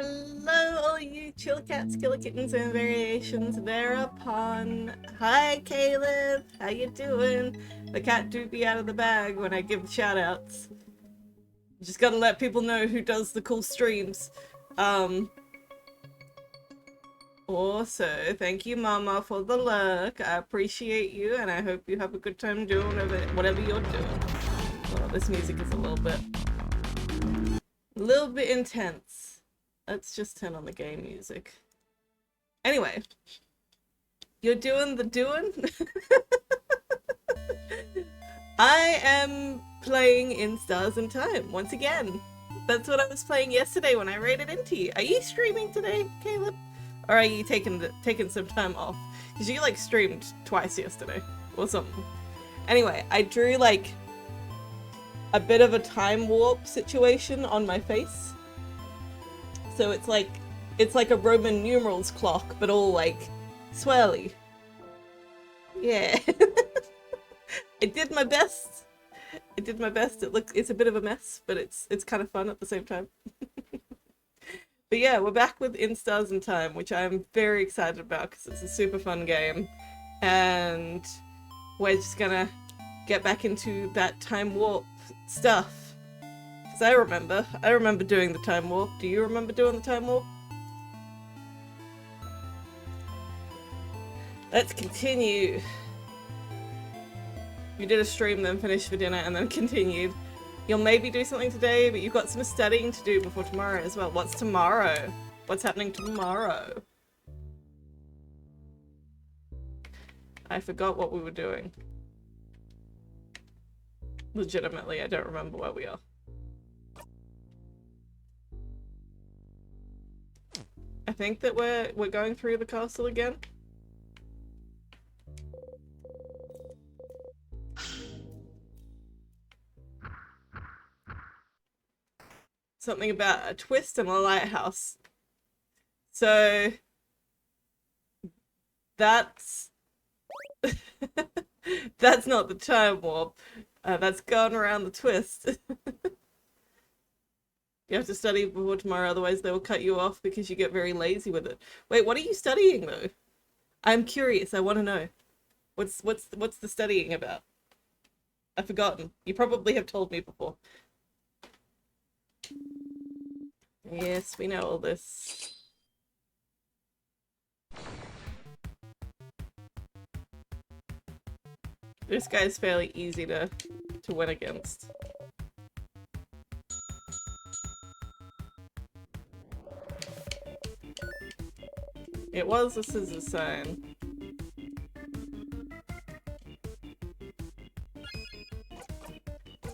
Hello, all you chill cats, killer kittens, and variations thereupon. Hi, Caleb. How you doing? The cat do be out of the bag when I give shoutouts. Just gotta let people know who does the cool streams. Um. Also, thank you, Mama, for the luck. I appreciate you, and I hope you have a good time doing whatever you're doing. Oh, this music is a little bit intense. Let's just turn on the game music. Anyway, you're doing the doing? I am playing in Stars and Time once again. That's what I was playing yesterday when I raided into you. Are you streaming today, Caleb? Or are you taking some time off? Because you like streamed twice yesterday or something. Anyway, I drew like a bit of a time warp situation on my face. So it's like a Roman numerals clock, but all like swirly. Yeah. I did my best. I did my best. It's a bit of a mess, but it's kind of fun at the same time. But yeah, we're back with In Stars and Time, which I'm very excited about because it's a super fun game. And we're just gonna get back into that time warp stuff. Because I remember doing the time warp. Do you remember doing the time warp? Let's continue. You did a stream, then finished for dinner, and then continued. You'll maybe do something today, but you've got some studying to do before tomorrow as well. What's tomorrow? What's happening tomorrow? I forgot what we were doing. Legitimately, I don't remember where we are. I think that we're going through the castle again. Something about a twist and a lighthouse. So that's that's not the time warp. That's going around the twist. You have to study before tomorrow, otherwise they will cut you off because you get very lazy with it. Wait, what are you studying though? I'm curious. I want to know. What's the studying about? I've forgotten. You probably have told me before. Yes, we know all this. This guy's fairly easy to win against. It was a scissor sign.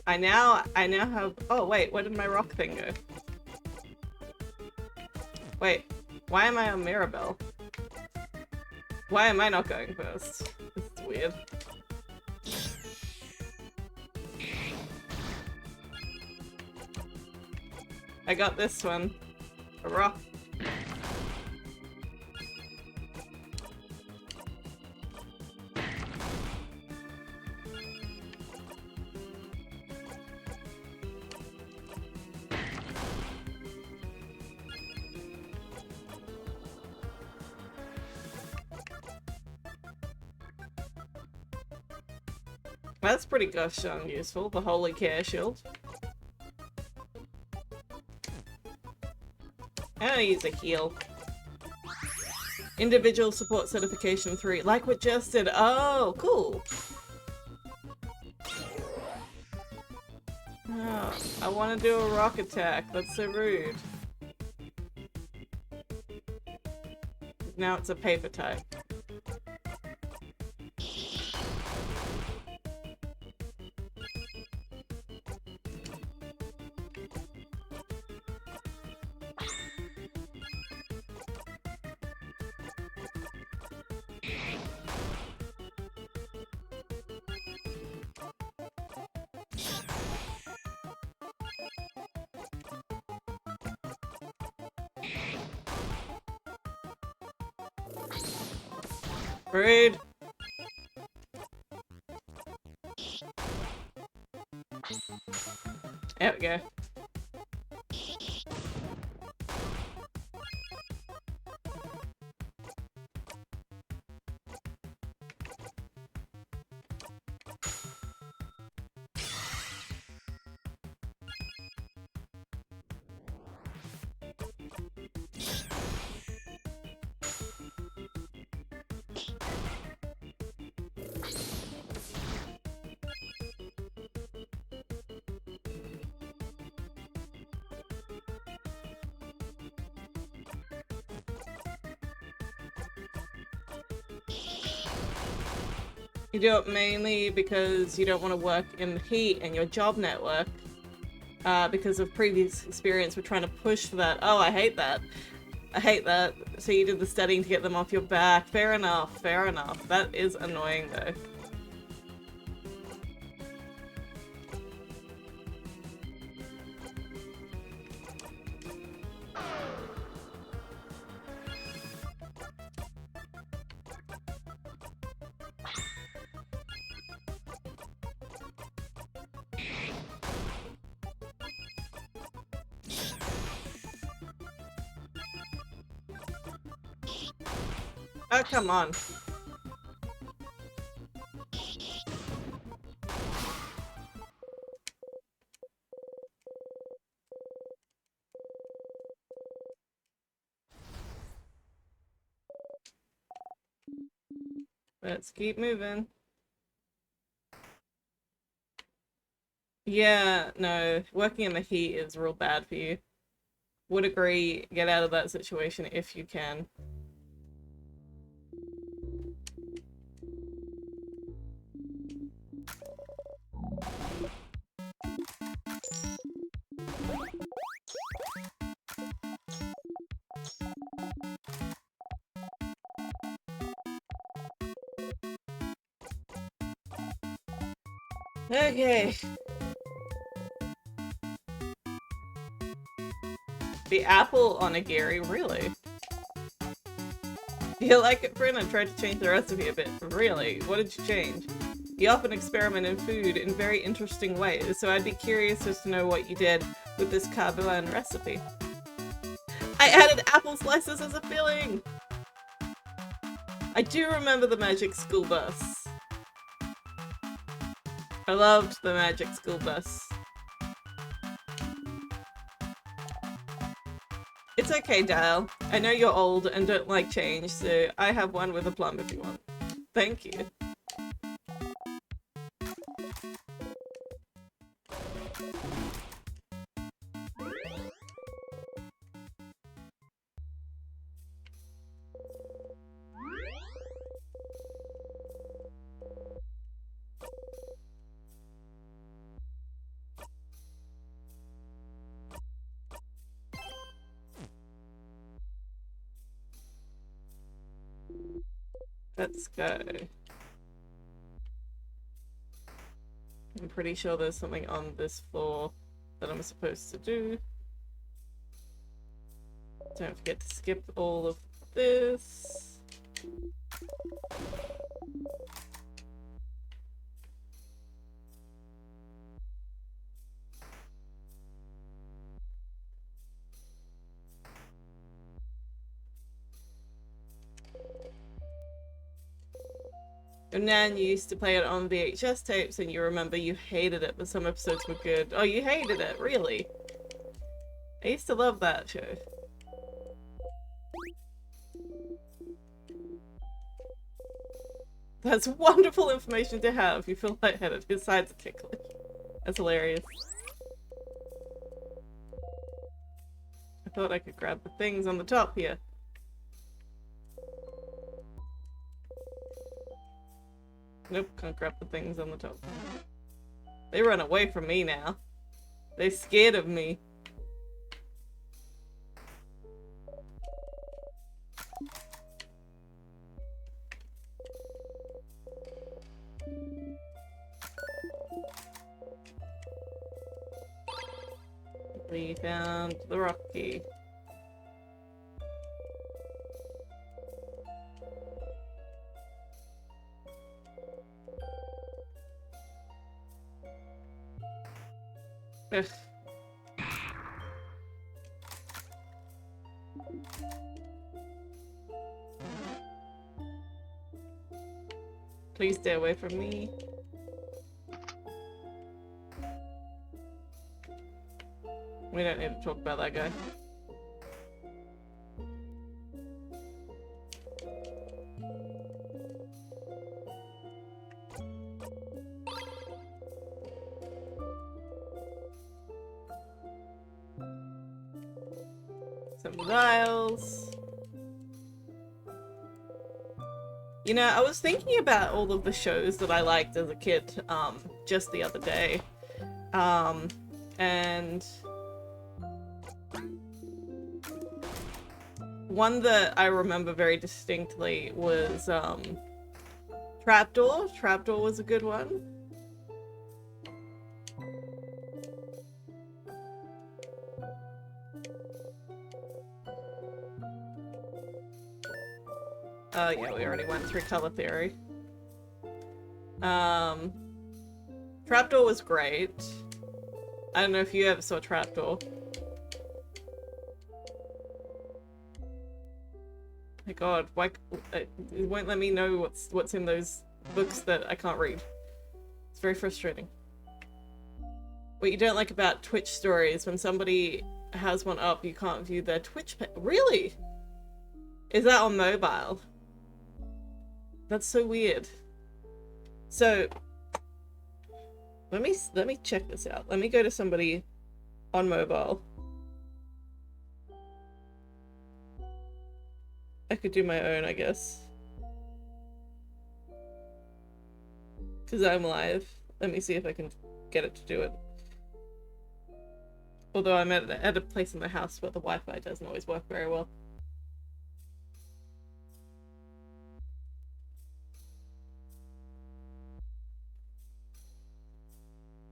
I now have. Oh wait, where did my rock thing go? Wait, why am I on Mirabelle? Why am I not going first? This is weird. I got this one. A rock. That's pretty gosh darn useful, the Holy Care Shield. I'm gonna use a heal. Individual Support Certification 3, like what Jess did. Oh, cool. Oh, I want to do a rock attack. That's so rude. Now it's a paper type. Rude. There we go. You do it mainly because you don't want to work in heat in your job network. Because of previous experience with trying to push for that. Oh, I hate that. I hate that. So you did the studying to get them off your back. Fair enough, fair enough. That is annoying though. Oh, come on. Let's keep moving. Yeah, no, working in the heat is real bad for you. Would agree, get out of that situation if you can. Okay. The apple onigiri, really? You like it, Bryn? I tried to change the recipe a bit. Really? What did you change? You often experiment in food in very interesting ways, so I'd be curious as to know what you did with this Kabuan recipe. I added apple slices as a filling! I do remember the magic school bus. I loved the magic school bus. It's okay, Dale. I know you're old and don't like change, so I have one with a plum if you want. Thank you. Let's go. I'm pretty sure there's something on this floor that I'm supposed to do. Don't forget to skip all of this. Your Nan used to play it on VHS tapes and you remember you hated it, but some episodes were good. Oh, you hated it? Really? I used to love that show. That's wonderful information to have. You feel lightheaded. His sides are ticklish. That's hilarious. I thought I could grab the things on the top here. Nope, can't grab the things on the top. They run away from me now. They're scared of me. We found the rock key. Ugh. Please stay away from me. We don't need to talk about that guy. Some dials. You know, I was thinking about all of the shows that I liked as a kid, just the other day. And one that I remember very distinctly was, Trapdoor. Trapdoor was a good one. Oh yeah, we already went through color theory. Trapdoor was great. I don't know if you ever saw Trapdoor. My god, why it won't let me know what's in those books that I can't read. It's very frustrating. What you don't like about Twitch stories, when somebody has one up, you can't view their Twitch page. Really? Is that on mobile? That's so weird. So let me check this out. Let me go to somebody on mobile. I could do my own, I guess. Because I'm live. Let me see if I can get it to do it. Although I'm at a place in my house where the Wi-Fi doesn't always work very well.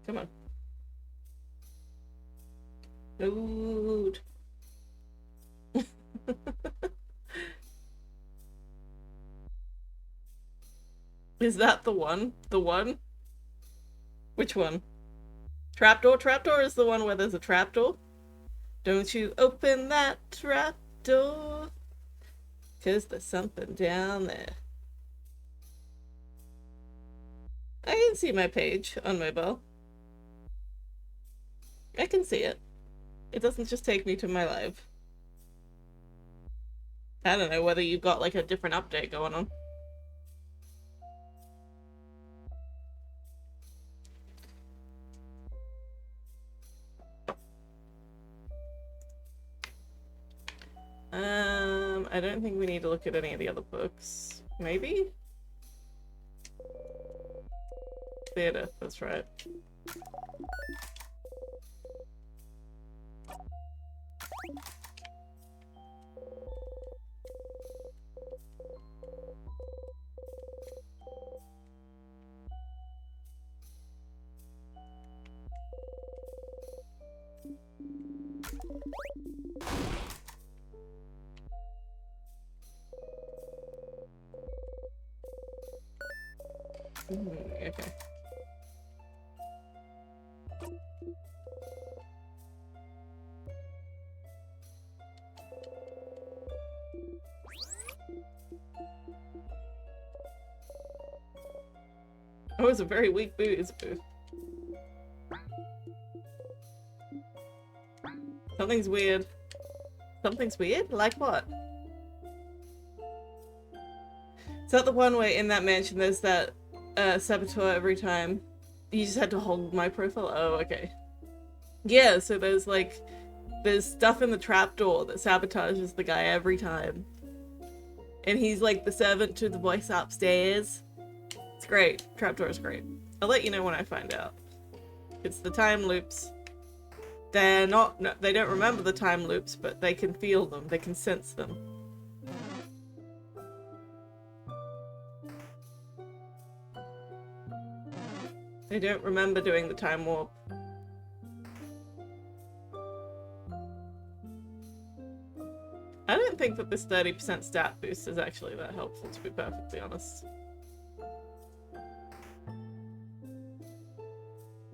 Come on. Load. Is that the one? The one? Which one? Trapdoor? Trapdoor is the one where there's a trapdoor. Don't you open that trapdoor, 'cause there's something down there. I can see my page on mobile. I can see it. It doesn't just take me to my live. I don't know whether you've got like a different update going on. I don't think we need to look at any of the other books. Maybe? Theater, that's right. Okay. Oh, it's a very weak booze booth. Something's weird. Something's weird? Like what? Is that the one where in that mansion there's that saboteur every time? You just had to hold my profile? Oh, okay. Yeah, so there's stuff in the trapdoor that sabotages the guy every time. And he's like the servant to the voice upstairs. It's great. Trapdoor is great. I'll let you know when I find out. It's the time loops. They're not, no, they don't remember the time loops, but they can feel them. They can sense them. They don't remember doing the time warp. I don't think that this 30% stat boost is actually that helpful, to be perfectly honest.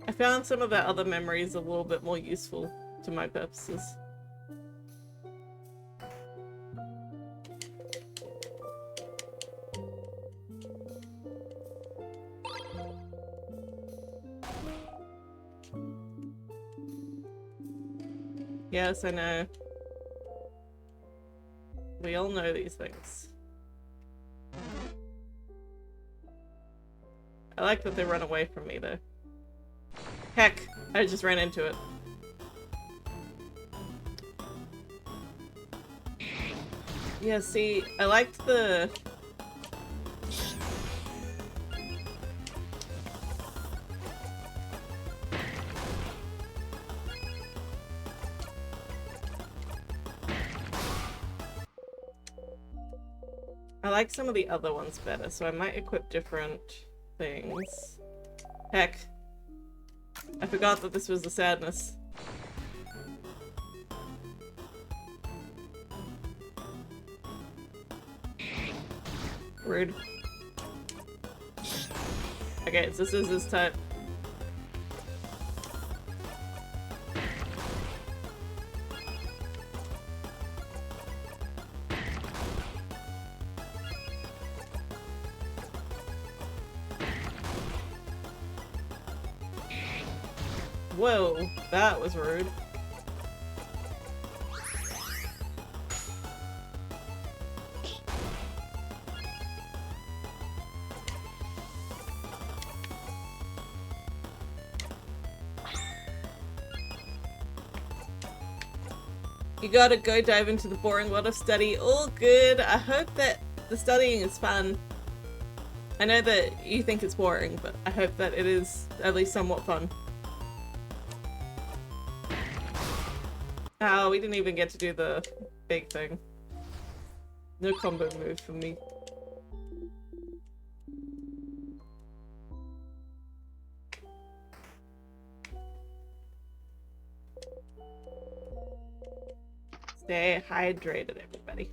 I found some of the other memories a little bit more useful to my purposes. Yes, I know. We all know these things. I like that they run away from me, though. Heck, I just ran into it. Yeah, see, I liked the I like some of the other ones better, so I might equip different things. Heck. I forgot that this was the sadness. Rude. Okay, so this is this type. Whoa, that was rude. You gotta go dive into the boring world of study. All good. I hope that the studying is fun. I know that you think it's boring, but I hope that it is at least somewhat fun. Oh, we didn't even get to do the big thing. No combo move for me. Stay hydrated, everybody.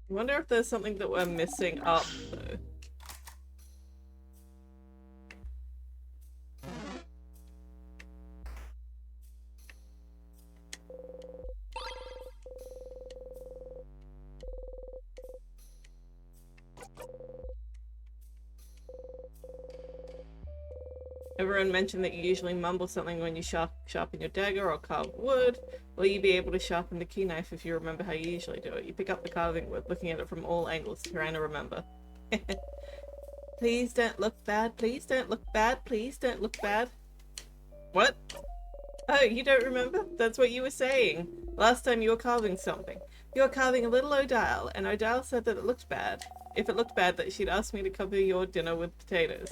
I wonder if there's something that we're missing up, though. Everyone mentioned that you usually mumble something when you sharpen your dagger or carve wood. Will you be able to sharpen the key knife if you remember how you usually do it? You pick up the carving wood, looking at it from all angles, trying to remember. Please don't look bad, please don't look bad, please don't look bad. What? Oh, you don't remember? That's what you were saying. Last time you were carving something. You were carving a little Odile, and Odile said that it looked bad. If it looked bad, that she'd ask me to cover your dinner with potatoes.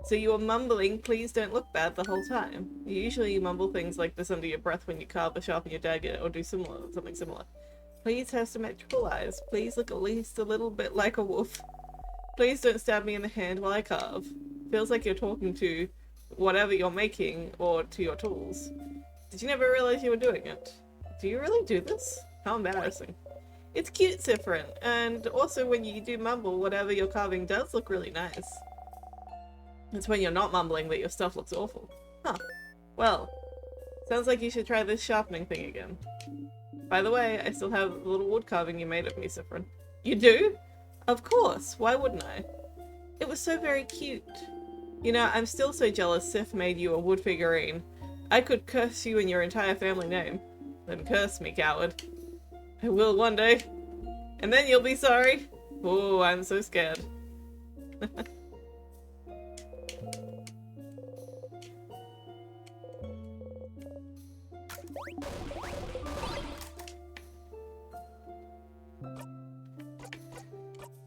So you were mumbling, please don't look bad the whole time. Usually you mumble things like this under your breath when you carve or sharpen your dagger or do something similar. Please have symmetrical eyes. Please look at least a little bit like a wolf. Please don't stab me in the hand while I carve. Feels like you're talking to whatever you're making or to your tools. Did you never realize you were doing it? Do you really do this? How embarrassing. It's cute, Siffrin, and also when you do mumble, whatever you're carving does look really nice. It's when you're not mumbling that your stuff looks awful. Huh. Well, sounds like you should try this sharpening thing again. By the way, I still have the little wood carving you made of me, Siffrin. You do? Of course, why wouldn't I? It was so very cute. You know, I'm still so jealous Sif made you a wood figurine. I could curse you and your entire family name. Then curse me, coward. I will one day. And then you'll be sorry. Oh, I'm so scared.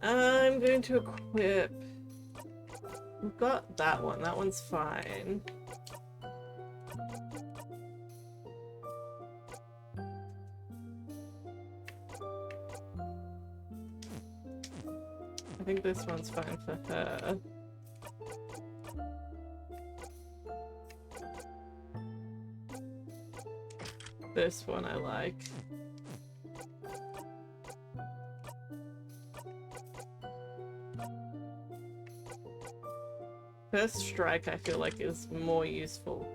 I'm going to equip... We've got that one. That one's fine. I think this one's fine for her. This one I like. First strike I feel like is more useful.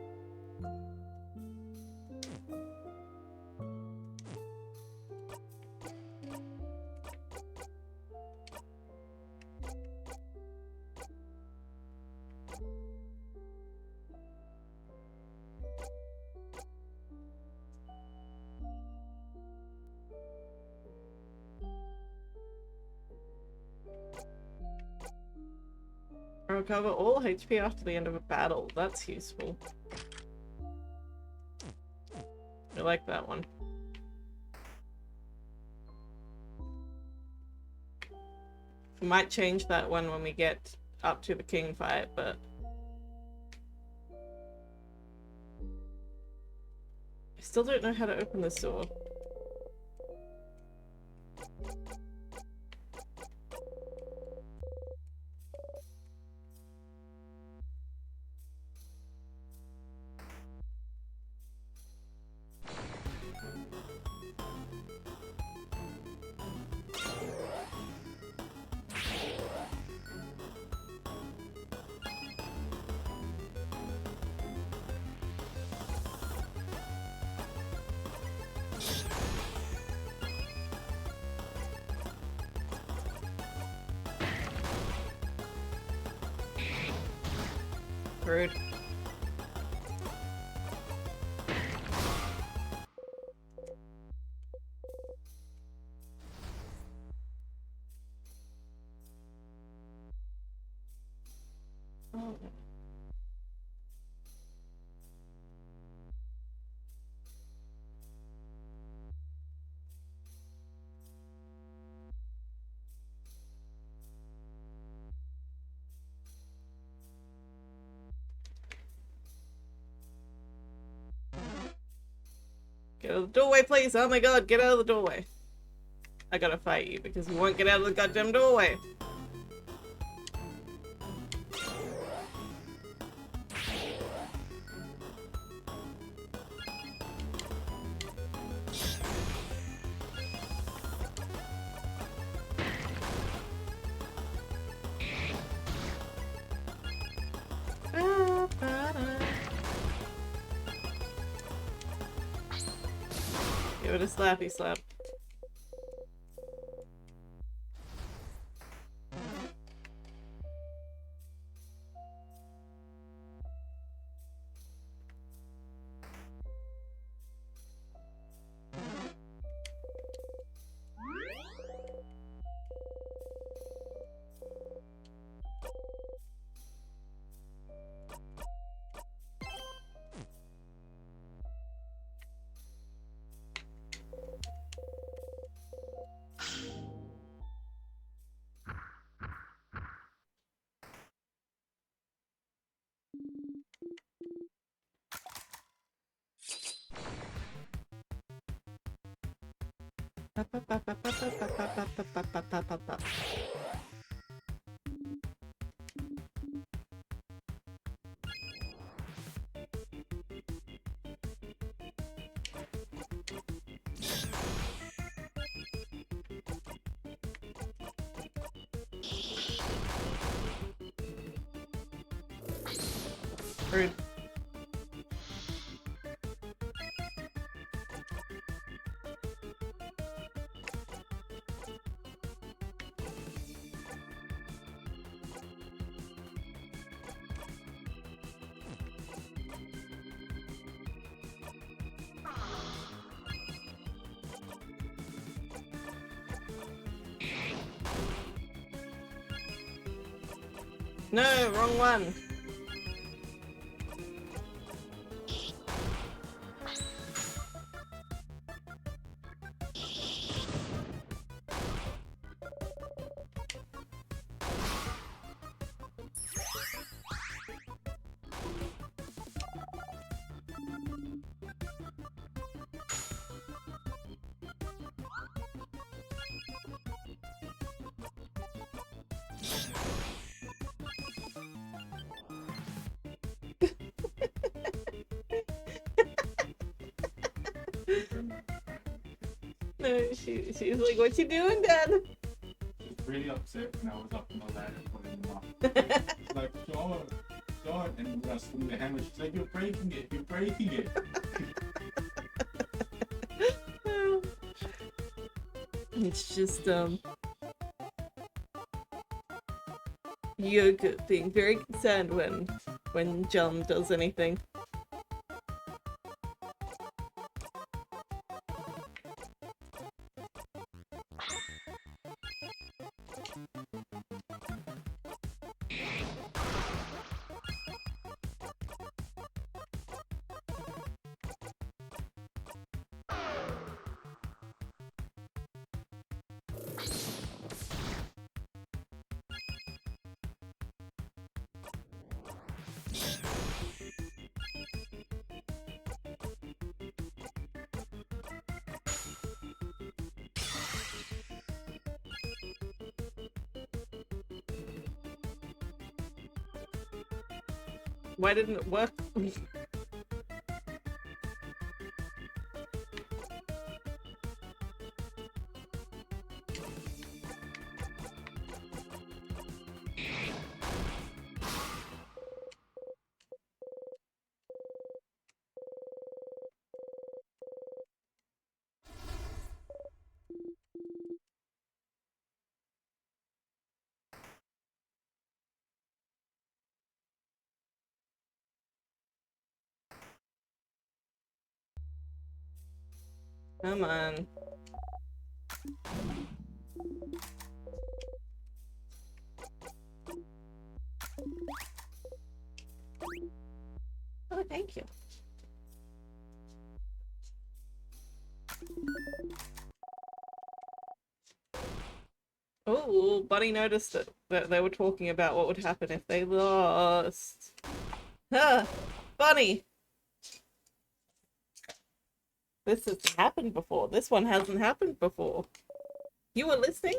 recover all HP after the end of a battle. That's useful. I like that one. We might change that one when we get up to the king fight, but I still don't know how to open this door. Rude. Oh. Get out of the doorway, please! Oh my god, get out of the doorway. I gotta fight you because you won't get out of the goddamn doorway. Give it a slappy slap. Rude. No, wrong one. No, she's like, what you doing, Dad? She was really upset when I was up in the ladder putting them up. She's like, John, and when I swung the hammer, she's like, you're breaking it. It's just, Yogurt being very concerned when John does anything. Why didn't it work? Come on. Oh, thank you. Oh, Bunny noticed that they were talking about what would happen if they lost. Huh, Bunny! This has happened before. This one hasn't happened before. You were listening?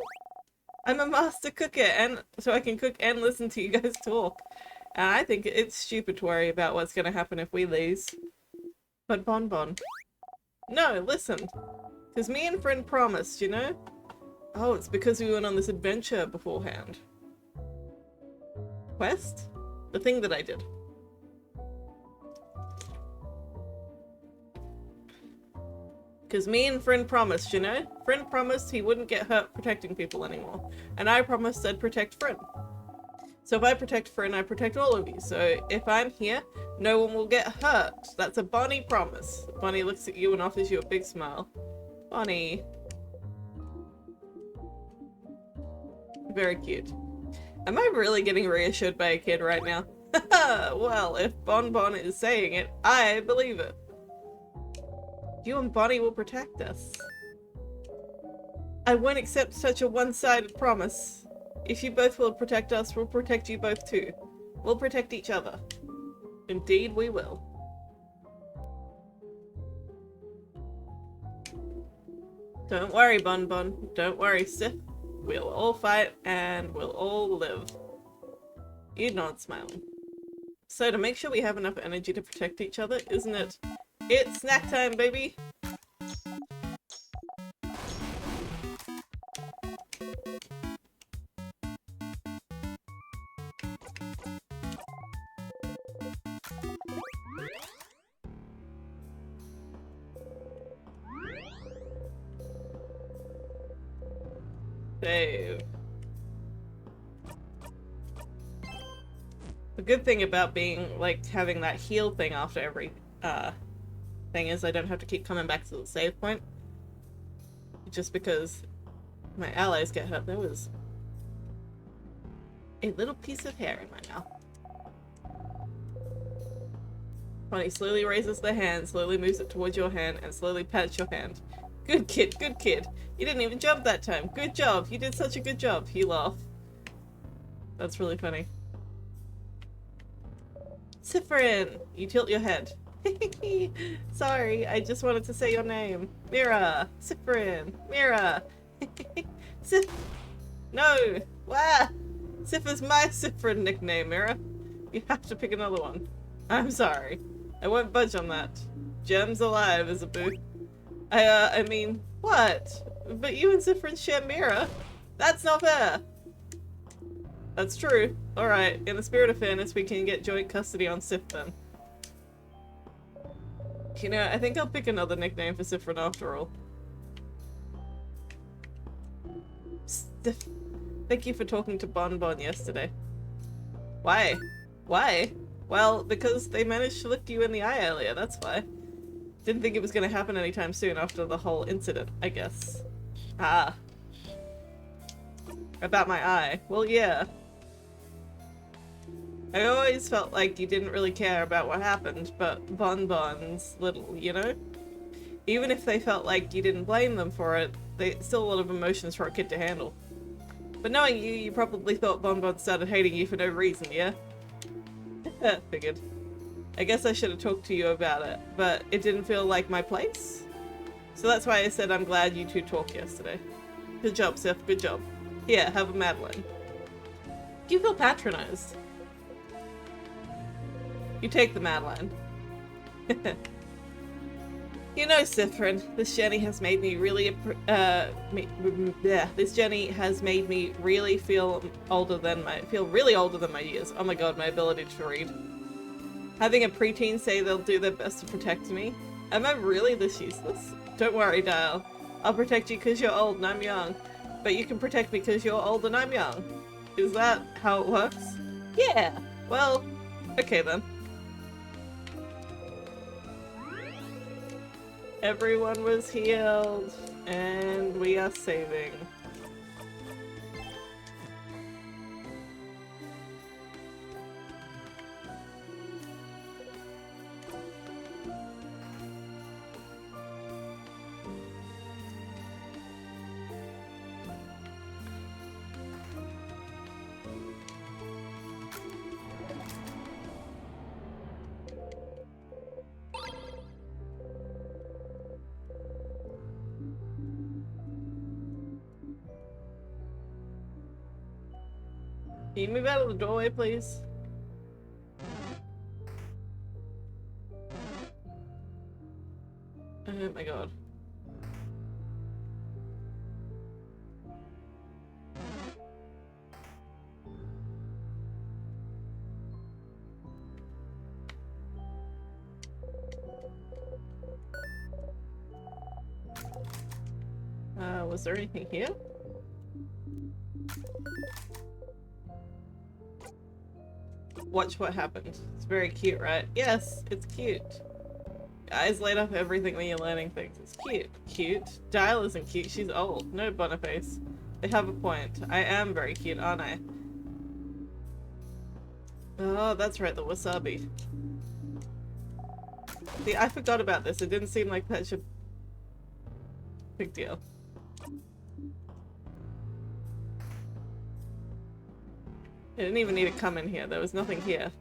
I'm a master cooker, and so I can cook and listen to you guys talk. And I think it's stupid to worry about what's gonna happen if we lose. But Bonbon. No, listen. Because me and friend promised, you know? Oh, it's because we went on this adventure beforehand. Quest? The thing that I did. Because me and friend promised, you know? Friend promised he wouldn't get hurt protecting people anymore. And I promised I'd protect friend. So if I protect friend, I protect all of you. So if I'm here, no one will get hurt. That's a Bonnie promise. Bonnie looks at you and offers you a big smile. Bonnie. Very cute. Am I really getting reassured by a kid right now? Well, if Bonbon is saying it, I believe it. You and Bonnie will protect us. I won't accept such a one-sided promise. If you both will protect us, we'll protect you both too. We'll protect each other. Indeed we will. Don't worry, Bonbon. Don't worry, Sif. We'll all fight and we'll all live. You nod, smiling. So to make sure we have enough energy to protect each other, isn't it? It's snack time, baby! Save. The good thing about being, like, having that heal thing after every, thing is I don't have to keep coming back to the save point. Just because my allies get hurt. There was a little piece of hair in my mouth. Bonnie slowly raises the hand, slowly moves it towards your hand, and slowly pats your hand. Good kid, good kid. You didn't even jump that time. Good job. You did such a good job. You laugh. That's really funny. Siffrin! You tilt your head. Sorry, I just wanted to say your name. Mira! Siffrin! Mira! Sif... No! Wah! Sif is my Siffrin nickname, Mira. You have to pick another one. I'm sorry. I won't budge on that. Gem's alive, Isaboo. I mean, what? But you and Siffrin share Mira. That's not fair! That's true. Alright, in the spirit of fairness, we can get joint custody on Sif then. You know, I think I'll pick another nickname for Siffrin after all. Sif. Thank you for talking to Bonbon yesterday. Why? Why? Well, because they managed to look you in the eye earlier, that's why. Didn't think it was gonna happen anytime soon after the whole incident, I guess. Ah. About my eye. Well, yeah. I always felt like you didn't really care about what happened, but Bonbon's little, you know? Even if they felt like you didn't blame them for it, they still a lot of emotions for a kid to handle. But knowing you, you probably thought Bonbon started hating you for no reason, yeah? Figured. I guess I should have talked to you about it, but it didn't feel like my place. So that's why I said I'm glad you two talked yesterday. Good job, Seth. Good job. Here, have a Madeline. Do you feel patronized? You take the Madeline. You know, Siffrin, this journey has made me really, this journey has made me really feel really older than my years. Oh my god, my ability to read. Having a preteen say they'll do their best to protect me. Am I really this useless? Don't worry, Dial. I'll protect you because you're old and I'm young. But you can protect me because you're old and I'm young. Is that how it works? Yeah. Well, okay then. Everyone was healed, and we are saving. Can you move out of the doorway, please? Oh my god. Was there anything here? Watch what happens. It's very cute, right? Yes, it's cute. Eyes light up everything when you're learning things. It's cute. Cute. Dial isn't cute, she's old. No, Boniface. They have a point. I am very cute, aren't I? Oh, that's right, the wasabi. See, I forgot about this. It didn't seem like that should... Big deal. I didn't even need to come in here. There was nothing here.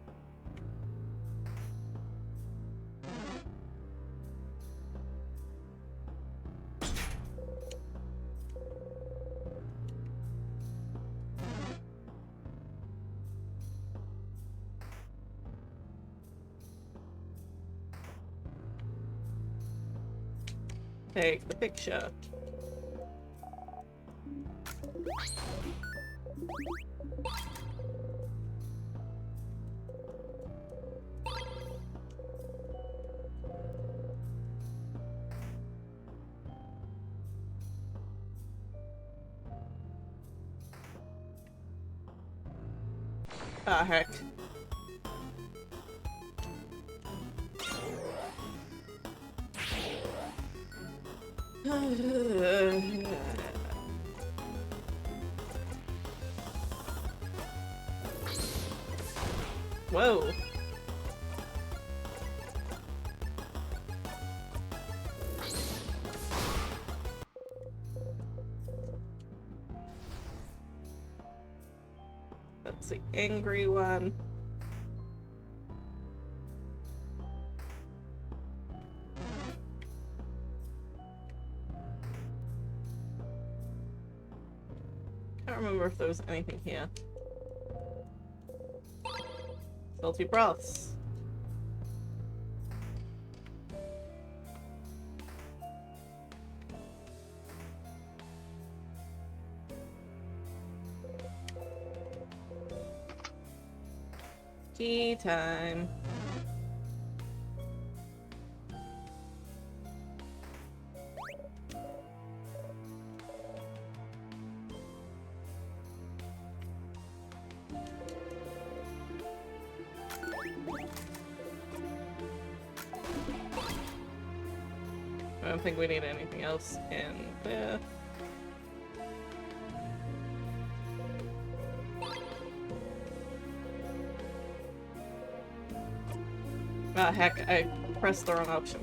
Take the picture. Ah, heck. Whoa. That's the angry one. Can't remember if there was anything here. Salty broths. Tea time. I don't think we need anything else in there. Ah, heck, I pressed the wrong option.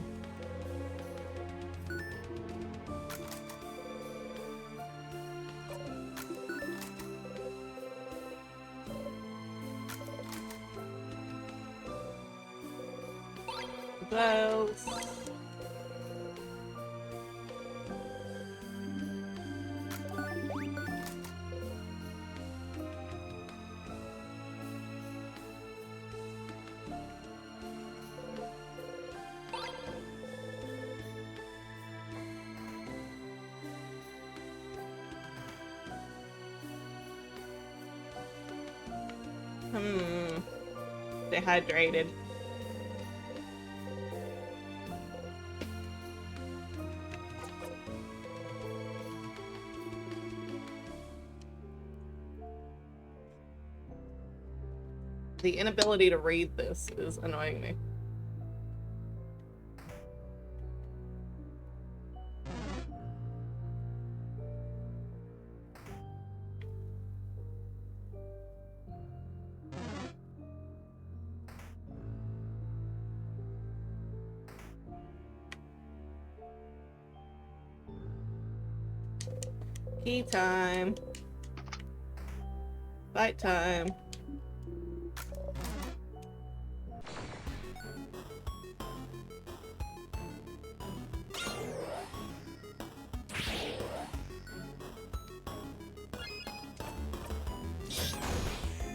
Files. Dehydrated. The inability to read this is annoying me. Key time. Fight time.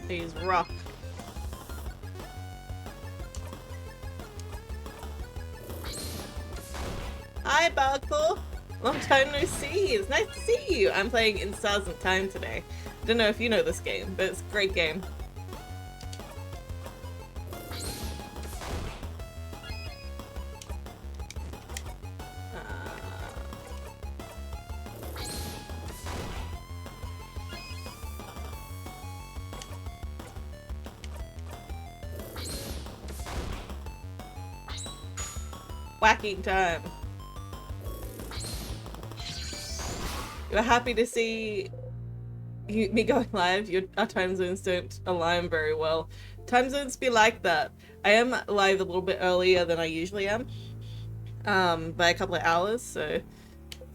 He's rock. Hi, Barkle. Long time no see. It's nice to see you. I'm playing In Stars and Time today. Don't know if you know this game, but it's a great game. Whacking time. You're happy to see me going live. Our time zones don't align very well. Time zones be like that. I am live a little bit earlier than I usually am, by a couple of hours. So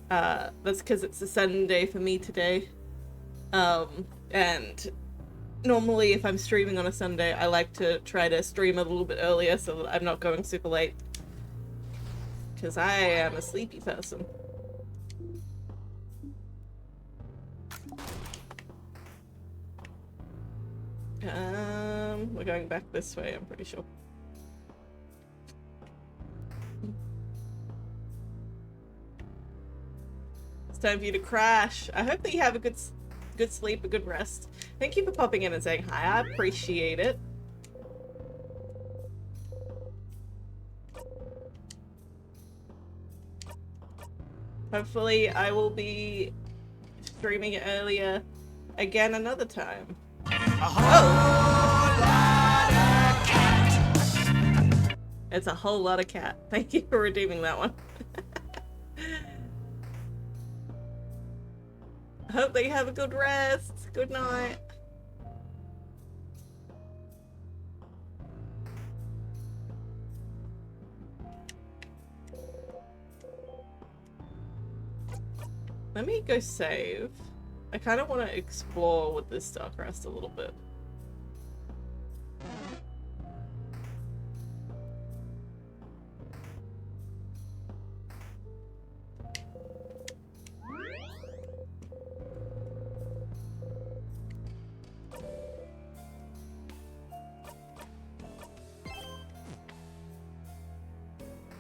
that's because it's a Sunday for me today. And normally if I'm streaming on a Sunday, I like to try to stream a little bit earlier so that I'm not going super late. Because I am a sleepy person. We're going back this way, I'm pretty sure. It's time for you to crash. I hope that you have a good sleep, a good rest. Thank you for popping in and saying hi. I appreciate it. Hopefully I will be streaming earlier again another time. It's a whole lot of cat. Thank you for redeeming that one. Hope that you have a good rest. Good night. Let me go save. I kind of want to explore with this Starcrest a little bit.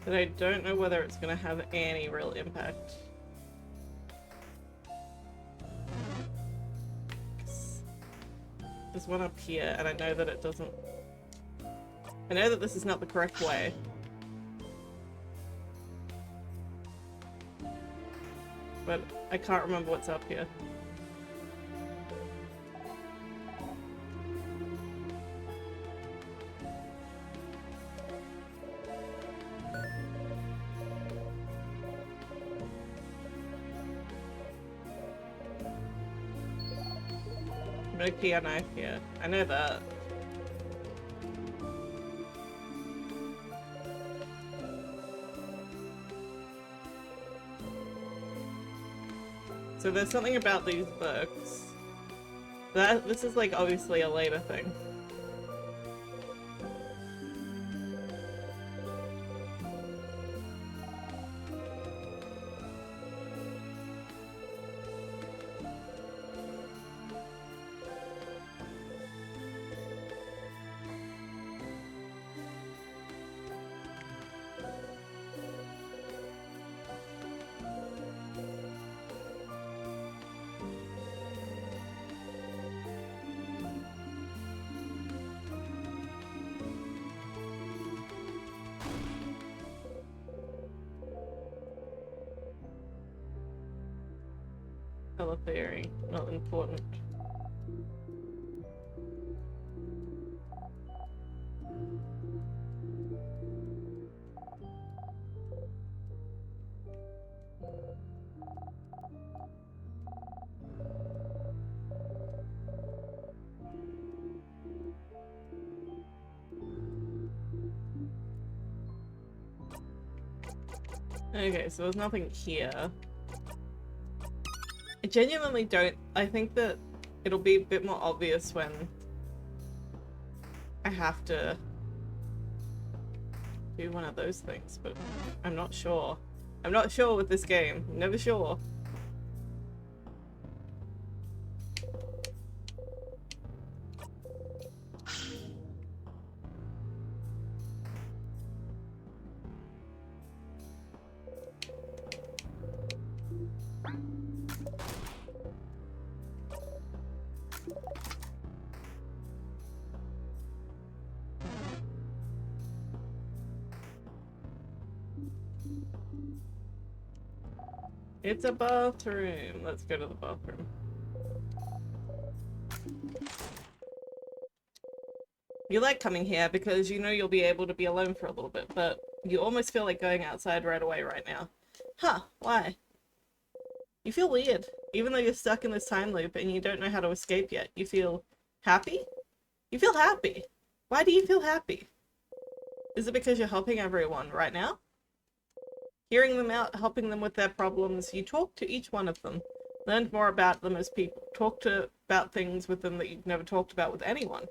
But I don't know whether it's going to have any real impact. There's one up here, and I know that it doesn't... I know that this is not the correct way. But I can't remember what's up here. No key or knife here. I know that. So there's something about these books. This is like obviously a later thing. Color theory, not important. Okay, so there's nothing here. I genuinely don't. I think that it'll be a bit more obvious when I have to do one of those things, but I'm not sure. I'm not sure with this game. I'm never sure. It's a bathroom. Let's go to the bathroom. You like coming here because you know you'll be able to be alone for a little bit, but you almost feel like going outside right away right now. Huh, why? You feel weird. Even though you're stuck in this time loop and you don't know how to escape yet, you feel happy? You feel happy. Why do you feel happy? Is it because you're helping everyone right now? Hearing them out, helping them with their problems, you talk to each one of them. Learned more about them as people. Talked about things with them that you've never talked about with anyone.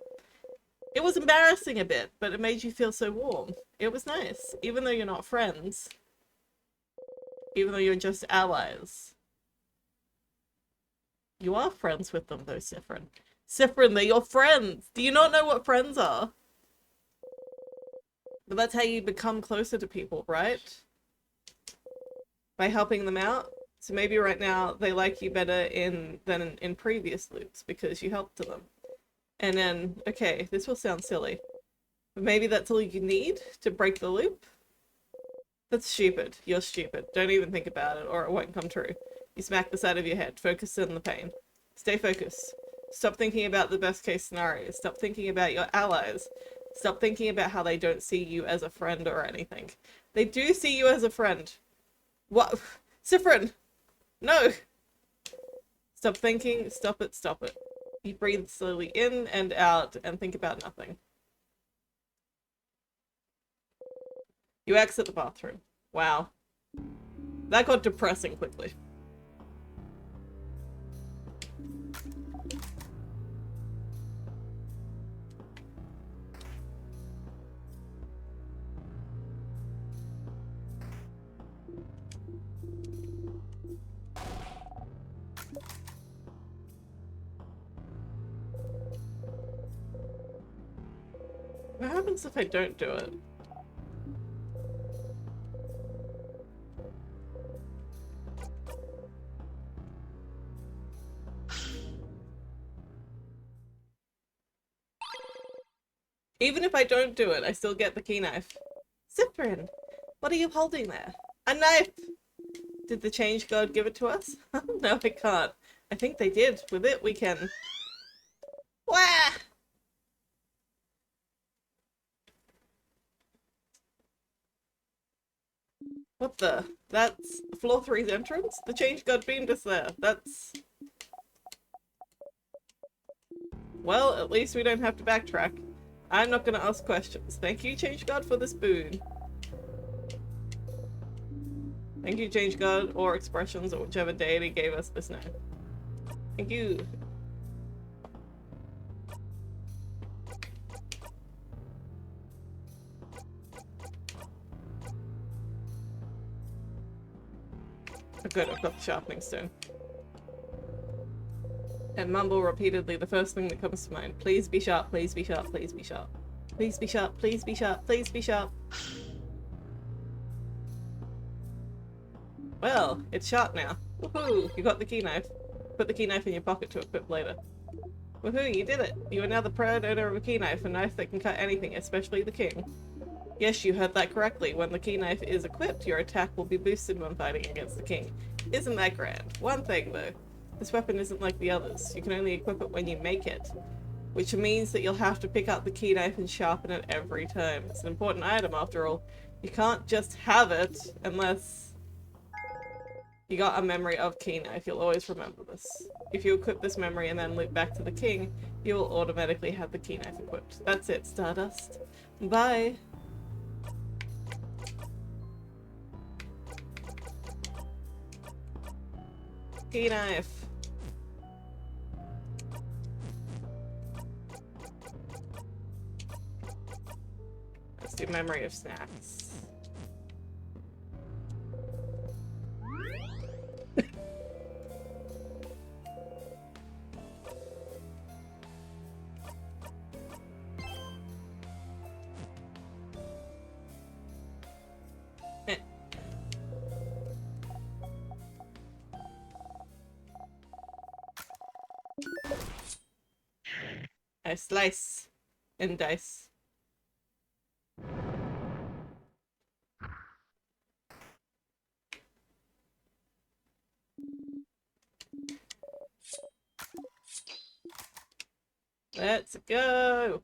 It was embarrassing a bit, but it made you feel so warm. It was nice, even though you're not friends. Even though you're just allies. You are friends with them though, Siffrin. Siffrin, they're your friends! Do you not know what friends are? But that's how you become closer to people, right? By helping them out. So maybe right now they like you better than in previous loops because you helped them. And then, okay, this will sound silly, but maybe that's all you need to break the loop? That's stupid. You're stupid. Don't even think about it or it won't come true. You smack the side of your head. Focus on the pain. Stay focused. Stop thinking about the best case scenarios. Stop thinking about your allies. Stop thinking about how they don't see you as a friend or anything. They do see you as a friend. What? Siffrin! No! Stop thinking. Stop it. Stop it. You breathe slowly in and out and think about nothing. You exit the bathroom. Wow. That got depressing quickly. What happens if I don't do it? Even if I don't do it, I still get the key knife. Siffrin, what are you holding there? A knife! Did the change god give it to us? No, I can't. I think they did. With it, we can... Wah! What the? That's floor 3's entrance? The change god beamed us there. That's... Well, at least we don't have to backtrack. I'm not gonna ask questions. Thank you, change god, for this boon. Thank you, change god, or expressions, or whichever deity gave us this name. Thank you. Oh, good, I've got the sharpening stone. And mumble repeatedly the first thing that comes to mind. Please be sharp, please be sharp, please be sharp. Please be sharp, please be sharp, please be sharp. Well, it's sharp now. Woohoo! You got the key knife. Put the key knife in your pocket to equip later. Woohoo, you did it! You are now the proud owner of a key knife, a knife that can cut anything, especially the king. Yes, you heard that correctly. When the key knife is equipped, your attack will be boosted when fighting against the king. Isn't that grand? One thing, though. This weapon isn't like the others. You can only equip it when you make it, which means that you'll have to pick up the key knife and sharpen it every time. It's an important item after all. You can't just have it unless you got a memory of key knife. You'll always remember this. If you equip this memory and then loop back to the king, you will automatically have the key knife equipped. That's it, Stardust. Bye! Key knife. Let's do memory of snacks. I slice and dice. Let's go!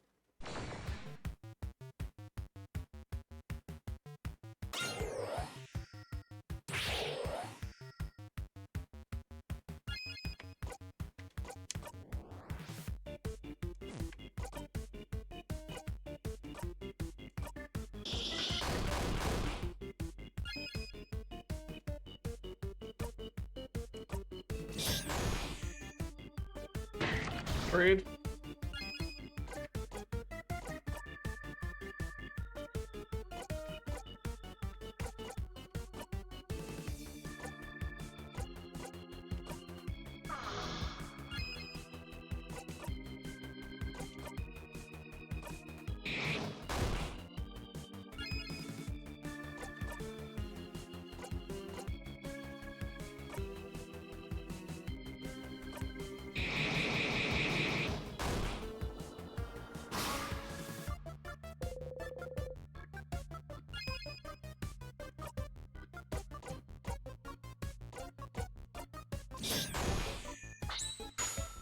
Rude.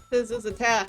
This is attack.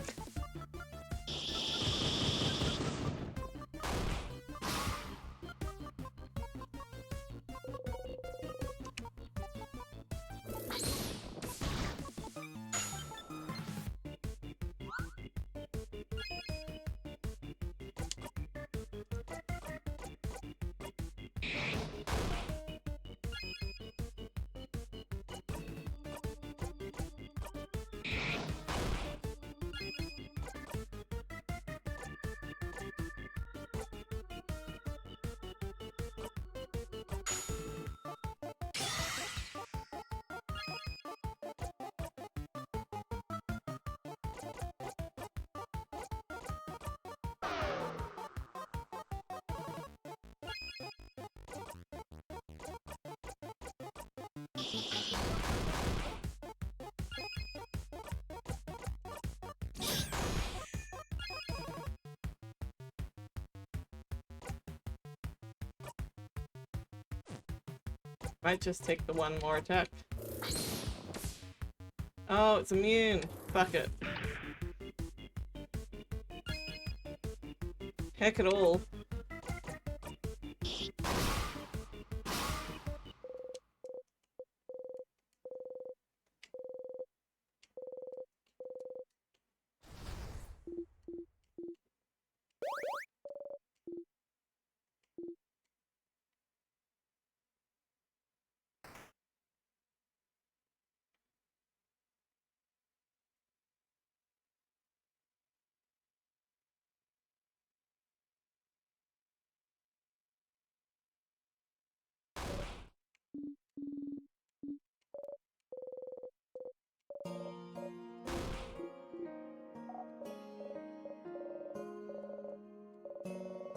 Might just take the one more attack. Oh, it's immune. Fuck it. Heck it all.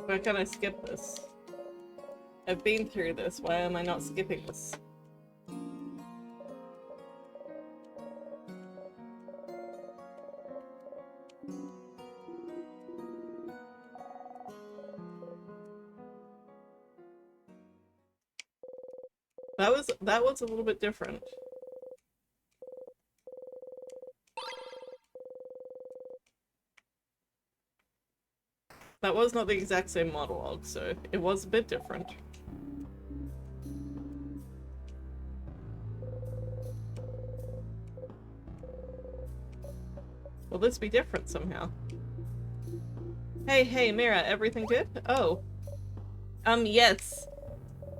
Why can't I skip this? I've been through this. Why am I not skipping this? That was a little bit different. That was not the exact same monologue, so it was a bit different. Will this be different somehow? Hey, Mira, everything good? Oh. Yes.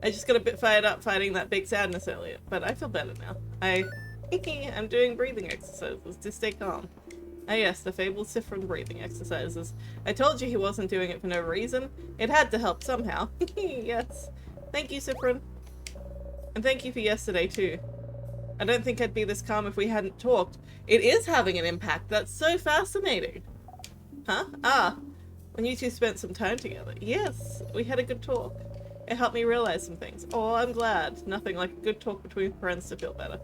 I just got a bit fired up fighting that big sadness earlier, but I feel better now. I'm doing breathing exercises to stay calm. Ah yes, the fabled Siffrin breathing exercises. I told you he wasn't doing it for no reason. It had to help somehow. Yes. Thank you, Siffrin. And thank you for yesterday, too. I don't think I'd be this calm if we hadn't talked. It is having an impact. That's so fascinating. Huh? Ah. When you two spent some time together. Yes, we had a good talk. It helped me realize some things. Oh, I'm glad. Nothing like a good talk between friends to feel better.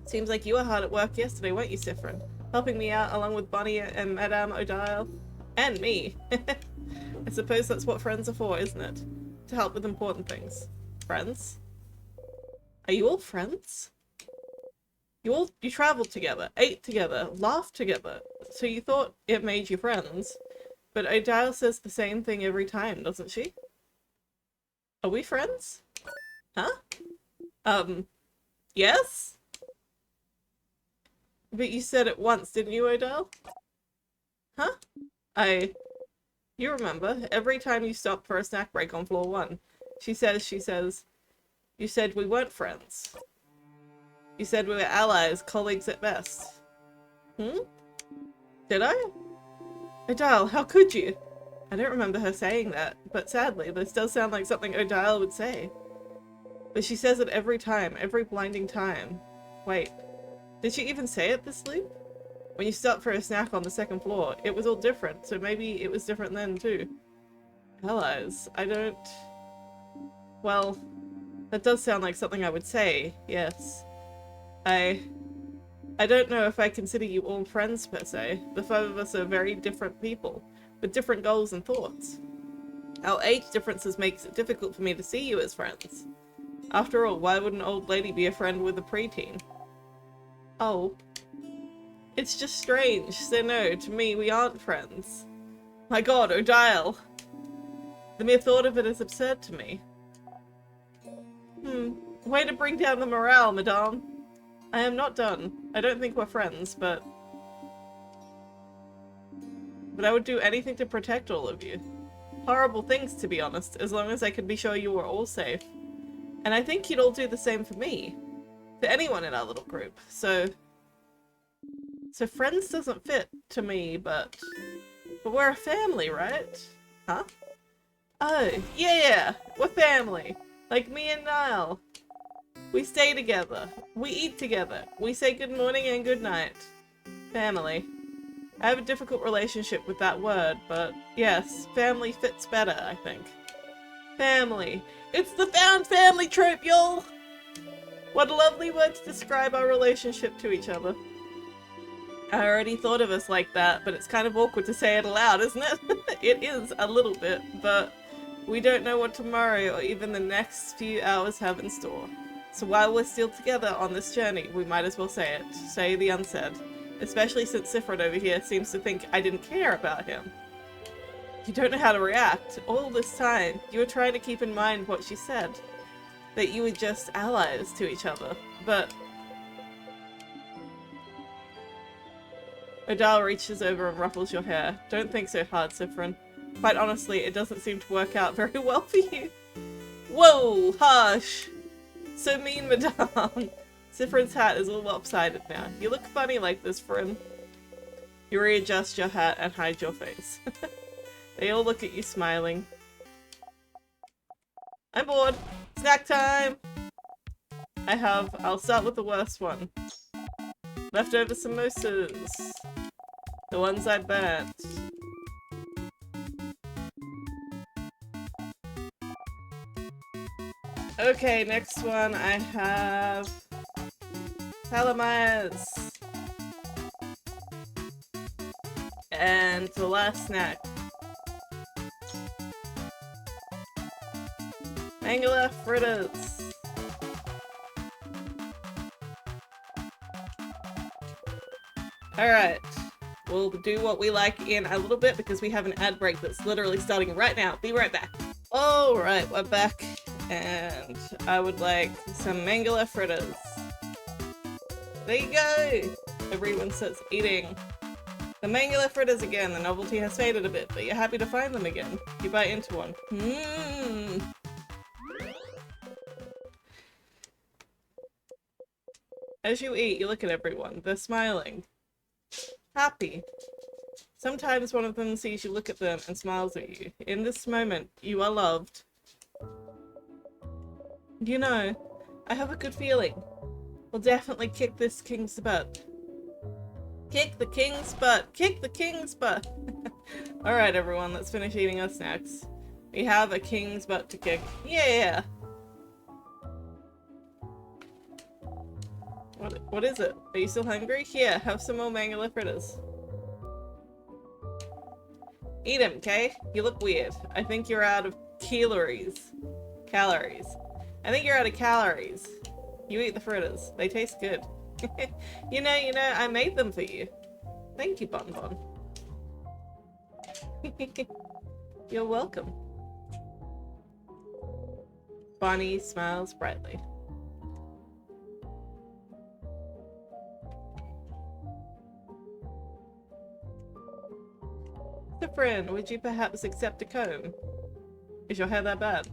Seems like you were hard at work yesterday, weren't you, Siffrin? Helping me out along with Bonnie and Madame O'Dial. And me. I suppose that's what friends are for, isn't it? To help with important things. Friends? Are you all friends? You traveled together, ate together, laughed together. So you thought it made you friends. But O'Dial says the same thing every time, doesn't she? Are we friends? Huh? Yes? But you said it once, didn't you, O'Dial? Huh? You remember, every time you stopped for a snack break on floor 1. She says, you said we weren't friends. You said we were allies, colleagues at best. Did I? O'Dial, how could you? I don't remember her saying that, but sadly, this does sound like something O'Dial would say. But she says it every time, every blinding time. Wait, did she even say it this loop? When you stopped for a snack on the 2nd floor, it was all different, so maybe it was different then too. Allies, I don't... Well, that does sound like something I would say, yes. I don't know if I consider you all friends per se. The 5 of us are very different people, with different goals and thoughts. Our age differences makes it difficult for me to see you as friends. After all, why would an old lady be a friend with a preteen? Oh. It's just strange, so no, to me we aren't friends. My god, O'Dial! The mere thought of it is absurd to me. Way to bring down the morale, madame. I am not done. I don't think we're friends, but I would do anything to protect all of you. Horrible things, to be honest, as long as I could be sure you were all safe. And I think you'd all do the same for me. To anyone in our little group. So friends doesn't fit to me, but we're a family, right? Huh? Oh, yeah, we're family. Like me and Niall. We stay together. We eat together. We say good morning and good night. Family. I have a difficult relationship with that word, but yes, family fits better, I think. Family. It's the found family trope, y'all! What a lovely word to describe our relationship to each other. I already thought of us like that, but it's kind of awkward to say it aloud, isn't it? It is, a little bit, but we don't know what tomorrow or even the next few hours have in store. So while we're still together on this journey, we might as well say it. Say the unsaid. Especially since Siffrin over here seems to think I didn't care about him. You don't know how to react. All this time, you were trying to keep in mind what she said. That you were just allies to each other. But O'Dial reaches over and ruffles your hair. Don't think so hard, Siffrin. Quite honestly, it doesn't seem to work out very well for you. Whoa! Harsh! So mean, madame. Siffrin's hat is all lopsided now. You look funny like this, Frin. You readjust your hat and hide your face. They all look at you smiling. I'm bored. Snack time! I'll start with the worst one. Leftover samosas. The ones I burnt. Okay, next one I have Palomas. And the last snack. Mangala fritters. Alright. We'll do what we like in a little bit because we have an ad break that's literally starting right now. Be right back. Alright, we're back. And I would like some mangala fritters. There you go! Everyone starts eating. The mangala fritters again. The novelty has faded a bit, but you're happy to find them again. You bite into one. Mmm. As you eat, you look at everyone. They're smiling. Happy. Sometimes one of them sees you look at them and smiles at you. In this moment, you are loved. You know, I have a good feeling. We'll definitely kick this king's butt. Kick the king's butt! Kick the king's butt! Alright everyone, let's finish eating our snacks. We have a king's butt to kick. Yeah! What is it? Are you still hungry? Here, have some more mangala fritters. Eat them, okay? You look weird. I think you're out of calories. I think you're out of calories. You eat the fritters. They taste good. you know, I made them for you. Thank you, Bon Bon. You're welcome. Bonnie smiles brightly. Siffrin, would you perhaps accept a comb? Is your hair that bad?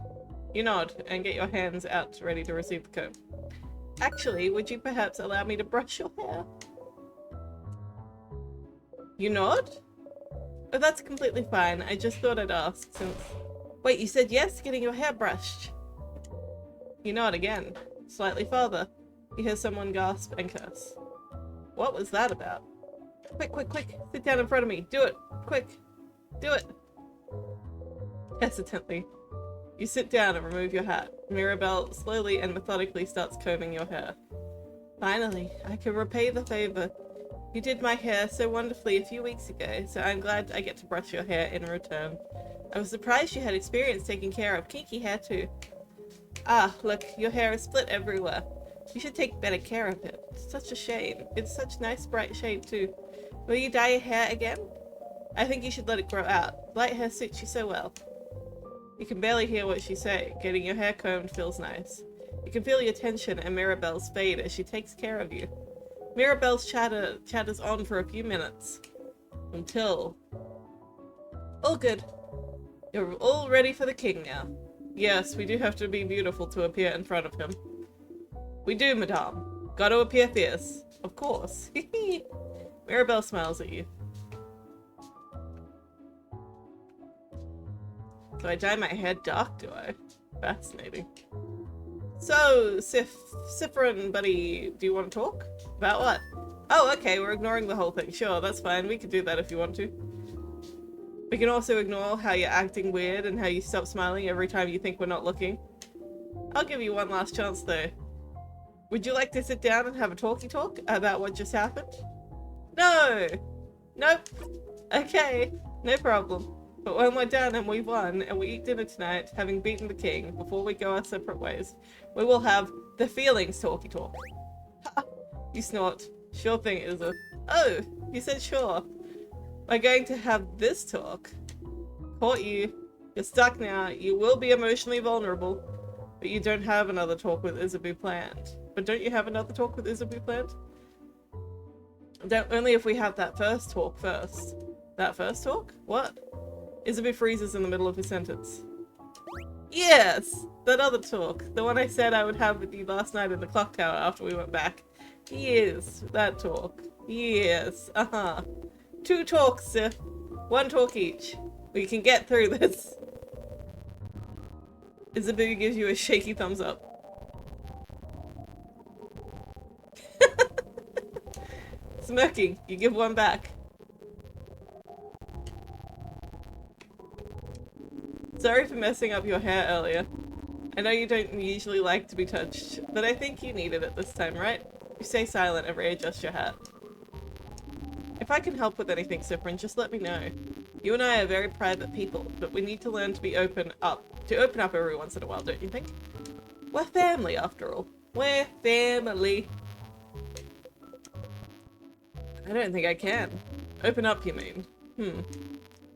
You nod and get your hands out ready to receive the comb. Actually, would you perhaps allow me to brush your hair? You nod? Oh, that's completely fine. I just thought I'd ask since... Wait, you said yes to getting your hair brushed. You nod again. Slightly farther. You hear someone gasp and curse. What was that about? Quick, quick, quick. Sit down in front of me. Do it. Quick. Do it. Hesitantly. You sit down and remove your hat. Mirabelle slowly and methodically starts combing your hair. Finally, I can repay the favor. You did my hair so wonderfully a few weeks ago, so I'm glad I get to brush your hair in return. I was surprised you had experience taking care of kinky hair too. Ah, look, your hair is split everywhere. You should take better care of it. It's such a shame. It's such nice bright shade too. Will you dye your hair again? I think you should let it grow out. Light hair suits you so well. You can barely hear what she say. Getting your hair combed feels nice. You can feel your tension and Mirabelle's fade as she takes care of you. Mirabelle's chatters on for a few minutes. Until... All good. You're all ready for the king now. Yes, we do have to be beautiful to appear in front of him. We do, madame. Gotta appear fierce. Of course. Mirabelle smiles at you. So I dye my hair dark, do I? Fascinating. So, Siffrin, buddy, do you want to talk? About what? Oh, okay, we're ignoring the whole thing. Sure, that's fine. We can do that if you want to. We can also ignore how you're acting weird and how you stop smiling every time you think we're not looking. I'll give you one last chance, though. Would you like to sit down and have a talk about what just happened? No! Nope. Okay, no problem. But when we're done and we've won and we eat dinner tonight, having beaten the king, before we go our separate ways, we will have the feelings talk. Ha! You snort. Sure thing, is it? Oh, you said sure. We're going to have this talk. Caught you. You're stuck now. You will be emotionally vulnerable. But you don't have another talk with Isabu planned. But don't you have another talk with Isabu planned? Only if we have that first talk first. That first talk? What? Isabu freezes in the middle of his sentence. Yes! That other talk. The one I said I would have with you last night in the clock tower after we went back. Yes, that talk. Yes, uh-huh. 2 talks, Sif. 1 talk each. We can get through this. Isabu gives you a shaky thumbs up. Smirking, you give 1 back. Sorry for messing up your hair earlier. I know you don't usually like to be touched, but I think you needed it this time, right? You stay silent and readjust your hat. If I can help with anything, Siffrin, just let me know. You and I are very private people, but we need to learn to open up every once in a while, don't you think? We're family, after all. We're family. I don't think I can. Open up, you mean?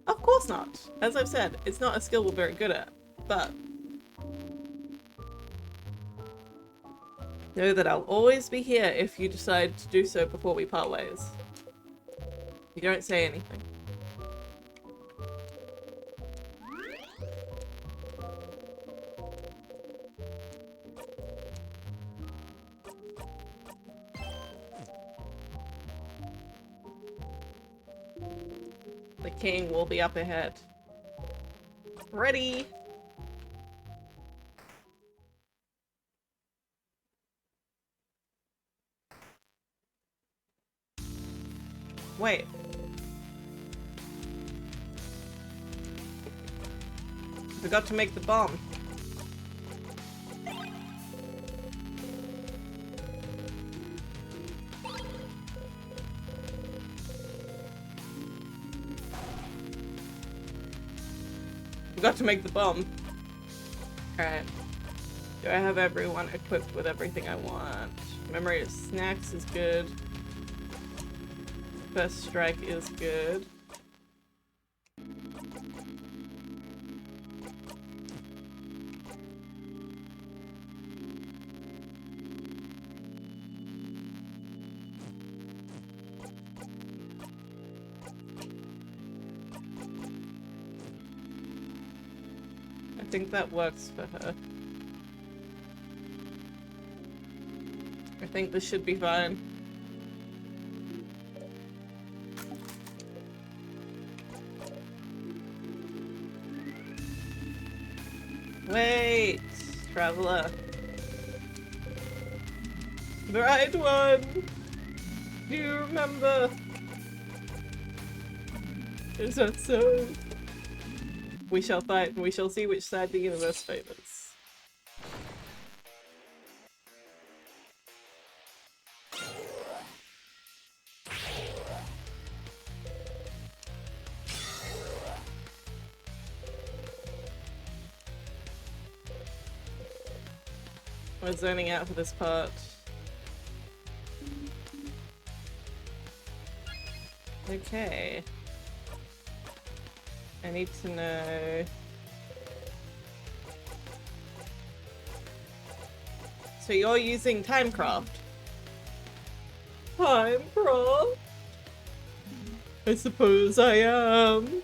Of course not. As I've said, it's not a skill we're very good at, but know that I'll always be here if you decide to do so before we part ways. You don't say anything. The king will be up ahead. Ready! Wait. Forgot to make the bomb. Forgot to make the bomb. Alright. Do I have everyone equipped with everything I want? Memory of snacks is good. First strike is good. I think that works for her. I think this should be fine. Wait, traveler. The right one. Do you remember? Is that so? We shall fight, and we shall see which side the universe favors. We're zoning out for this part. Okay. I need to know... So you're using Timecraft? Timecraft? I suppose I am.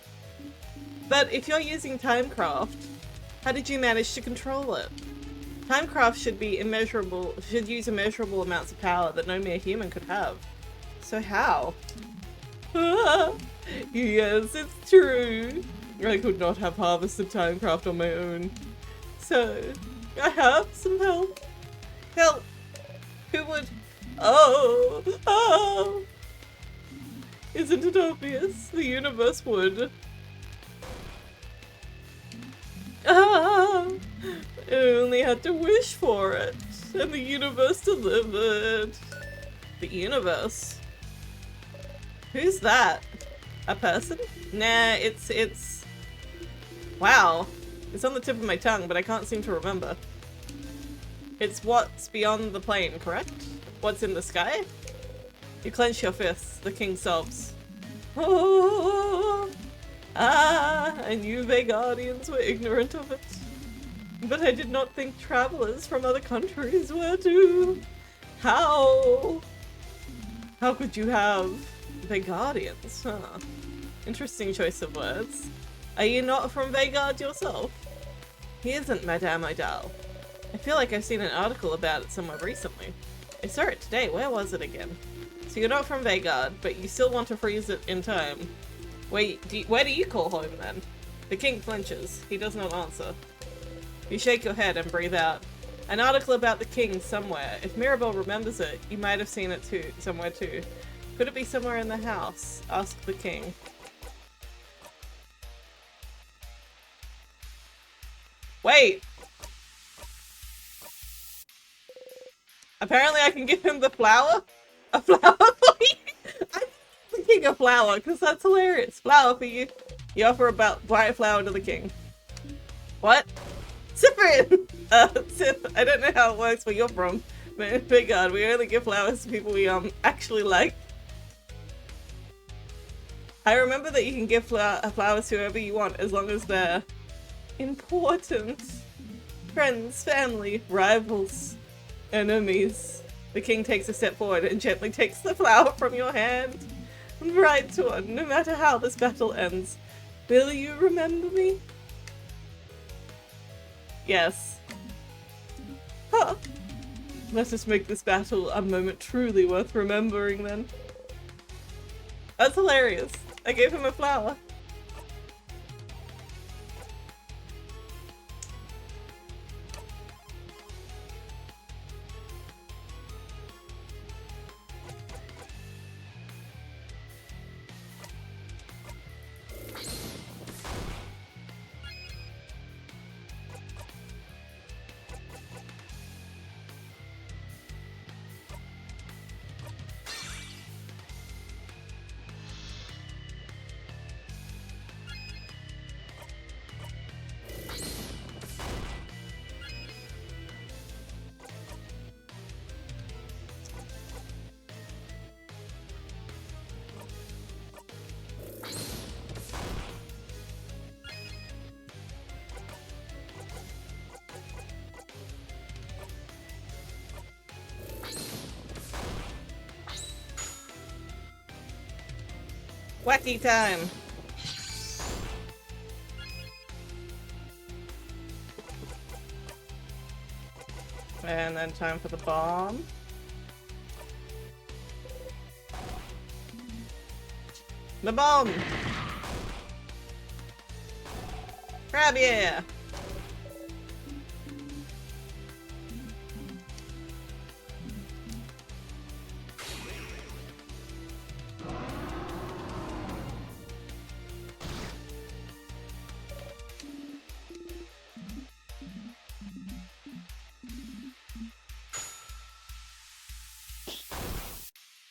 But if you're using Timecraft, how did you manage to control it? Timecraft should be immeasurable, should use immeasurable amounts of power that no mere human could have. So how? Yes, it's true. I could not have harvested Timecraft on my own. So, I have some help. Help! Who would... Oh! Oh! Isn't it obvious? The universe would. Ah! I only had to wish for it, and the universe delivered. The universe? Who's that? A person? Nah, it's... Wow. It's on the tip of my tongue, but I can't seem to remember. It's what's beyond the plane, correct? What's in the sky? You clench your fists. The king sobs. Oh! Ah! I knew Vegardians were ignorant of it. But I did not think travelers from other countries were too. How? How could you have Vegardians? Huh. Interesting choice of words. Are you not from Vegard yourself? He isn't, Madame Idal. I feel like I've seen an article about it somewhere recently. I saw it today. Where was it again? So you're not from Vegard, but you still want to freeze it in time. Wait, where do you call home then? The king flinches. He does not answer. You shake your head and breathe out. An article about the king somewhere. If Mirabelle remembers it, you might have seen it too, somewhere too. Could it be somewhere in the house? Asked the king. Wait! Apparently I can give him the flower? A flower for you? I'm thinking a flower, because that's hilarious. Flower for you. You offer a bright flower to the king. What? Siffrin! Sith, I don't know how it works where you're from, but thank God, we only give flowers to people we actually like. I remember that you can give flowers to whoever you want as long as they're important. Friends, family, rivals, enemies. The king takes a step forward and gently takes the flower from your hand and writes one, no matter how this battle ends. Will you remember me? Yes. Huh. Let us make this battle a moment truly worth remembering then. That's hilarious. I gave him a flower. Wacky time! And then time for the bomb. The bomb! Grab ya!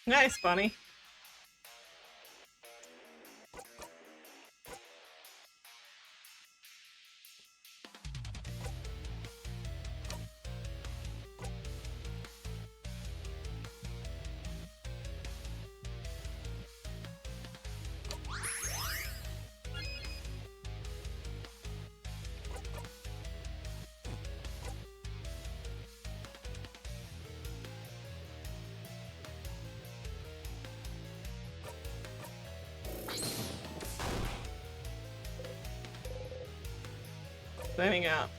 Nice, Bunny. Cleaning out.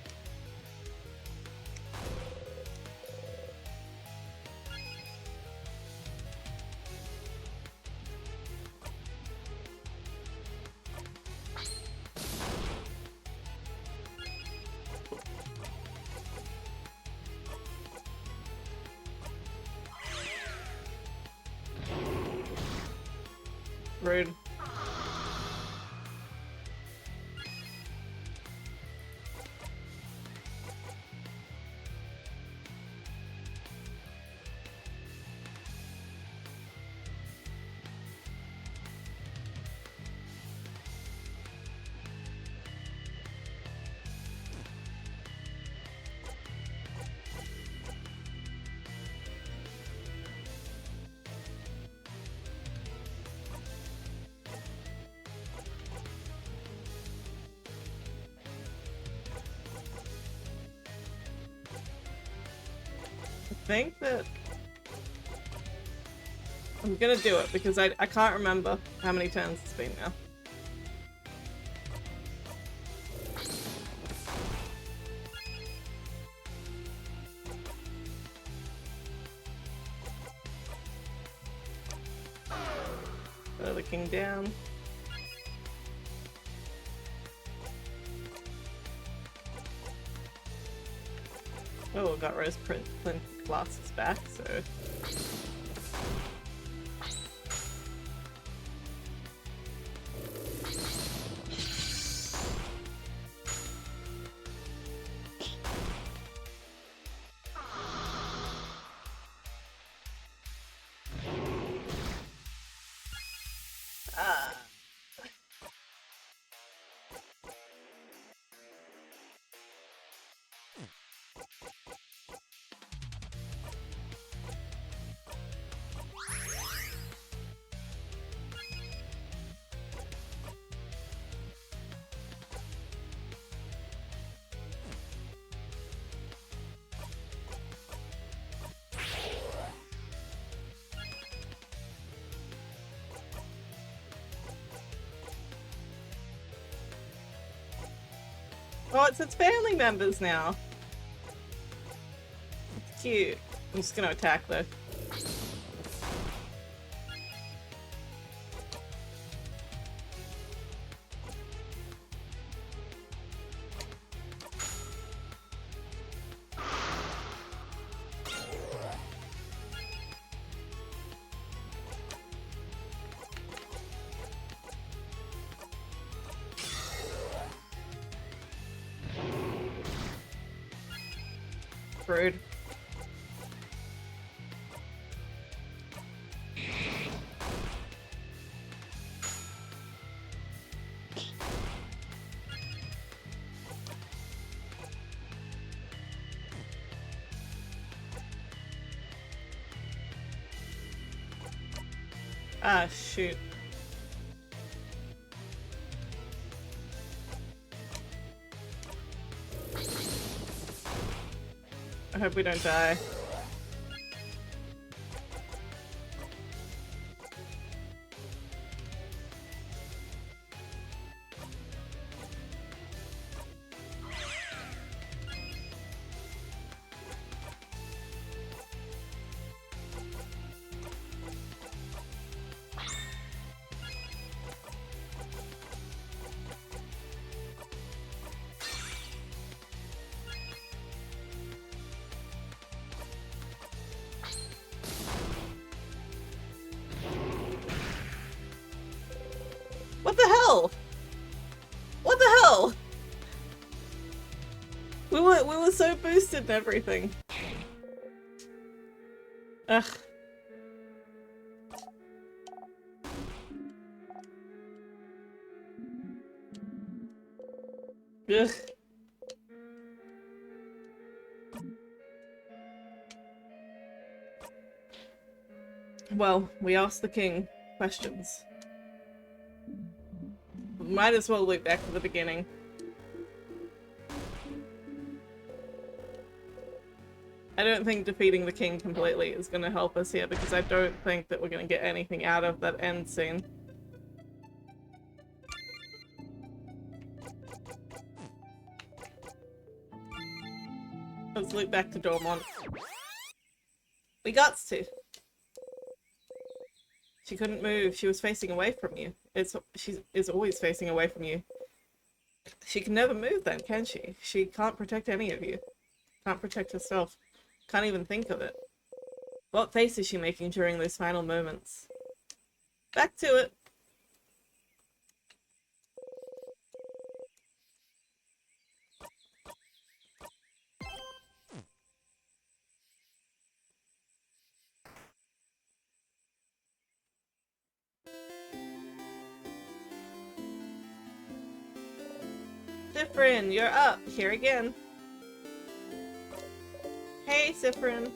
Rude. I think that I'm gonna do it because I can't remember how many turns it's been now. Throw the king down. Oh, got Rose Flint glasses back, so... Ah. Oh, it's its family members now. It's cute. I'm just gonna attack though. Rude. Ah, shoot. I hope we don't die. What the hell? What the hell? We were so boosted and everything. Ugh. Ugh. Well, we asked the king questions. Might as well loop back to the beginning. I don't think defeating the king completely is going to help us here because I don't think that we're going to get anything out of that end scene. Let's loop back to Dormont. We got to. She couldn't move. She was facing away from you. She is always facing away from you. She can never move then, can she? She can't protect any of you. Can't protect herself. Can't even think of it. What face is she making during those final moments? Back to it. Siffrin, you're up. Here again. Hey, Siffrin.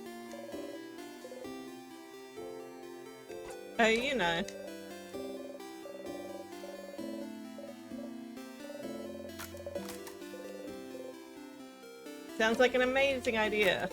Oh, you know. Sounds like an amazing idea.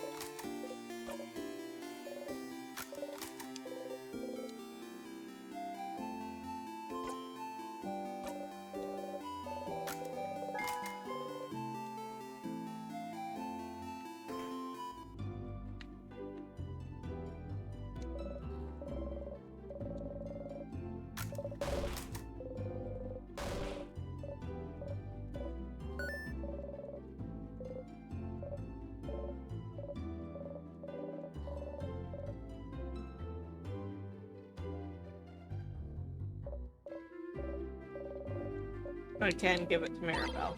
I can give it to Maribel.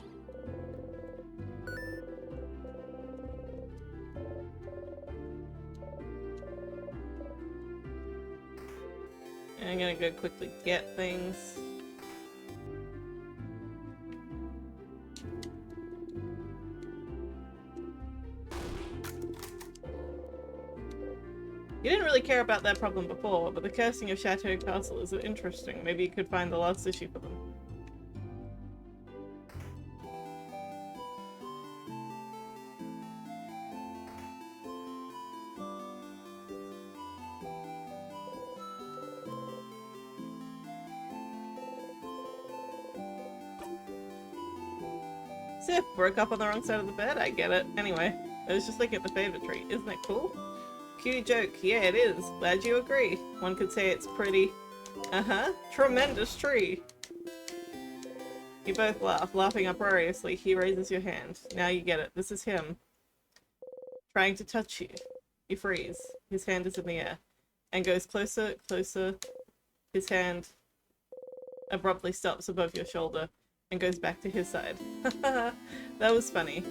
And I'm gonna go quickly get things. You didn't really care about that problem before, but the cursing of Chateau Castle is interesting. Maybe you could find the last issue for them. Sif broke up on the wrong side of the bed. I get it. Anyway, I was just looking at the favorite tree. Isn't it cool? Cute joke. Yeah, it is. Glad you agree. One could say it's pretty. Uh-huh. Tremendous tree. You both laugh, laughing uproariously. He raises your hand. Now you get it. This is him. Trying to touch you. You freeze. His hand is in the air. And goes closer, closer. His hand abruptly stops above your shoulder and goes back to his side. That was funny.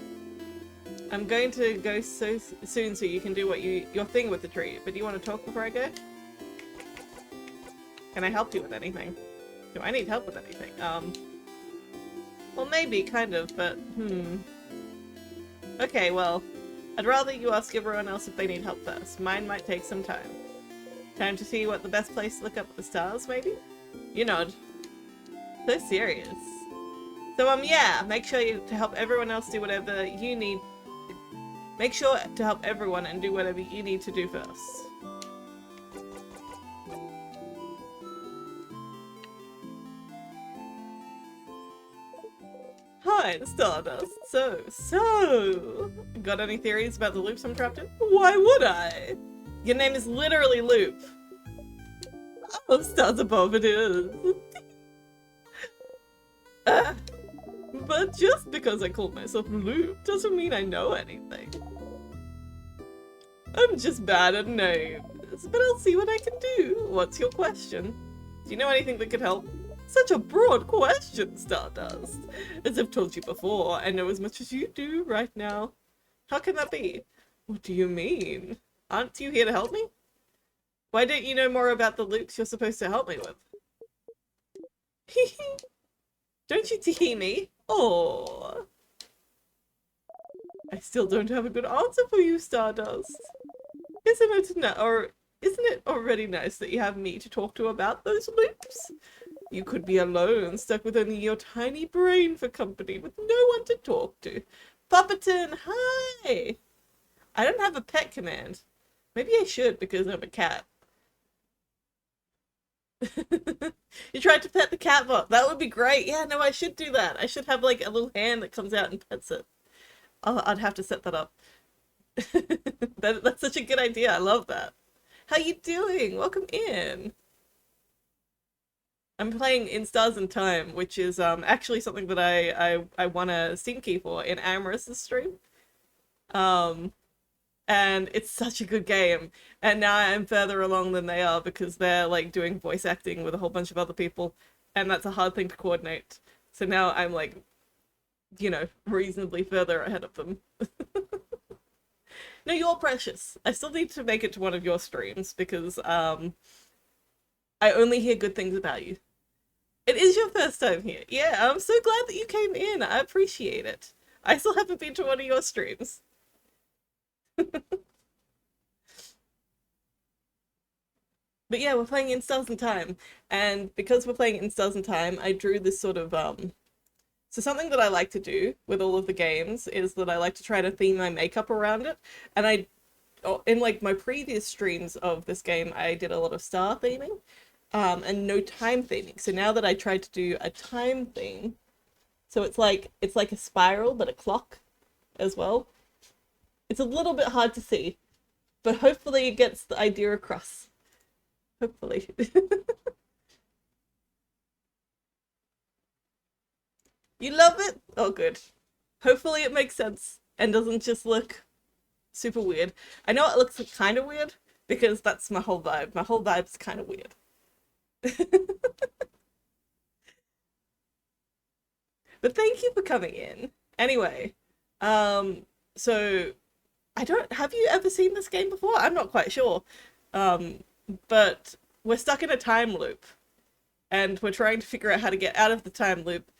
I'm going to go so soon so you can do your thing with the tree, but do you want to talk before I go? Can I help you with anything? Do I need help with anything? Well maybe, kind of, but okay, well, I'd rather you ask everyone else if they need help first. Mine might take some time. Time to see what the best place to look up at the stars, maybe? You nod. So serious. So, yeah, make sure to help everyone else do whatever you need. Make sure to help everyone and do whatever you need to do first. Hi, Stardust. So, got any theories about the loops I'm trapped in? Why would I? Your name is literally Loop. Oh, stars above it is. But just because I called myself Loop doesn't mean I know anything. I'm just bad at names, but I'll see what I can do. What's your question? Do you know anything that could help? Such a broad question, Stardust. As I've told you before, I know as much as you do right now. How can that be? What do you mean? Aren't you here to help me? Why don't you know more about the loops you're supposed to help me with? Don't you tee me? Oh, I still don't have a good answer for you, Stardust. Isn't it already nice that you have me to talk to about those loops? You could be alone, stuck with only your tiny brain for company, with no one to talk to. Pupperton, hi! I don't have a pet command. Maybe I should because I'm a cat. You tried to pet the cat bot. That would be great. Yeah, no, I should do that. I should have like a little hand that comes out and pets it. I'd have to set that up. That's such a good idea. I love that. How you doing? Welcome in. I'm playing In Stars and Time, which is actually something that I won a Steam key for in Amorous' stream. And it's such a good game. And now I'm further along than they are because they're like doing voice acting with a whole bunch of other people, and that's a hard thing to coordinate. So now I'm like, you know, reasonably further ahead of them. No, you're precious. I still need to make it to one of your streams because I only hear good things about you. It is your first time here. Yeah, I'm so glad that you came in. I appreciate it. I still haven't been to one of your streams. But yeah, we're playing In Stars and Time, and because we're playing In Stars and Time, I drew this sort of so something that I like to do with all of the games is that I like to try to theme my makeup around it. And in like my previous streams of this game, I did a lot of star theming, and no time theming. So now that I tried to do a time theme, so it's like a spiral but a clock as well. It's a little bit hard to see, but hopefully it gets the idea across. Hopefully. You love it? Oh, good. Hopefully it makes sense and doesn't just look super weird. I know it looks kind of weird because that's my whole vibe. My whole vibe's kind of weird. But thank you for coming in. Anyway, so have you ever seen this game before? I'm not quite sure. But we're stuck in a time loop and we're trying to figure out how to get out of the time loop,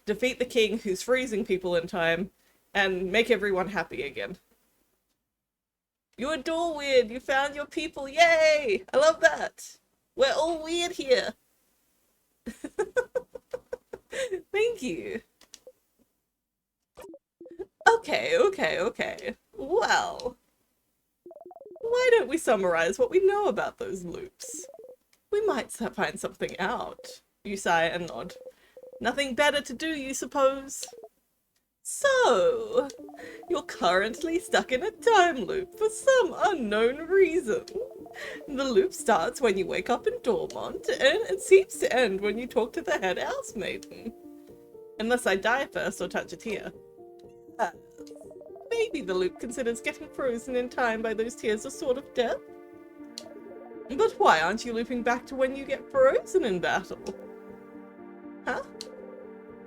defeat the king who's freezing people in time, and make everyone happy again. You adore weird. You found your people. Yay! I love that. We're all weird here. Thank you. Okay. Well, why don't we summarize what we know about those loops? We might find something out. You sigh and nod. Nothing better to do, you suppose? So, you're currently stuck in a time loop for some unknown reason. The loop starts when you wake up in Dormont, and it seems to end when you talk to the head housemaiden. Unless I die first or touch a tear. Maybe the loop considers getting frozen in time by those tears a sort of death? But why aren't you looping back to when you get frozen in battle? Huh?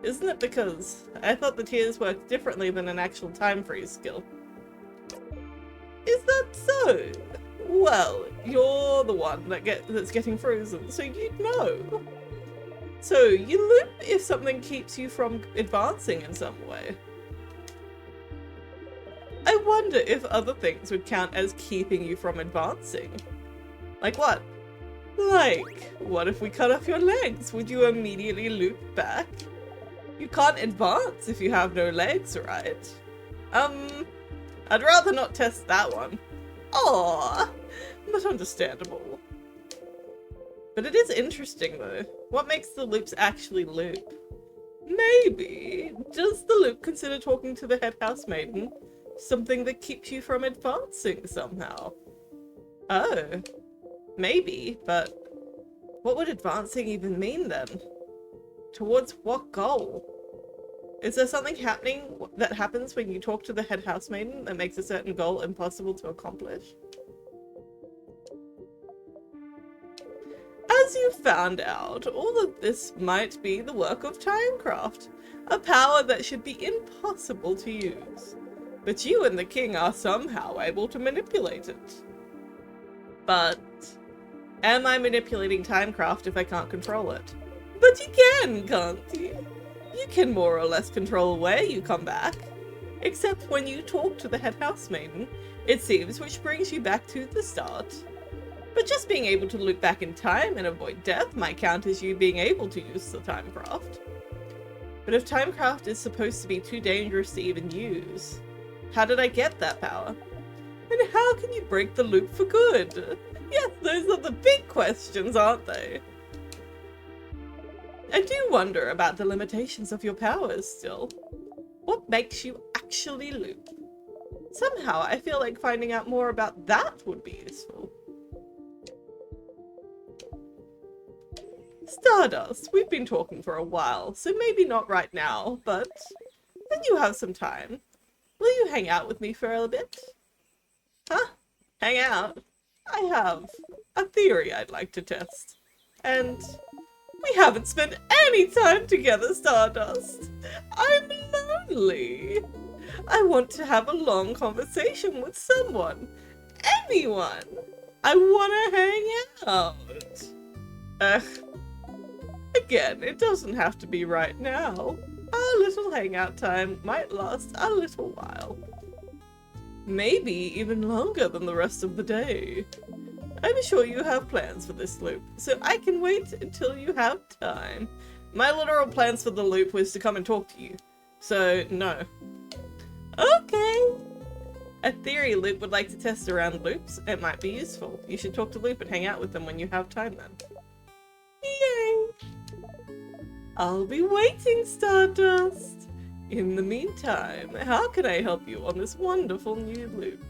Isn't it because I thought the tears worked differently than an actual time freeze skill? Is that so? Well, you're the one that's getting frozen, so you'd know. So you loop if something keeps you from advancing in some way. I wonder if other things would count as keeping you from advancing. Like what? Like, what if we cut off your legs? Would you immediately loop back? You can't advance if you have no legs, right? I'd rather not test that one. Aww, but understandable. But it is interesting though. What makes the loops actually loop? Maybe, does the loop consider talking to the head housemaiden something that keeps you from advancing somehow? Oh, maybe, but what would advancing even mean then? Towards what goal? Is there something happening that happens when you talk to the head housemaiden that makes a certain goal impossible to accomplish? As you found out, all of this might be the work of Timecraft, a power that should be impossible to use. But you and the king are somehow able to manipulate it. But am I manipulating Timecraft if I can't control it? But you can, can't you? You can more or less control where you come back. Except when you talk to the head housemaiden, it seems, which brings you back to the start. But just being able to loop back in time and avoid death might count as you being able to use the Timecraft. But if Timecraft is supposed to be too dangerous to even use, how did I get that power? And how can you break the loop for good? Yes, those are the big questions, aren't they? I do wonder about the limitations of your powers still. What makes you actually loop? Somehow I feel like finding out more about that would be useful. Stardust, we've been talking for a while, so maybe not right now, but when you have some time, will you hang out with me for a bit? Huh? Hang out? I have a theory I'd like to test. And we haven't spent any time together, Stardust. I'm lonely. I want to have a long conversation with someone. Anyone. I want to hang out. Again, it doesn't have to be right now. Our little hangout time might last a little while. Maybe even longer than the rest of the day. I'm sure you have plans for this loop, so I can wait until you have time. My literal plans for the loop was to come and talk to you, so no. Okay. A theory loop would like to test around loops. It might be useful. You should talk to Loop and hang out with them when you have time then. Yay! I'll be waiting, Stardust. In the meantime, how can I help you on this wonderful new loop?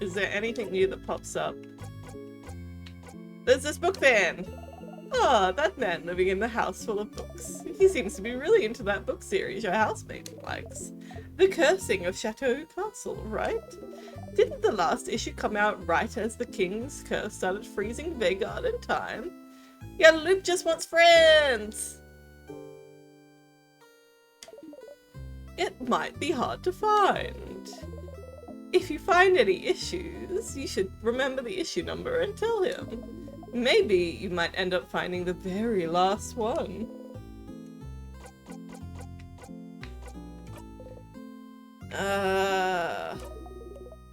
Is there anything new that pops up? There's this book fan! Ah, that man living in the house full of books. He seems to be really into that book series your housemate likes. The Cursing of Chateau Castle, right? Didn't the last issue come out right as the king's curse started freezing Vagard in time? Yeah, Luke just wants friends! It might be hard to find. If you find any issues, you should remember the issue number and tell him. Maybe you might end up finding the very last one.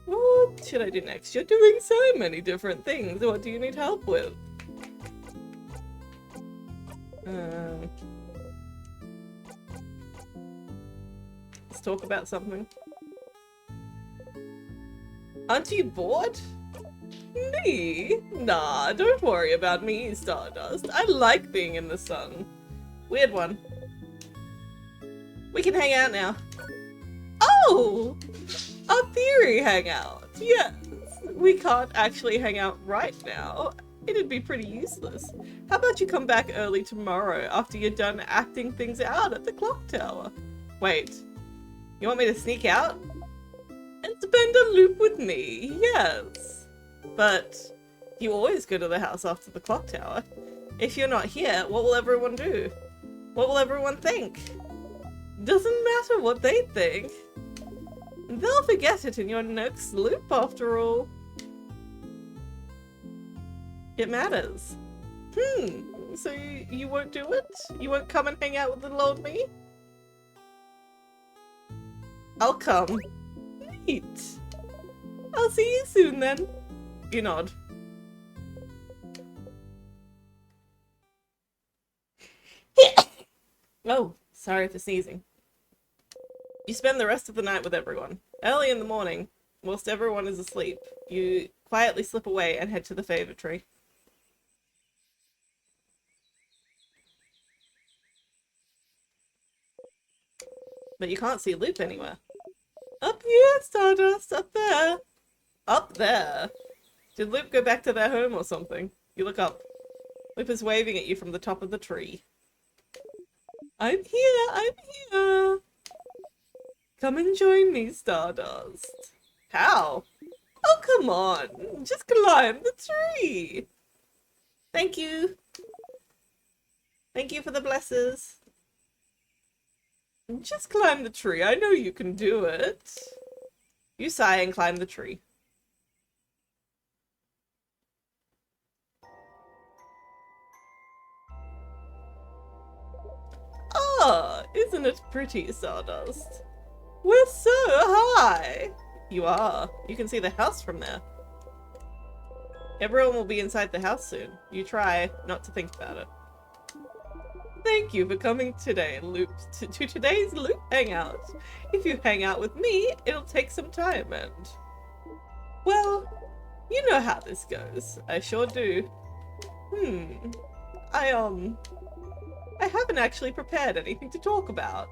What should I do next? You're doing so many different things. What do you need help with? Let's talk about something. Aren't you bored? Me? Nah, don't worry about me, Stardust. I like being in the sun. Weird one. We can hang out now. Oh! A theory hangout. Yes. We can't actually hang out right now. It'd be pretty useless. How about you come back early tomorrow after you're done acting things out at the clock tower? Wait. You want me to sneak out? And spend a loop with me? Yes. But you always go to the house after the clock tower. If you're not here, what will everyone do? What will everyone think? Doesn't matter what they think. They'll forget it in your next loop after all. It matters. So you won't do it? You won't come and hang out with little old me? I'll come. Neat. I'll see you soon then. You nod. Oh, sorry for sneezing. You spend the rest of the night with everyone. Early in the morning, whilst everyone is asleep, you quietly slip away and head to the favour tree. But you can't see Loop anywhere. Up here, Stardust, up there. Up there? Did Loop go back to their home or something? You look up. Loop is waving at you from the top of the tree. I'm here. Come and join me, Stardust. How? Oh, come on. Just climb the tree. Thank you. Thank you for the blesses. Just climb the tree. I know you can do it. You sigh and climb the tree. Ah, isn't it pretty, Stardust? We're so high! You are. You can see the house from there. Everyone will be inside the house soon. You try not to think about it. Thank you for coming today, to today's Loop Hangout. If you hang out with me, it'll take some time and... Well, you know how this goes. I sure do. I haven't actually prepared anything to talk about.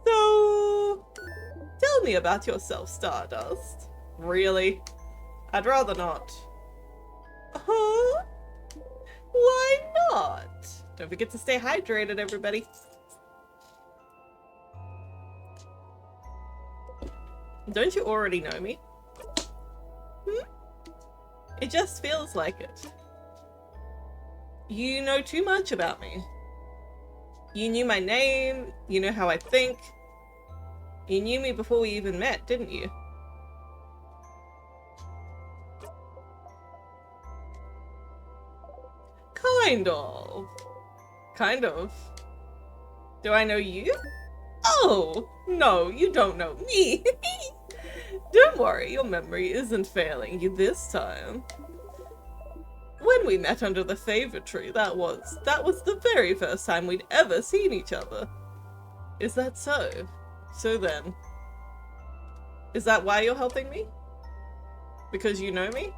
So, tell me about yourself, Stardust. Really? I'd rather not. Huh? Why not? Don't forget to stay hydrated, everybody. Don't you already know me? It just feels like it. You know too much about me. You knew my name, you know how I think. You knew me before we even met, didn't you? Kind of. Kind of. Do I know you? Oh, no, you don't know me. Don't worry, your memory isn't failing you this time. When we met under the favour tree, that was the very first time we'd ever seen each other. Is that so? So then, is that why you're helping me? Because you know me?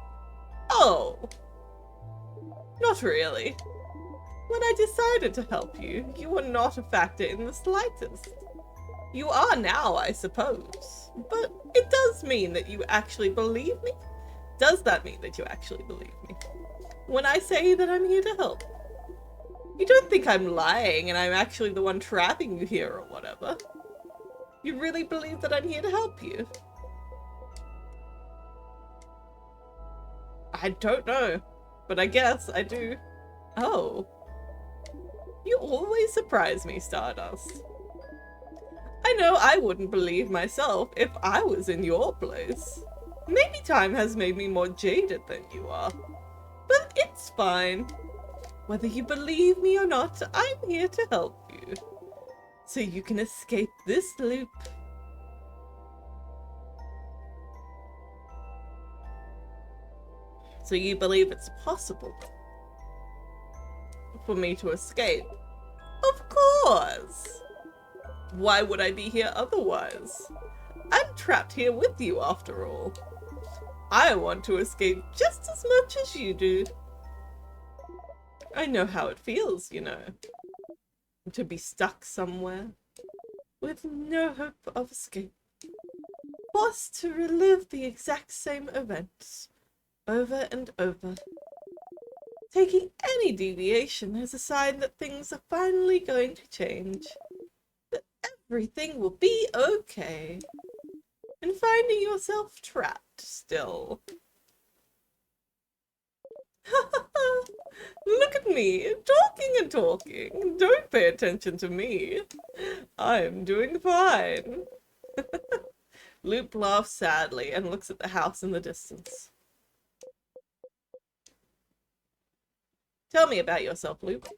Oh, not really. When I decided to help you, you were not a factor in the slightest. You are now, I suppose. But it does mean that you actually believe me? Does that mean that you actually believe me? When I say that I'm here to help. You don't think I'm lying and I'm actually the one trapping you here or whatever. You really believe that I'm here to help you? I don't know, but I guess I do. Oh. You always surprise me, Stardust. I know I wouldn't believe myself if I was in your place. Maybe time has made me more jaded than you are. But it's fine. Whether you believe me or not, I'm here to help you. So you can escape this loop. So you believe it's possible for me to escape? Of course! Why would I be here otherwise? I'm trapped here with you after all. I want to escape just as much as you do. I know how it feels, you know, to be stuck somewhere. with no hope of escape, forced to relive the exact same events over and over, taking any deviation as a sign that things are finally going to change, that everything will be okay, and finding yourself trapped still. Look at me, talking and talking. Don't pay attention to me. I'm doing fine. Loop laughs sadly and looks at the house in the distance. Tell me about yourself, Loop.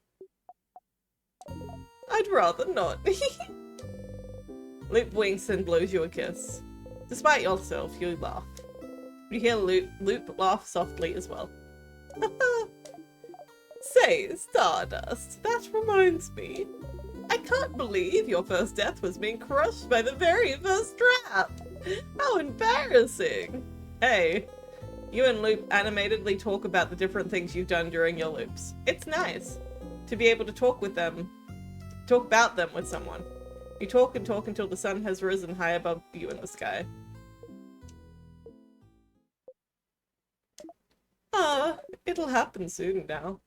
I'd rather not. Loop winks and blows you a kiss. Despite yourself, you laugh. You hear Loop laugh softly as well. Say, Stardust, that reminds me. I can't believe your first death was being crushed by the very first trap. How embarrassing. Hey, you and Loop animatedly talk about the different things you've done during your loops. It's nice to be able to talk about them with someone. You talk and talk until the sun has risen high above you in the sky. Ah, it'll happen soon now.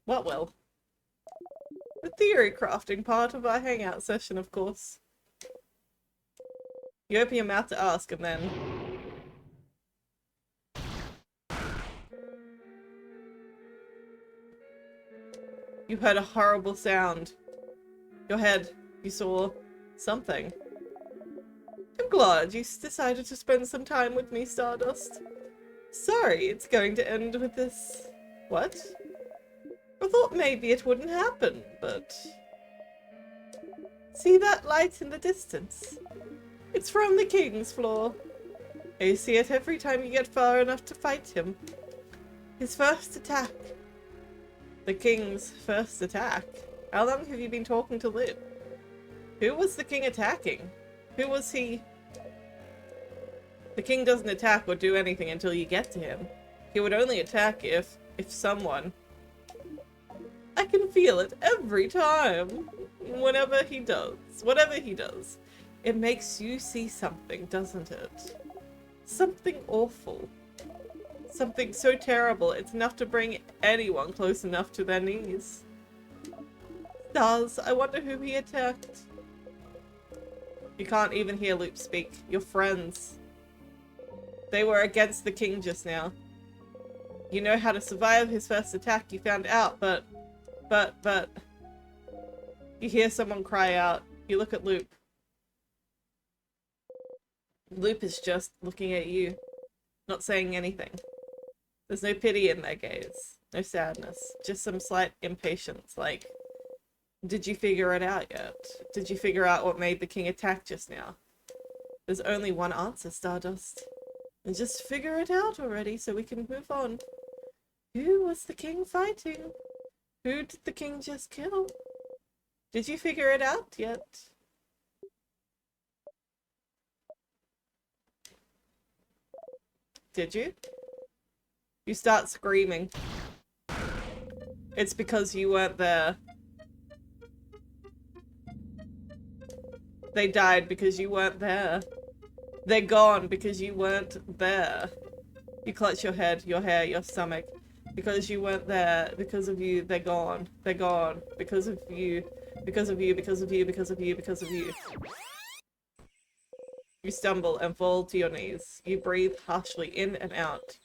What will? The theory crafting part of our hangout session, of course. You open your mouth to ask, and then... you heard a horrible sound. Your head, you saw something. I'm glad you decided to spend some time with me, Stardust. Sorry, it's going to end with this... What? I thought maybe it wouldn't happen, but... See that light in the distance? It's from the king's floor. You see it every time you get far enough to fight him. His first attack. The king's first attack? How long have you been talking to Lip? Who was the king attacking? Who was he? The king doesn't attack or do anything until you get to him. He would only attack if someone... I can feel it every time. Whatever he does. It makes you see something, doesn't it? Something awful. Something so terrible, it's enough to bring anyone close enough to their knees. Stars, I wonder who he attacked. You can't even hear Loop speak. Your friends. They were against the king just now. You know how to survive his first attack, you found out, but... You hear someone cry out. You look at Loop. Loop is just looking at you, not saying anything. There's no pity in their gaze, no sadness, just some slight impatience, like, did you figure it out yet? Did you figure out what made the king attack just now? There's only one answer, Stardust. And just figure it out already so we can move on. Who was the king fighting? Who did the king just kill? Did you figure it out yet? Did you? You start screaming. It's because you weren't there. They died because you weren't there. They're gone because you weren't there. You clutch your head, your hair, your stomach. Because you weren't there. Because of you, they're gone. They're gone. Because of you. Because of you, because of you, because of you, because of you. You stumble and fall to your knees. You breathe harshly in and out.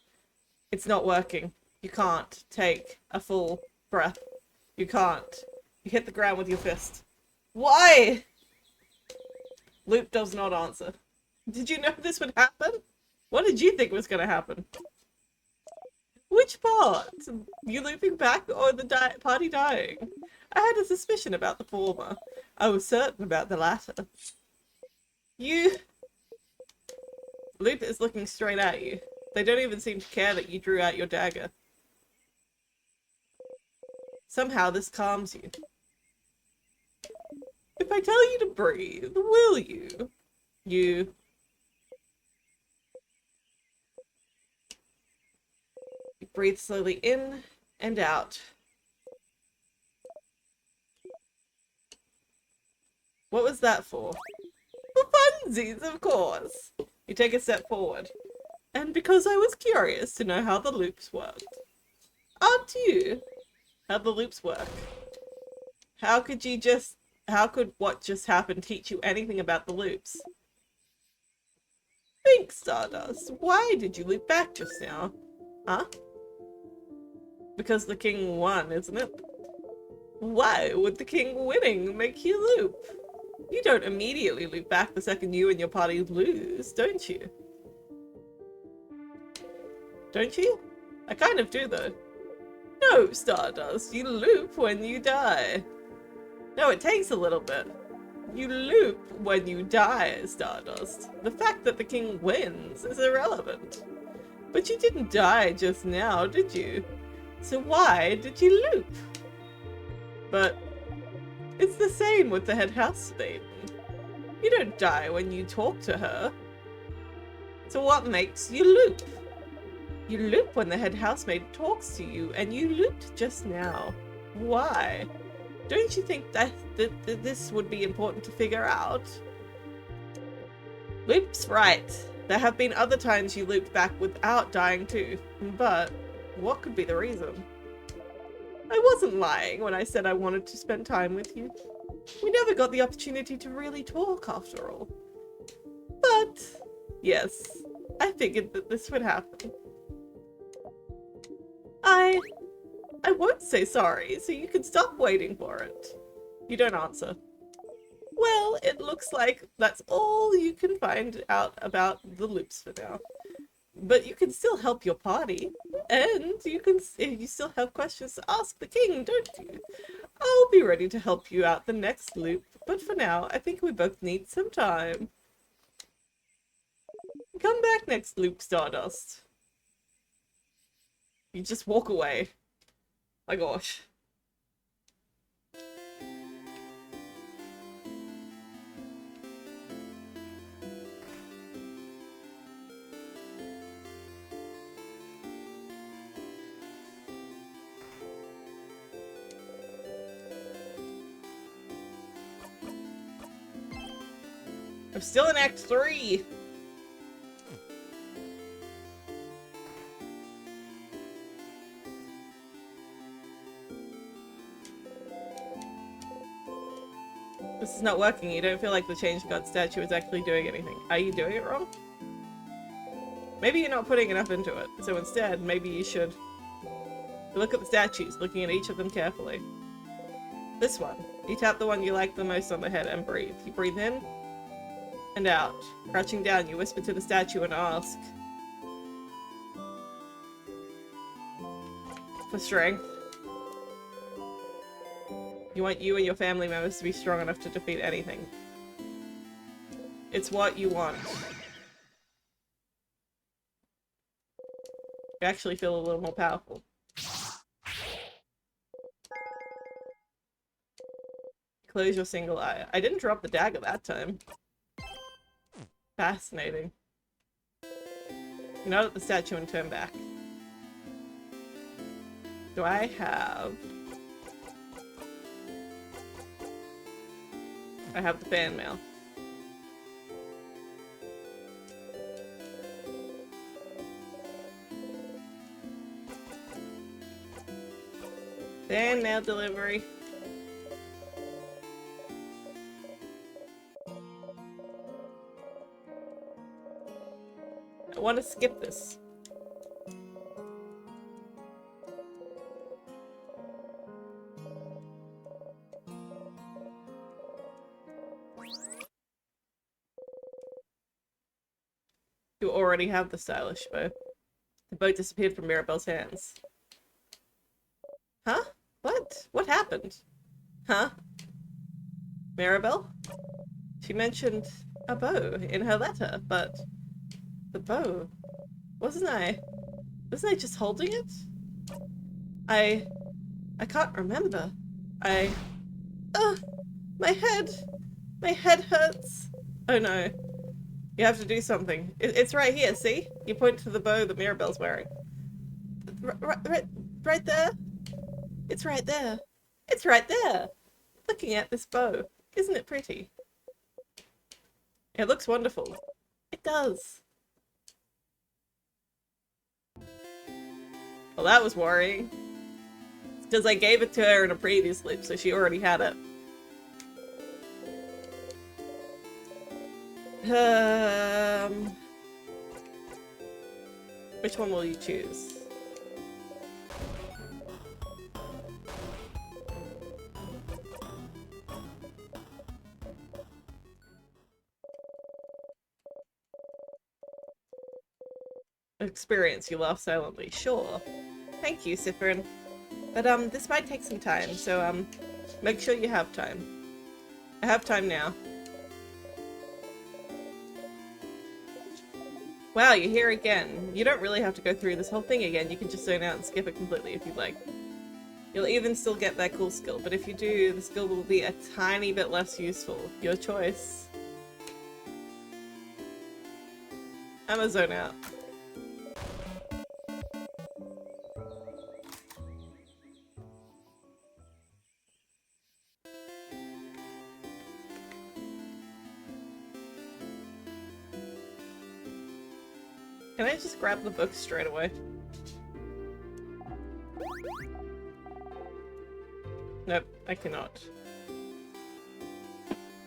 It's not working. You can't take a full breath. You can't. You hit the ground with your fist. Why? Loop does not answer. Did you know this would happen? What did you think was going to happen? Which part? You looping back or the party dying? I had a suspicion about the former. I was certain about the latter. You... Loop is looking straight at you. They don't even seem to care that you drew out your dagger. Somehow this calms you. If I tell you to breathe, will you? You breathe slowly in and out. What was that for? For funsies, of course. You take a step forward. And because I was curious to know how the loops worked. Aren't you? How the loops work. How could what just happened teach you anything about the loops? Think, Stardust. Why did you loop back just now? Huh? Because the king won, isn't it? Why would the king winning make you loop? You don't immediately loop back the second you and your party lose, don't you? Don't you? I kind of do, though. No, Stardust, you loop when you die. No, it takes a little bit. You loop when you die, Stardust. The fact that the king wins is irrelevant. But you didn't die just now, did you? So why did you loop? But it's the same with the head housemaiden. You don't die when you talk to her. So what makes you loop? You loop when the head housemaid talks to you, and you looped just now. Why? Don't you think that this would be important to figure out? Loop's right. There have been other times you looped back without dying too, but what could be the reason? I wasn't lying when I said I wanted to spend time with you. We never got the opportunity to really talk after all. But, yes, I figured that this would happen. I won't say sorry, so you can stop waiting for it. You don't answer. Well, it looks like that's all you can find out about the loops for now. But you can still help your party, and you still have questions to ask the king, don't you? I'll be ready to help you out the next loop, but for now, I think we both need some time. Come back next loop, Stardust. You just walk away. My gosh. I'm still in Act 3. This is not working. You don't feel like the Change God statue is actually doing anything. Are you doing it wrong? Maybe you're not putting enough into it. So instead, maybe you should look at the statues, looking at each of them carefully. This one. You tap the one you like the most on the head and breathe. You breathe in and out. Crouching down, you whisper to the statue and ask for strength. You want you and your family members to be strong enough to defeat anything. It's what you want. You actually feel a little more powerful. Close your single eye. I didn't drop the dagger that time. Fascinating. You nod at the statue and turn back. Do I have... I have the fan mail. Fan mail delivery. I want to skip this. You already have the stylish bow. The bow disappeared from Mirabelle's hands. Huh? What? What happened? Huh? Mirabelle? She mentioned a bow in her letter, but... the bow... Wasn't I just holding it? I can't remember. My head! My head hurts! Oh no. You have to do something. It's right here, see? You point to the bow that Mirabelle's wearing. Right there? It's right there. It's right there! Looking at this bow. Isn't it pretty? It looks wonderful. It does. Well, that was worrying. Because I gave it to her in a previous loop, so she already had it. Which one will you choose? Experience, you laugh silently. Sure. Thank you, Siffrin. But, this might take some time, so, make sure you have time. I have time now. Wow, you're here again. You don't really have to go through this whole thing again. You can just zone out and skip it completely if you'd like. You'll even still get that cool skill, but if you do, the skill will be a tiny bit less useful. Your choice. I'm gonna zone out. Can I just grab the book straight away? Nope, I cannot.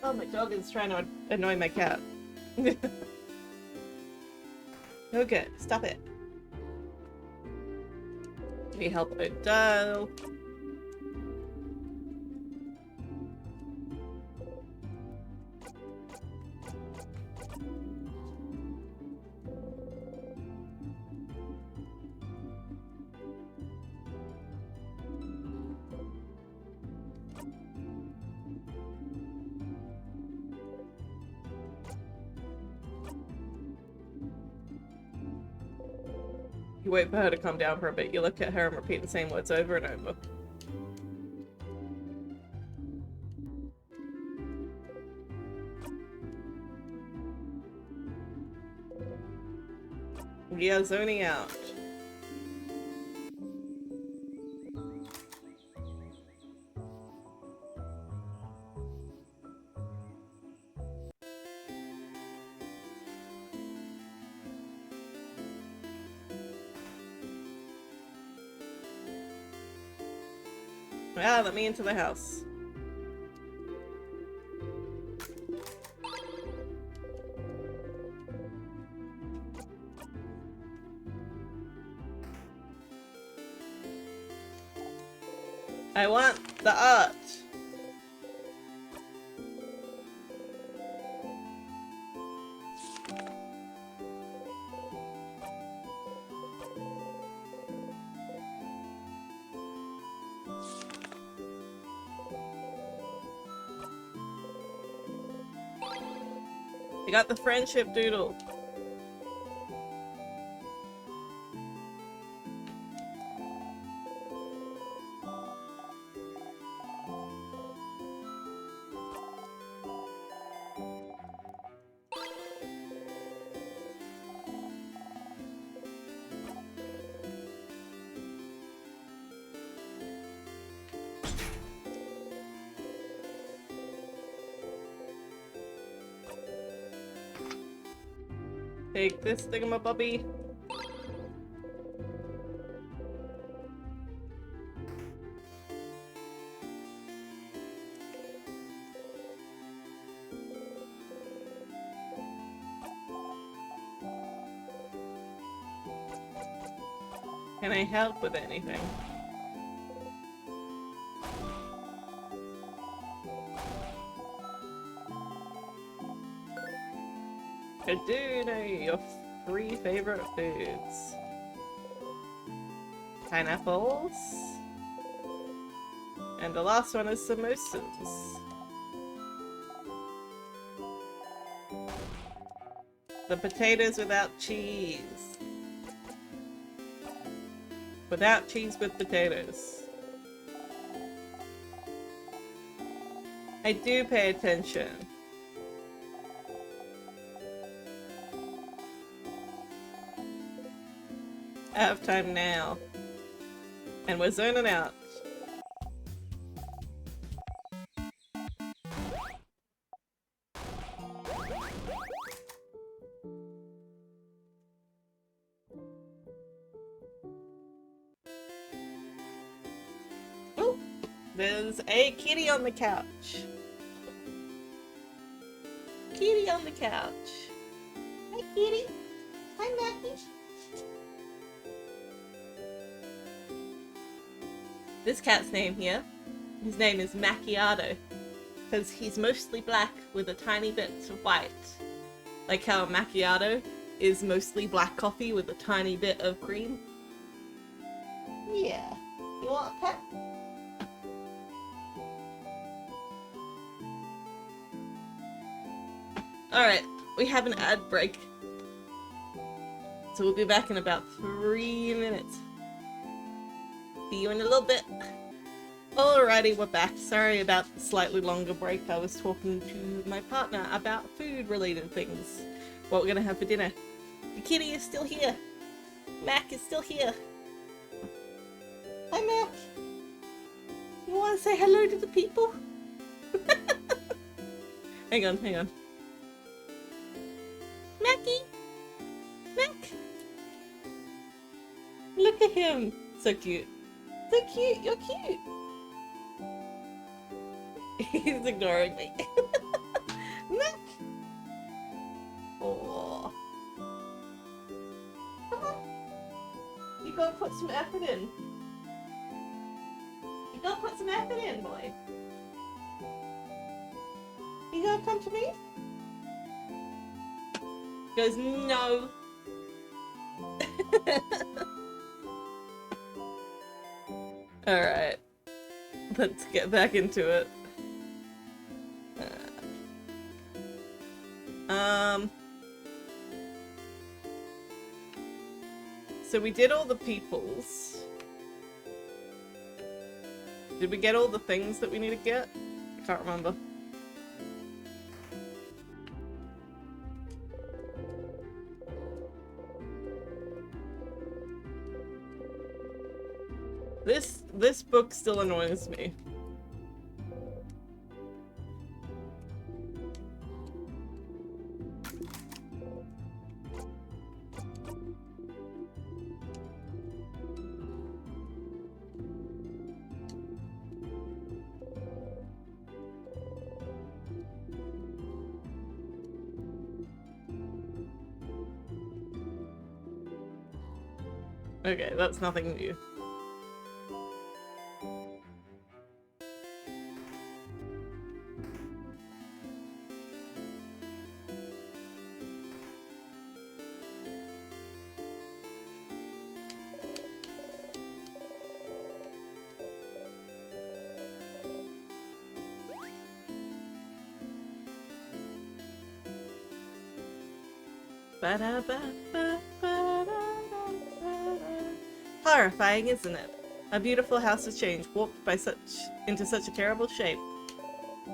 Oh, my dog is trying to annoy my cat. Okay, stop it. Need help Odile. You wait for her to calm down for a bit. You look at her and repeat the same words over and over. We are zoning out. Ah, let me into the house. I want the art. I got the friendship doodle. Take this thingamabobby. Can I help with anything? I do know your 3 favorite foods. Pineapples. And the last one is samosas. The potatoes without cheese. Without cheese with potatoes. I do pay attention. I have time now. And we're zoning out. There's a kitty on the couch. Kitty on the couch. Hi, kitty. Hi, Mackie. This cat's name here, his name is Macchiato, because he's mostly black with a tiny bit of white. Like how macchiato is mostly black coffee with a tiny bit of green. Yeah. You want a pet? Alright, we have an ad break. So we'll be back in about 3 minutes. See you in a little bit. Alrighty, we're back. Sorry about the slightly longer break. I was talking to my partner about food-related things. What we're gonna have for dinner. The kitty is still here. Mac is still here. Hi, Mac. You wanna say hello to the people? Hang on, hang on. Mackie! Mac! Look at him! So cute. So cute, you're cute! He's ignoring me. Mac! Oh. Come on. You gotta put some effort in. You gotta put some effort in, boy. You gotta come to me? He goes, no. Alright. Let's get back into it. So we did all the peoples. Did we get all the things that we need to get? I can't remember. This book still annoys me. Okay, that's nothing new. Horrifying, isn't it? A beautiful house of change, warped by into such a terrible shape.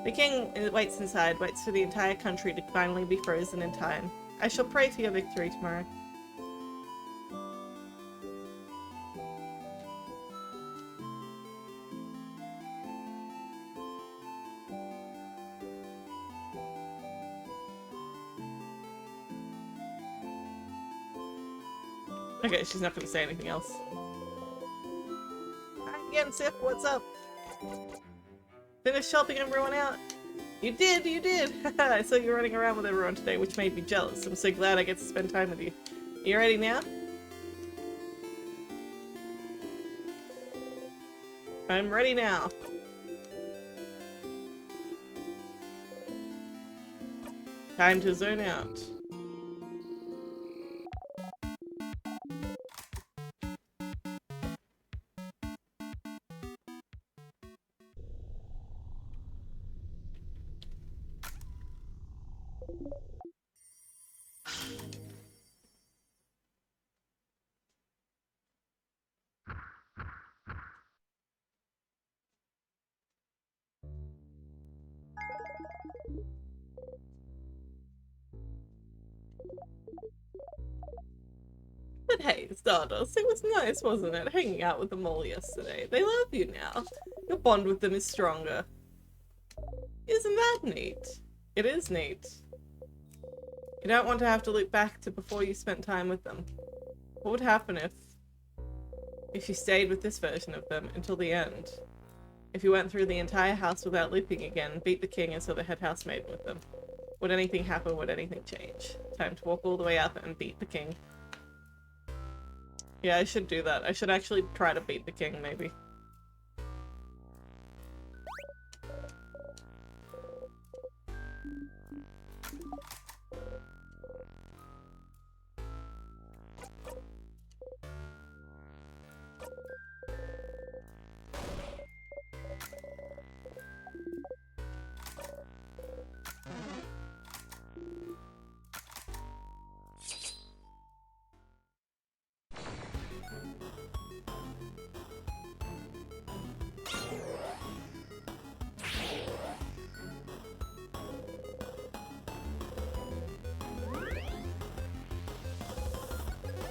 The king waits inside, waits for the entire country to finally be frozen in time. I shall pray for your victory tomorrow. Okay, she's not gonna say anything else. Hi again, Sif, what's up? Finished helping everyone out? You did, you did! I saw you running around with everyone today, which made me jealous. I'm so glad I get to spend time with you. You ready now? I'm ready now. Time to zone out. But hey, Stardust, it was nice, wasn't it, hanging out with them all yesterday? They love you now. Your bond with them is stronger. Isn't that neat? It is neat. You don't want to have to look back to before you spent time with them. What would happen if you stayed with this version of them until the end? If you went through the entire house without leaping again, beat the king and saw the head housemaid with them. Would anything happen? Would anything change? Time to walk all the way up and beat the king. Yeah, I should do that. I should actually try to beat the king, maybe.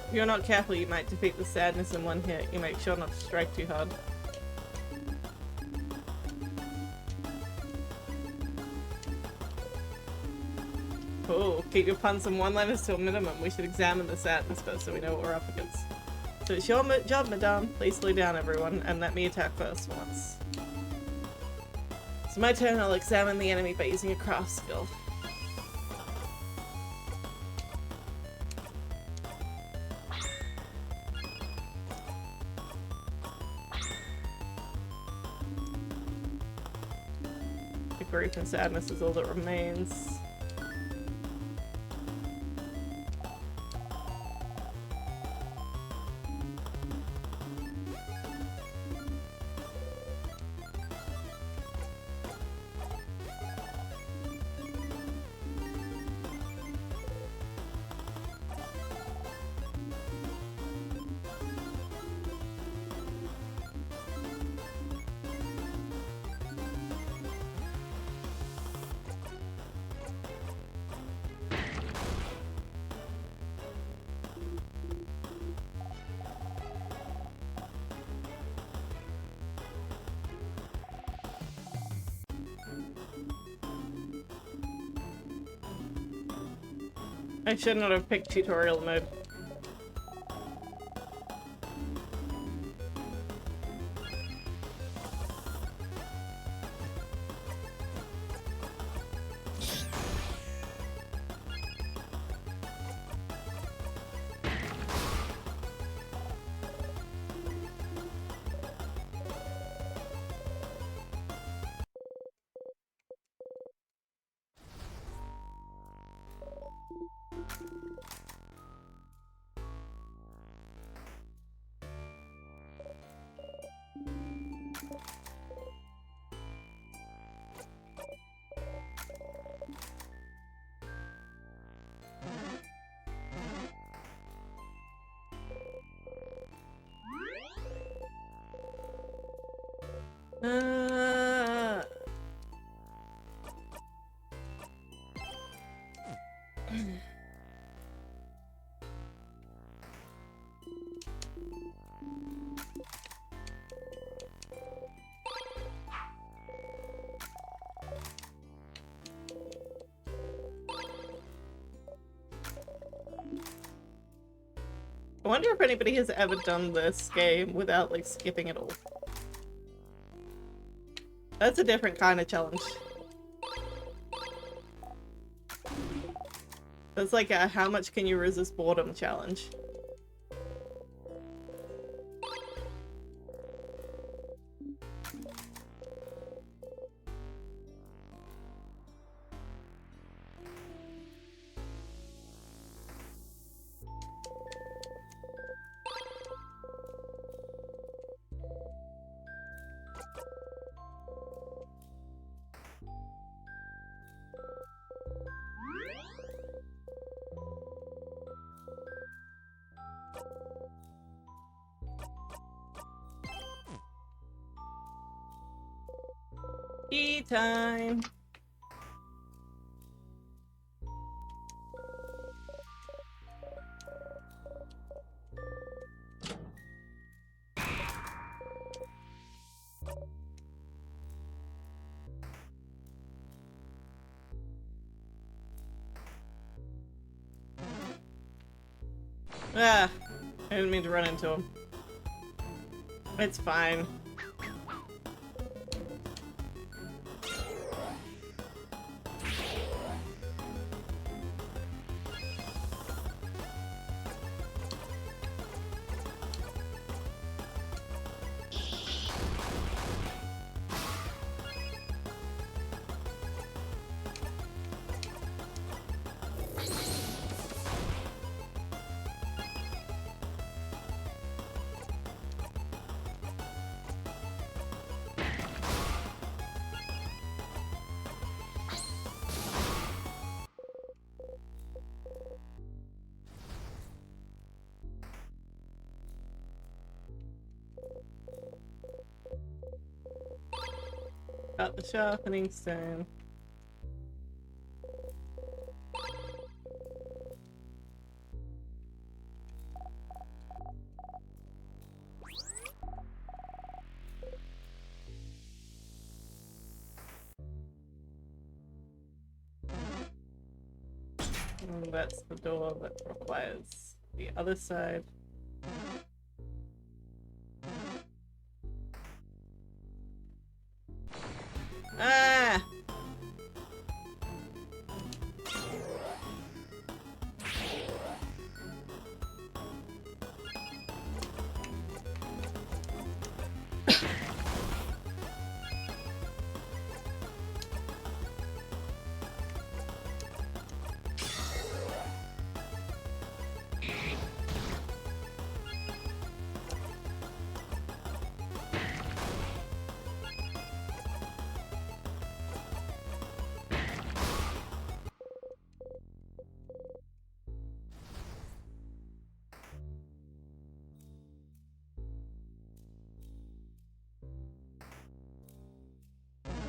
If you're not careful, you might defeat the sadness in one hit. You make sure not to strike too hard. Oh, keep your puns and one-liners to a minimum. We should examine the sadness first so we know what we're up against. So it's your job, madame. Please slow down, everyone, and let me attack first once. It's my turn. I'll examine the enemy by using a craft skill. The grief and sadness is all that remains. I should not have picked tutorial mode. I wonder if anybody has ever done this game without, like, skipping it all. That's a different kind of challenge. That's like a how much can you resist boredom challenge. Tea time. Ah, I didn't mean to run into him. It's fine. Got the sharpening stone. And that's the door that requires the other side. Ah!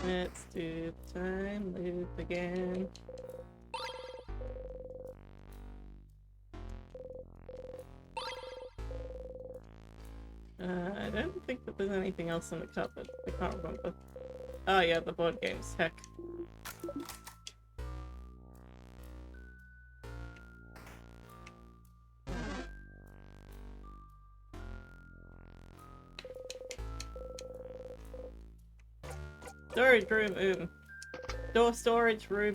Let's do time loop again. I don't think that there's anything else in the cupboard. I can't remember. Oh yeah, the board games. Heck. Storage room, Door storage room,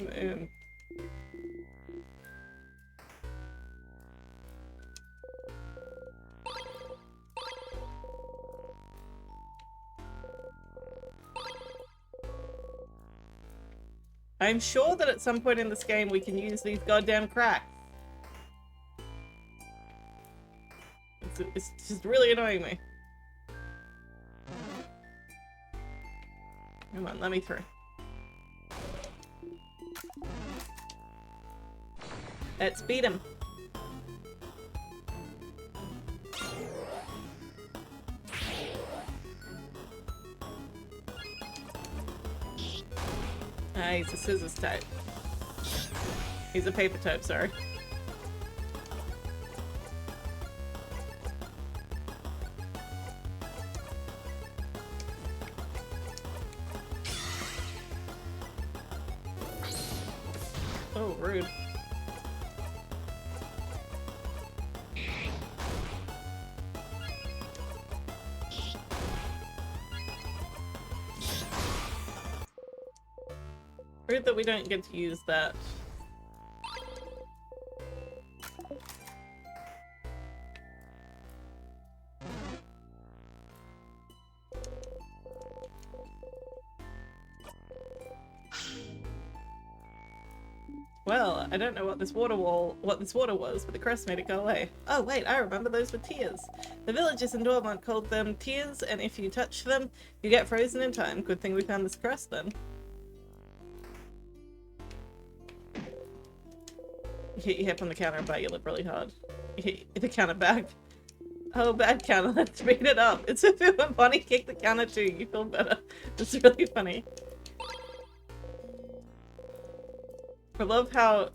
I'm sure that at some point in this game we can use these goddamn cracks. It's just really annoying me. Come on, let me through. Let's beat him. Ah, he's a scissors type. He's a paper type, sorry. Oh, rude. Rude that we don't get to use that. Well, I don't know what this water was, but the crest made it go away. Oh wait, I remember those were tears. The villagers in Dormont called them tears, and if you touch them, you get frozen in time. Good thing we found this crest then. You hit your hip on the counter and bite your lip really hard. You hit the counter back. Oh, bad counter, let's beat it up. It's if when Bonnie kicked the counter too, you feel better. It's really funny. I love how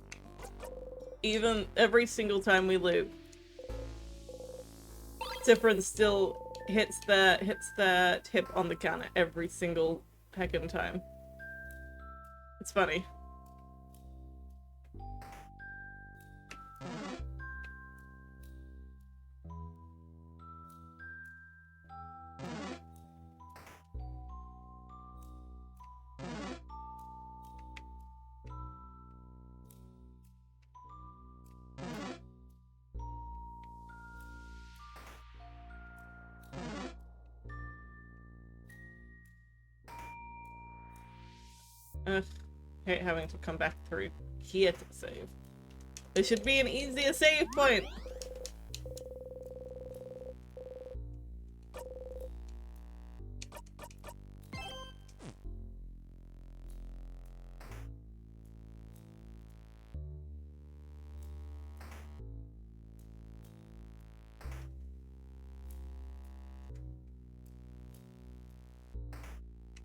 even every single time we loop, Siffrin still hits that hip on the counter every single heckin' time. It's funny. Ugh, hate having to come back through here to save. There should be an easier save point!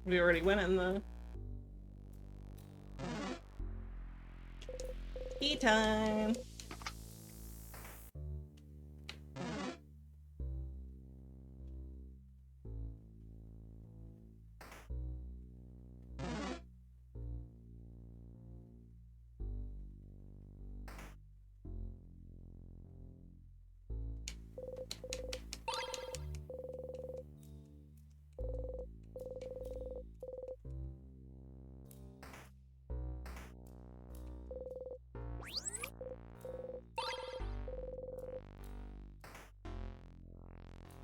We already went in the tea time.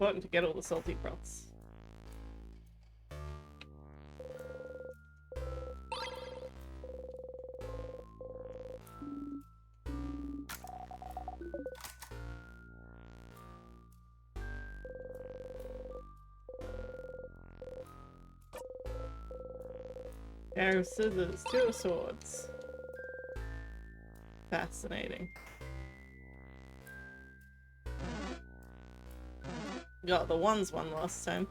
Important to get all the salty broths. Pair of scissors, 2 of swords. Fascinating. Got the ones one last time.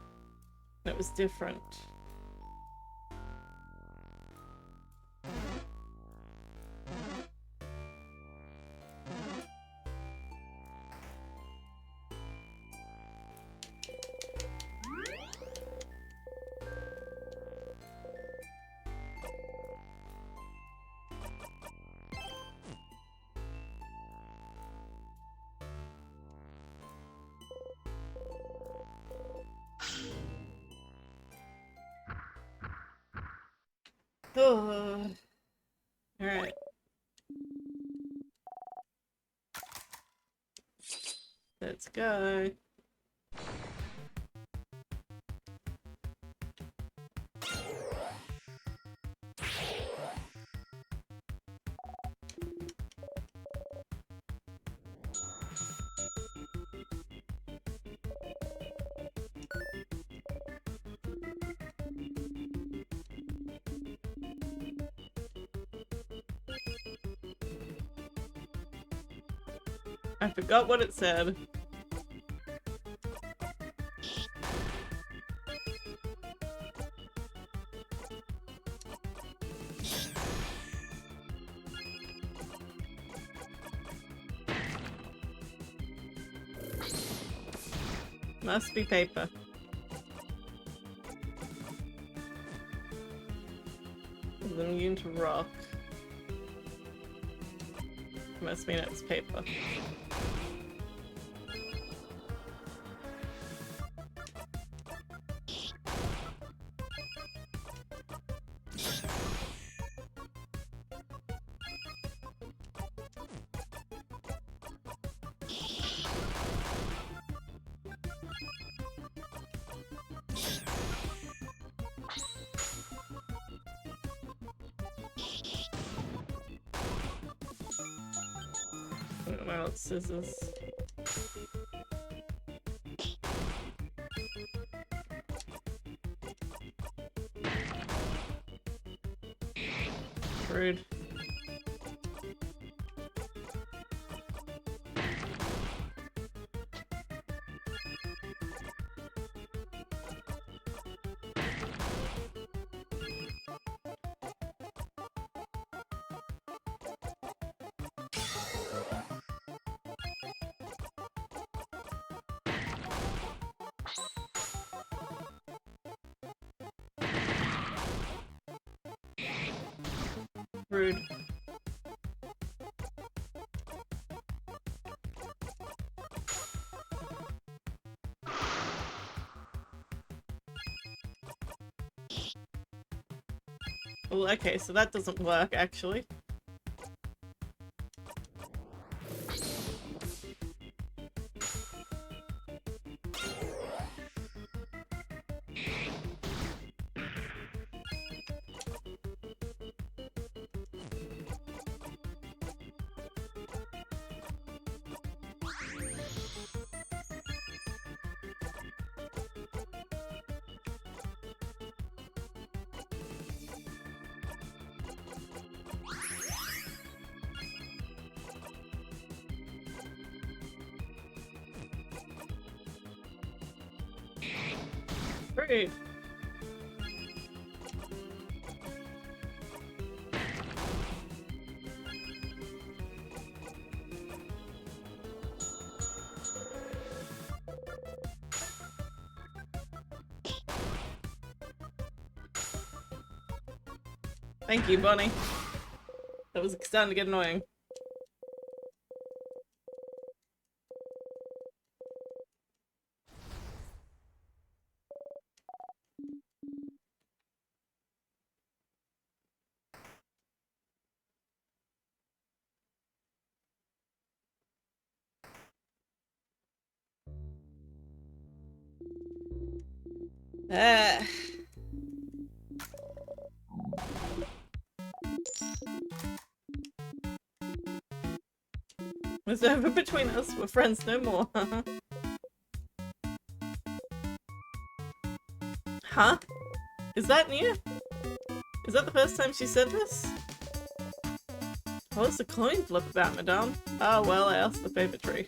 It was different. Oh. Alright. Let's go. I forgot what it said. Must be paper. Is immune to rock. Must mean it's paper. My old scissors. Rude. Rude. Well, okay, so that doesn't work, actually. Rude. Thank you, Bonnie. That was starting to get annoying. Ah. It's over between us. We're friends no more. Huh? Is that new? Is that the first time she said this? What's the coin flip about, madame? Oh well, I asked the favourite tree.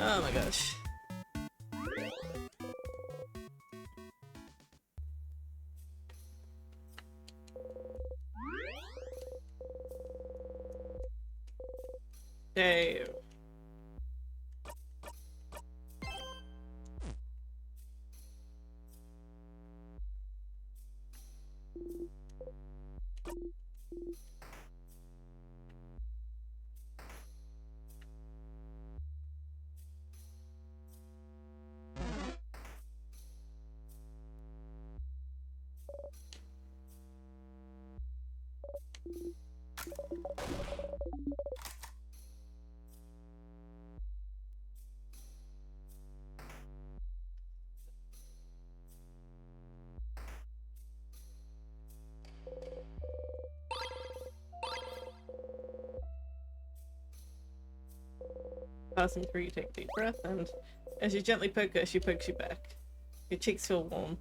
Oh my gosh. Dave. Passing through, you take a deep breath, and as you gently poke her, she pokes you back. Your cheeks feel warm.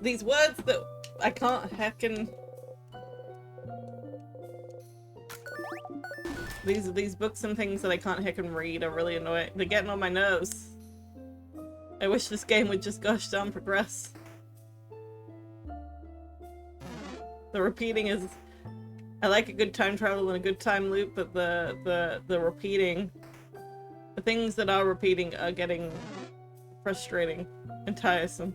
These words that I can't heckin'... These books and things that I can't heckin' read are really annoying. They're getting on my nerves. I wish this game would just gosh darn progress. The repeating is... I like a good time travel and a good time loop, but the repeating... The things that are repeating are getting frustrating and tiresome.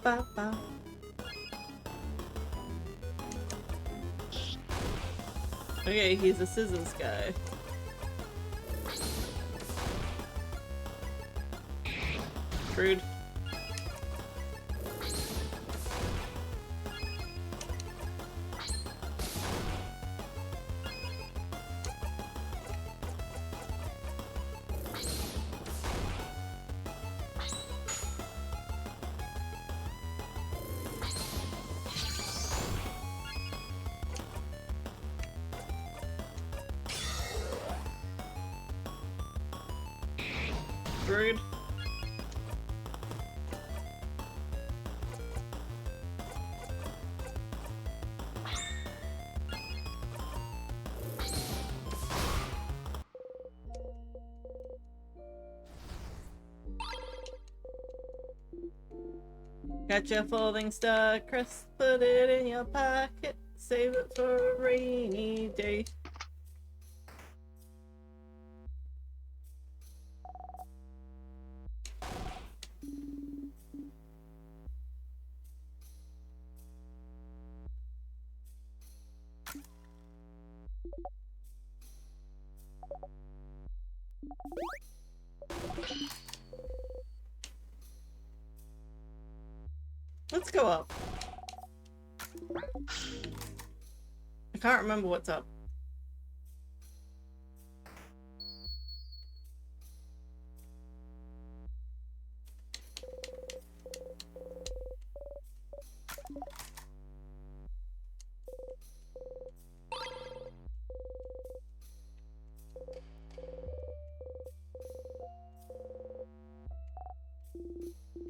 ba ba. Okay, he's a scissors guy. Rude. Rude. Got your folding star crest, put it in your pocket, save it for a rainy day. Let's go up. I can't remember what's up.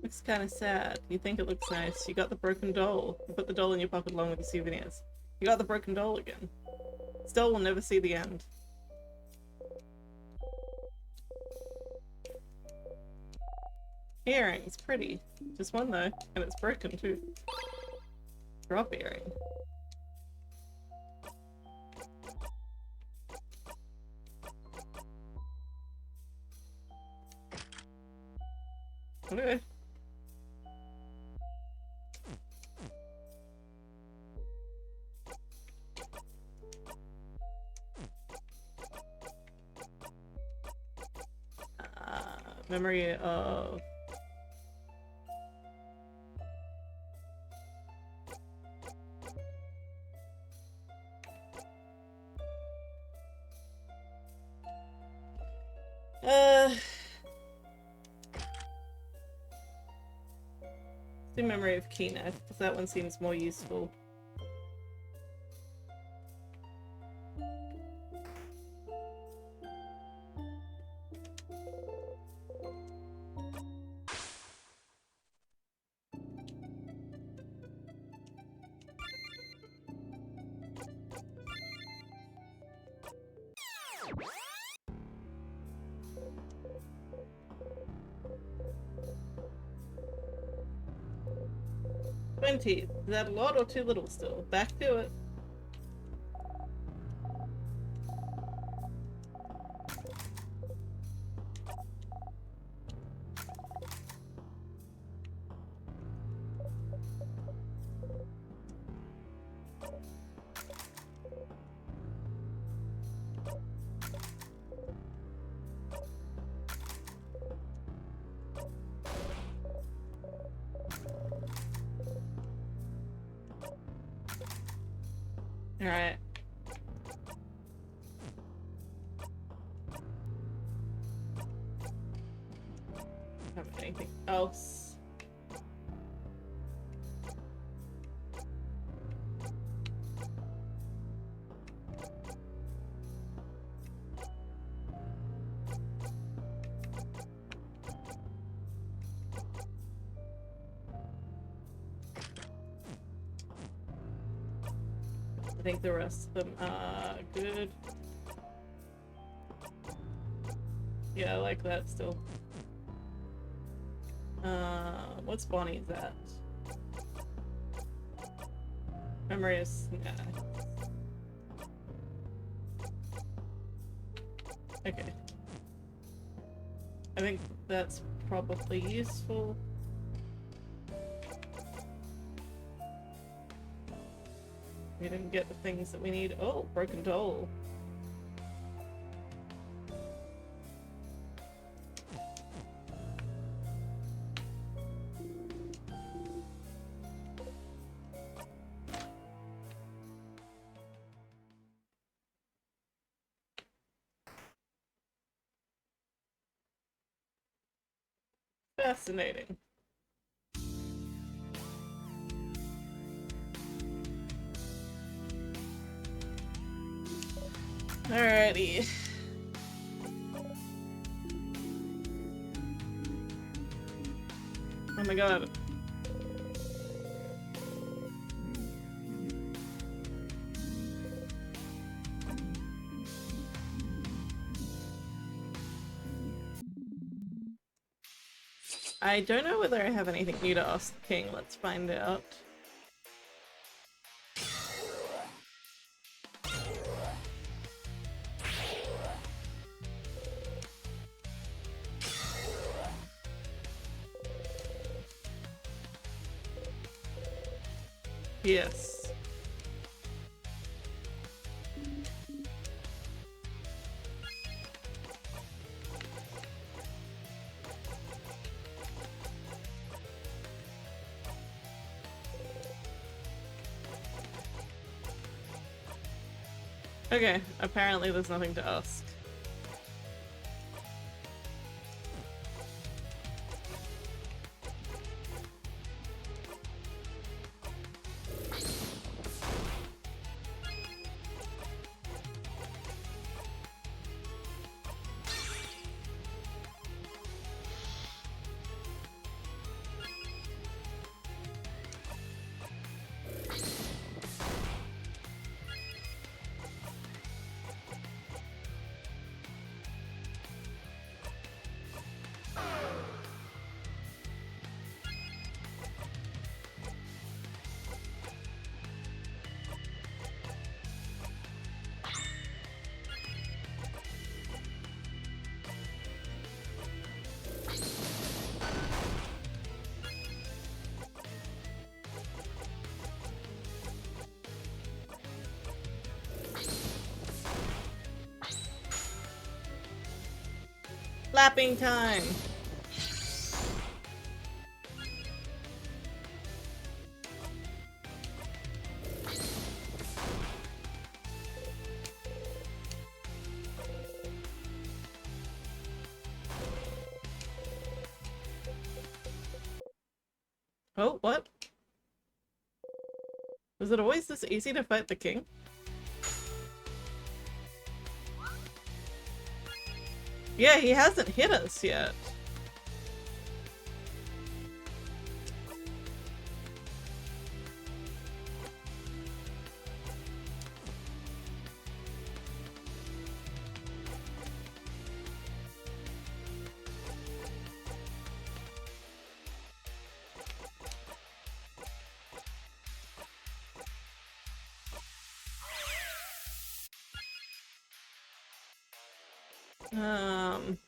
Looks kind of sad. You think it looks nice. You got the broken doll. You put the doll in your pocket along with the souvenirs. You got the broken doll again. This doll will never see the end. Earrings, pretty. Just one though, and it's broken too. Drop earring. Okay. Memory of... The memory of Kina, because that one seems more useful. Is that a lot or too little still? Back to it. Alright. Have anything else? I think the rest of them are good. Yeah, I like that still. What's Bonnie's at? Memory is... Nah. Okay. I think that's probably useful. We didn't get the things that we need. Oh, broken doll. Fascinating. Alrighty. Oh my god. I don't know whether I have anything new to ask the king. Let's find out. Yes. Okay, apparently there's nothing to ask. Lapping time! Oh, what? Was it always this easy to fight the king? Yeah, he hasn't hit us yet. Um...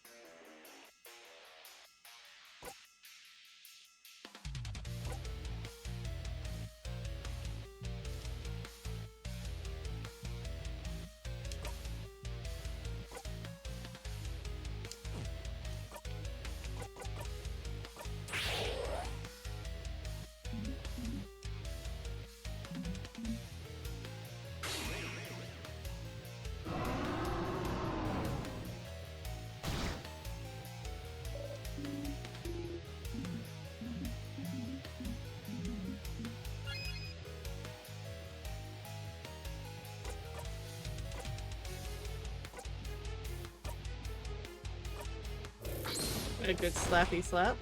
A good slappy slap.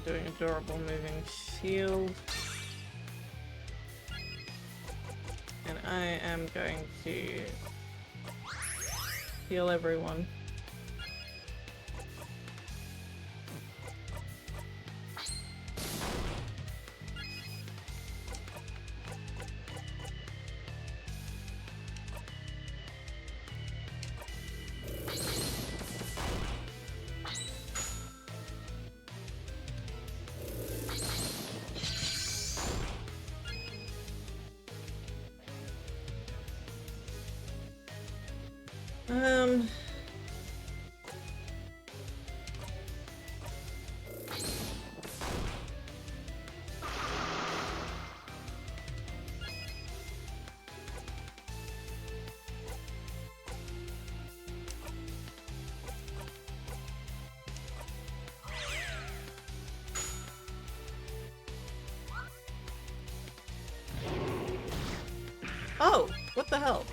Doing adorable moving shield. And I am going to heal everyone. Um... Oh, what the hell?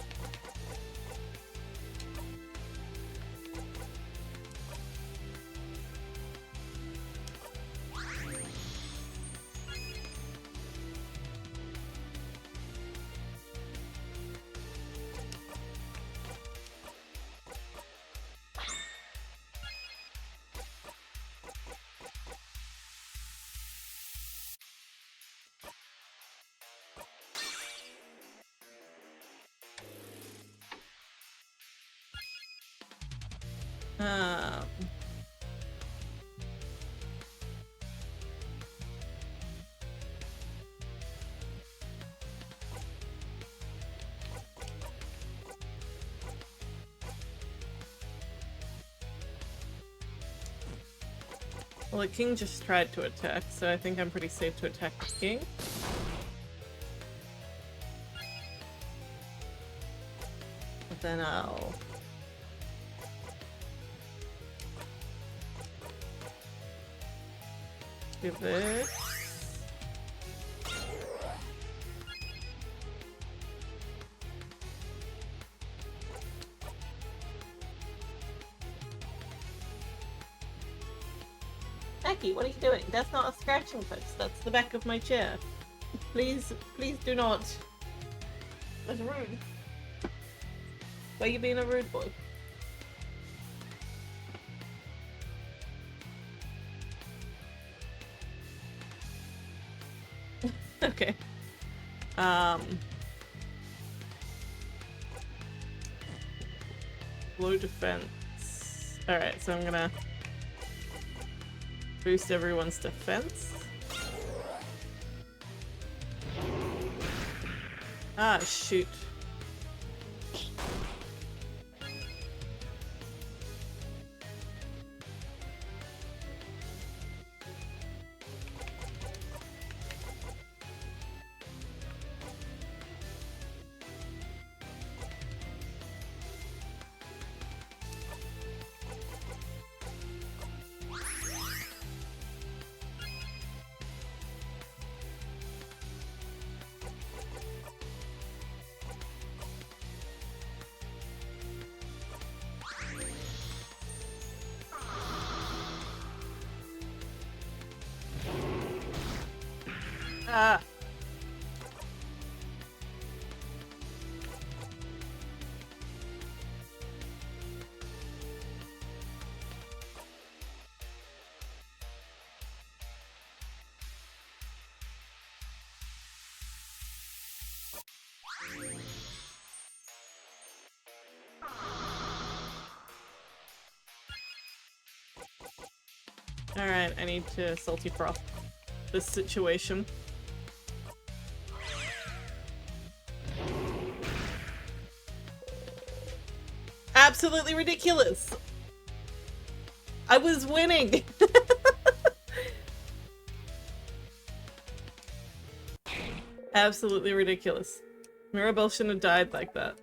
Um... Well, the king just tried to attack, so I think I'm pretty safe to attack the king. But then I'll... do this. Becky, what are you doing? That's not a scratching post. That's the back of my chair. Please, please do not. That's rude. Why are you being a rude boy? Okay. Low defense. Alright, so I'm gonna boost everyone's defense. Ah, shoot. Ah. Alright, I need to salty froth this situation. Absolutely ridiculous! I was winning! Absolutely ridiculous. Mirabelle shouldn't have died like that.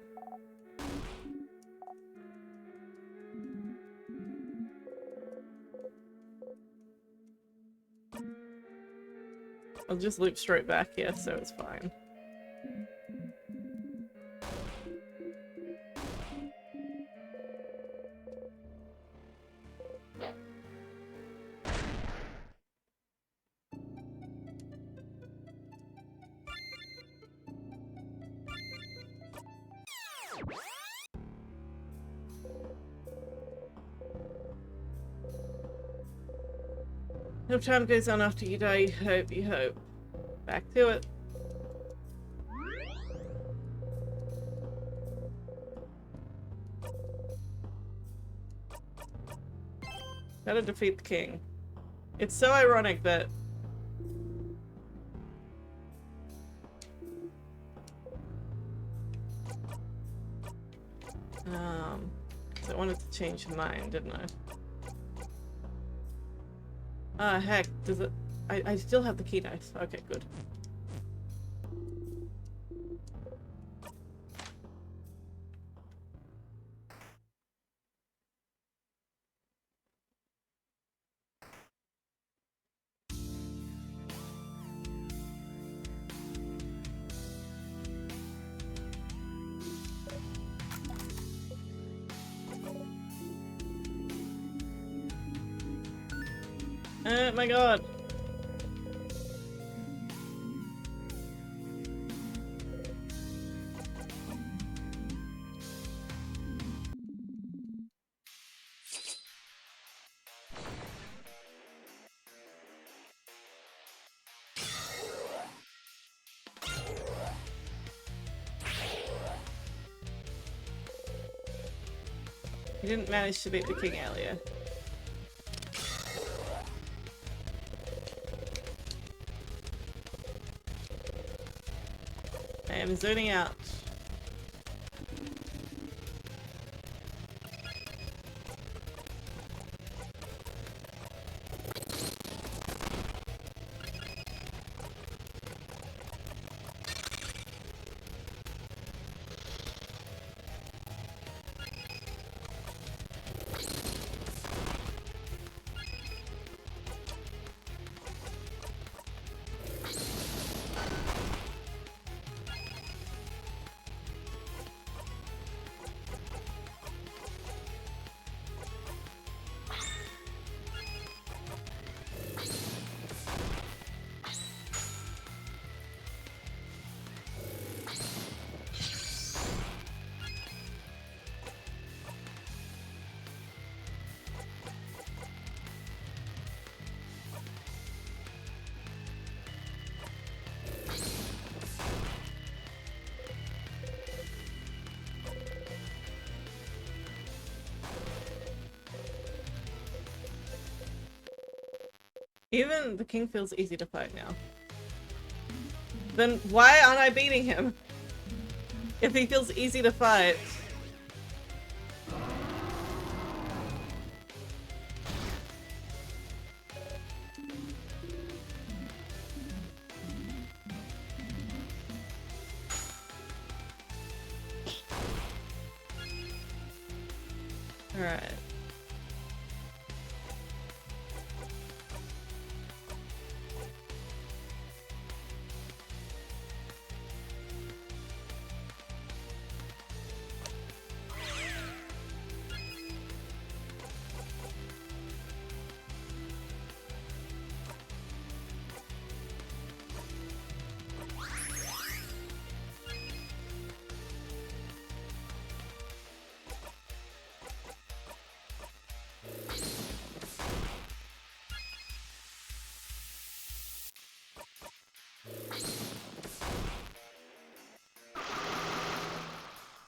I'll just loop straight back here, so it's fine. No time goes on after you die, you hope. Back to it. Gotta defeat the king. It's so ironic that... So I wanted to change mine, didn't I? Ah, heck, does it... I still have the key knife. Okay, good. Oh my god. He didn't manage to beat the king earlier. I am zoning out. Even the king feels easy to fight now. Then why aren't I beating him? If he feels easy to fight. Alright.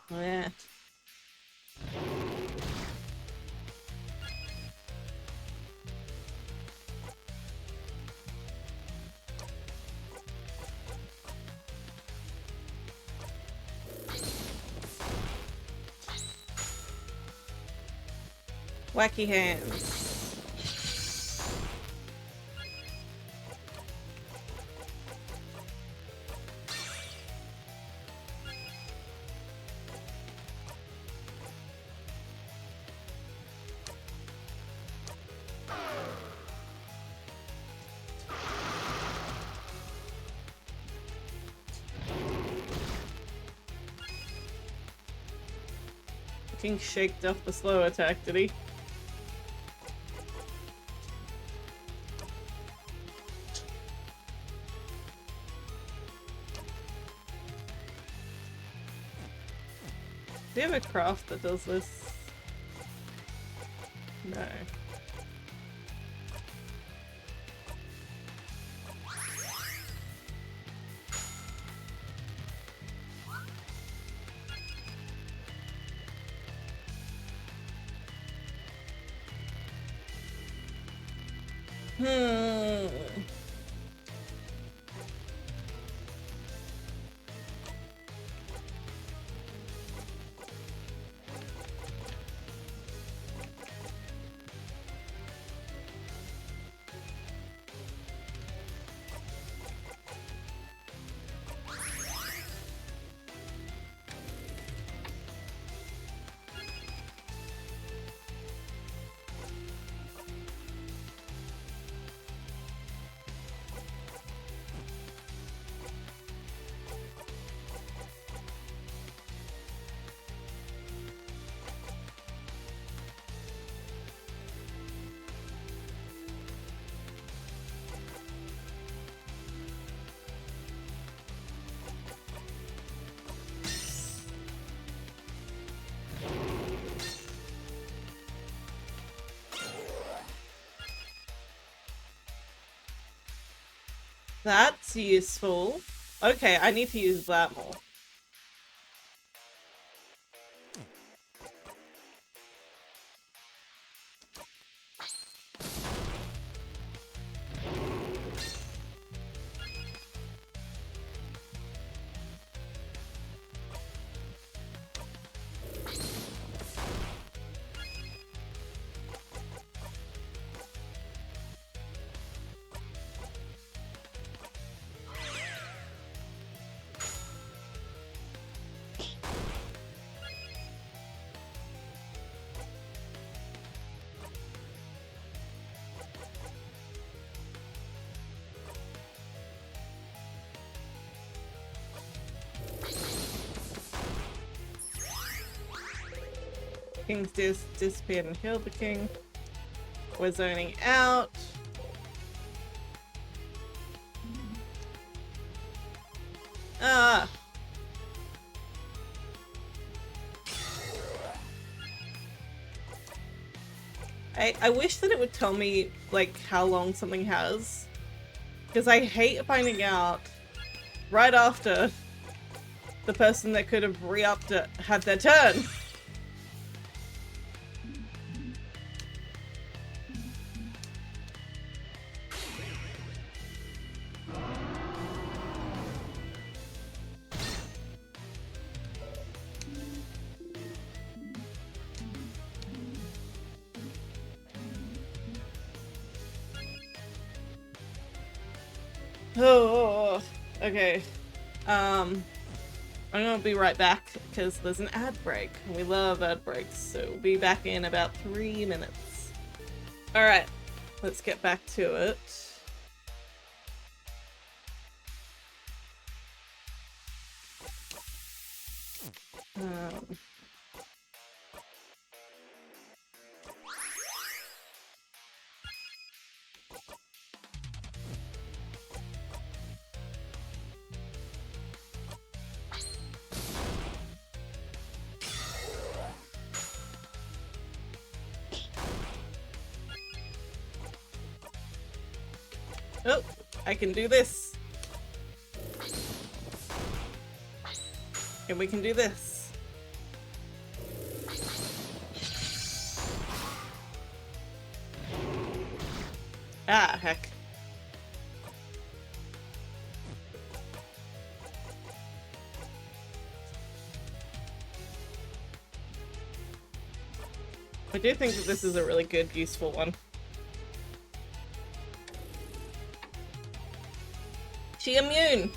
Oh yeah. Wacky hands. King shaked off the slow attack, did he? Do you have a craft that does this? No. Hmm. That's useful. Okay, I need to use that more. King's disappeared and killed the king. We're zoning out. Ah. I wish that it would tell me, like, how long something has. Because I hate finding out right after the person that could have re-upped it had their turn. Oh, okay. I'm gonna be right back because there's an ad break. We love ad breaks, so we'll be back in about 3 minutes. Alright, let's get back to it. Oh, I can do this. And we can do this. Ah, heck. I do think that this is a really good, useful one. She immune!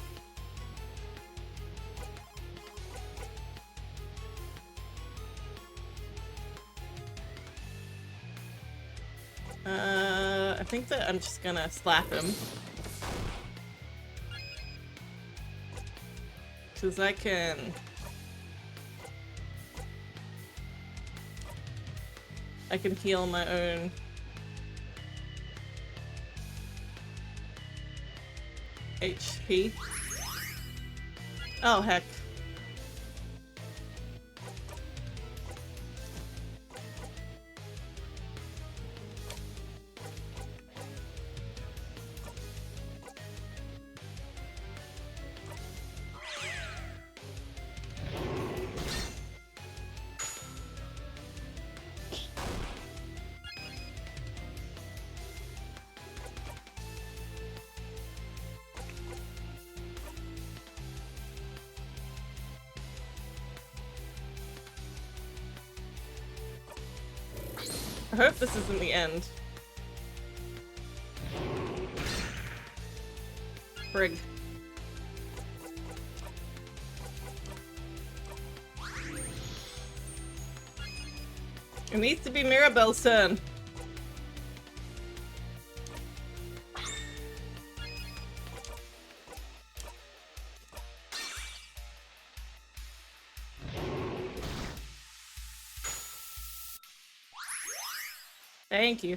I think that I'm just gonna slap him. Cause I can... heal my own. HP. Oh, heck. I hope this isn't the end. Frig. It needs to be Mirabelle's turn. Thank you.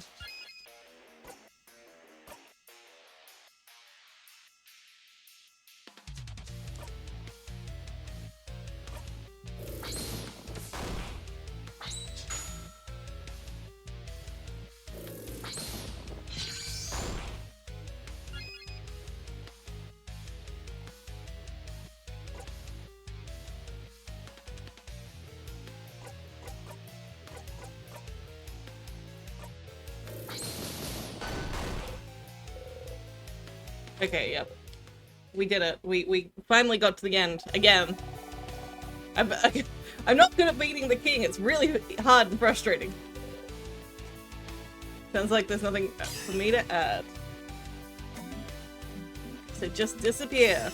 Okay, yep. We did it. We finally got to the end. Again. I'm not good at beating the king. It's really hard and frustrating. Sounds like there's nothing for me to add. So just disappear.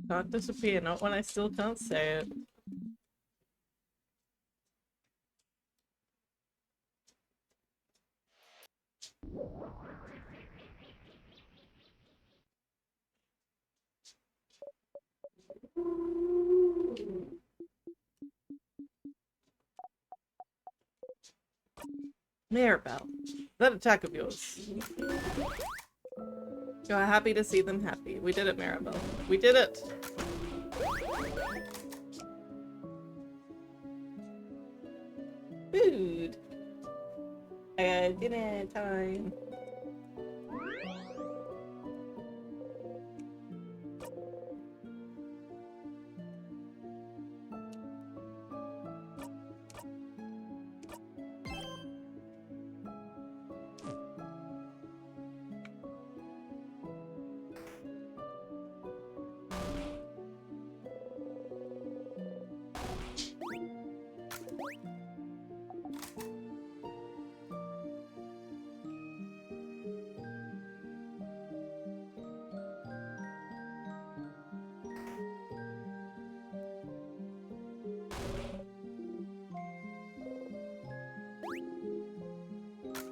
Can't disappear, not when I still can't say it. Maribel, that attack of yours. You are happy to see them happy. We did it, Maribel. We did it! Food! Dinner time.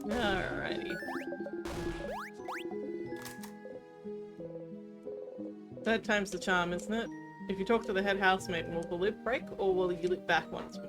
Alrighty. Third time's the charm, isn't it? If you talk to the head housemaid, will the lid break, or will you look back once more?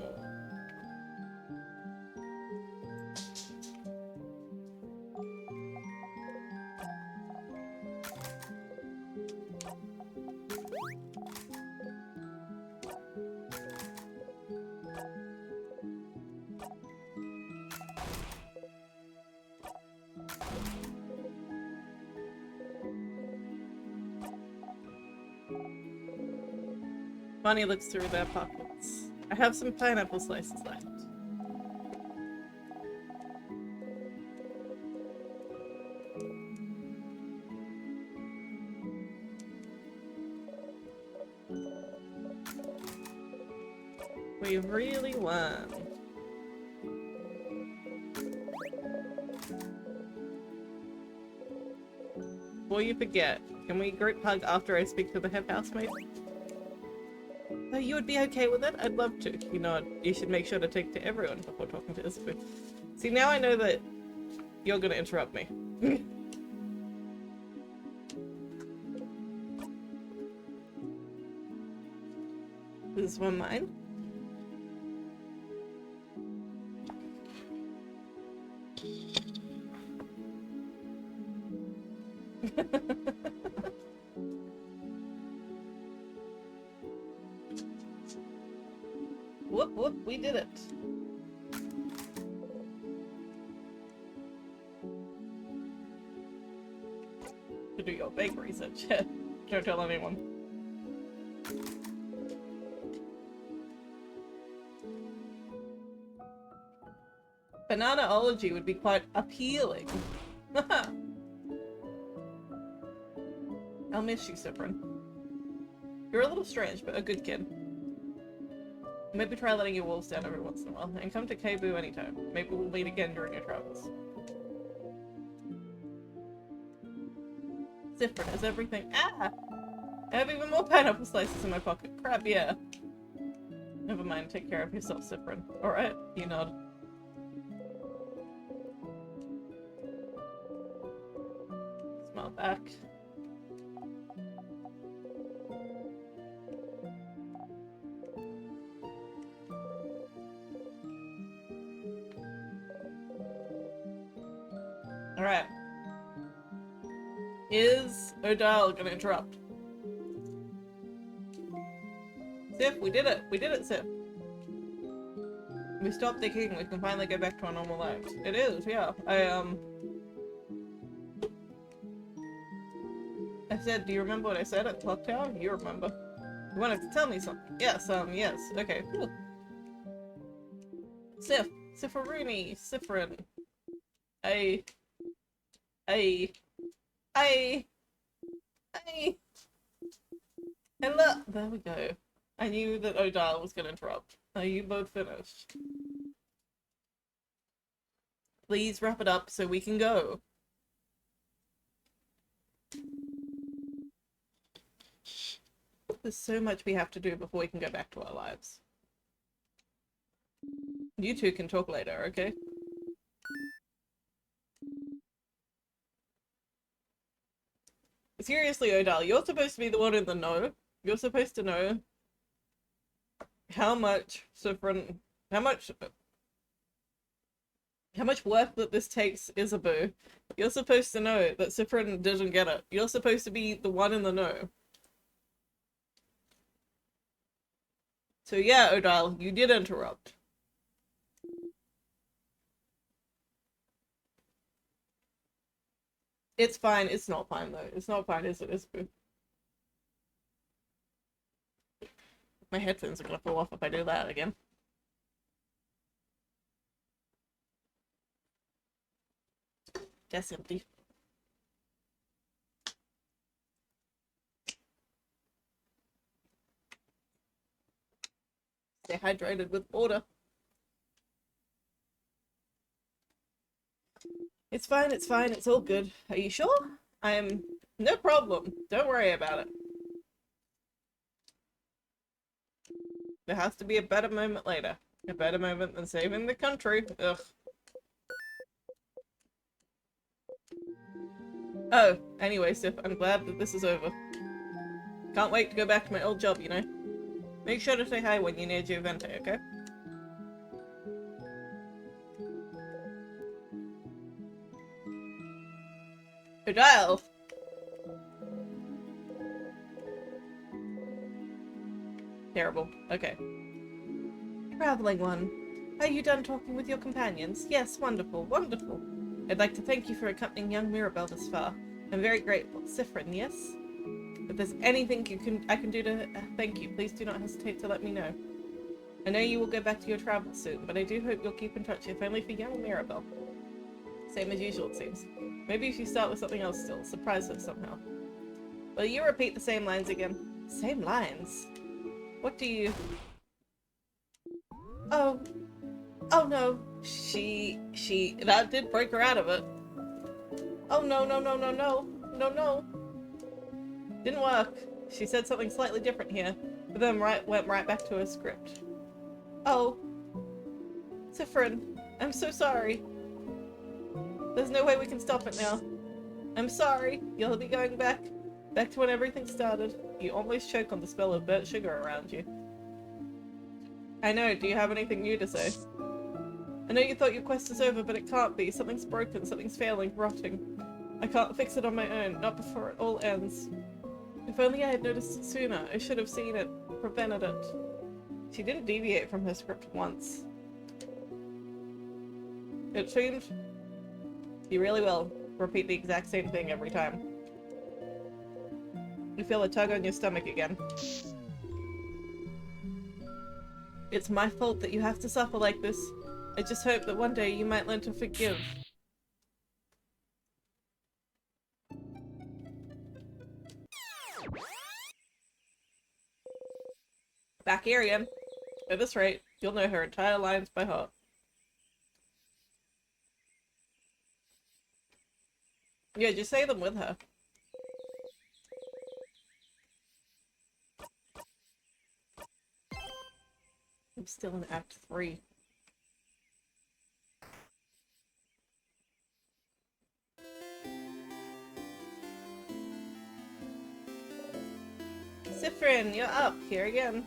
Bonnie looks through their pockets. I have some pineapple slices left. We really won. Before you forget, can we group hug after I speak to the head housemaid? Oh, you would be okay with it? I'd love to. You know, you should make sure to take to everyone before talking to Isabel. See, now I know that you're gonna interrupt me. This is one mine. Whoop whoop, we did it. To do your bake research. Don't tell anyone. Bananaology would be quite appealing. I'll miss you, Siffrin. You're a little strange, but a good kid. Maybe try letting your wolves down every once in a while, and come to Keibu anytime. Maybe we'll meet again during your travels. Siffrin has everything. Ah! I have even more pineapple slices in my pocket. Crap, yeah. Never mind, take care of yourself, Siffrin. Alright, you nod. Smile back. Alright. Is Odile gonna interrupt? Sif, we did it! We did it, Sif! We stopped the king, we can finally go back to our normal lives. It is, yeah. I said, do you remember what I said at Clock Tower? You remember. You wanted to tell me something. Yes, yes. Okay, cool. Sif. Siffrin. Siffrin. I... I... I... And look! There we go. I knew that Odile was gonna interrupt. Are you both finished? Please wrap it up so we can go. There's so much we have to do before we can go back to our lives. You two can talk later, okay? Seriously, Odile, you're supposed to be the one in the know. You're supposed to know how much Siffrin, how much work that this takes Isabeau. You're supposed to know that Siffrin didn't get it. You're supposed to be the one in the know. So yeah, Odile, you did interrupt. It's fine. It's not fine, though. It's not fine, is it, Isabeau? My headphones are gonna fall off if I do that again. That's empty. Stay hydrated with water. It's fine, it's all good. Are you sure? No problem. Don't worry about it. There has to be a better moment later. A better moment than saving the country. Ugh. Oh, anyway, Sif, I'm glad that this is over. Can't wait to go back to my old job, you know? Make sure to say hi when you're near Giovente, okay? Odile! Terrible. Okay. Traveling one. Are you done talking with your companions? Yes, wonderful, wonderful. I'd like to thank you for accompanying young Mirabelle this far. I'm very grateful. Siffrin, yes? If there's anything I can do to thank you, please do not hesitate to let me know. I know you will go back to your travels soon, but I do hope you'll keep in touch, if only for young Mirabelle. Same as usual, it seems. Maybe if you start with something else still, surprise her somehow. Will you repeat the same lines again? Same lines? What do you... Oh. Oh no. That did break her out of it. Oh no, no, no, no, no. No, no. Didn't work. She said something slightly different here, but then went right back to her script. Oh. Siffrin, I'm so sorry. There's no way we can stop it now. I'm sorry. You'll be going back to when everything started. You almost choke on the smell of burnt sugar around you. I know. Do you have anything new to say? I know you thought your quest is over, but it can't be. Something's broken. Something's failing. Rotting. I can't fix it on my own. Not before it all ends. If only I had noticed it sooner. I should have seen it. Prevented it. She didn't deviate from her script once. It seems you really will repeat the exact same thing every time. You feel a tug on your stomach again. It's my fault that you have to suffer like this. I just hope that one day you might learn to forgive. Back here again. At this rate, you'll know her entire lines by heart. Yeah, just say them with her. I'm still in Act 3. Siffrin, you're up. Here again.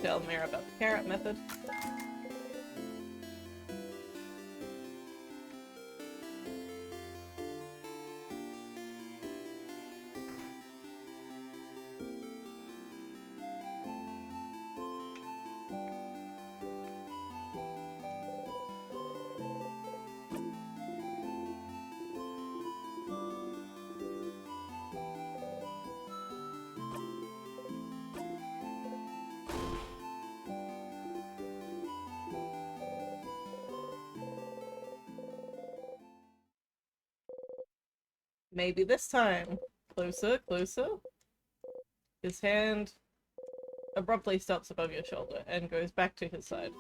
tell Mira about the carrot method. Maybe this time. Closer, closer. His hand abruptly stops above your shoulder and goes back to his side.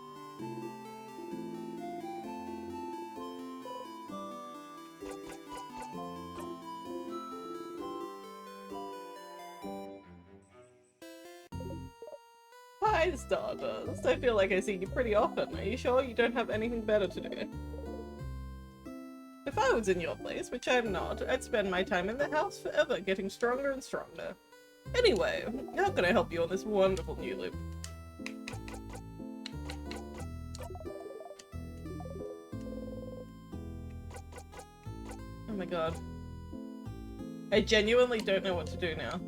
Hi, Stardust. I feel like I see you pretty often. Are you sure you don't have anything better to do? If I was in your place, which I'm not, I'd spend my time in the house forever, getting stronger and stronger. Anyway, how can I help you on this wonderful new loop? Oh my god. I genuinely don't know what to do now.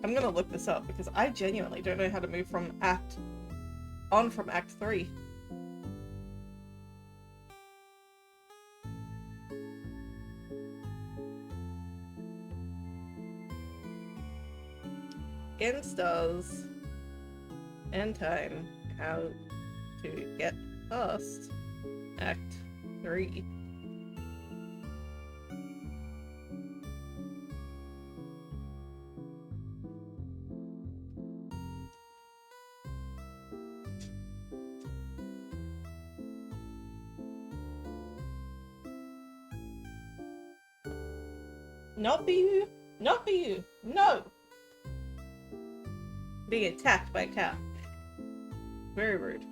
I'm gonna look this up because I genuinely don't know how to move from Act 3. In stars and time, how to get past Act 3. Not for you! Not for you! No! Being attacked by a cat. Very rude.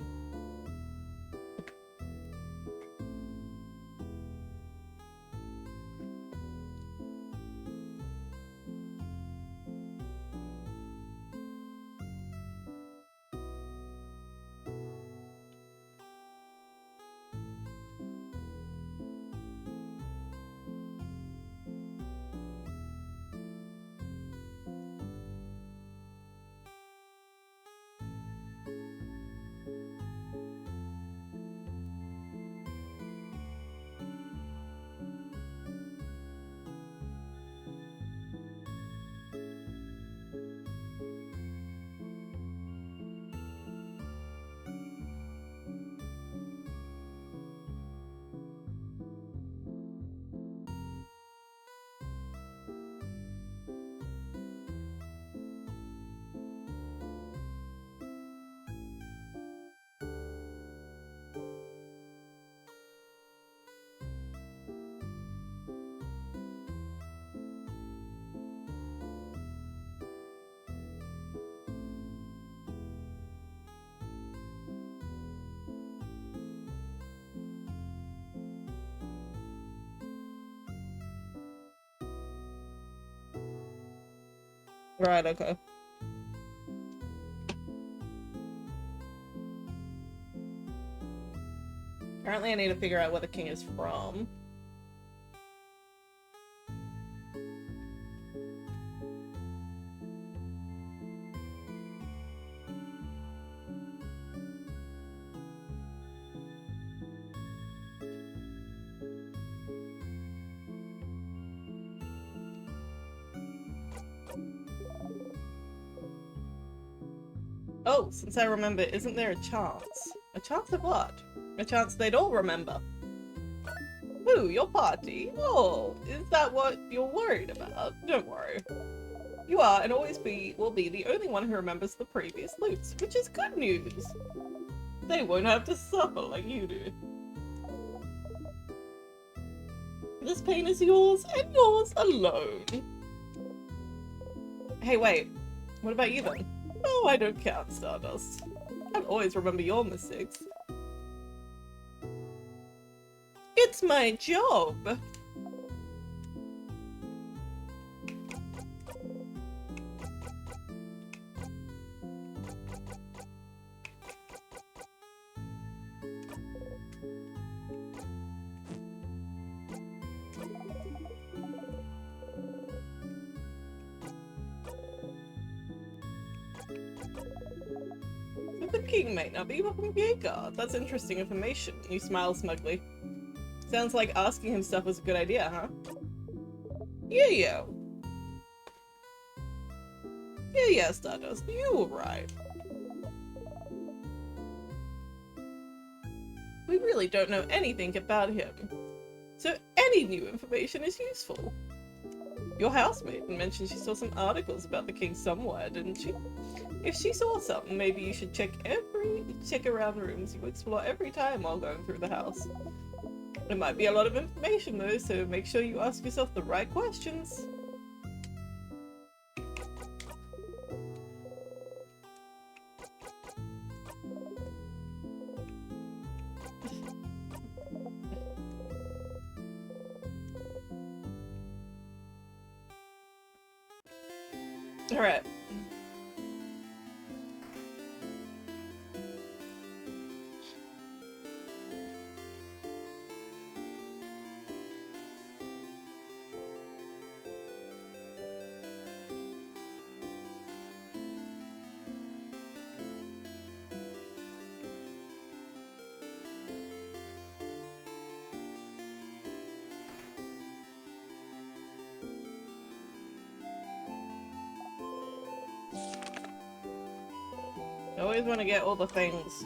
Right, okay. Apparently I need to figure out where the king is from. Oh, since I remember, isn't there a chance? A chance of what? A chance they'd all remember. Ooh, your party? Oh, is that what you're worried about? Don't worry. You are, and always will be the only one who remembers the previous loops, which is good news. They won't have to suffer like you do. This pain is yours, and yours alone. Hey, wait. What about you then? Oh, I don't count, Stardust. I'll always remember your mistakes. It's my job. The king might not be welcome Jaeger. That's interesting information. You smile smugly. Sounds like asking him stuff was a good idea, huh? Yeah. Yeah, Stardust. You were right. We really don't know anything about him. So any new information is useful. Your housemate mentioned she saw some articles about the king somewhere, didn't she? If she saw something, maybe you should check around rooms you explore every time while going through the house. It might be a lot of information though, so make sure you ask yourself the right questions. Alright. I always want to get all the things.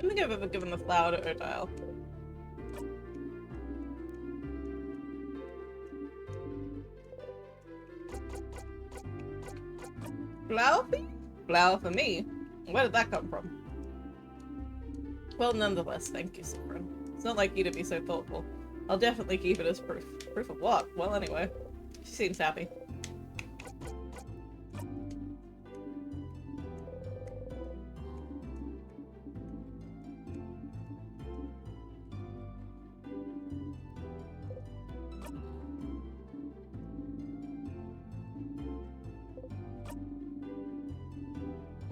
don't think I've ever given a flower to Odile. Flower for you? Flower for me? Where did that come from? Well, nonetheless, thank you, Siffrin. It's not like you to be so thoughtful. I'll definitely keep it as proof. Proof of what? Well, anyway. She seems happy.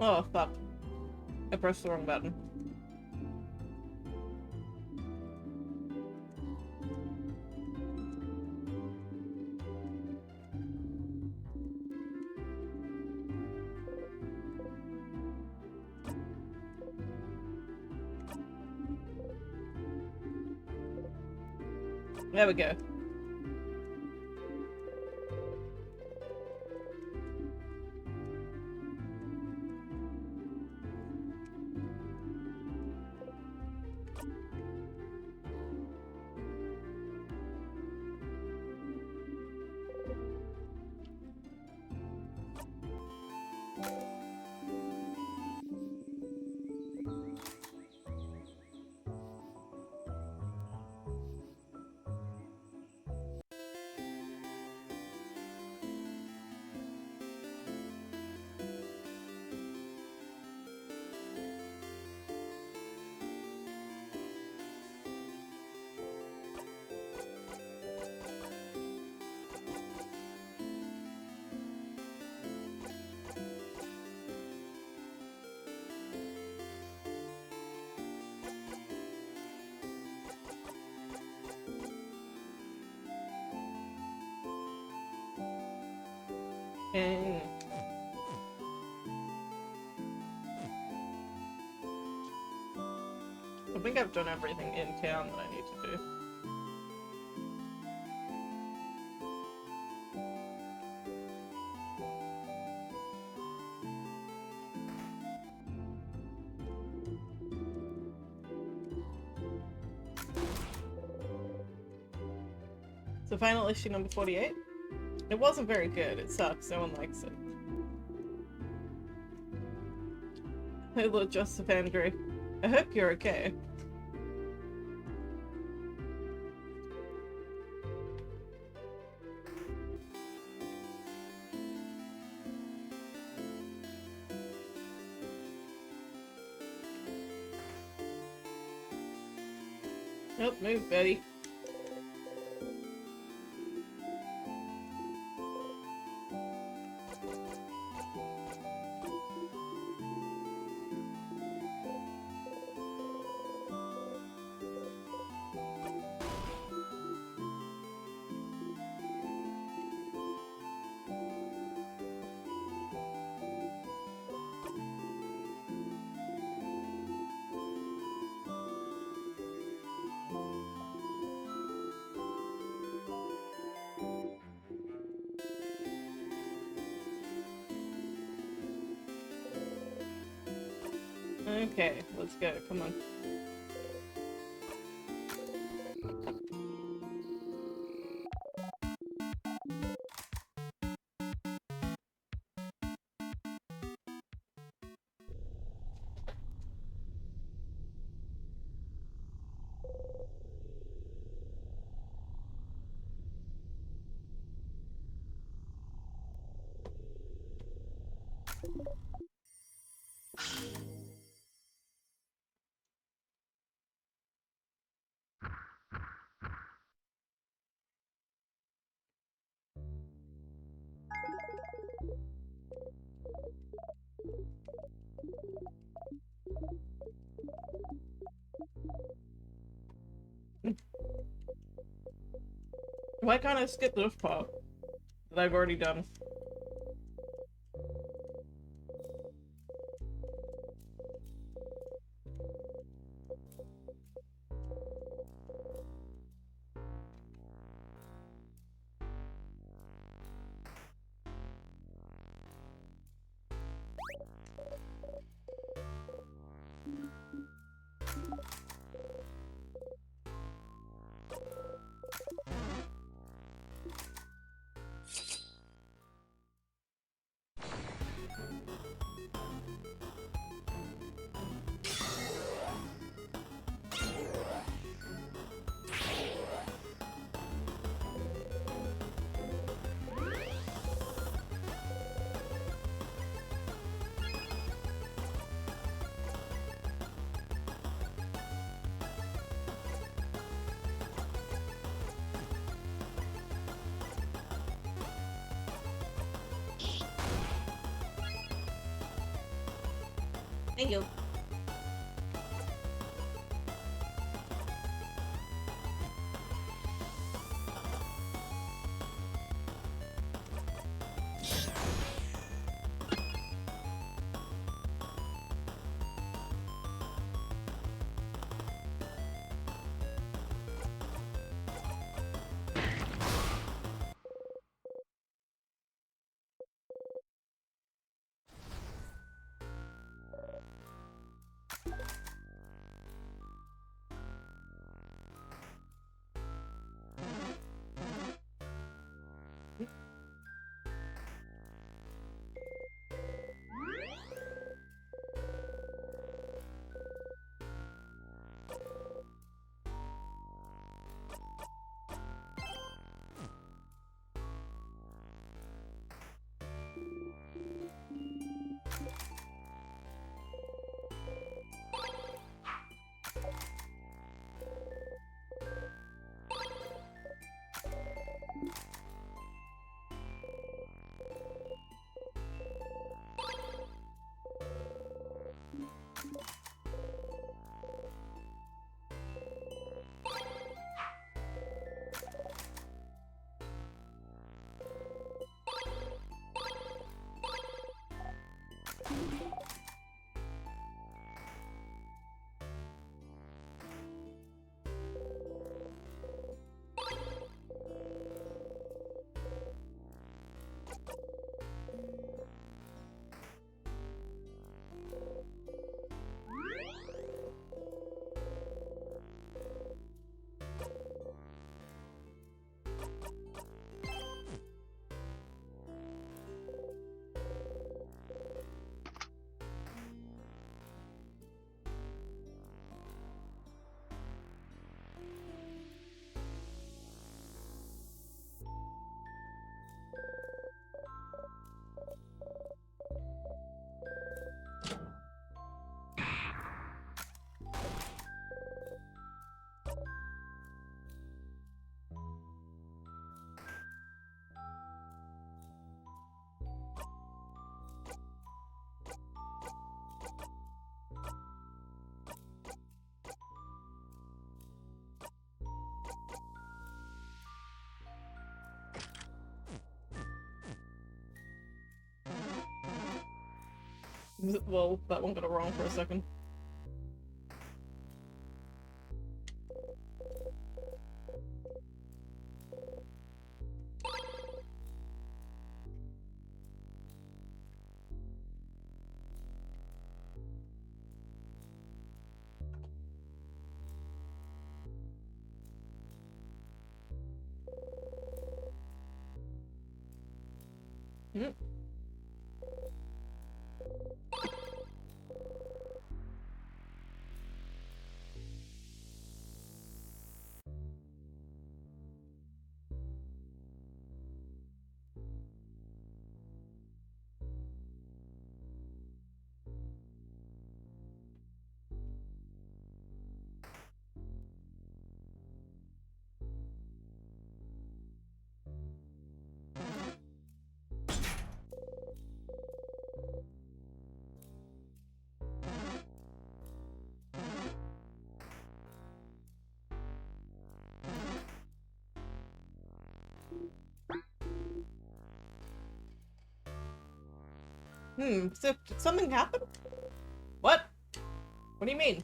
Oh, fuck. I pressed the wrong button. There we go. Okay. I think I've done everything in town that I need to do. So final issue number 48? It wasn't very good, it sucks, no one likes it. Hey Lord Joseph Andrew, I hope you're okay. Nope, move, Betty. Okay, let's go, come on. Why can't I skip this part that I've already done? Thank you. Well, that one got it wrong for a second. Mm. So did something happen? What? What do you mean?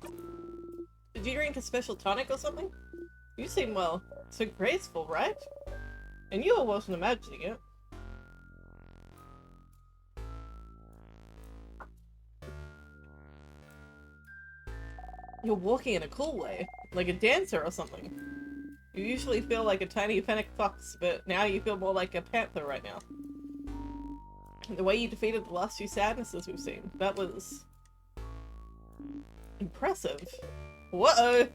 Did you drink a special tonic or something? You seem, well, so graceful, right? And you wasn't imagining it. You're walking in a cool way, like a dancer or something. You usually feel like a tiny fennec fox, but now you feel more like a panther right now. The way you defeated the last few sadnesses we've seen, that was impressive. Whoa!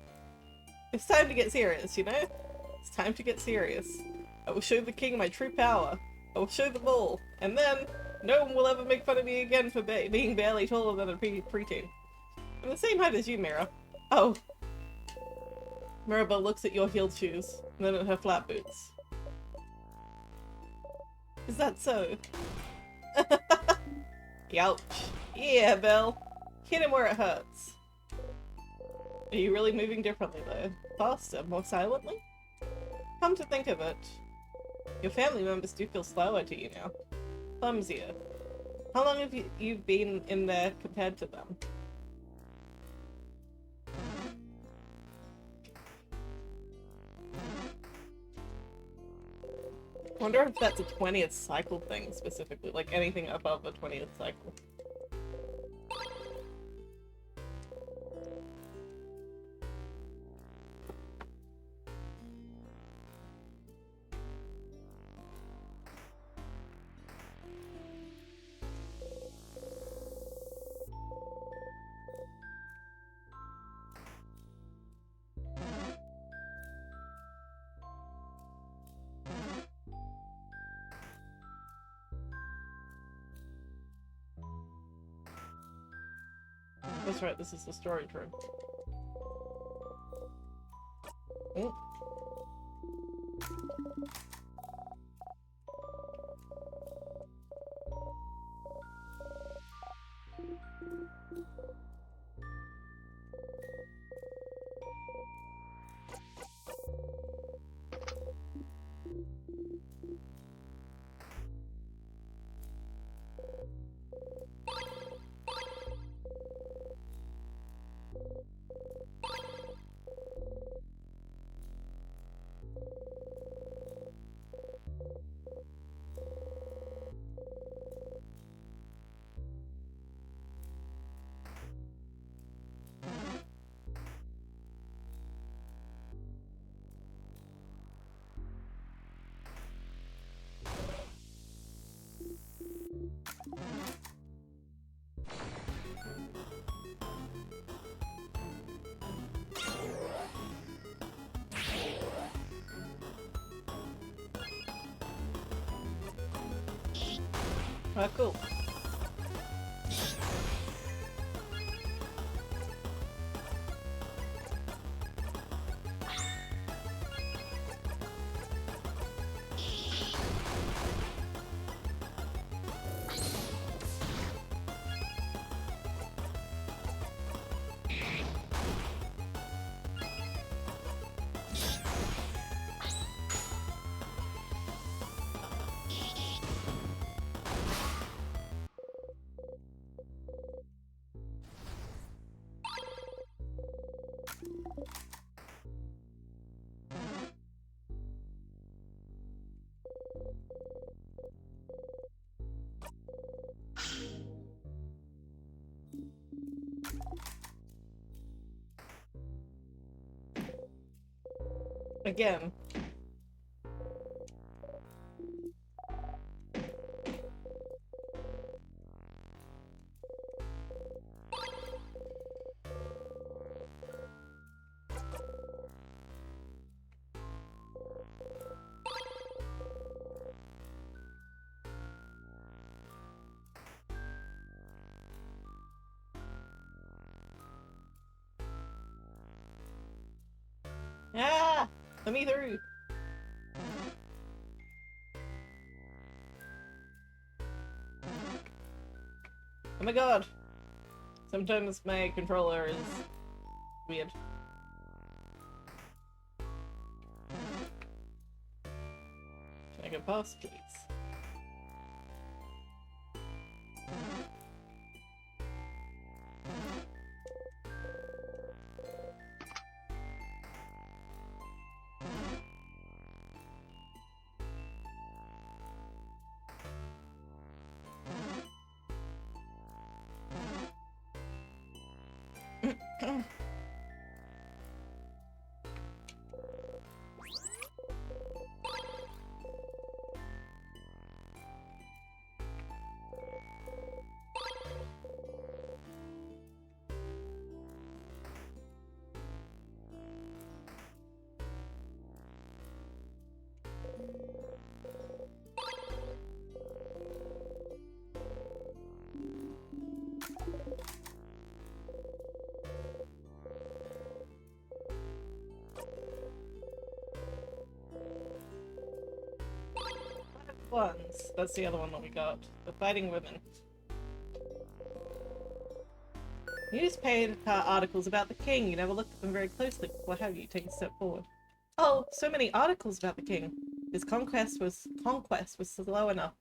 It's time to get serious, you know? It's time to get serious. I will show the king my true power. I will show them all. And then, no one will ever make fun of me again for being barely taller than a preteen. I'm the same height as you, Mira. Oh. Mirabelle looks at your heeled shoes, and then at her flat boots. Is that so? Youch. Yeah, Belle. Hit him where it hurts. Are you really moving differently though? Faster, more silently? Come to think of it, your family members do feel slower to you now. Clumsier. How long have you been in there compared to them? I wonder if that's a 20th cycle thing specifically, like anything above the 20th cycle. That's right, this is the storage room. Mm. Ah, cool. Again. Ah! Let me through! Oh my god! Sometimes my controller is weird. Can I go past, please? Ones. That's the other one that we got. The fighting women. Newspaper articles about the king. You never looked at them very closely before, have you? Take a step forward. Oh, so many articles about the king. His conquest was slow enough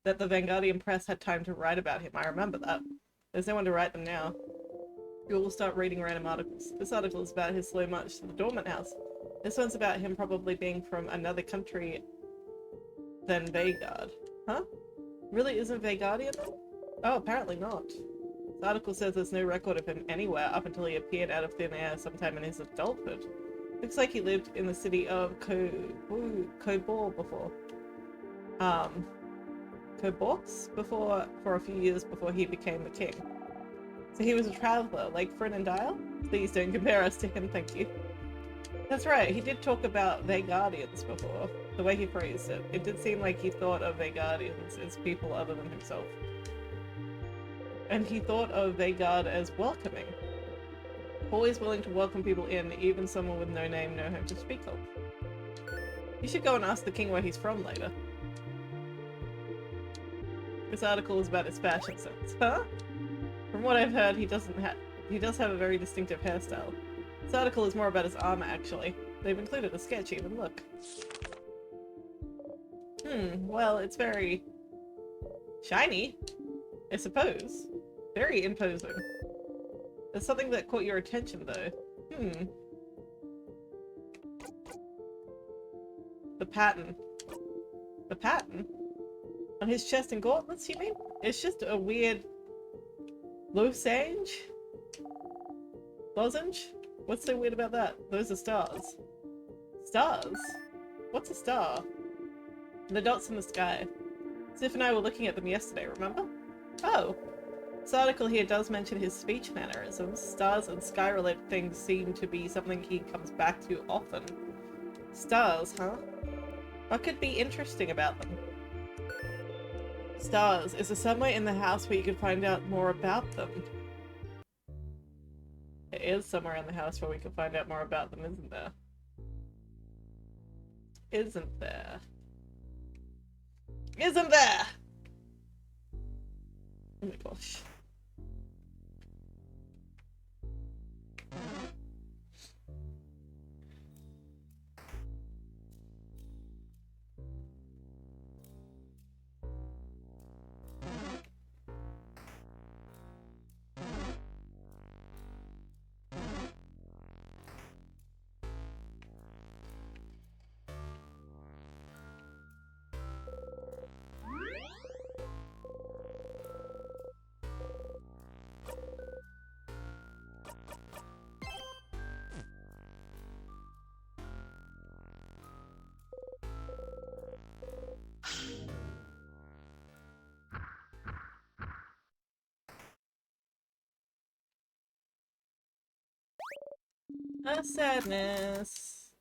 that the Vanguardian press had time to write about him. I remember that. There's no one to write them now. You will start reading random articles. This article is about his slow march to the Dormant House. This one's about him probably being from another country than Vagard. Huh? Really isn't Vagardian? Oh, apparently not. This article says there's no record of him anywhere up until he appeared out of thin air sometime in his adulthood. Looks like he lived in the city of Kobor before. Koborks before, for a few years before he became the king. So he was a traveler, like Frin and Dial? Please don't compare us to him, thank you. That's right, he did talk about Vagardians before. The way he phrased it. It did seem like he thought of Vagardians as people other than himself. And he thought of Vagard as welcoming. Always willing to welcome people in, even someone with no name, no home to speak of. You should go and ask the king where he's from later. This article is about his fashion sense. Huh? From what I've heard, he does have a very distinctive hairstyle. This article is more about his armor, actually. They've included a sketch even, look. Well, it's very shiny, I suppose. Very imposing. There's something that caught your attention, though. The pattern. The pattern? On his chest and gauntlets, you mean? It's just a weird lozenge? Lozenge? What's so weird about that? Those are stars. Stars? What's a star? The dots in the sky. Siff and I were looking at them yesterday, remember? Oh. This article here does mention his speech mannerisms. Stars and sky-related things seem to be something he comes back to often. Stars, huh? What could be interesting about them? Stars. Is there somewhere in the house where you could find out more about them? There is somewhere in the house where we can find out more about them, isn't there? Isn't there? Isn't there? Oh my gosh. A sadness.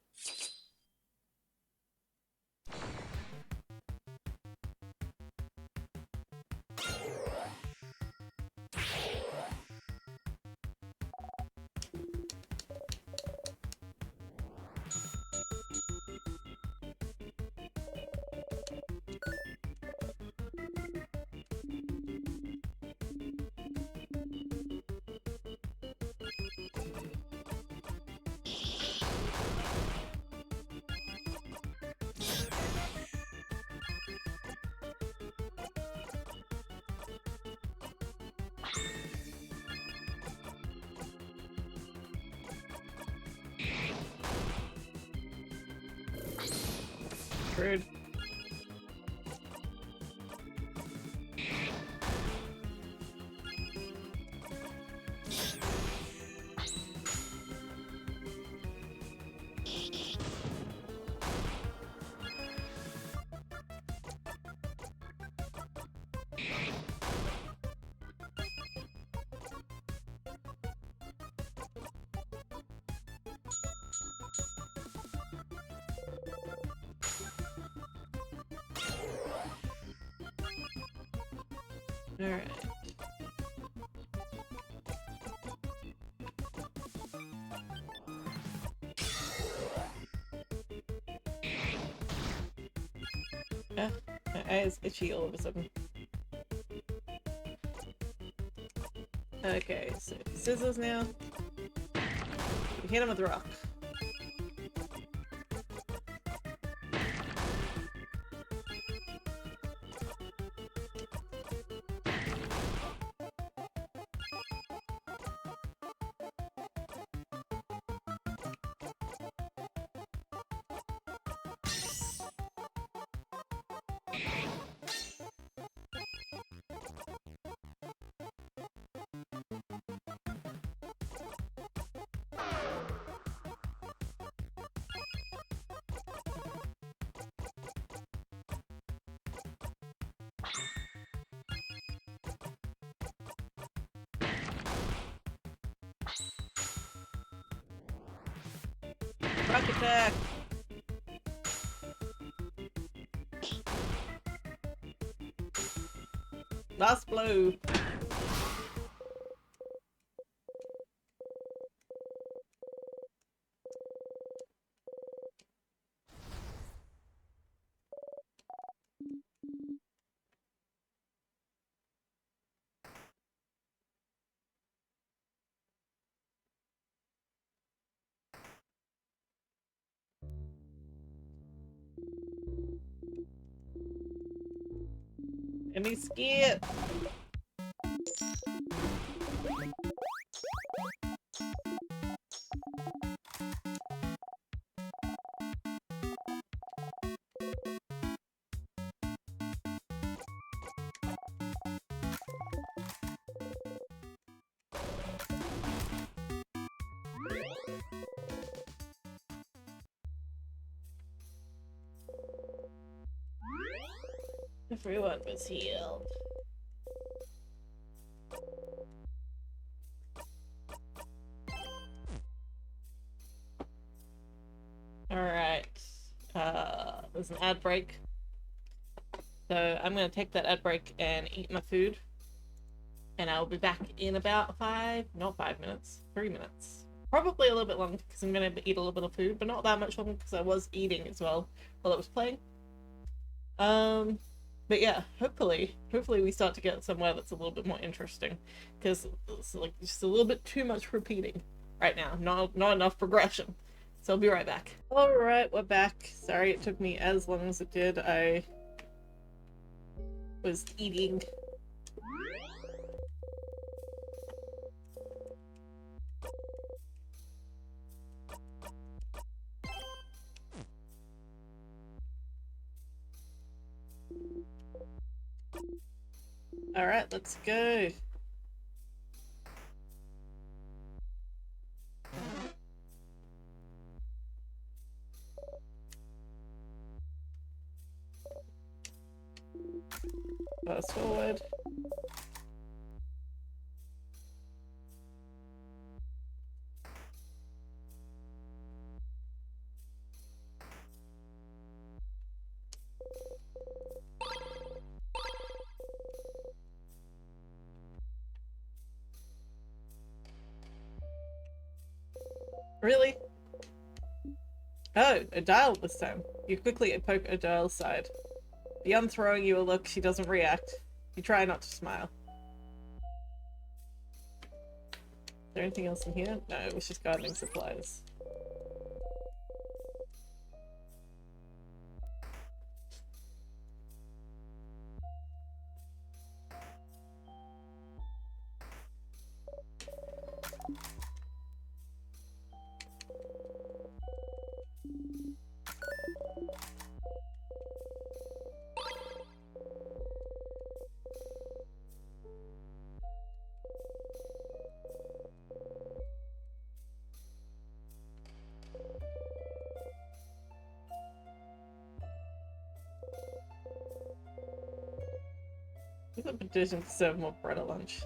Rude. Alright. Yeah, my eye is itchy all of a sudden. Okay, so scissors now. We hit him with a rock. Rock attack! Last blow! And he skip! Everyone was healed. Alright. There's an ad break. So I'm gonna take that ad break and eat my food. And I'll be back in about 3 minutes. Probably a little bit longer because I'm gonna eat a little bit of food, but not that much longer because I was eating as well while I was playing. But yeah, hopefully we start to get somewhere that's a little bit more interesting, because it's like just a little bit too much repeating right now. Not enough progression. So I'll be right back. All right, we're back. Sorry it took me as long as it did. I was eating. All right, let's go. Fast forward. Really? Oh, a dial this time. You quickly poke a dial's side. Beyond throwing you a look, she doesn't react. You try not to smile. Is there anything else in here? No, it was just gardening supplies. There's a petition to serve more bread at lunch.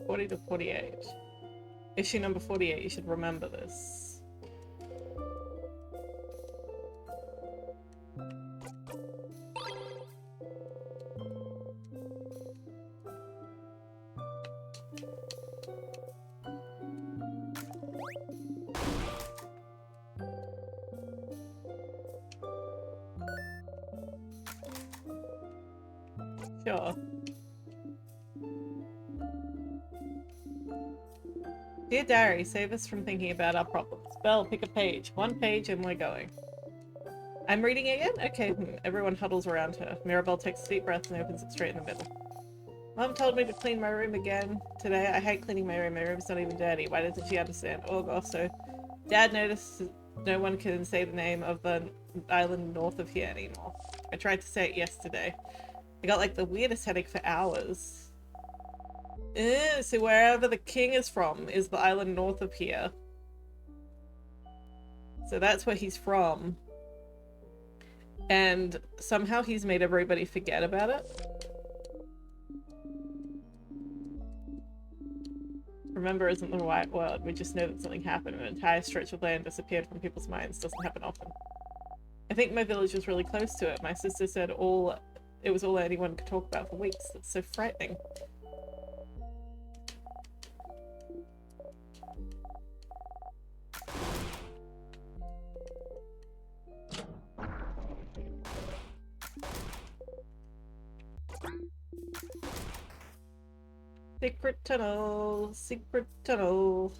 40 to 48. Issue number 48, you should remember this. Sure. Dear Diary, save us from thinking about our problems. Belle, pick a page. One page and we're going. I'm reading again? Okay, everyone huddles around her. Mirabelle takes a deep breath and opens it straight in the middle. Mom told me to clean my room again today. I hate cleaning my room. My room's not even dirty. Why doesn't she understand? Oh, also, Dad noticed no one can say the name of the island north of here anymore. I tried to say it yesterday. I got like the weirdest headache for hours. So wherever the king is from is the island north of here. So that's where he's from. And somehow he's made everybody forget about it. Remember isn't the right word. We just know that something happened. An entire stretch of land disappeared from people's minds. Doesn't happen often. I think my village was really close to it. My sister said it was all anyone could talk about for weeks. That's so frightening. Secret tunnel, secret tunnel.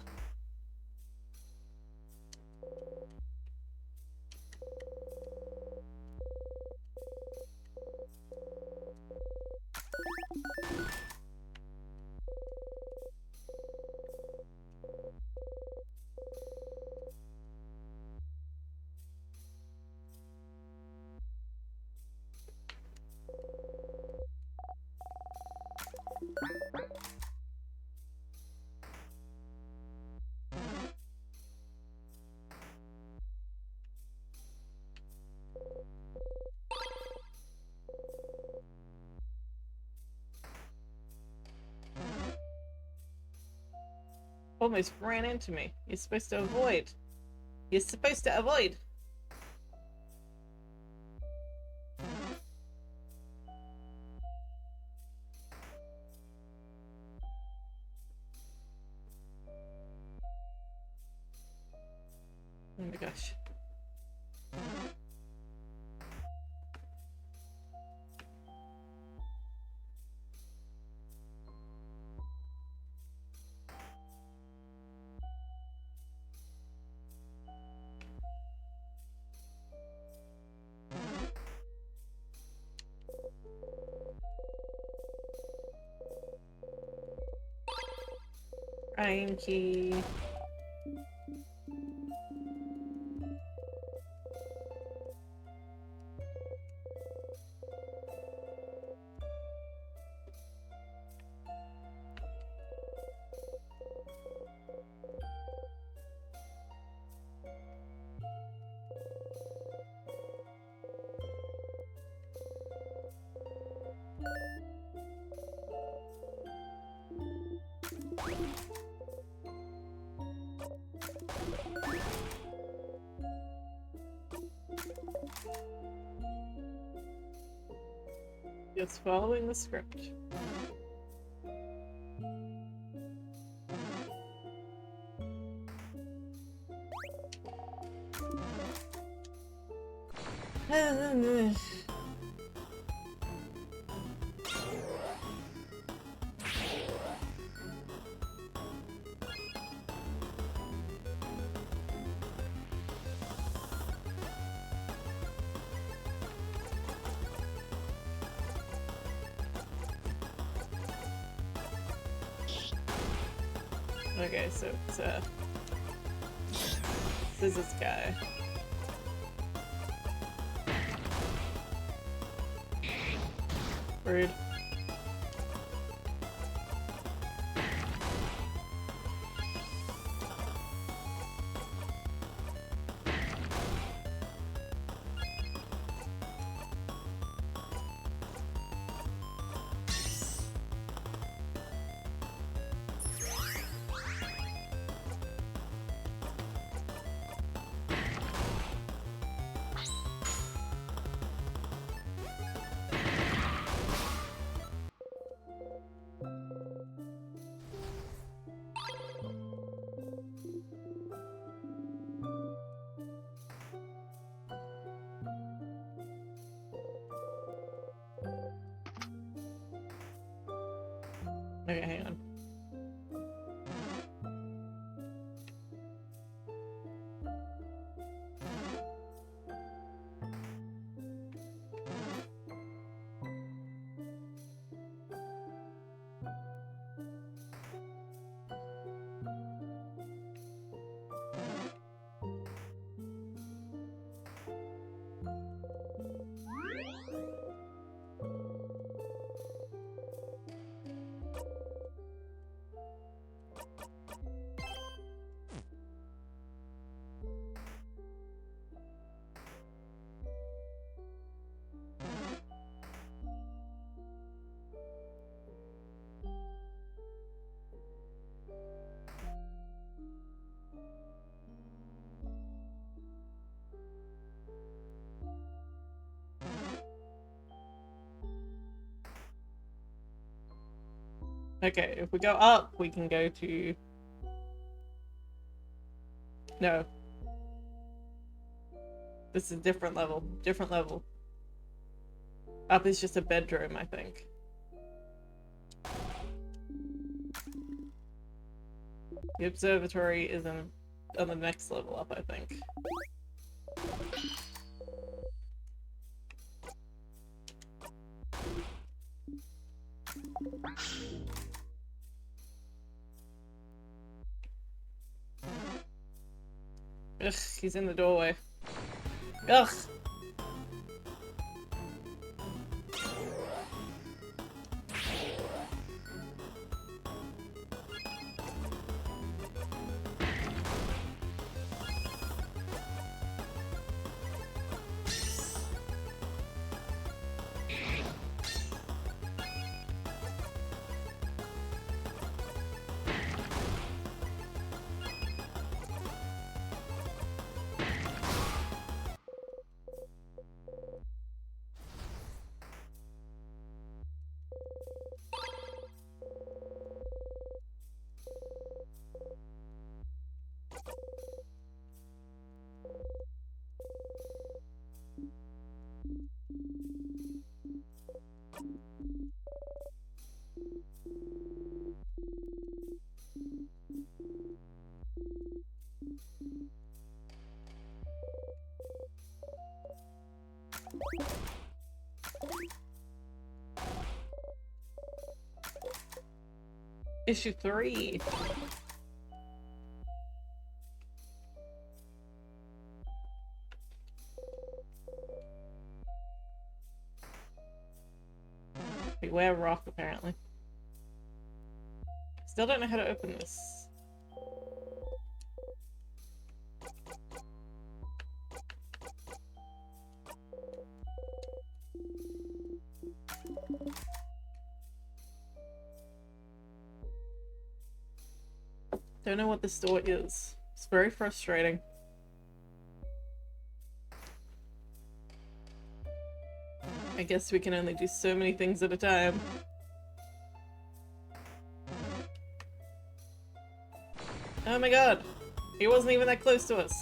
Almost ran into me. You're supposed to avoid. You're supposed to avoid. Oh my gosh. Iron key. Just following the script. Okay, so it's this guy. Rude. Okay, hang on. Okay, if we go up, we can go to... No. This is a different level. Different level. Up is just a bedroom, I think. The observatory is on the next level up, I think. Ugh, he's in the doorway. Ugh! Issue 3. Beware rock, apparently. Still don't know how to open this. Don't know what this door is. It's very frustrating. I guess we can only do so many things at a time. Oh my god! He wasn't even that close to us.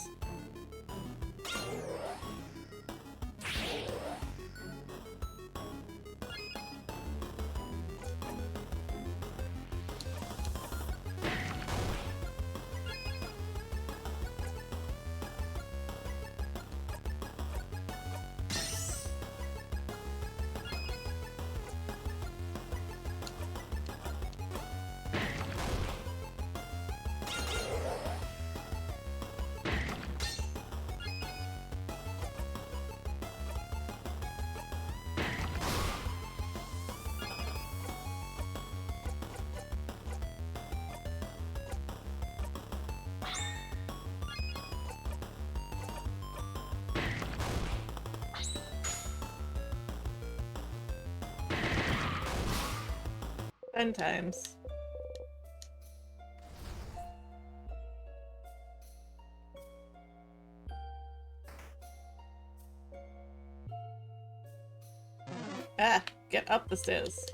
Fun times. Ah, get up the stairs.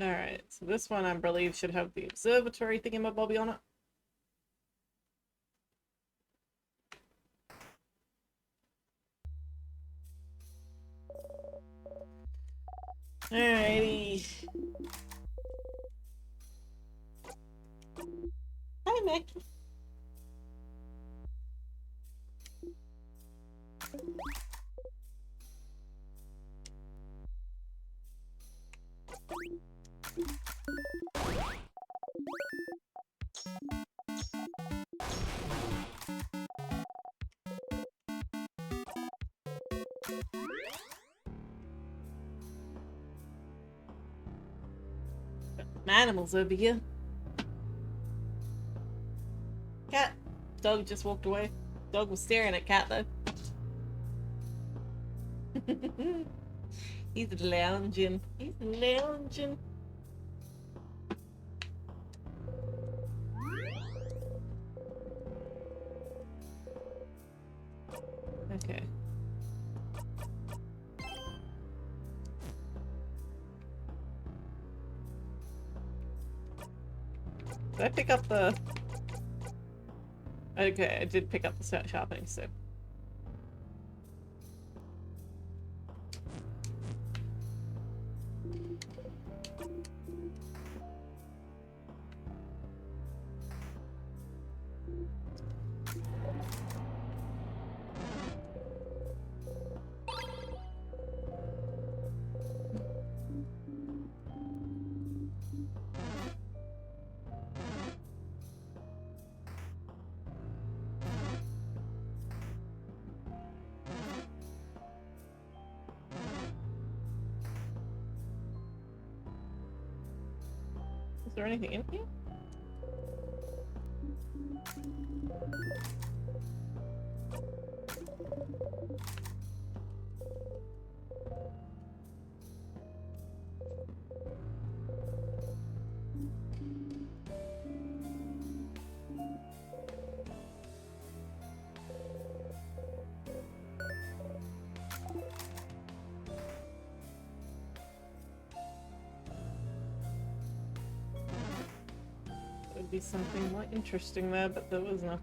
Alright, so this one I believe should have the observatory thingamabobby on it. Alrighty. Hi, Mackie. Animals over here. Cat. Dog just walked away. Dog was staring at cat though. He's lounging. He's lounging. Okay. Did I pick up the... Okay, I did pick up the sharpening stick. Is there anything in here? There would be something more interesting there, but there was not.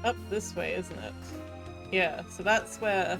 Up this way, isn't it? Yeah, so that's where...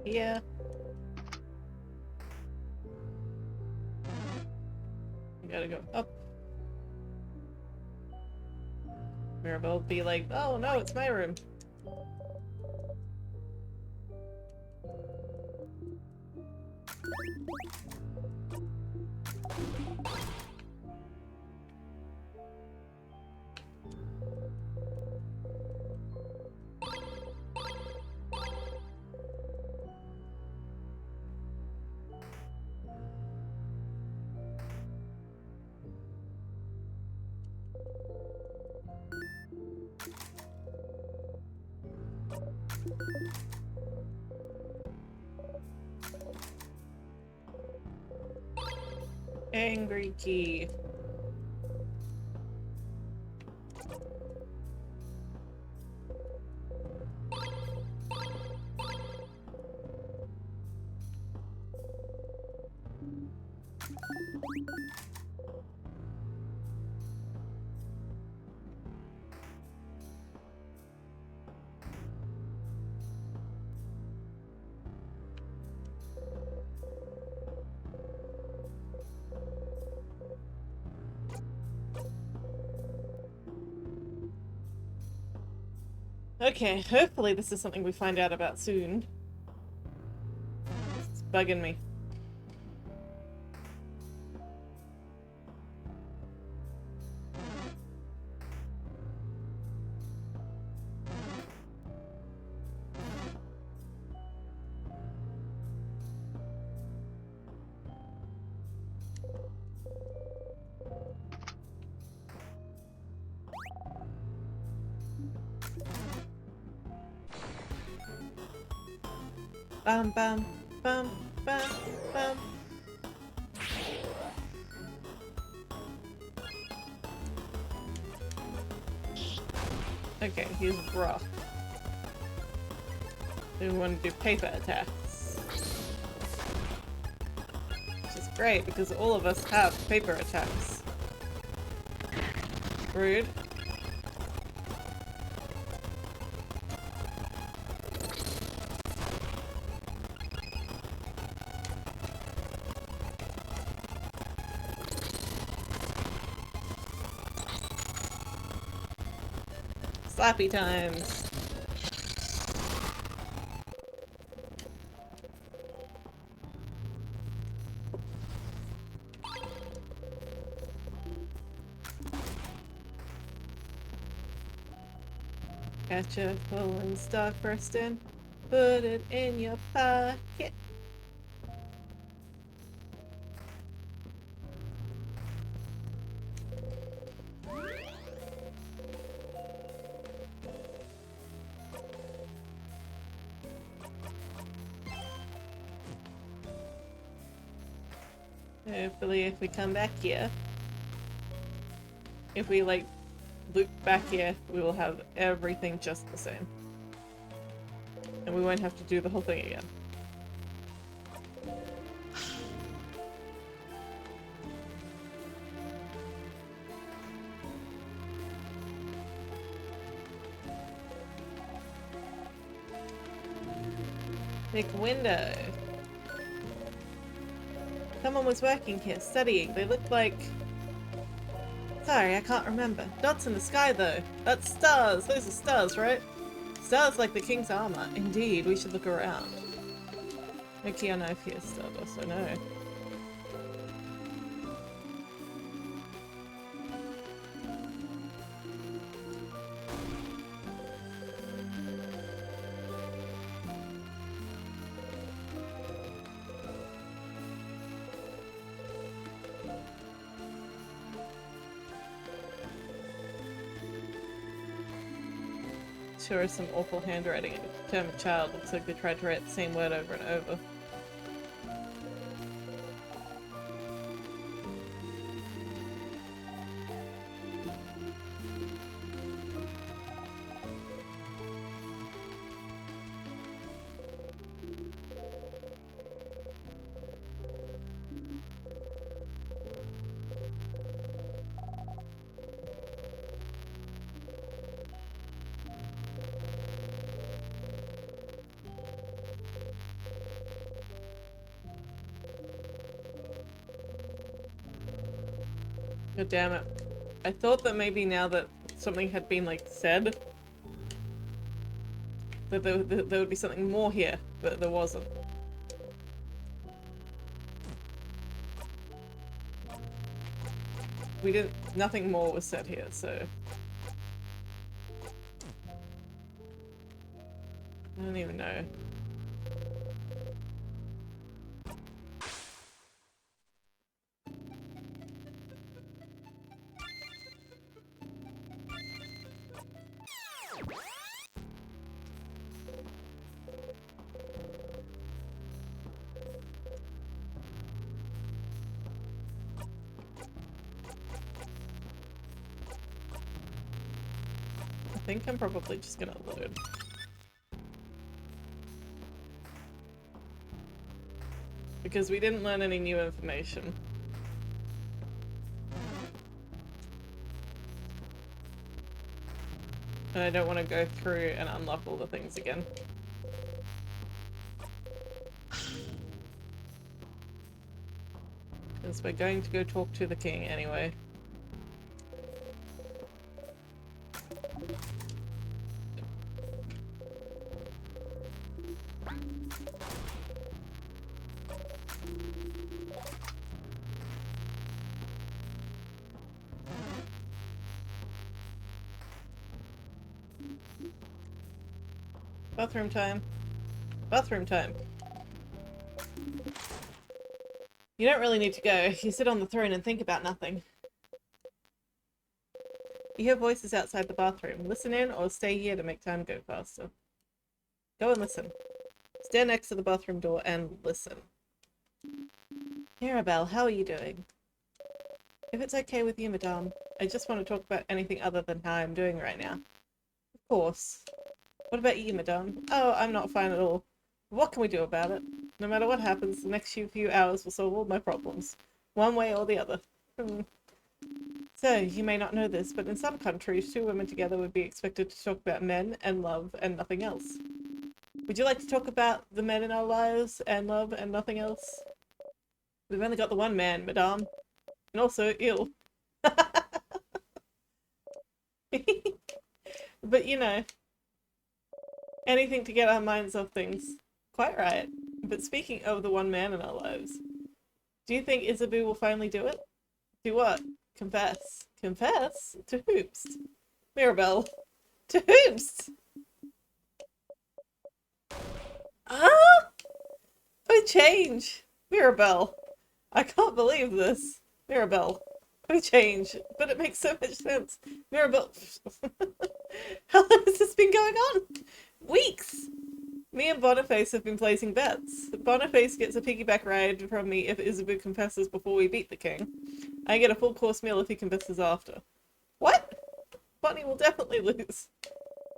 Yeah. You gotta go up. Mirabelle will be like, oh no, it's my room. Angry key. Okay, hopefully this is something we find out about soon. It's bugging me. Bum bum bum bum bum. Okay, he's rough. We want to do paper attacks. Which is great because all of us have paper attacks. Rude. Slappy times. Gotcha, pulling stock first in. Put it in your pocket. Hopefully if we come back here, if we like loop back here, we will have everything just the same. And we won't have to do the whole thing again. Big window. Someone was working here, studying. They looked like... Sorry, I can't remember. Dots in the sky, though. That's stars. Those are stars, right? Stars like the king's armor. Indeed, we should look around. Okay, I know if here's stardust, I know. Sure is some awful handwriting. A determined child looks like they tried to write the same word over and over. God damn it. I thought that maybe now that something had been, like, said, that there would be something more here, but there wasn't. We didn't- nothing more was said here, so... I don't even know. I think I'm probably just gonna load. Because we didn't learn any new information. And I don't want to go through and unlock all the things again. Because we're going to go talk to the king anyway. Bathroom time. Bathroom time. You don't really need to go. You sit on the throne and think about nothing. You hear voices outside the bathroom. Listen in or stay here to make time go faster. Go and listen. Stand next to the bathroom door and listen. Mirabelle, how are you doing? If it's okay with you, madame, I just want to talk about anything other than how I'm doing right now. Of course. What about you, madame? Oh, I'm not fine at all. What can we do about it? No matter what happens, the next few hours will solve all my problems. One way or the other. So, you may not know this, but in some countries, two women together would be expected to talk about men and love and nothing else. Would you like to talk about the men in our lives and love and nothing else? We've only got the one man, madame. And also, ill. But you know, anything to get our minds off things. Quite right. But speaking of the one man in our lives, do you think Isabu will finally do it? Do what? Confess. Confess? To whoops? Mirabelle. To whoops? Ah! Oh, change! Mirabelle. I can't believe this. Mirabelle. Oh, change. But it makes so much sense. Mirabelle. How long has this been going on? Weeks! Me and Boniface have been placing bets. Boniface gets a piggyback ride from me if Isabu confesses before we beat the king. I get a full course meal if he confesses after. What? Bonnie will definitely lose.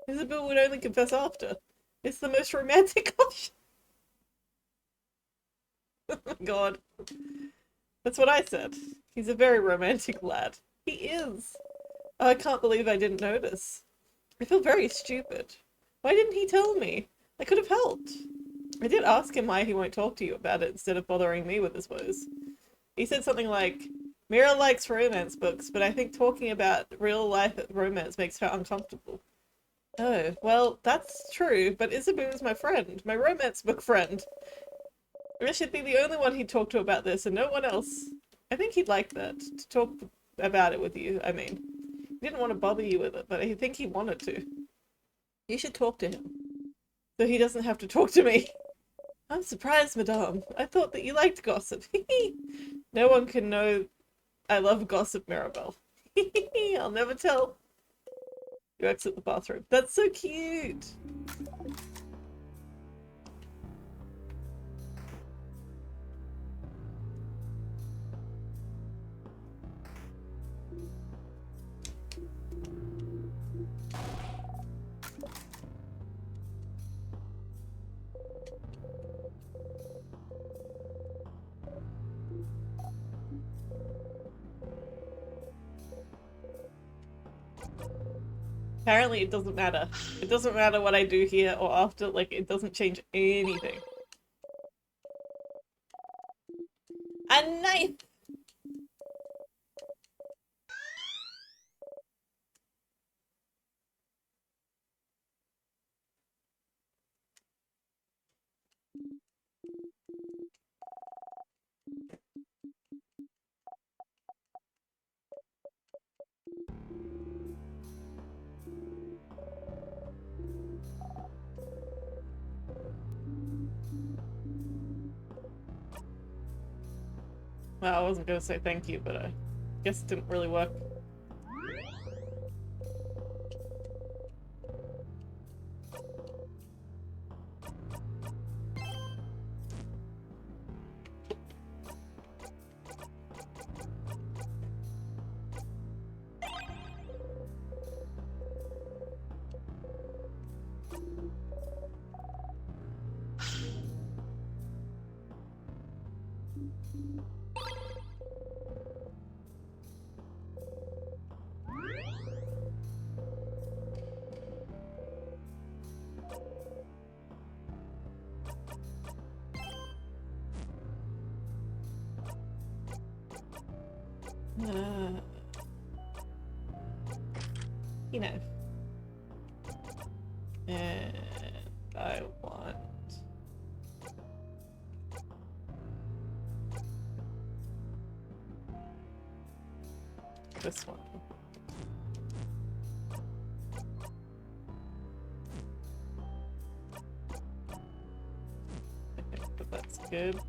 Isabu would only confess after. It's the most romantic option. Oh my god. That's what I said. He's a very romantic lad. He is. Oh, I can't believe I didn't notice. I feel very stupid. Why didn't he tell me? I could have helped. I did ask him why he won't talk to you about it instead of bothering me with his woes. He said something like, Mira likes romance books, but I think talking about real life romance makes her uncomfortable. Oh, well, that's true, but Isabu is my friend, my romance book friend. I should be the only one he'd talk to about this and no one else. I think he'd like that, to talk about it with you, I mean. He didn't want to bother you with it, but I think he wanted to. You should talk to him, so he doesn't have to talk to me. I'm surprised, madame. I thought that you liked gossip. No one can know I love gossip, Mirabelle. I'll never tell. You exit the bathroom. That's so cute. Apparently it doesn't matter. It doesn't matter what I do here or after, like, it doesn't change anything. A knife! Well, I wasn't gonna say thank you, but I guess it didn't really work. Uh, you know. And I want this one. That's good.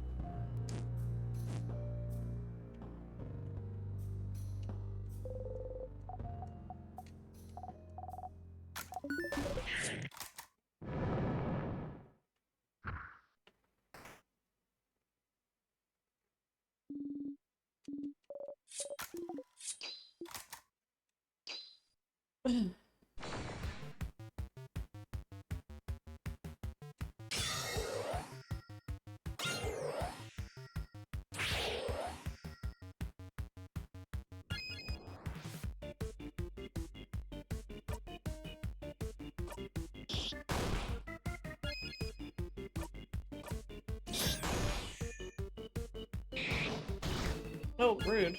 Oh, rude.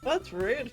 That's rude.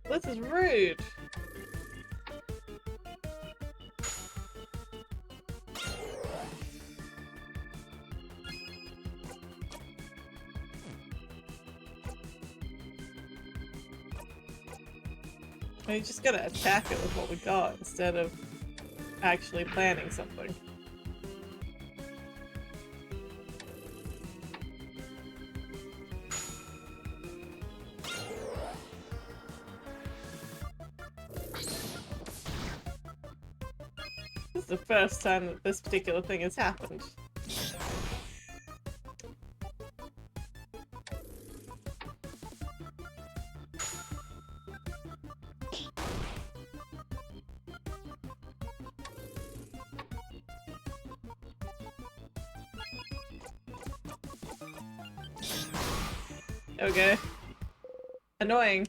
This is rude. We just gotta attack it with what we got instead of actually planning something. This is the first time that this particular thing has happened. Okay. Annoying.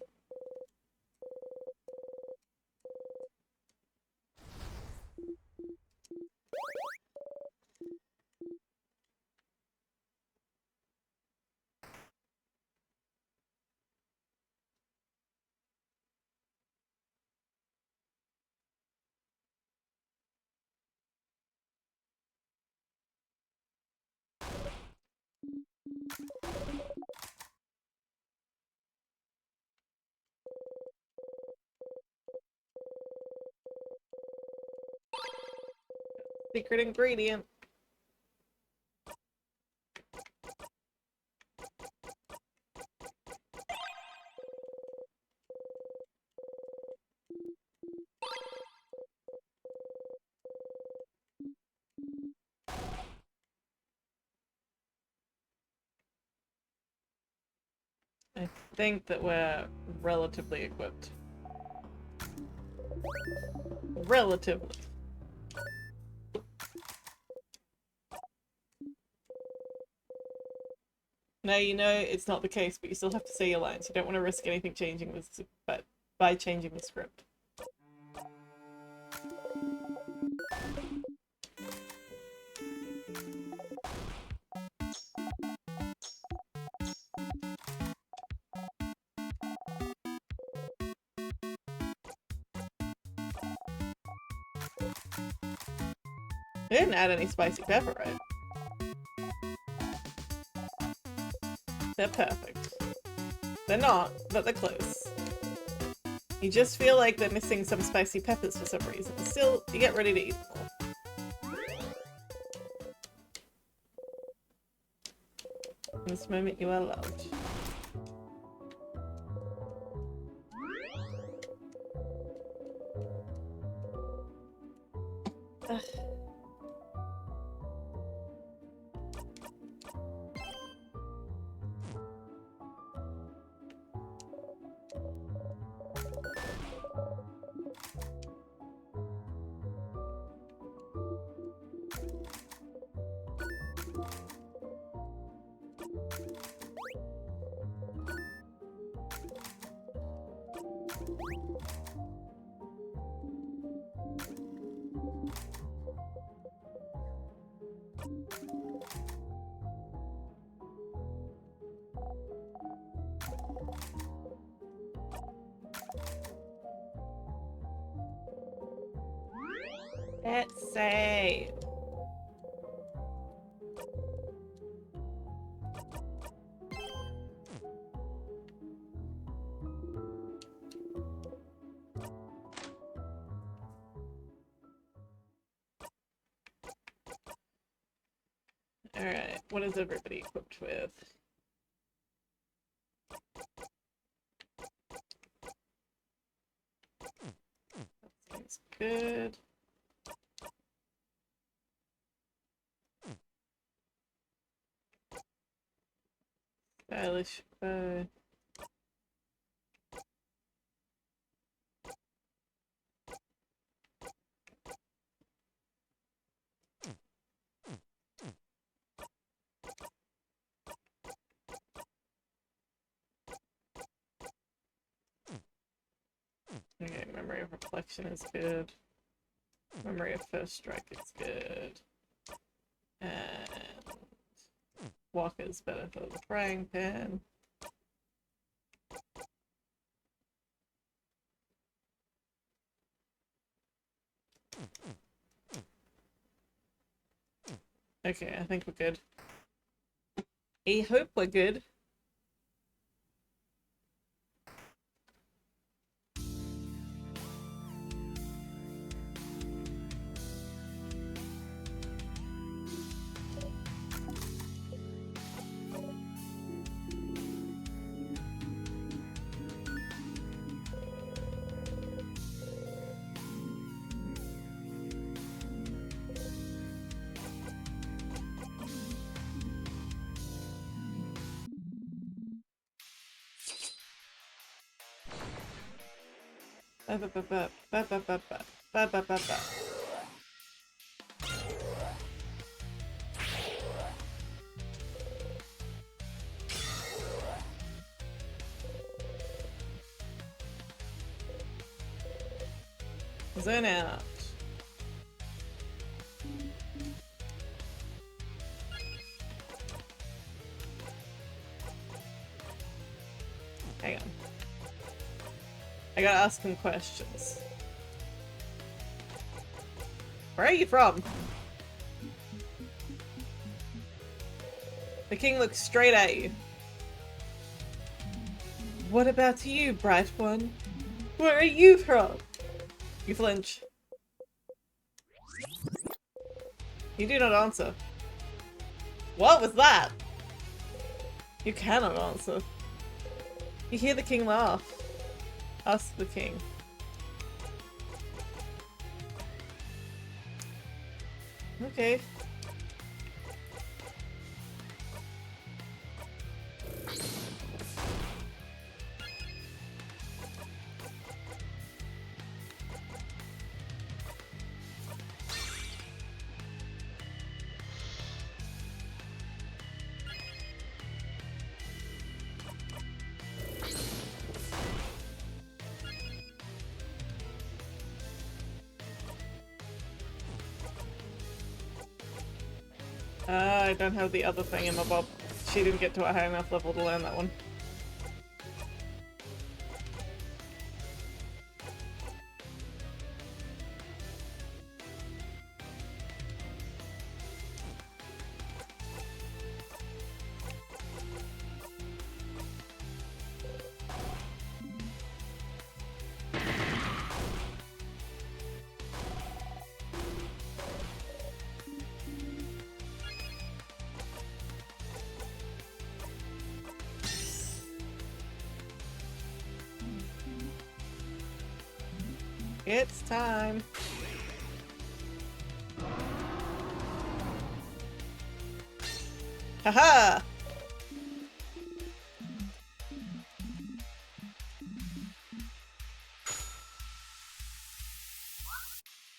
Secret ingredient. I think that we're relatively equipped. Relatively. Now you know it's not the case, but you still have to say your lines. You don't want to risk anything changing with, but by changing the script. They didn't add any spicy pepper, right? They're perfect. They're not, but they're close. You just feel like they're missing some spicy peppers for some reason. Still, you get ready to eat them all. In this moment, you are loved. Ugh. Let's say. Alright, what is everybody equipped with? That seems good. Stylish bow. Okay, memory of reflection is good. Memory of first strike is good. And Walker's better for the frying pan. Okay, I think we're good. I hope we're good. Zone out. Hang on. I gotta ask him questions. Where are you from? The king looks straight at you. What about you, bright one? Where are you from? You flinch. You do not answer. What was that? You cannot answer. You hear the king laugh. Ask the king. Okay. I don't have the other thing in my bob. She didn't get to a high enough level to learn that one. It's time. Haha!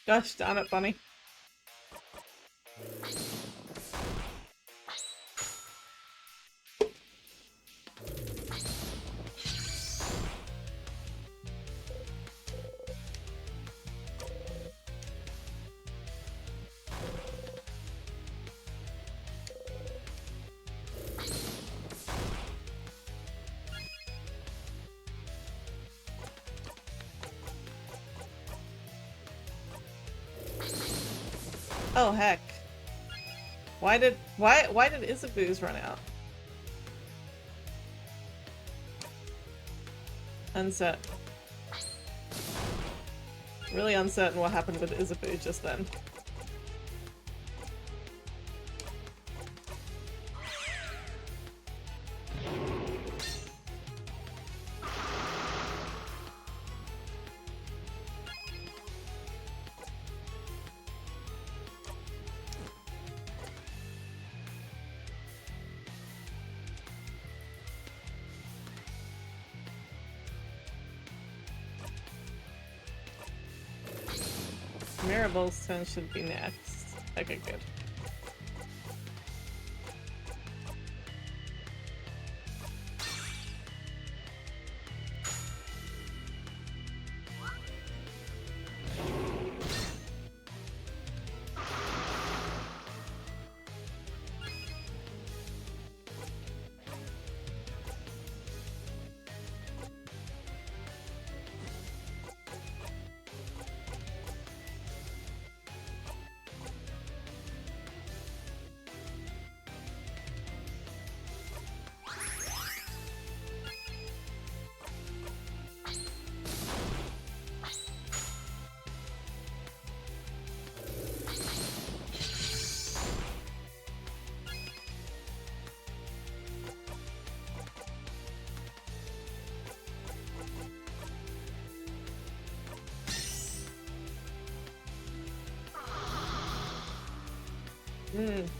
Gosh darn it, Bunny. Oh heck. Why did Isabu's run out? Uncertain. Really uncertain what happened with Isabu just then. Mirabelle's turn should be next. Okay, good.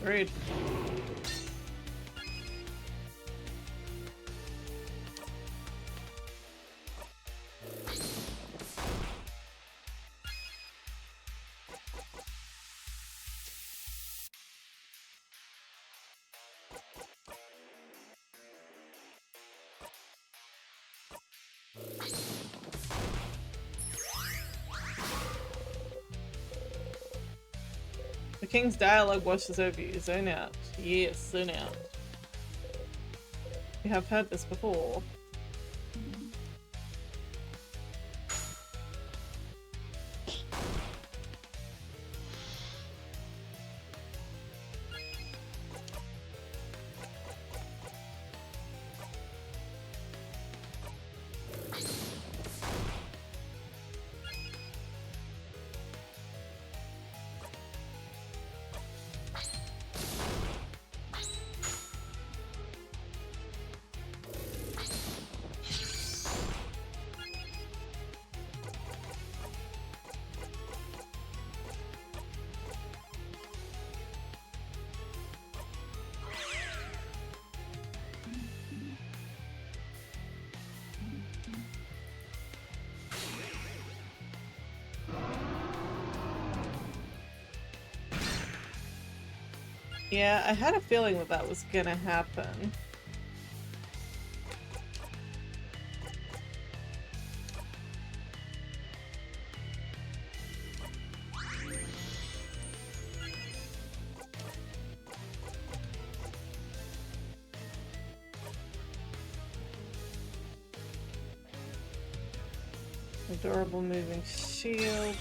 Rude. The king's dialogue washes over you. Zone out. Yes, zone out. You have heard this before. Yeah, I had a feeling that that was gonna happen. Adorable moving shield.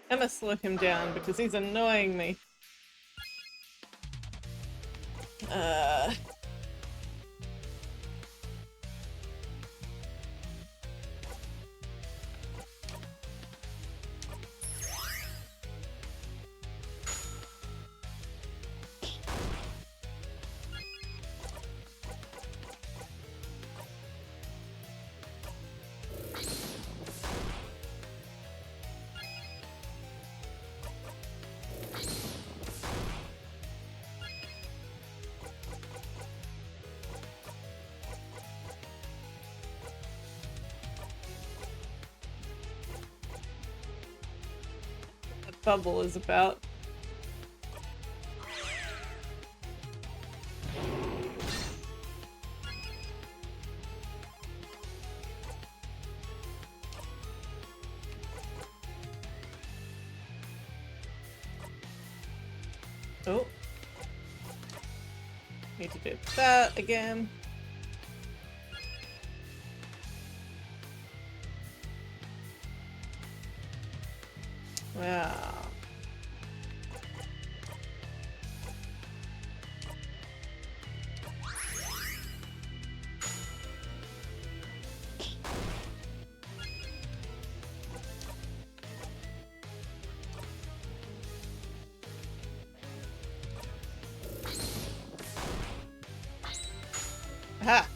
I'm gonna slow him down because he's annoying me. Uh... That bubble is about. Oh. Need to do that again. Wow. Aha!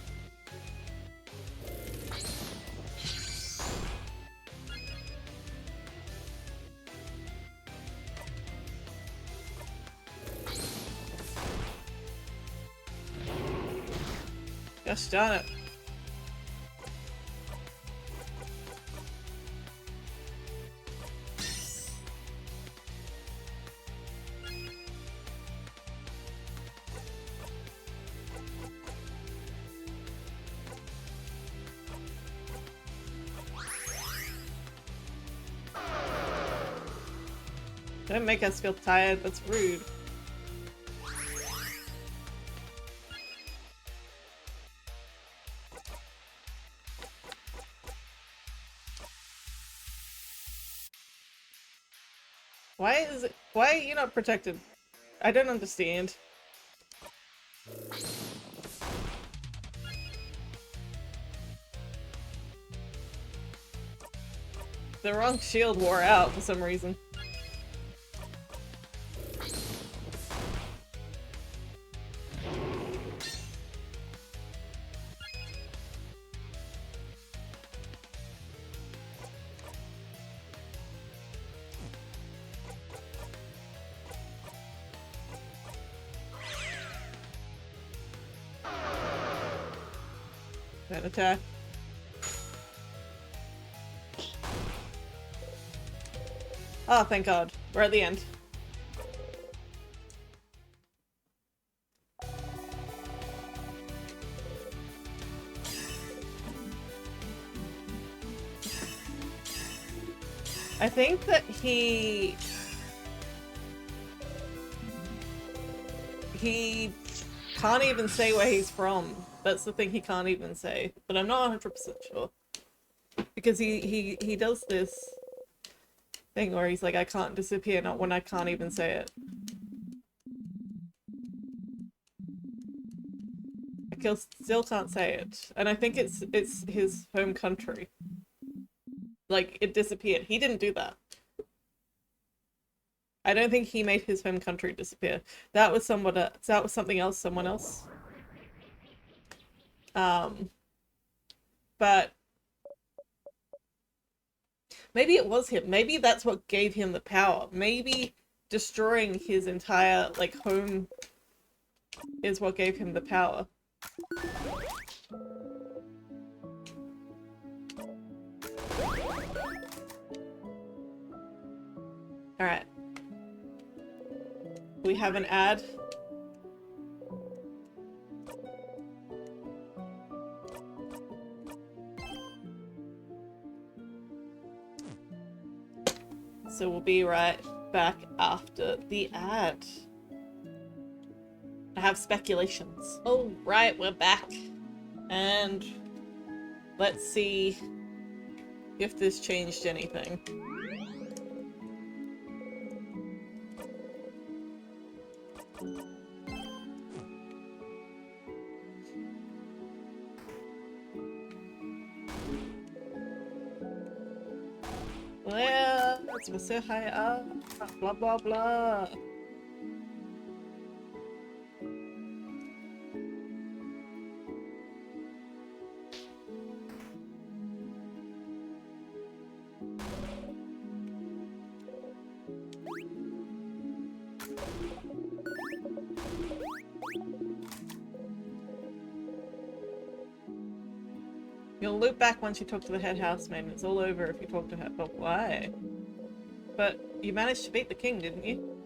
Gosh darn it. Don't make us feel tired, that's rude. Why are you not protected? I don't understand. The wrong shield wore out for some reason. That attack. Oh, thank God. We're at the end. I think that he can't even say where he's from. That's the thing he can't even say. But I'm not 100% sure. Because he does this thing where he's like, I can't disappear, not when I can't even say it. I still can't say it. And I think it's his home country. Like, it disappeared. He didn't do that. I don't think he made his home country disappear. That was that was something else, someone else. Um, but maybe it was him. Maybe that's what gave him the power. Maybe destroying his entire like home is what gave him the power. All right. We have an ad. So we'll be right back after the ad. I have speculations. All right, we're back. And let's see if this changed anything. Well, we're so high up, blah blah blah. You'll loop back once you talk to the head housemaid and it's all over if you talk to her. But why? But you managed to beat the king, didn't you?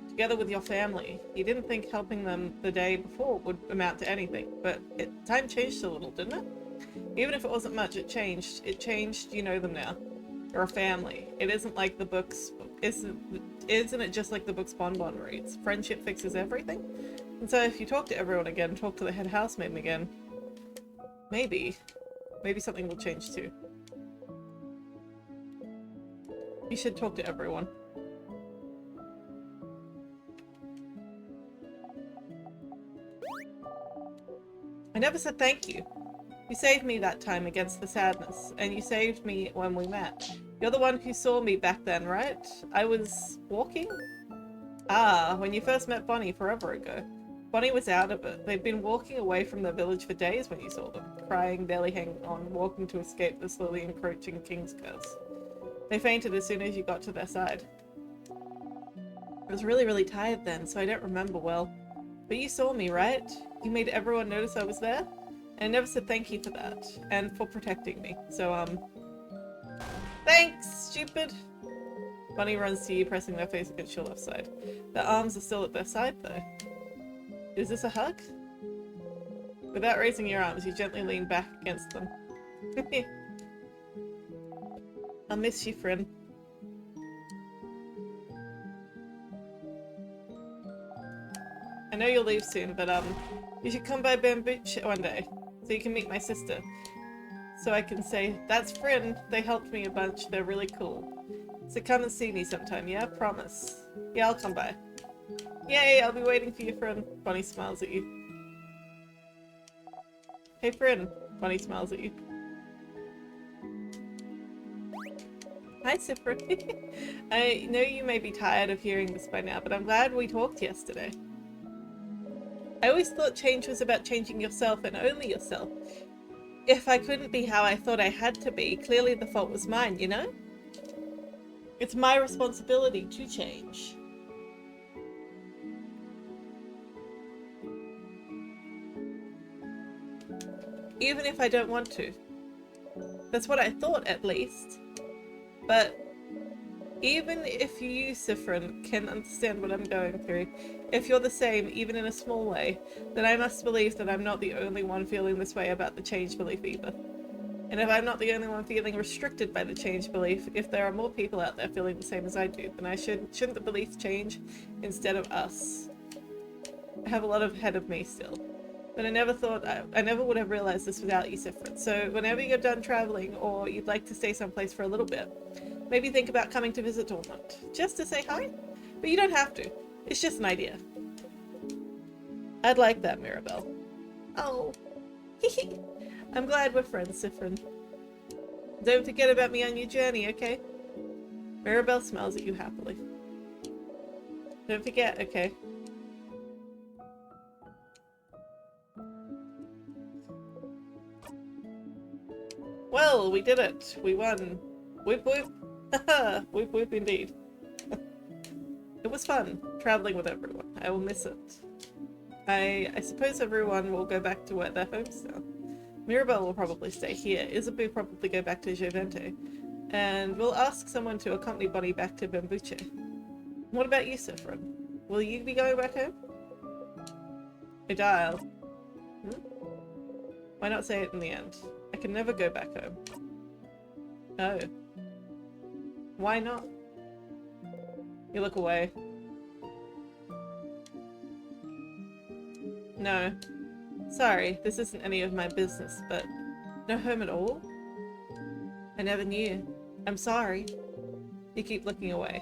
Together with your family. You didn't think helping them the day before would amount to anything, but time changed a little, didn't it? Even if it wasn't much, it changed. It changed, you know them now. You're a family. It isn't like the books, isn't it just like the book's bonbon reads? Friendship fixes everything? And so if you talk to everyone again, talk to the head housemaid again, maybe something will change too. You should talk to everyone. I never said thank you. You saved me that time against the sadness, and you saved me when we met. You're the one who saw me back then, right? I was walking? Ah, when you first met Bonnie forever ago. Bonnie was out of it. They'd been walking away from the village for days when you saw them, crying, barely hanging on, walking to escape the slowly encroaching king's curse. They fainted as soon as you got to their side. I was really, really tired then, so I don't remember well. But you saw me, right? You made everyone notice I was there? And I never said thank you for that, and for protecting me. So, thanks, stupid! Bonnie runs to you, pressing their face against your left side. Their arms are still at their side, though. Is this a hug? Without raising your arms, you gently lean back against them. I'll miss you, friend. I know you'll leave soon, but you should come by Bambucha one day, so you can meet my sister. So I can say, that's Friend, they helped me a bunch, they're really cool. So come and see me sometime, yeah? Promise. Yeah, I'll come by. Yay, I'll be waiting for you, Friend. Bonnie smiles at you. Hey, Friend. Bonnie smiles at you. Hi, Siffrin. I know you may be tired of hearing this by now, but I'm glad we talked yesterday. I always thought change was about changing yourself and only yourself. If I couldn't be how I thought I had to be, clearly the fault was mine, you know? It's my responsibility to change. Even if I don't want to. That's what I thought, at least. But even if you, Siffrin, can understand what I'm going through, if you're the same, even in a small way, then I must believe that I'm not the only one feeling this way about the change belief either. And if I'm not the only one feeling restricted by the change belief, if there are more people out there feeling the same as I do, then shouldn't the belief change instead of us? I have a lot ahead of me still. But I never would have realized this without you, Siffrin. So whenever you're done traveling, or you'd like to stay someplace for a little bit, maybe think about coming to visit Dormont, just to say hi. But you don't have to. It's just an idea. I'd like that, Mirabelle. Oh. I'm glad we're friends, Siffrin. Don't forget about me on your journey, okay? Mirabelle smiles at you happily. Don't forget, okay. Well, we did it. We won. Whip whip. Haha, whip whip indeed. It was fun traveling with everyone. I will miss it. I suppose everyone will go back to where their homes now. Mirabelle will probably stay here. Isabeau will probably go back to Jovente. And we'll ask someone to accompany Bonnie back to Bambuche. What about you, Siffrin? Will you be going back home? Odile. Hmm? Why not say it in the end? I can never go back home. Oh. Why not? You look away. No. Sorry, this isn't any of my business, but no home at all? I never knew. I'm sorry. You keep looking away.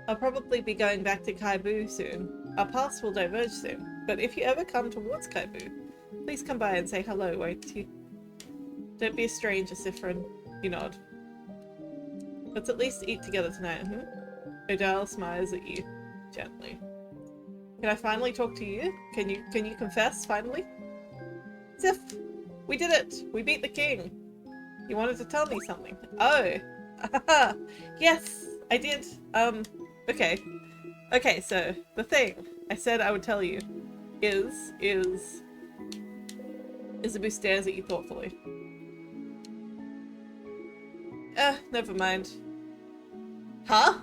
I'll probably be going back to Kaibu soon. Our paths will diverge soon, but if you ever come towards Kaibu, please come by and say hello, won't you? Don't be a stranger, Siffrin. You nod. Let's at least eat together tonight, Odile smiles at you, gently. Can I finally talk to you? Can you confess, finally? Sif! We did it! We beat the king! You wanted to tell me something. Oh! Yes! I did! Okay. Okay, so, the thing I said I would tell you is... Isabeau stares at you thoughtfully. Never mind. Huh?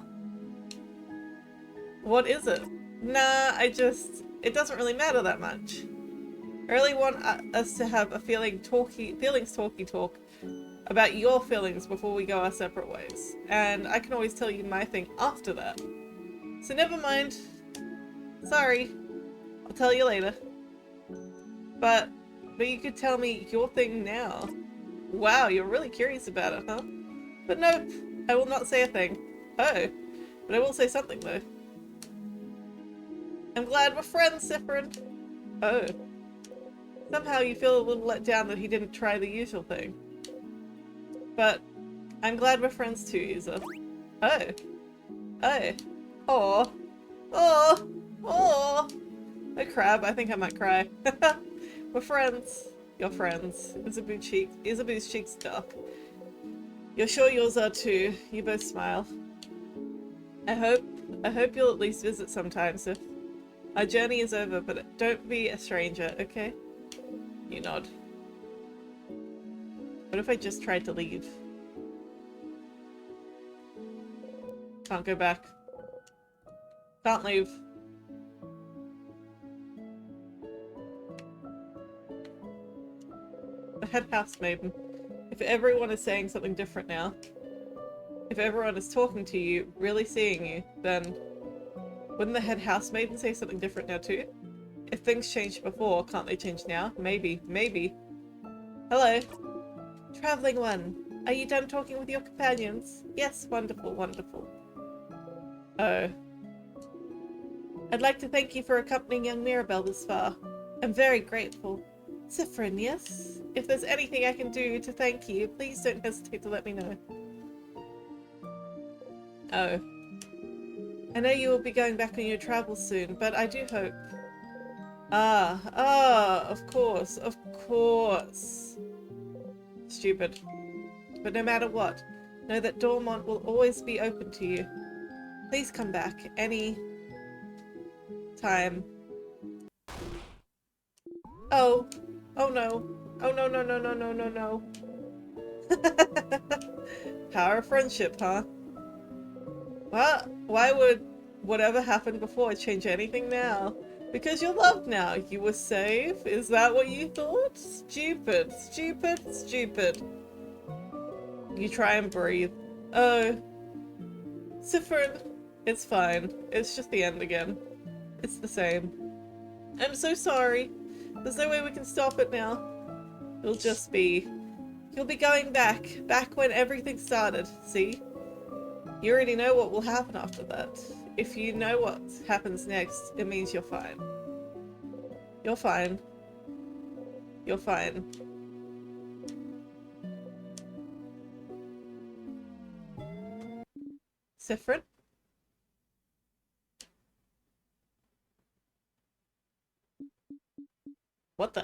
What is it? Nah, it doesn't really matter that much. I really want us to have a feelings talky talk about your feelings before we go our separate ways. And I can always tell you my thing after that. So never mind. Sorry. I'll tell you later. But you could tell me your thing now. Wow, you're really curious about it, huh? But nope, I will not say a thing. Oh, but I will say something though. I'm glad we're friends, Siffrin. Oh. Somehow you feel a little let down that he didn't try the usual thing. But I'm glad we're friends too, Isa. Oh. Oh. Aw. Oh. Oh. A crab, I think I might cry. We're friends. You're friends. Isabeau's cheeks dark. You're sure yours are too. You both smile. I hope you'll at least visit sometime, Sif. Our journey is over, but don't be a stranger, okay? You nod. What if I just tried to leave? Can't go back. Can't leave. The head housemaiden. If everyone is saying something different now, if everyone is talking to you, really seeing you, then wouldn't the head housemaiden say something different now too? If things changed before, can't they change now? Maybe, maybe. Hello. Traveling one. Are you done talking with your companions? Yes, wonderful, wonderful. Oh. I'd like to thank you for accompanying young Mirabelle this far. I'm very grateful. Siffrin, yes? If there's anything I can do to thank you, please don't hesitate to let me know. Oh. I know you will be going back on your travels soon, but I do hope... of course, of course. Stupid. But no matter what, know that Dormont will always be open to you. Please come back any time. Oh. Oh no. Oh no no no no no no no. Power of friendship, huh? Well, why would whatever happened before change anything now? Because you're loved now. You were safe? Is that what you thought? Stupid. Stupid. Stupid. You try and breathe. Oh. Siffrin. It's fine. It's just the end again. It's the same. I'm so sorry. There's no way we can stop it now. It'll just be... You'll be going back. Back when everything started. See? You already know what will happen after that. If you know what happens next, it means you're fine. You're fine. You're fine. Siffrin?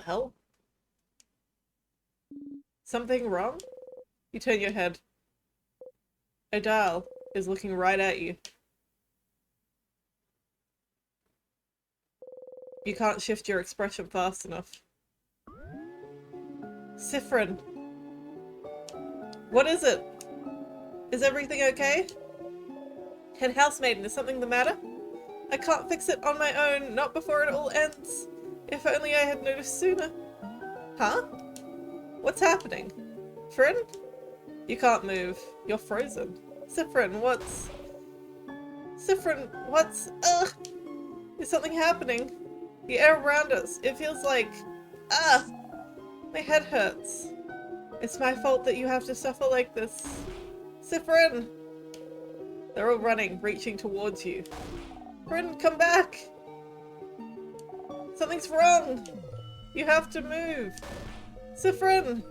hell? Something wrong? You turn your head. Odile is looking right at you. You can't shift your expression fast enough. Siffrin! What is it? Is everything okay? Head housemaiden, is something the matter? I can't fix it on my own, not before it all ends. If only I had noticed sooner. Huh? What's happening? Friend? You can't move. You're frozen. Siffrin, what's... Siffrin, what's... Ugh! Is something happening? The air around us, it feels like... Ah! My head hurts. It's my fault that you have to suffer like this. Siffrin! They're all running, reaching towards you. Friend, come back! Something's wrong! You have to move! Siffrin!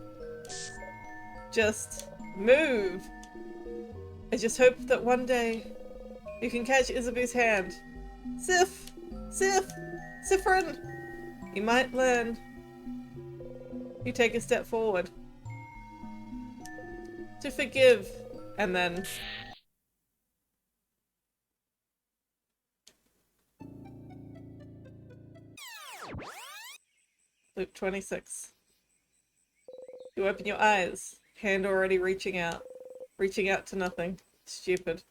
Just move! I just hope that one day you can catch Isabeau's hand. Sif! Sif! Siffrin! You might learn. You take a step forward. To forgive, and then... Loop 26. You open your eyes, hand already reaching out to nothing. Stupid.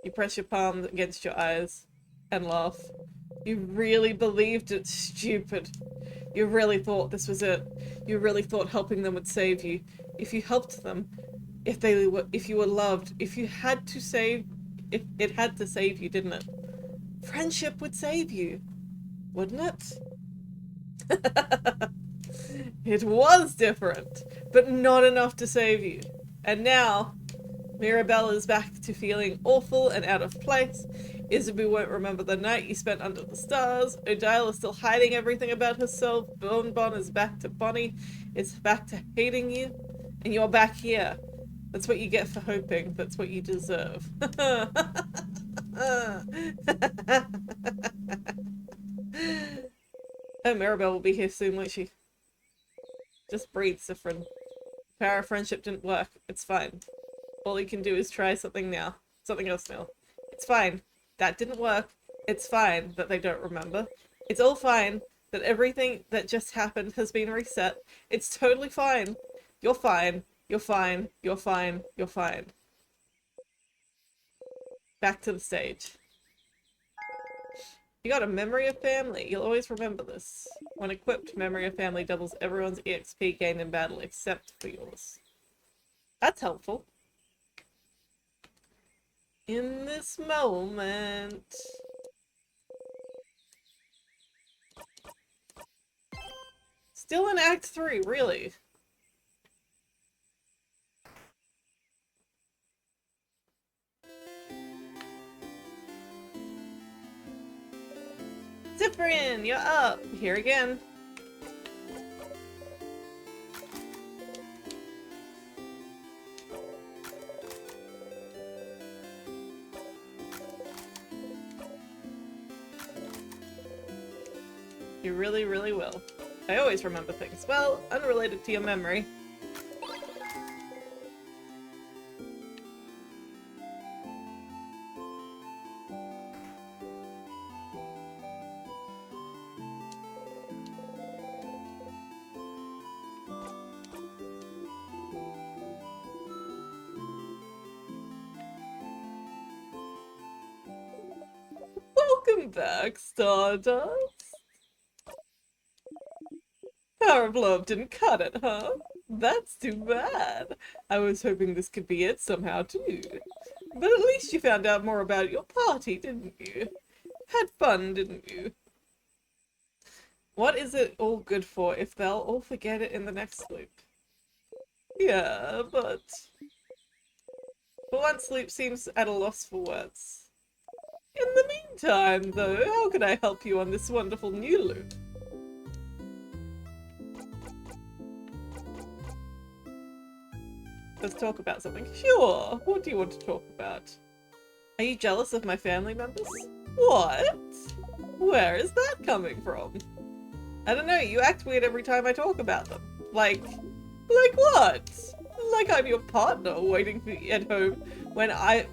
You press your palm against your eyes and laugh. You really believed it, stupid. You really thought this was it. You really thought helping them would save you. If you helped them, if you were loved, if it had to save you, didn't it? Friendship would save you, wouldn't it? It was different, but not enough to save you. And now, Mirabelle is back to feeling awful and out of place. Isabeau won't remember the night you spent under the stars. Odile is still hiding everything about herself. Bonbon is back to Bonnie. It's back to hating you. And you're back here. That's what you get for hoping. That's what you deserve. Oh, Mirabelle will be here soon, won't she? Just breathe, Siffrin. Power of friendship didn't work. It's fine. All you can do is try something now. Something else now. It's fine. That didn't work. It's fine that they don't remember. It's all fine that everything that just happened has been reset. It's totally fine. You're fine. You're fine. You're fine. You're fine. Back to the stage. You got a memory of family. You'll always remember this. When equipped, memory of family doubles everyone's EXP gained in battle except for yours. That's helpful. In this moment. Still in Act 3, really. Siffrin, you're up! Here again. You really, really will. I always remember things. Well, unrelated to your memory. Welcome back, Stardust. Power of love didn't cut it, huh? That's too bad. I was hoping this could be it somehow, too. But at least you found out more about your party, didn't you? Had fun, didn't you? What is it all good for if they'll all forget it in the next loop? Yeah, but... For once, Loop seems at a loss for words. In the meantime, though, how can I help you on this wonderful new loop? Let's talk about something. Sure, what do you want to talk about? Are you jealous of my family members? What? Where is that coming from? I don't know, you act weird every time I talk about them. Like what? Like I'm your partner waiting for you at home when I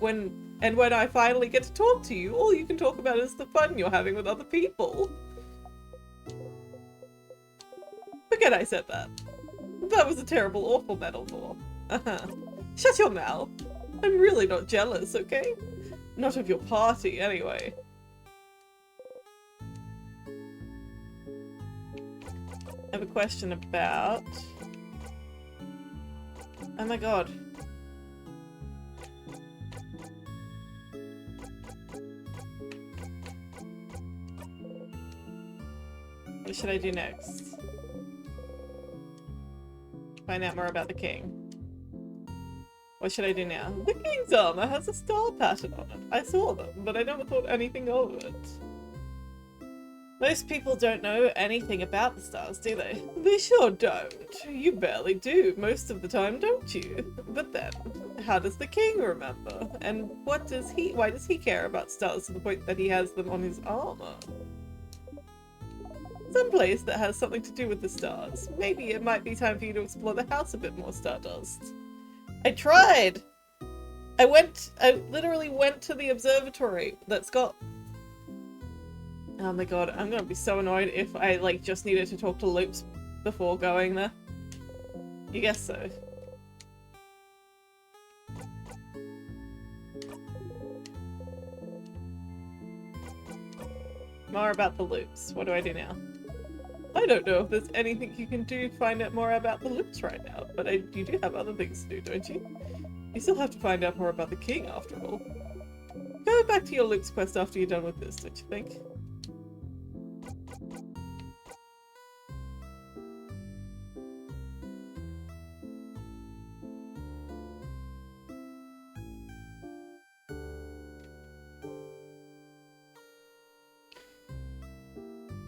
finally get to talk to you, all you can talk about is the fun you're having with other people. Forget I said that. That was a terrible, awful metaphor. Shut your mouth. I'm really not jealous, okay? Not of your party, anyway. I have a question about... Oh my god. What should I do next? Find out more about the king. What should I do now? The king's armor has a star pattern on it. I saw them, but I never thought anything of it. Most people don't know anything about the stars, do they? They sure don't. You barely do, most of the time, don't you? But then, how does the king remember? And why does he care about stars to the point that he has them on his armor? Some place that has something to do with the stars. Maybe it might be time for you to explore the house a bit more, Stardust. I tried! I literally went to the observatory that's got... Oh my god, I'm gonna be so annoyed if I, like, just needed to talk to Loops before going there. You guess so. More about the Loops. What do I do now? I don't know if there's anything you can do to find out more about the Loops right now, but you do have other things to do, don't you? You still have to find out more about the king, after all. Go back to your Loops quest after you're done with this, don't you think?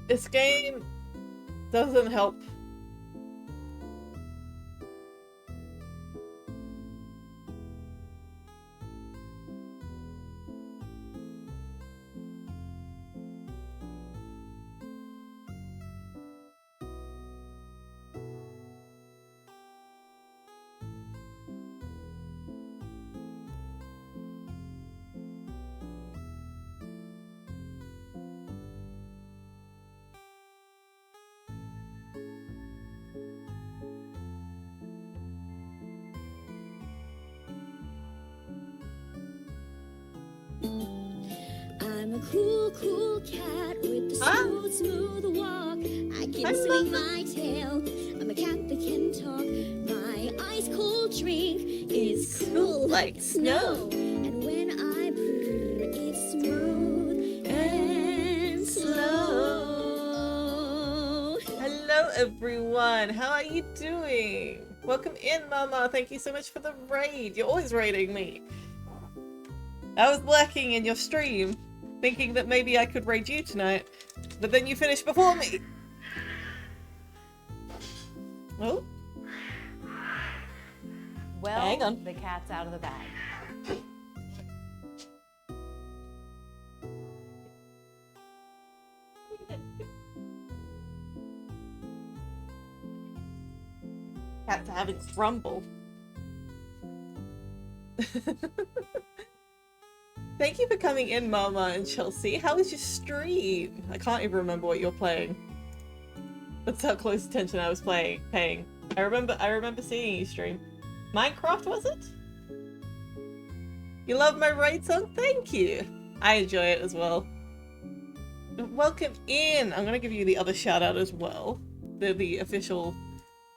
This game doesn't help. I'm a cool cat with a smooth walk. I can swing my tail. I'm a cat that can talk. My ice cold drink is cool like snow. And when I purr, it's smooth and slow. Hello everyone, how are you doing? Welcome in, Mama. Thank you so much for the raid. You're always raiding me. I was lurking in your stream, thinking that maybe I could raid you tonight, but then you finished before me. Oh. Well, hang on. The cat's out of the bag. Cats are having rumble. Thank you for coming in, Mama and Chelsea. How was your stream? I can't even remember what you're playing. That's how close attention I was paying. I remember seeing you stream. Minecraft, was it? You love my raid song? Thank you. I enjoy it as well. Welcome in. I'm gonna give you the other shout out as well. The official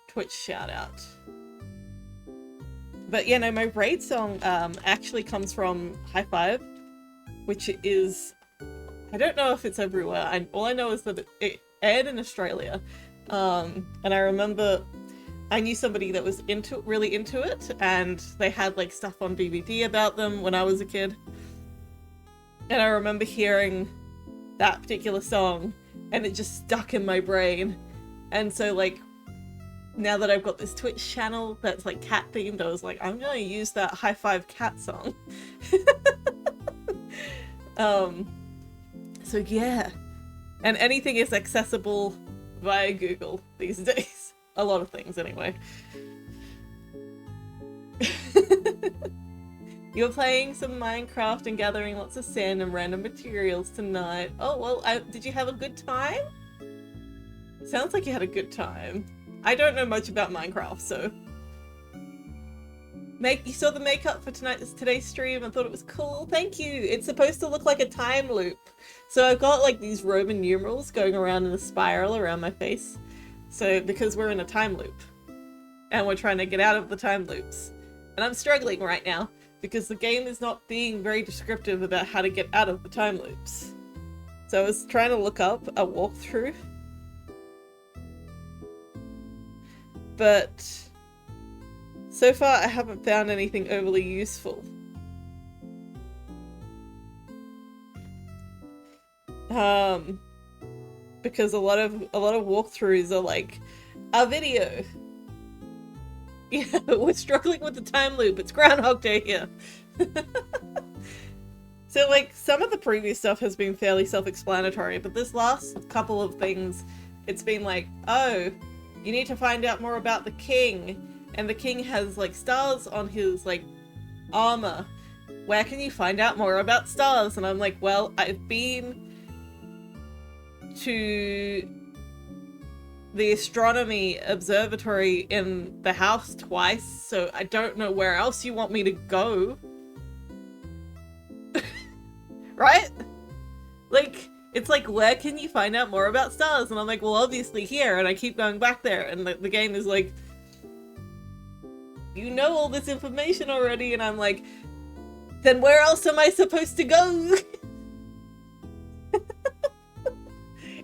Twitch shout out. But yeah, no, my raid song actually comes from High Five, which is, I don't know if it's everywhere. All I know is that it aired in Australia. And I remember I knew somebody that was really into it, and they had like stuff on DVD about them when I was a kid. And I remember hearing that particular song, and it just stuck in my brain. And so like, now that I've got this Twitch channel that's like cat themed, I was like, I'm gonna use that High Five cat song. So yeah, and anything is accessible via Google these days. A lot of things, anyway. You were playing some Minecraft and gathering lots of sand and random materials tonight. Oh, well, did you have a good time? Sounds like you had a good time. I don't know much about Minecraft, so... You saw the makeup for today's stream and thought it was cool? Thank you! It's supposed to look like a time loop. So I've got like these Roman numerals going around in a spiral around my face. So, because we're in a time loop. And we're trying to get out of the time loops. And I'm struggling right now, because the game is not being very descriptive about how to get out of the time loops. So I was trying to look up a walkthrough. But so far I haven't found anything overly useful. Because a lot of walkthroughs are like a video. Yeah, we're struggling with the time loop. It's Groundhog Day here. So like some of the previous stuff has been fairly self-explanatory, but this last couple of things, it's been like, oh, you need to find out more about the king, and the king has like stars on his like armor. Where can you find out more about stars? And I'm like, well, I've been to the astronomy observatory in the house twice, so I don't know where else you want me to go. Right? Like, it's like, where can you find out more about stars? And I'm like, well, obviously here, and I keep going back there, and the game is like, you know all this information already, and I'm like, then where else am I supposed to go?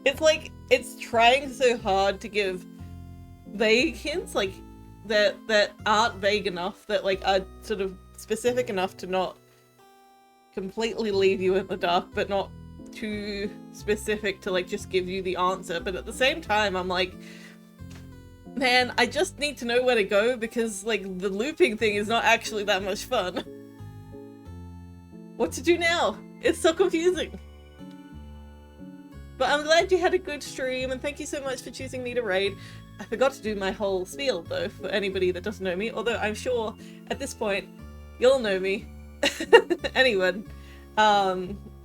It's like, it's trying so hard to give vague hints, like, that aren't vague enough, that, like, are sort of specific enough to not completely leave you in the dark, but not too specific to, like, just give you the answer. But at the same time, I'm like, man, I just need to know where to go, because, like, the looping thing is not actually that much fun. What to do now? It's so confusing. But I'm glad you had a good stream, and thank you so much for choosing me to raid. I forgot to do my whole spiel, though, for anybody that doesn't know me, although I'm sure at this point you'll know me. Anyone.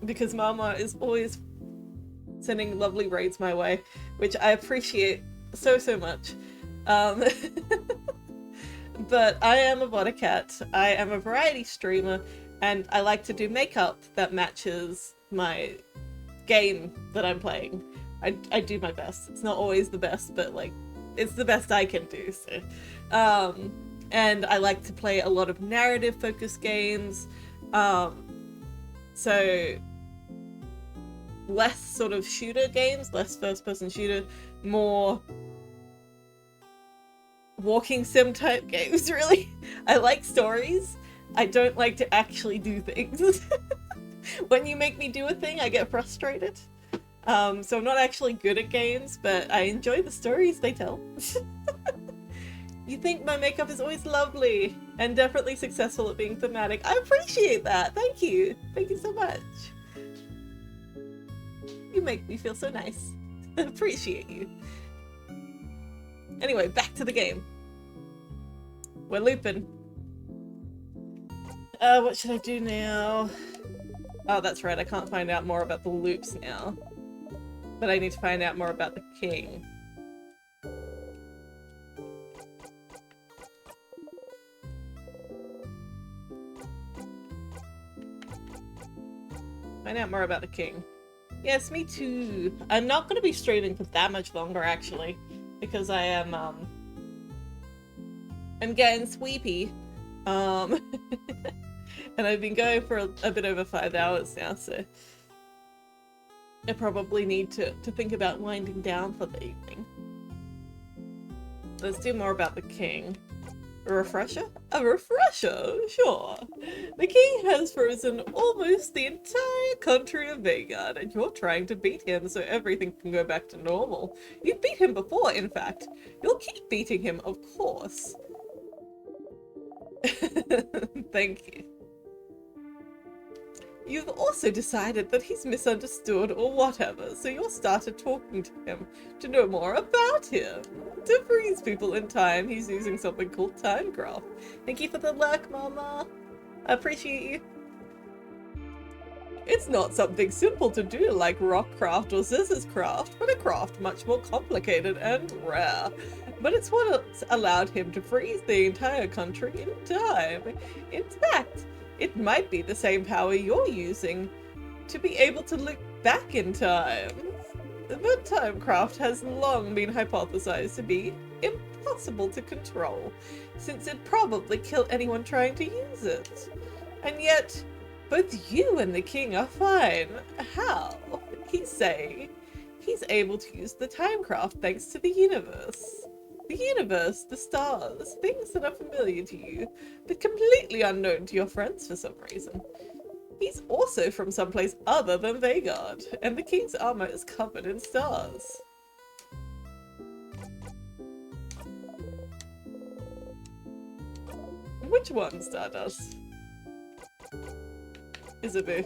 Because Mama is always sending lovely raids my way, which I appreciate so much. But I am Avoticat. I am a variety streamer, and I like to do makeup that matches my game that I'm playing. I do my best. It's not always the best, but like, it's the best I can do, so. And I like to play a lot of narrative focused games. So less sort of shooter games, less first person shooter, more walking sim type games, really. I like stories. I don't like to actually do things. When you make me do a thing, I get frustrated. So I'm not actually good at games, but I enjoy the stories they tell. You think my makeup is always lovely and definitely successful at being thematic. I appreciate that. Thank you. Thank you so much. You make me feel so nice. I appreciate you. Anyway, back to the game. We're looping. What should I do now? Oh, that's right. I can't find out more about the loops now. But I need to find out more about the king. Find out more about the king. Yes, me too. I'm not going to be streaming for that much longer, actually, because I am, I'm getting sleepy. And I've been going for a bit over 5 hours now, so I probably need to think about winding down for the evening. Let's do more about the king. A refresher? A refresher? Sure. The king has frozen almost the entire country of Vanguard, and you're trying to beat him so everything can go back to normal. You've beat him before, in fact. You'll keep beating him, of course. Thank you. You've also decided that he's misunderstood or whatever, so you'll started talking to him to know more about him. To freeze people in time, he's using something called timecraft. Thank you for the luck, Mama. I appreciate you. It's not something simple to do like rock craft or scissors craft, but a craft much more complicated and rare. But it's what's allowed him to freeze the entire country in time. In fact, it might be the same power you're using to be able to look back in time. But timecraft has long been hypothesized to be impossible to control, since it'd probably kill anyone trying to use it. And yet, both you and the king are fine. How? He's saying he's able to use the timecraft thanks to the universe. The universe, the stars, things that are familiar to you, but completely unknown to your friends for some reason. He's also from someplace other than Vagard, and the king's armor is covered in stars. Which one, Stardust? Isabel.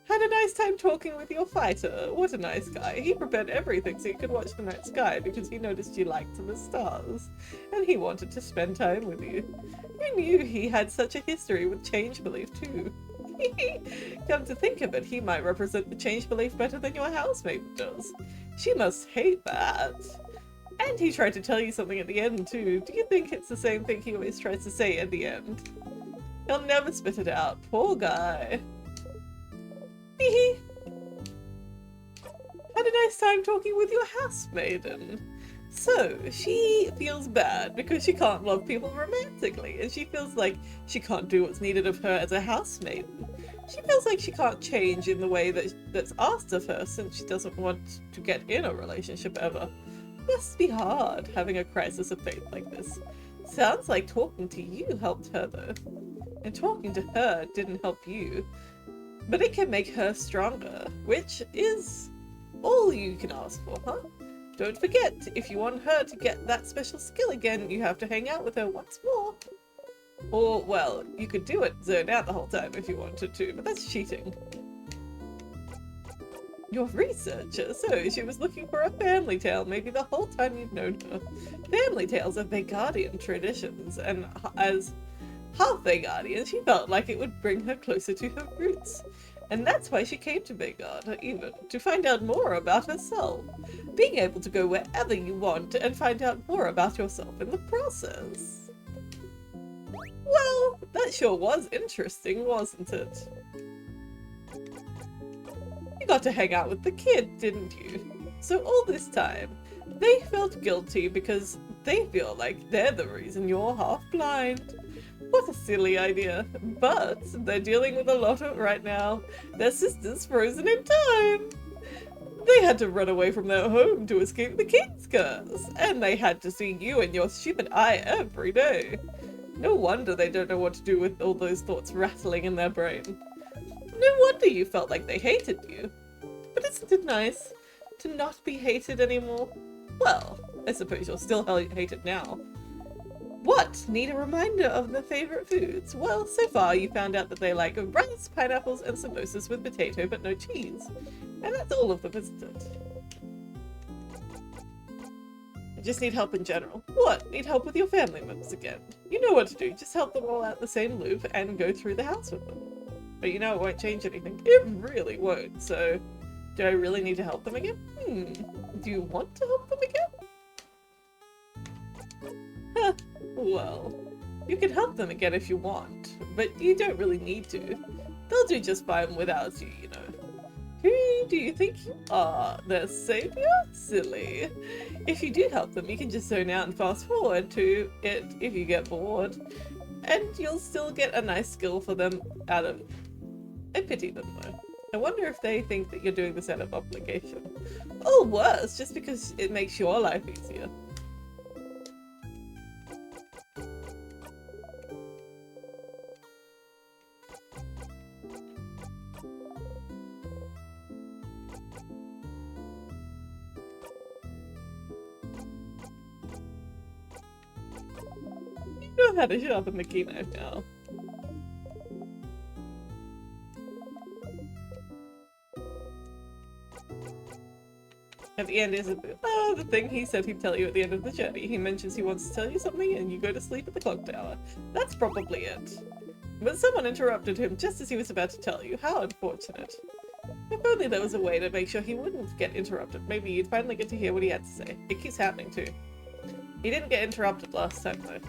Had a nice time talking with your fighter. What a nice guy. He prepared everything so you could watch the night sky because he noticed you liked the stars. And he wanted to spend time with you. Who knew he had such a history with change belief too? Come to think of it, he might represent the change belief better than your housemate does. She must hate that. And he tried to tell you something at the end too. Do you think it's the same thing he always tries to say at the end? He'll never spit it out. Poor guy. Hee. Had a nice time talking with your housemaiden. So, she feels bad because she can't love people romantically, and she feels like she can't do what's needed of her as a housemaiden. She feels like she can't change in the way that's asked of her since she doesn't want to get in a relationship ever. Must be hard having a crisis of faith like this. Sounds like talking to you helped her though. And talking to her didn't help you. But it can make her stronger, which is all you can ask for, huh? Don't forget, if you want her to get that special skill again, you have to hang out with her once more. Or, well, you could do it zone out the whole time if you wanted to, but that's cheating. Your researcher, so she was looking for a family tale maybe the whole time you've known her. Family tales are Vegardian traditions, and as half Vegardian, she felt like it would bring her closer to her roots. And that's why she came to Vagard, even, to find out more about herself. Being able to go wherever you want and find out more about yourself in the process. Well, that sure was interesting, wasn't it? You got to hang out with the kid, didn't you? So all this time, they felt guilty because they feel like they're the reason you're half blind. What a silly idea. But they're dealing with a lot of it right now. Their sister's frozen in time. They had to run away from their home to escape the king's curse. And they had to see you and your stupid eye every day. No wonder they don't know what to do with all those thoughts rattling in their brain. No wonder you felt like they hated you. But isn't it nice to not be hated anymore? Well, I suppose you're still hated now. What? Need a reminder of their favourite foods? Well, so far you found out that they like rice, pineapples, and samosas with potato but no cheese. And that's all of them, isn't it? I just need help in general. What? Need help with your family members again? You know what to do, just help them all out the same loop and go through the house with them. But you know it won't change anything. It really won't, so do I really need to help them again? Do you want to help them again? Huh. Well, you can help them again if you want, but you don't really need to. They'll do just fine without you, you know. Who do you think you are? Their savior? Silly. If you do help them, you can just zone out and fast forward to it if you get bored. And you'll still get a nice skill for them out of it. I pity them though. I wonder if they think that you're doing this out of obligation. Or worse, just because it makes your life easier. You know how to sharpen the key knife now. the end is the thing he said he'd tell you at the end of the journey. He mentions he wants to tell you something and you go to sleep at the clock tower. That's probably it. But someone interrupted him just as he was about to tell you. How unfortunate. If only there was a way to make sure he wouldn't get interrupted. Maybe you'd finally get to hear what he had to say. It keeps happening too. He didn't get interrupted last time though.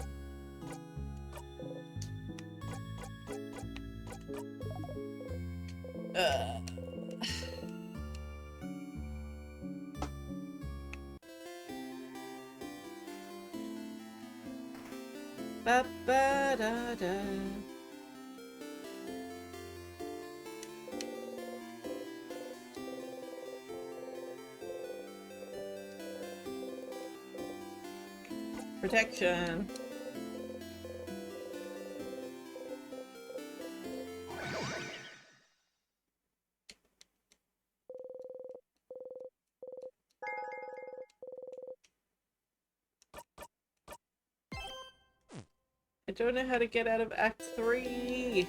Ba ba da da. Protection. I don't know how to get out of Act 3.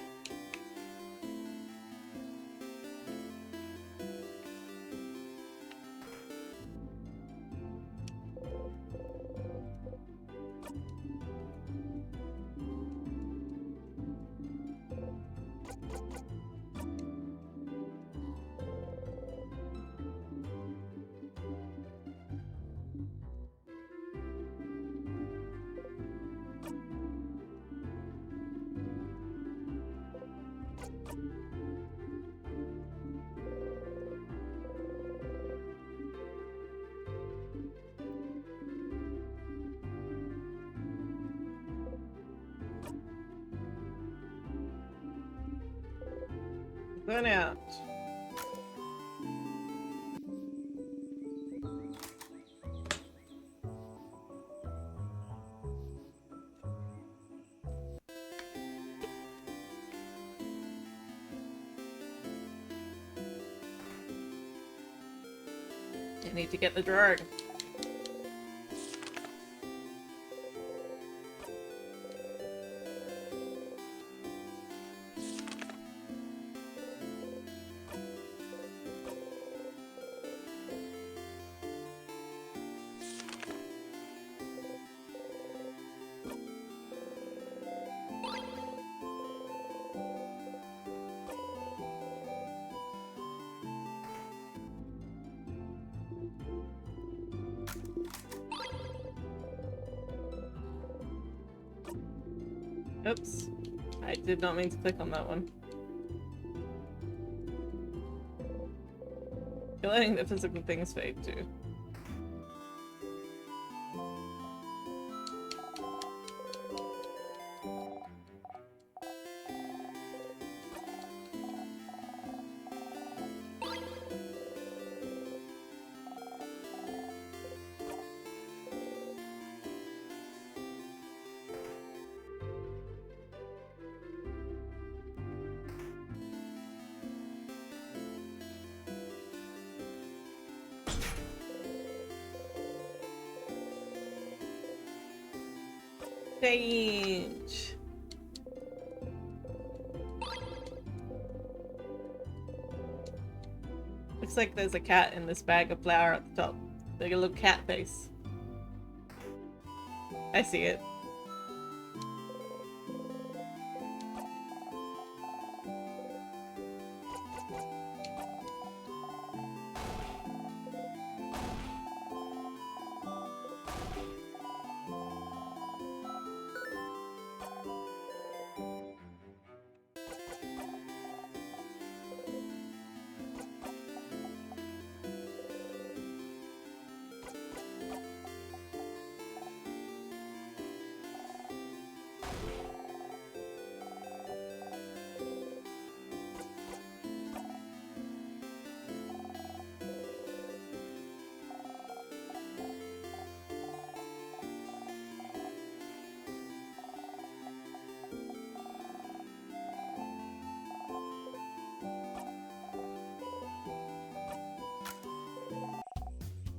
Burn out. I need to get the drug. Oops. I did not mean to click on that one. You're letting the physical things fade too. Change. Looks like there's a cat in this bag of flour at the top. Like a little cat face. I see it.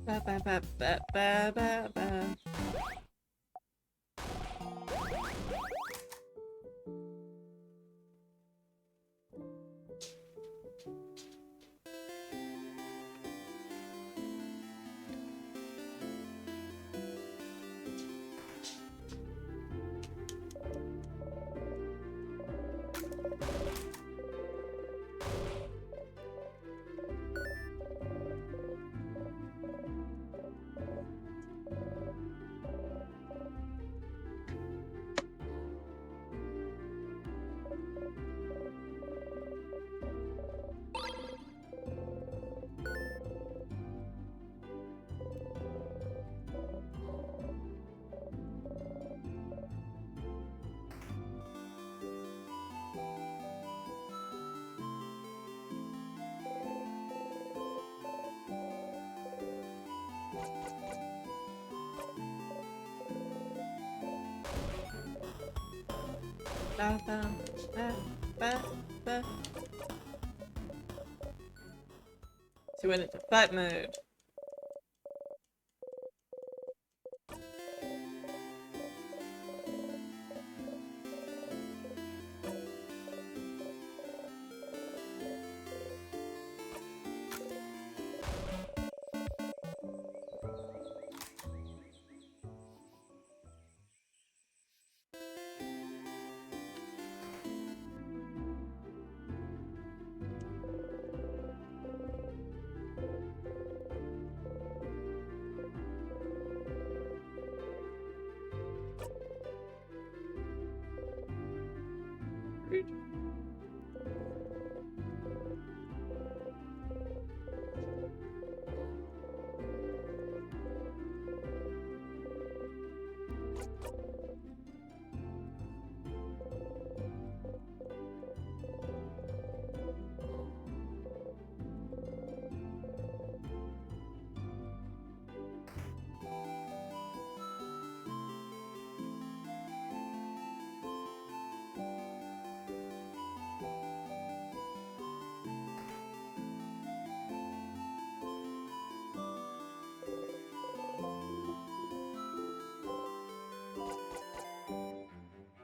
Ba ba ba ba ba ba ba. Ba, ba, ba, ba, ba. So we went into fight mode.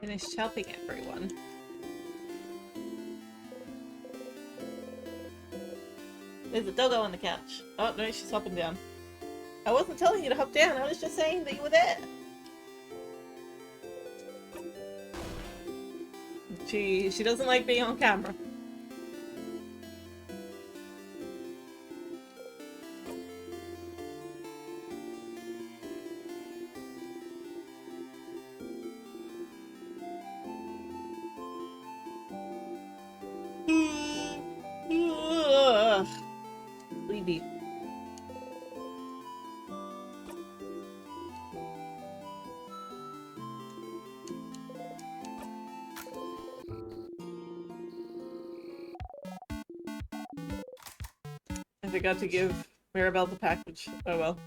Finished helping everyone. There's a doggo on the couch. Oh no, she's hopping down. I wasn't telling you to hop down, I was just saying that you were there. She doesn't like being on camera. Sleepy. I forgot to give Maribel the package. Oh well.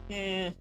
Yeah.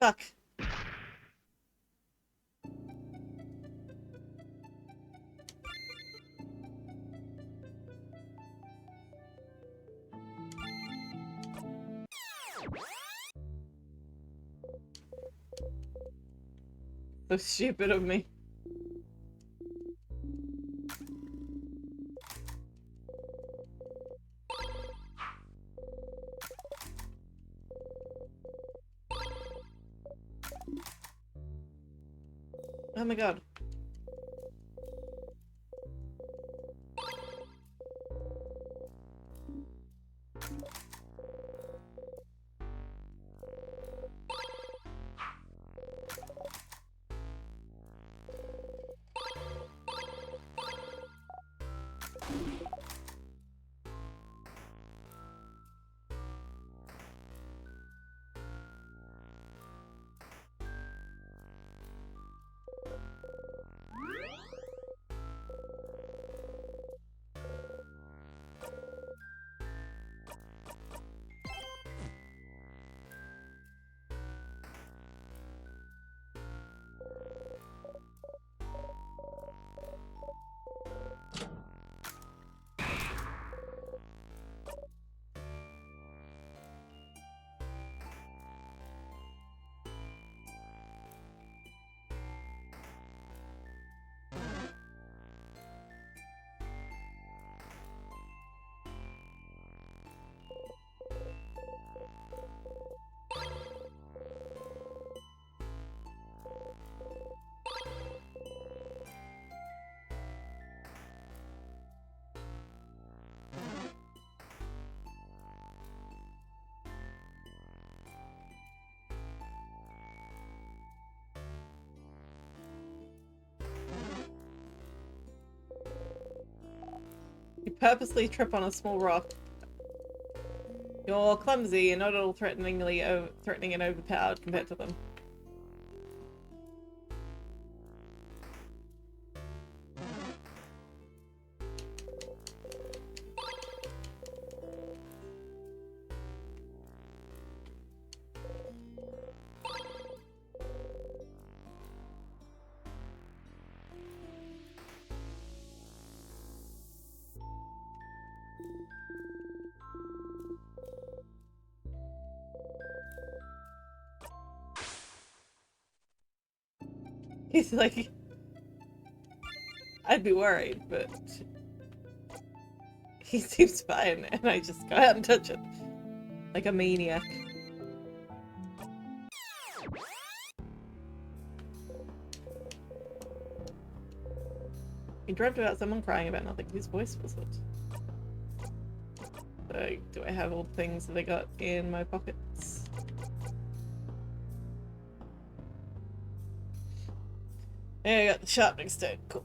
Fuck. So stupid of me. Oh my god. You purposely trip on a small rock. You're clumsy and not at all threatening and overpowered compared to them. He's like, I'd be worried, but he seems fine, and I just go out and touch it. Like a maniac. He dreamt about someone crying about nothing. Whose voice was it? So, do I have all the things that I got in my pockets? Yeah, I got the sharpening stone. Cool.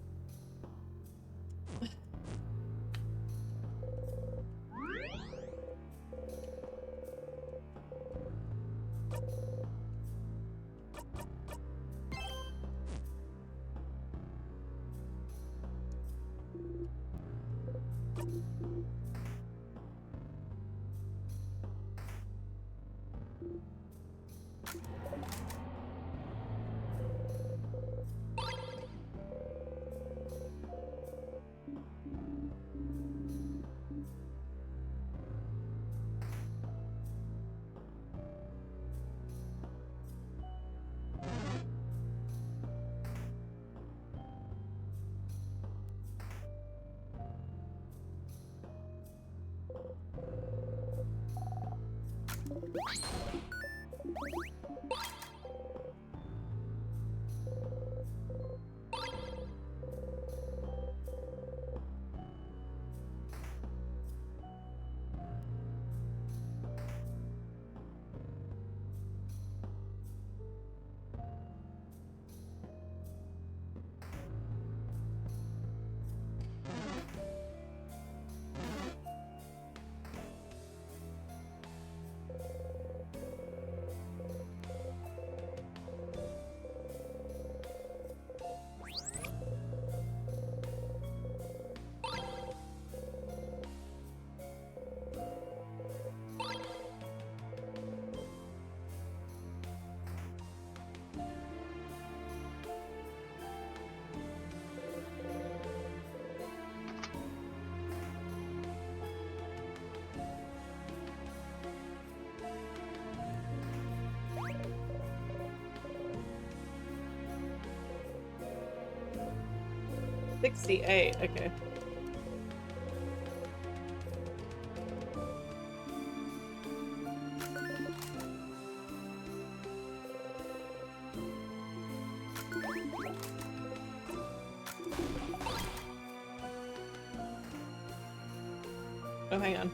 68, okay. Oh, hang on.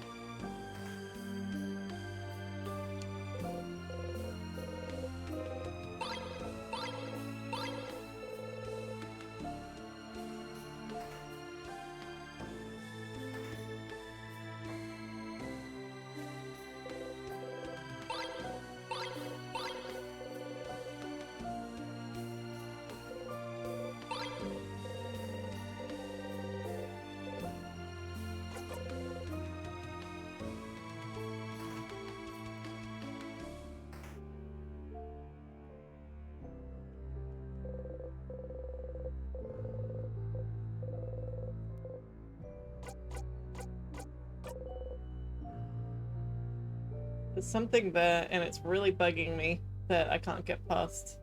There's something there, and it's really bugging me that I can't get past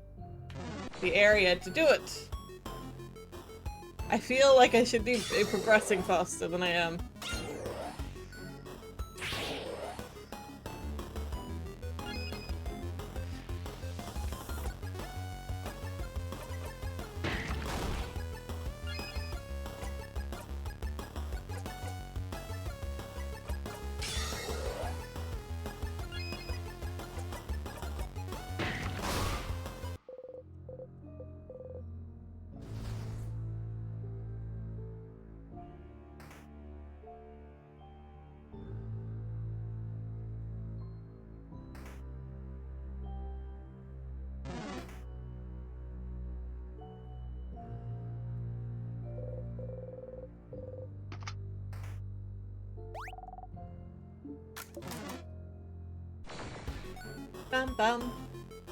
the area to do it. I feel like I should be progressing faster than I am. Bum bum.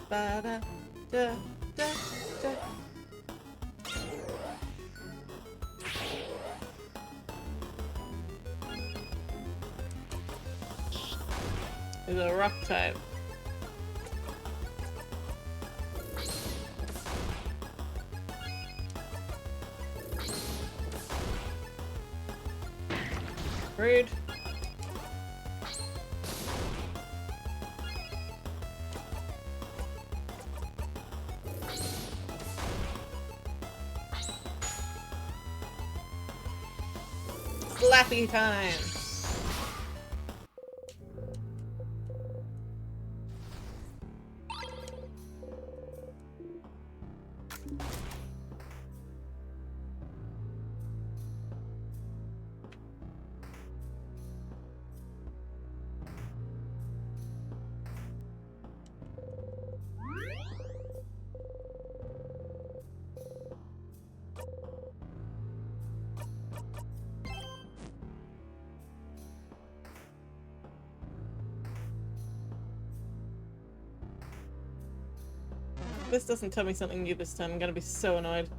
Ba da da da da. Is a rock type. Rude. Slappy time. This doesn't tell me something new this time. I'm gonna be so annoyed.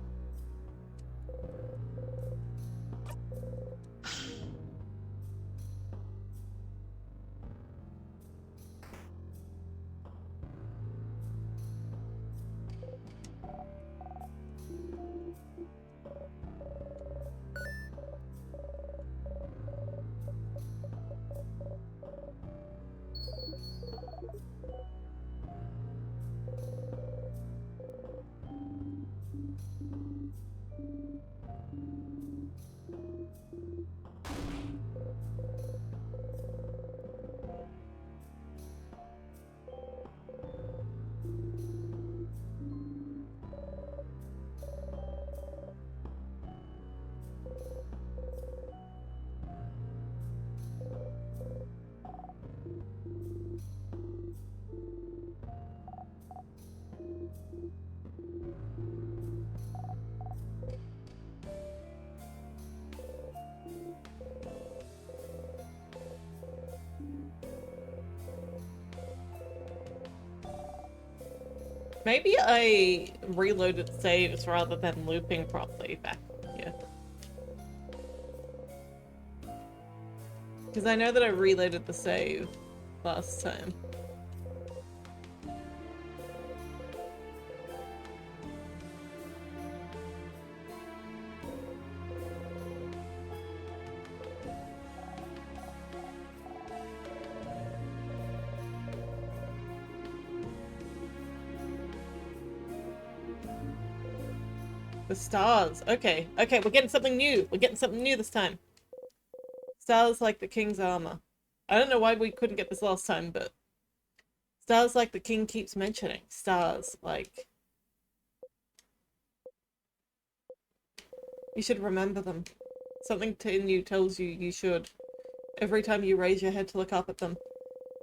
Maybe I reloaded saves rather than looping properly back here. Because I know that I reloaded the save last time. The stars. Okay. Okay, we're getting something new. We're getting something new this time. Stars like the king's armor. I don't know why we couldn't get this last time, but stars like the king keeps mentioning. Stars like... You should remember them. Something in you tells you you should. Every time you raise your head to look up at them,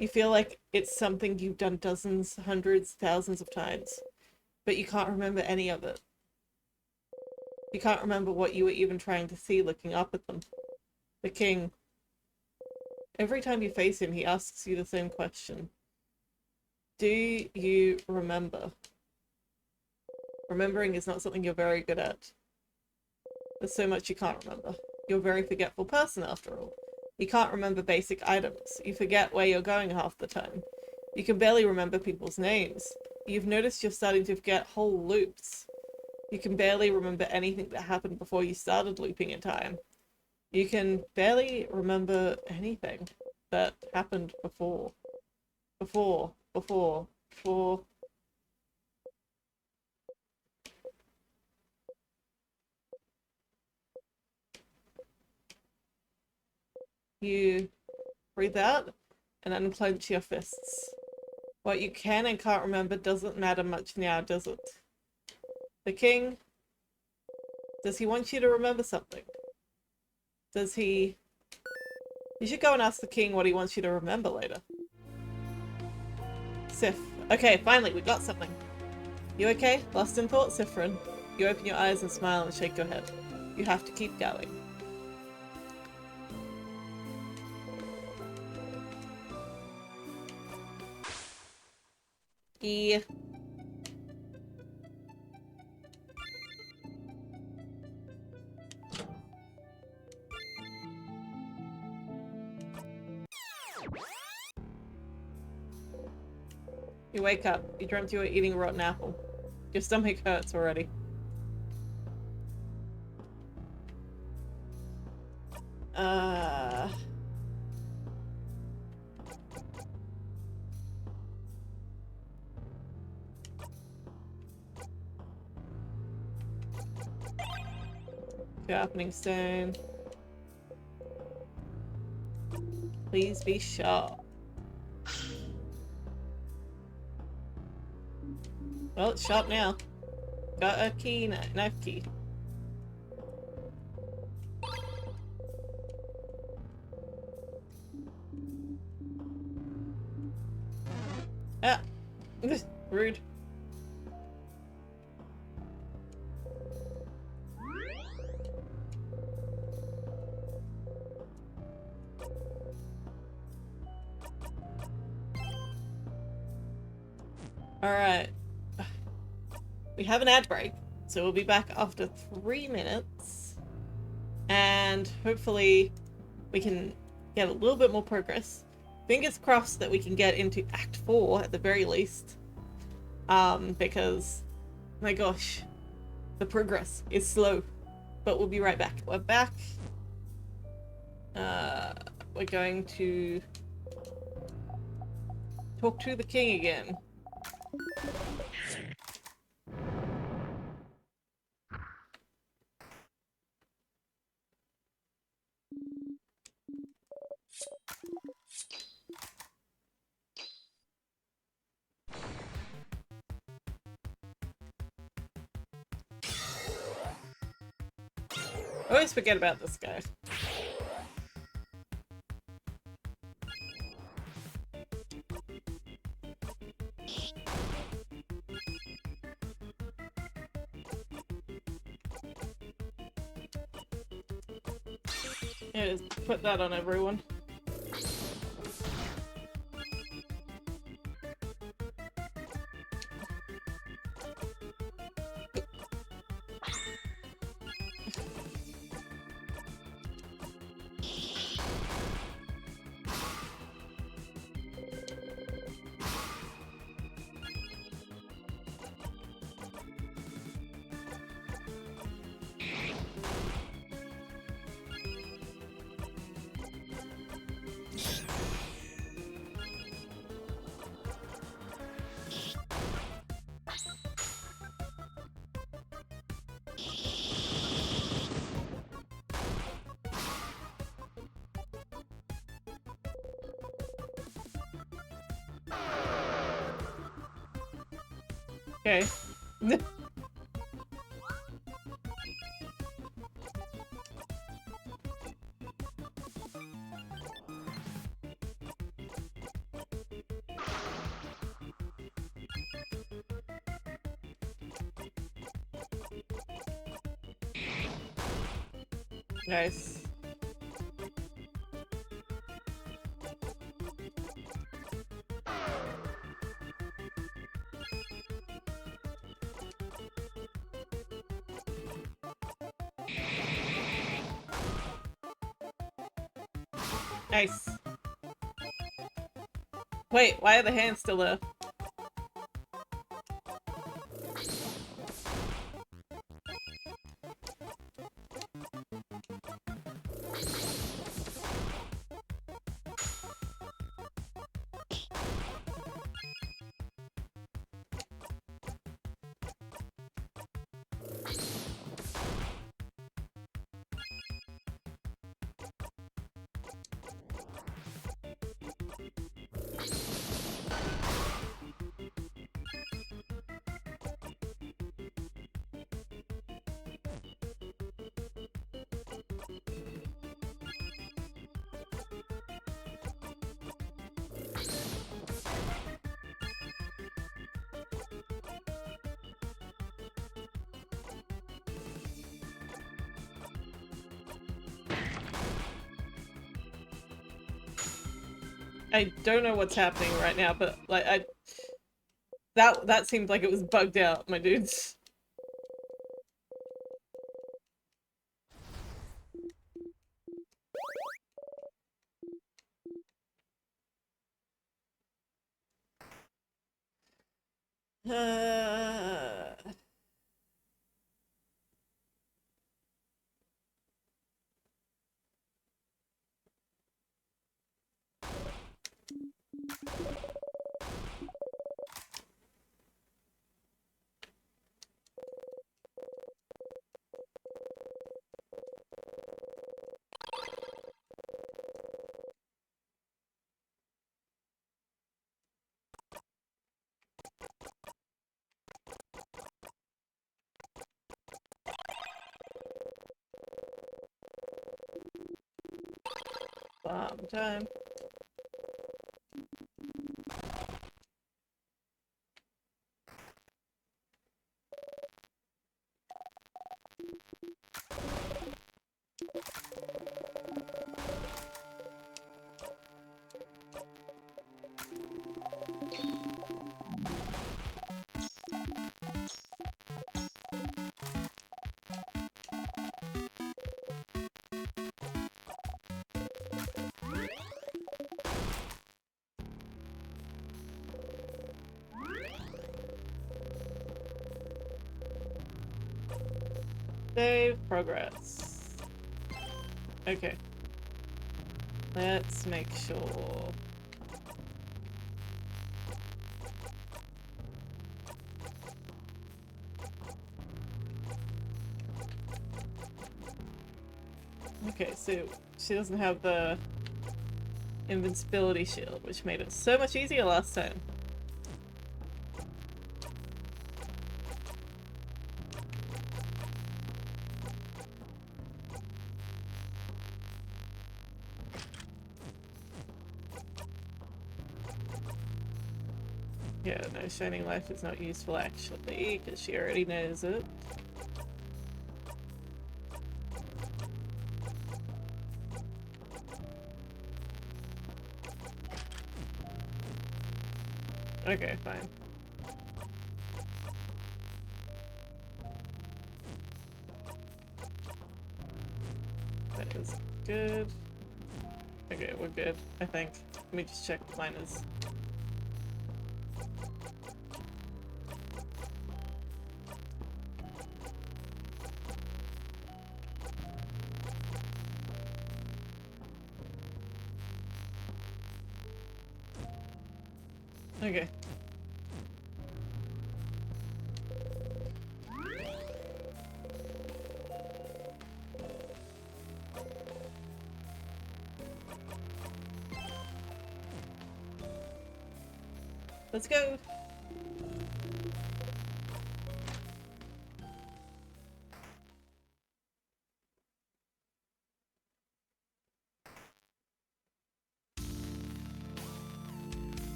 you feel like it's something you've done dozens, hundreds, thousands of times, but you can't remember any of it. You can't remember what you were even trying to see looking up at them. The king. Every time you face him, he asks you the same question. Do you remember? Remembering is not something you're very good at. There's so much you can't remember. You're a very forgetful person, after all. You can't remember basic items. You forget where you're going half the time. You can barely remember people's names. You've noticed you're starting to forget whole loops. You can barely remember anything that happened before you started looping in time. You can barely remember anything that happened before. Before. You breathe out and unclench your fists. What you can and can't remember doesn't matter much now, does it? The king, does he want you to remember something? Does he... You should go and ask the king what he wants you to remember later. Sif. Okay, finally, we got something. You okay? Lost in thought, Siffrin? You open your eyes and smile and shake your head. You have to keep going. Yeah. You wake up. You dreamt you were eating a rotten apple. Your stomach hurts already. Sharpening stone. Please be sharp. Well, it's sharp now. Got a key, knife key. Ah! Rude. Alright. We have an ad break, so we'll be back after 3 minutes. And hopefully we can get a little bit more progress. Fingers crossed that we can get into Act 4 at the very least. Because, my gosh, the progress is slow. But we'll be right back. We're back. We're going to talk to the king again. I always forget about this guy. Yeah, just put that on everyone. Okay. Nice. Nice. Wait, why are the hands still there? I don't know what's happening right now, but like that seemed like it was bugged out, my dudes. Uh... Bomb time. Save progress. Okay. Let's make sure. Okay, so she doesn't have the invincibility shield, which made it so much easier last time. Yeah, no, Shining Life is not useful actually, because she already knows it. Okay, fine. That is good. Okay, we're good, I think. Let me just check what mine is. Okay. Let's go.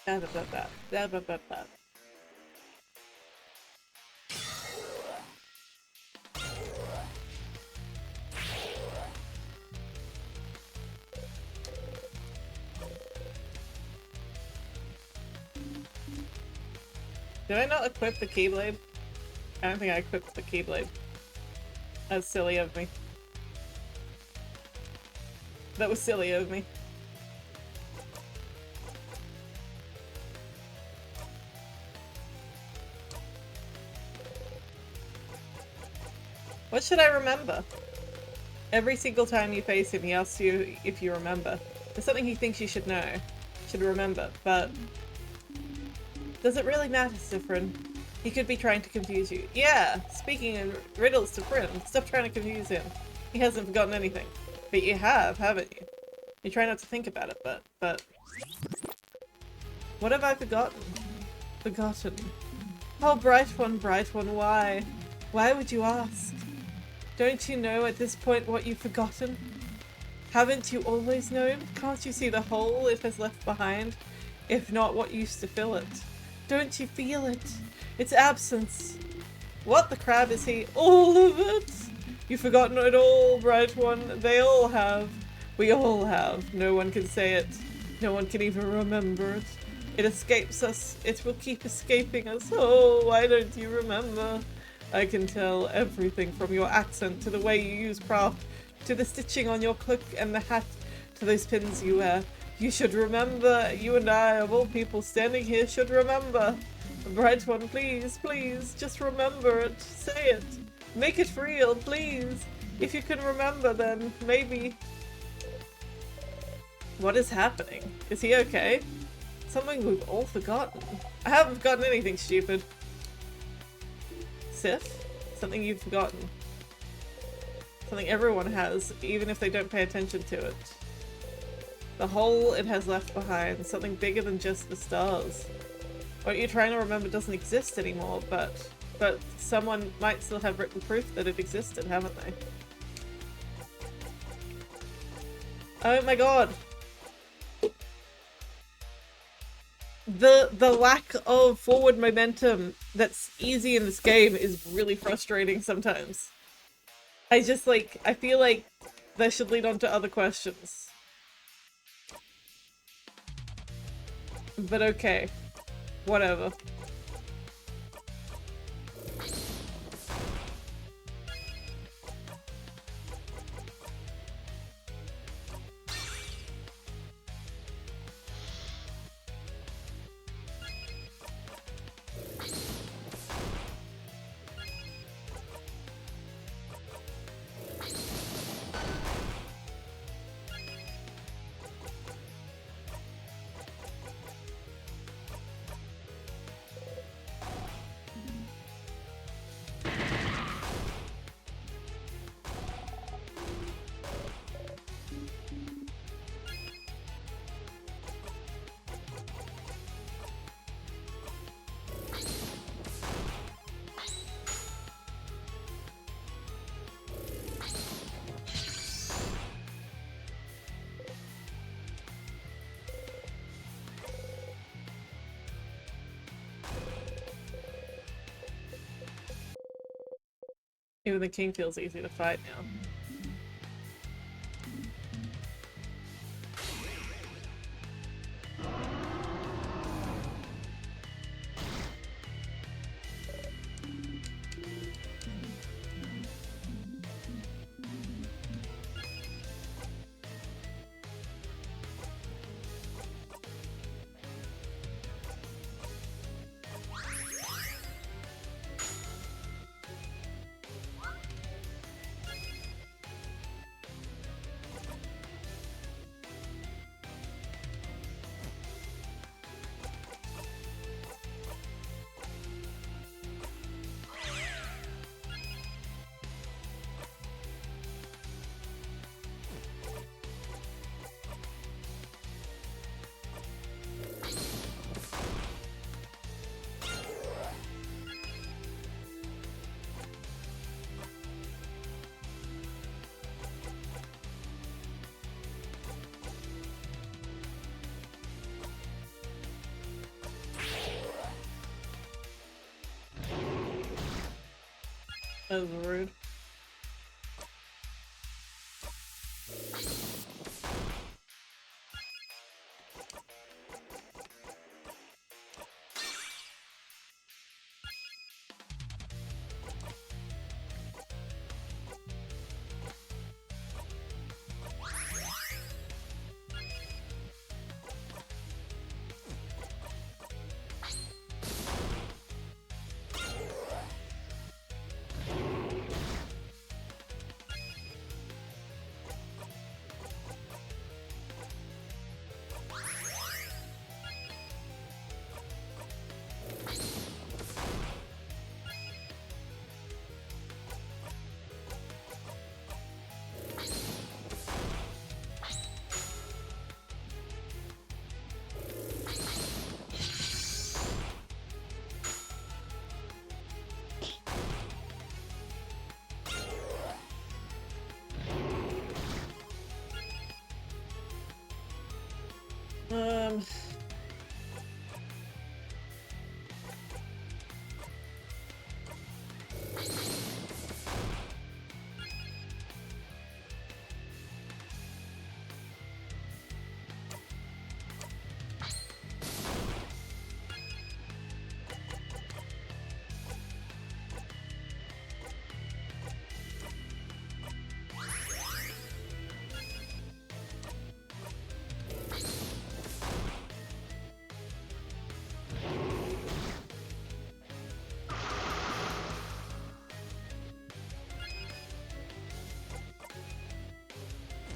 Da, da, da, da. Da, da, da, da. Did I not equip the Keyblade? I don't think I equipped the Keyblade. That's silly of me. That was silly of me. What should I remember? Every single time you face him, he asks you if you remember. There's something he thinks you should know, should remember, but... Does it really matter, Siffrin? He could be trying to confuse you. Yeah, speaking in riddles to Frin, stop trying to confuse him. He hasn't forgotten anything. But you have, haven't you? You try not to think about it, but... What have I forgotten? Forgotten. Oh, bright one, why? Why would you ask? Don't you know at this point what you've forgotten? Haven't you always known? Can't you see the hole it has left behind? If not, what used to fill it? Don't you feel it? Its absence. What the crab is he? All of it! You've forgotten it all, bright one. They all have. We all have. No one can say it. No one can even remember it. It escapes us. It will keep escaping us. Oh, why don't you remember? I can tell everything from your accent to the way you use craft, to the stitching on your cloak and the hat, to those pins you wear. You should remember, you and I, of all people standing here, should remember. Bright one, please, please, just remember it. Say it. Make it real, please. If you can remember, then maybe... What is happening? Is he okay? Something we've all forgotten. I haven't forgotten anything, stupid. Sif? Something you've forgotten. Something everyone has, even if they don't pay attention to it. The hole it has left behind, something bigger than just the stars. What you're trying to remember doesn't exist anymore, but someone might still have written proof that it existed, haven't they? Oh my god! The lack of forward momentum that's easy in this game is really frustrating sometimes. I feel like they should lead on to other questions. But okay. Whatever. Even the king feels easy to fight now. That was rude. Um,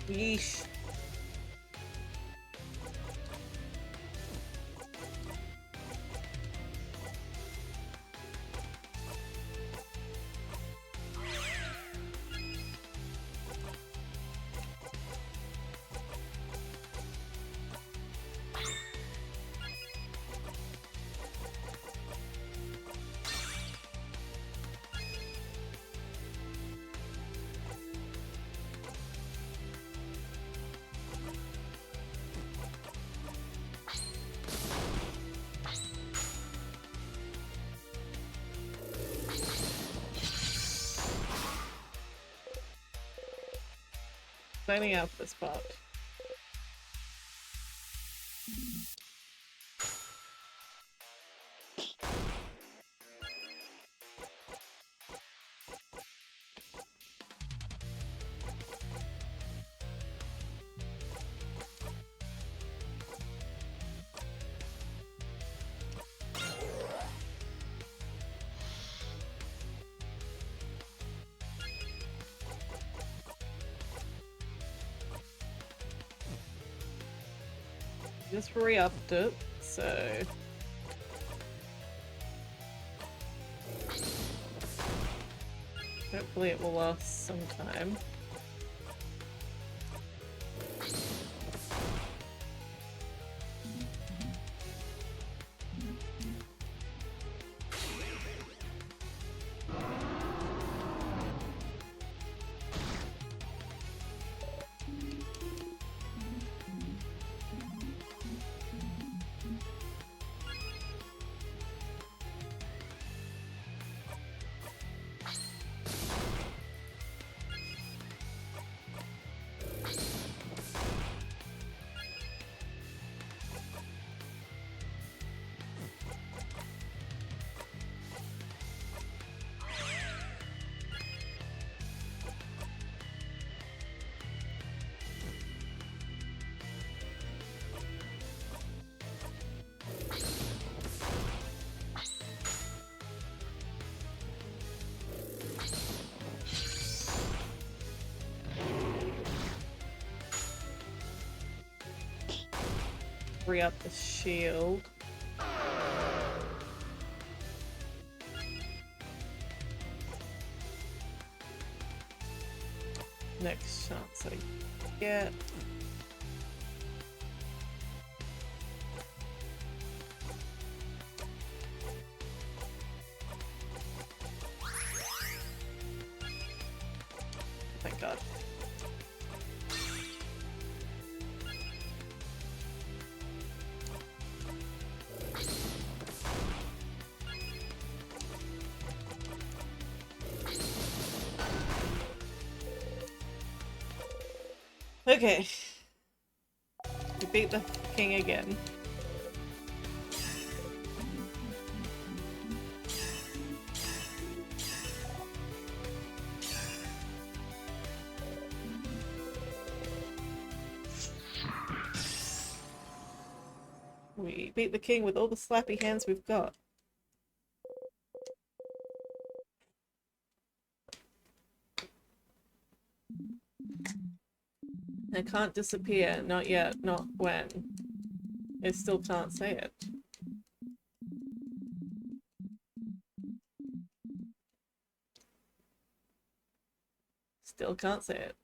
yeesh. Signing out this spot. Just re-upped it, so hopefully it will last some time. Re-up the shield. Next chance I get. Thank God. Okay. We beat the king again. We beat the king with all the slappy hands we've got. I can't disappear. Not yet. Not when. I still can't say it. Still can't say it.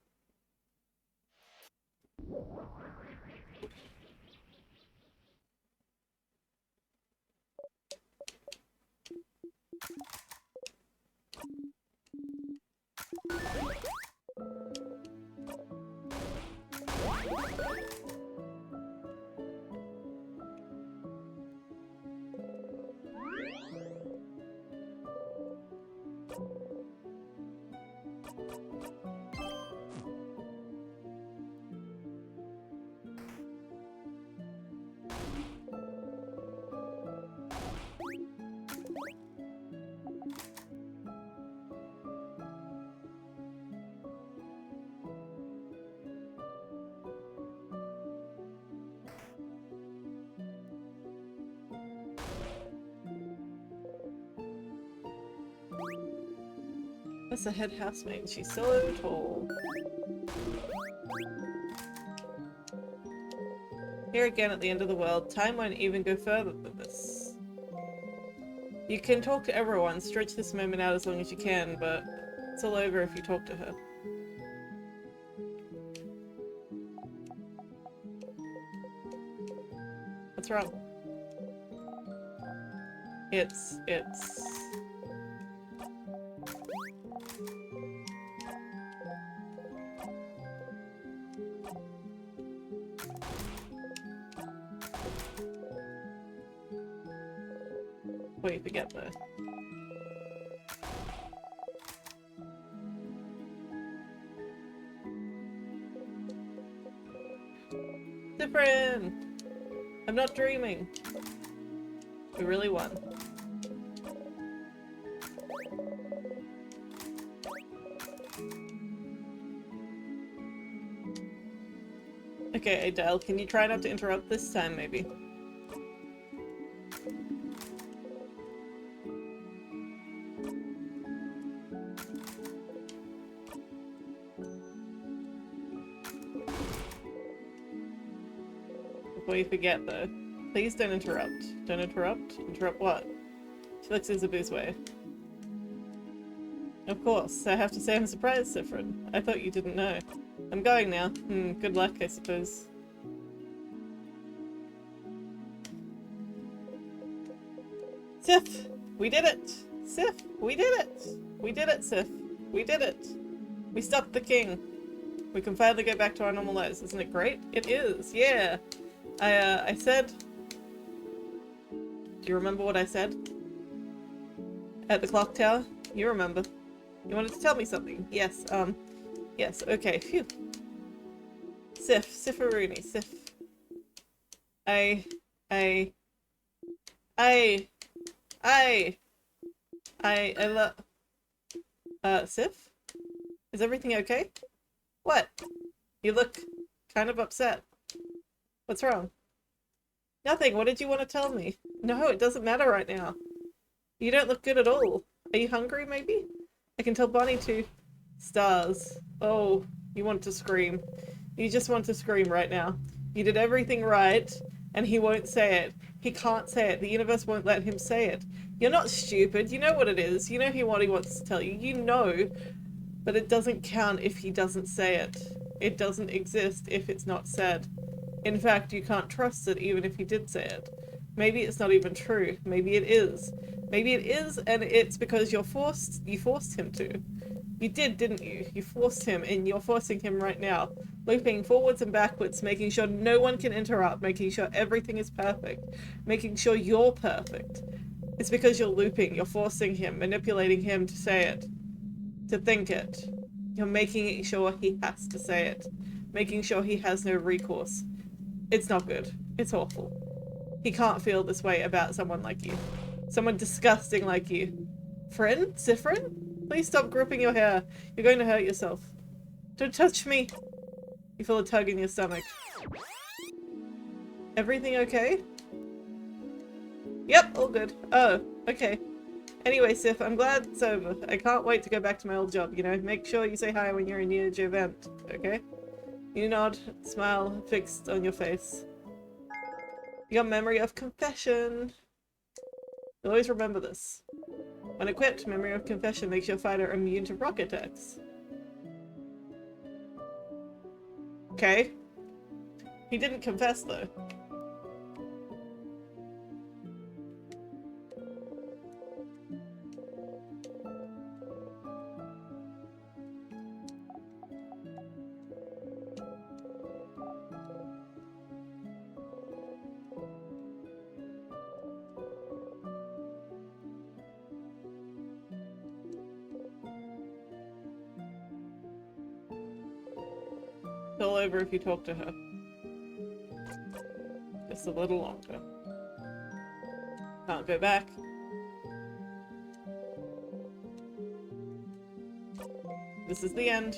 That's the head housemaid. She's so tall. Here again at the end of the world, time won't even go further than this. You can talk to everyone, stretch this moment out as long as you can, but it's all over if you talk to her. What's wrong? It's... What do you forget though? Siffrin! I'm not dreaming. We really won. Okay, Adele, can you try not to interrupt this time, maybe? Before you forget, though, please don't interrupt. Don't interrupt? Interrupt what? She looks Isabeau's way. Of course, I have to say I'm surprised, Siffrin. I thought you didn't know. I'm going now. Good luck, I suppose. Sif! We did it! Sif! We did it! We did it, Sif! We did it! We stopped the king! We can finally go back to our normal lives. Isn't it great? It is! Yeah! I said... Do you remember what I said? At the clock tower? You remember. You wanted to tell me something? Yes, yes, okay, phew. Siffaroonie, Sif. I love... Sif? Is everything okay? What? You look kind of upset. What's wrong? Nothing, what did you want to tell me? No, it doesn't matter right now. You don't look good at all. Are you hungry, maybe? I can tell Bonnie to... Stars. Oh, you want to scream. You just want to scream right now. You did everything right, and he won't say it. He can't say it. The universe won't let him say it. You're not stupid. You know what it is. You know what he wants to tell you. You know, but it doesn't count if he doesn't say it. It doesn't exist if it's not said. In fact, you can't trust it even if he did say it. Maybe it's not even true. Maybe it is. Maybe it is, and it's because you forced him to. You did, didn't you? You forced him, and you're forcing him right now. Looping forwards and backwards, making sure no one can interrupt, making sure everything is perfect, making sure you're perfect. It's because you're looping, you're forcing him, manipulating him to say it, to think it. You're making sure he has to say it. making sure he has no recourse. It's not good. It's awful. He can't feel this way about someone like you. Someone disgusting like you. Friend? Siffrin? Please stop gripping your hair. You're going to hurt yourself. Don't touch me. You feel a tug in your stomach. Everything okay? Yep, all good. Oh, okay. Anyway, Sif, I'm glad it's over. I can't wait to go back to my old job, you know? Make sure you say hi when you're near your event, okay? You nod, smile fixed on your face. You got memory of confession. You'll always remember this. When equipped, memory of confession makes your fighter immune to rock attacks. Okay. He didn't confess, though. It's all over if you talk to her. Just a little longer. Can't go back. This is the end.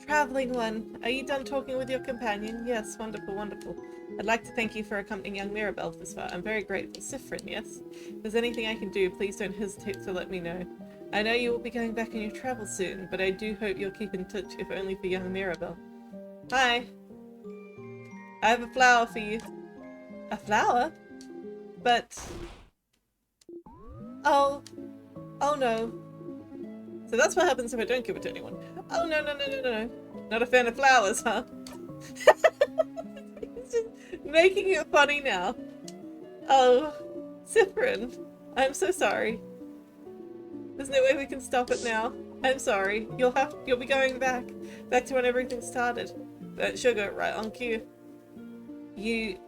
Traveling one, are you done talking with your companion? Yes, wonderful, wonderful. I'd like to thank you for accompanying young Mirabelle this far. I'm very grateful. Siffrin, yes? If there's anything I can do, please don't hesitate to let me know. I know you will be going back on your travel soon, but I do hope you'll keep in touch, if only for young Mirabelle. Hi. I have a flower for you. A flower? But... Oh. Oh no. So that's what happens if I don't give it to anyone. Oh no, no, no, no, no, no. Not a fan of flowers, huh? It's just making it funny now. Oh. Siffrin. I'm so sorry. There's no way we can stop it now. I'm sorry. You'll be going back to when everything started. Sugar, right on cue.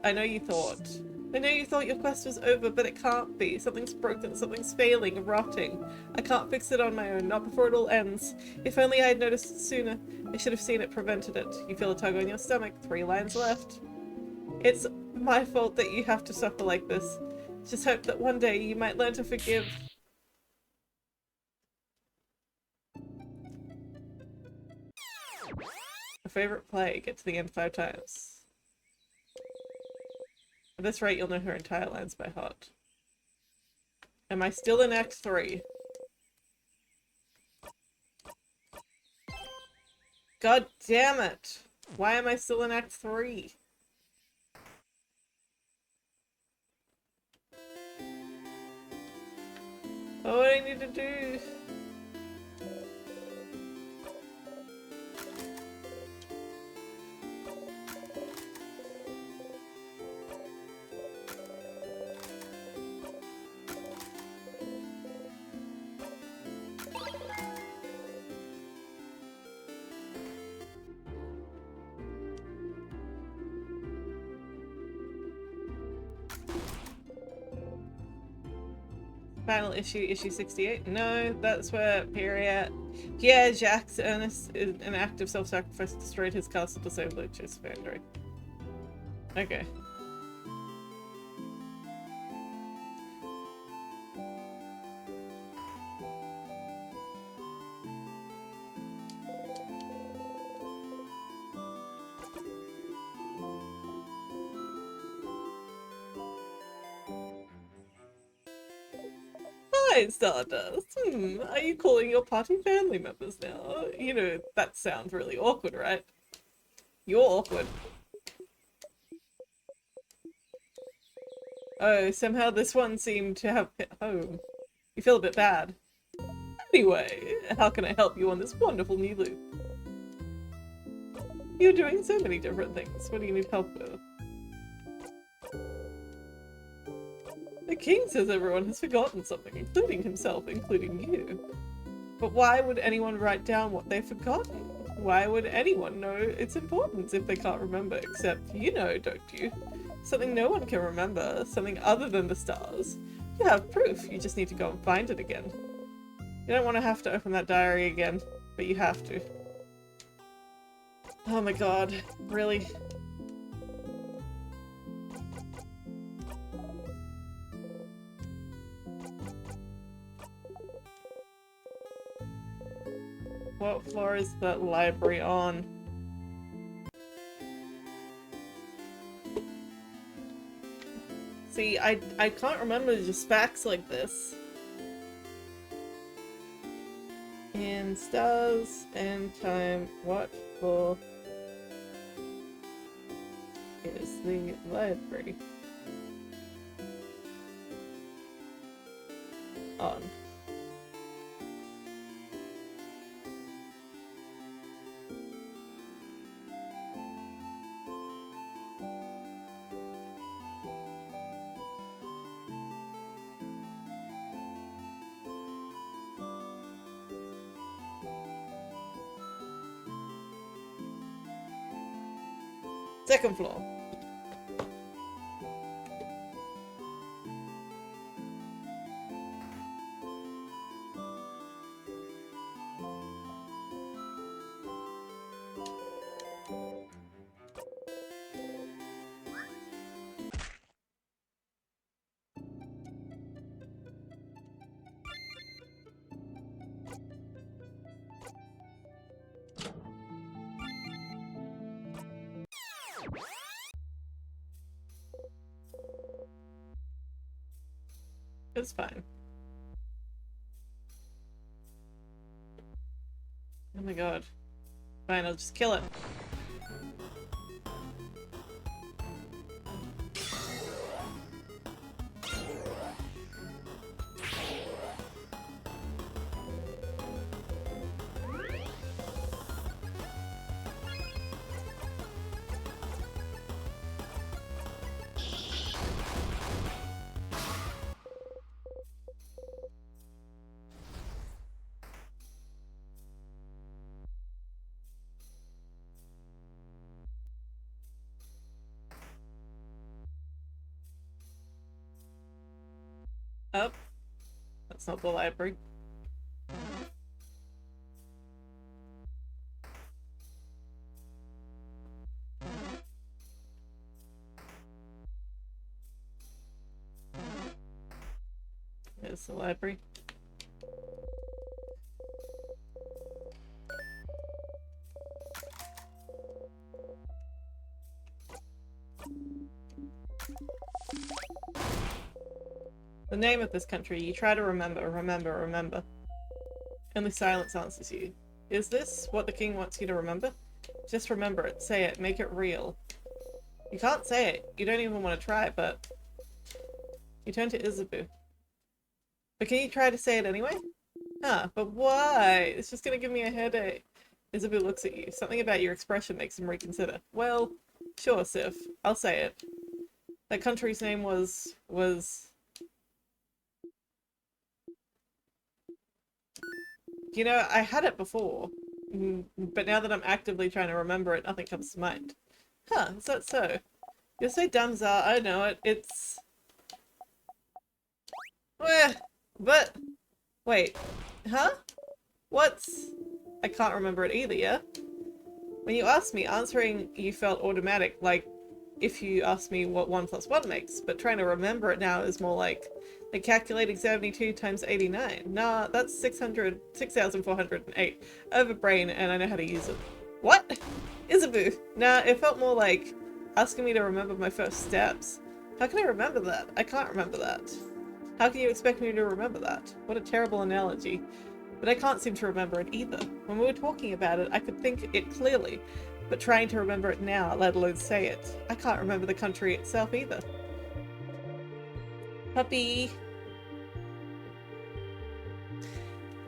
I know you thought your quest was over, but it can't be. Something's broken, something's failing, rotting. I can't fix it on my own, not before it all ends. If only I had noticed it sooner. I should have seen it, prevented it. You feel a tug on your stomach, 3 lines left. It's my fault that you have to suffer like this. Just hope that one day you might learn to forgive. A favorite play, get to the end 5 times. At this rate, you'll know her entire lines by heart. Am I still in Act 3? God damn it! Why am I still in Act 3? What do I need to do? Final issue, issue 68. No, that's where Pierre Jacques Ernest, in an act of self-sacrifice, destroyed his castle to save Lucius Foundry. Okay. Hi, Stardust. Are you calling your party family members now? You know, that sounds really awkward, right? You're awkward. Oh, somehow this one seemed to have hit home. You feel a bit bad. Anyway, how can I help you on this wonderful new loop? You're doing so many different things. What do you need help with? The king says everyone has forgotten something, including himself, including you. But why would anyone write down what they've forgotten? Why would anyone know its importance if they can't remember, except you know, don't you? Something no one can remember, something other than the stars. You have proof, you just need to go and find it again. You don't want to have to open that diary again, but you have to. Oh my god, really? What floor is that library on? See, I can't remember just facts like this. In stars and time, what floor is the library on? Second floor. It's fine. Oh my god. Fine, I'll just kill it. Up. That's not the library. There's the library. The name of this country, you try to remember, remember. Only silence answers you. Is this what the king wants you to remember? Just remember it, say it, make it real. You can't say it, you don't even want to try, but... You turn to Isabu. But can you try to say it anyway? Huh, but why? It's just gonna give me a headache. Isabu looks at you. Something about your expression makes him reconsider. Well, sure, Sif. I'll say it. That country's name was... You know, I had it before, but now that I'm actively trying to remember it, nothing comes to mind. Huh, is that so? You're so dumb, Zar. I know it. It's... But... Wait. Huh? What's... I can't remember it either, yeah? When you asked me, answering you felt automatic, like if you asked me what 1 plus 1 makes, but trying to remember it now is more like calculating 72 times 89. Nah, that's 6,408. I have a brain and I know how to use it. What? Isabu. Nah, it felt more like asking me to remember my first steps. How can I remember that? I can't remember that. How can you expect me to remember that? What a terrible analogy. But I can't seem to remember it either. When we were talking about it, I could think it clearly, but trying to remember it now, let alone say it, I can't remember the country itself either. Puppy!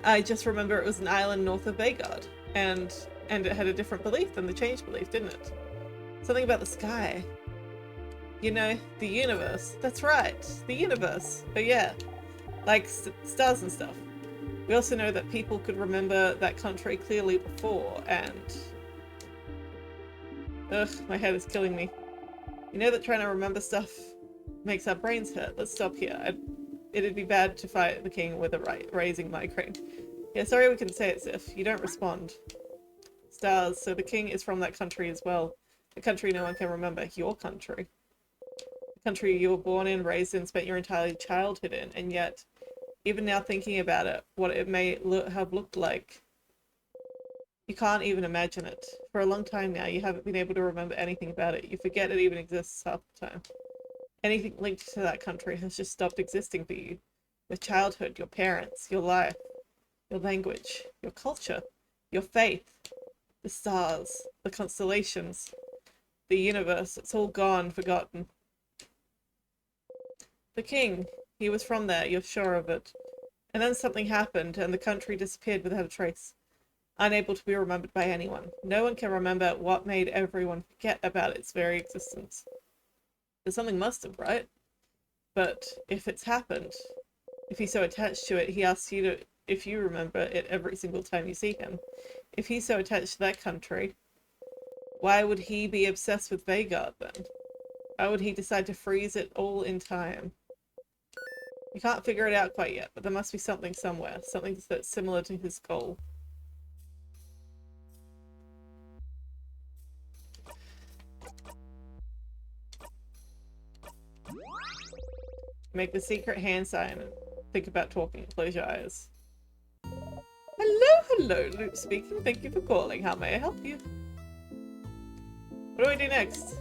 I just remember it was an island north of Vagard, and it had a different belief than the change belief, didn't it? Something about the sky. You know, the universe. That's right, the universe. But yeah, like stars and stuff. We also know that people could remember that country clearly before, and... Ugh, my head is killing me. You know that trying to remember stuff makes our brains hurt. Let's stop here. It'd be bad to fight the king with a raising migraine. Yeah, sorry we couldn't say it, Sif. You don't respond. Stars, so the king is from that country as well. A country no one can remember. Your country. The country you were born in, raised in, spent your entire childhood in, and yet, even now thinking about it, what it may have looked like, you can't even imagine it. For a long time now, you haven't been able to remember anything about it. You forget it even exists half the time. Anything linked to that country has just stopped existing for you. Your childhood, your parents, your life, your language, your culture, your faith, the stars, the constellations, the universe, it's all gone, forgotten. The king, he was from there, you're sure of it. And then something happened, and the country disappeared without a trace. Unable to be remembered by anyone. No one can remember what made everyone forget about its very existence. But something must have, right? But if it's happened, if he's so attached to it, he asks you to, if you remember it every single time you see him. If he's so attached to that country, why would he be obsessed with Vagard then? Why would he decide to freeze it all in time? You can't figure it out quite yet, but there must be something somewhere, something that's similar to his goal. Make the secret hand sign and think about talking. Close your eyes. Hello, Luke speaking. Thank you for calling. How may I help you? What do I do next?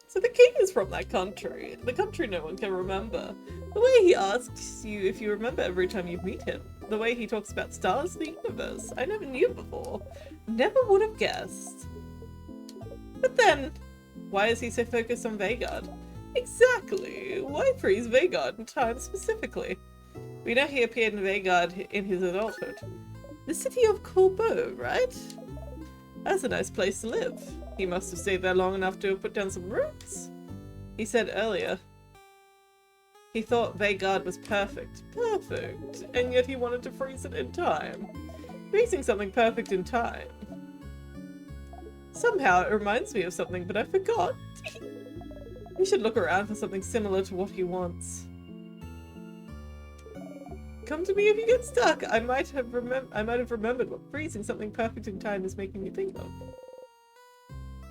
So the king is from that country. The country no one can remember. The way he asks you if you remember every time you meet him. The way he talks about stars, the universe. I never knew before. Never would have guessed. But then, why is he so focused on Vagard? Exactly. Why freeze Vagard in time specifically? We know he appeared in Vagard in his adulthood. The city of Corbeau, right? That's a nice place to live. He must have stayed there long enough to have put down some roots. He said earlier, he thought Vagard was perfect. Perfect. And yet he wanted to freeze it in time. Freezing something perfect in time. Somehow it reminds me of something, but I forgot. We should look around for something similar to what he wants. Come to me if you get stuck. I might have remembered what freezing something perfect in time is making me think of.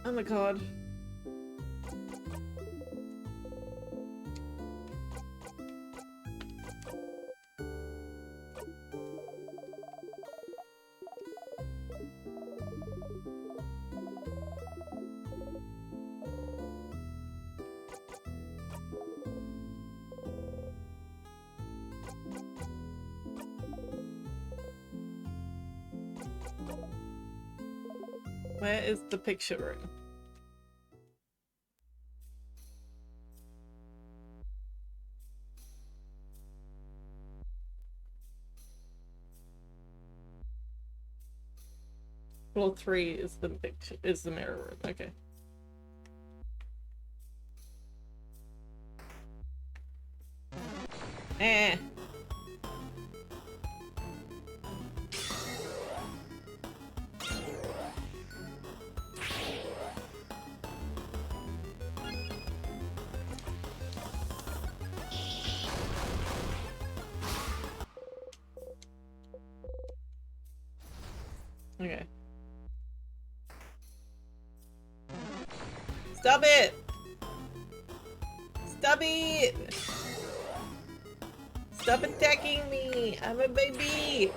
Oh my god. Where is the picture room? Floor 3 is the picture, is the mirror room. Okay. Eh. Okay. Stop it! Stop it! Stop attacking me! I'm a baby!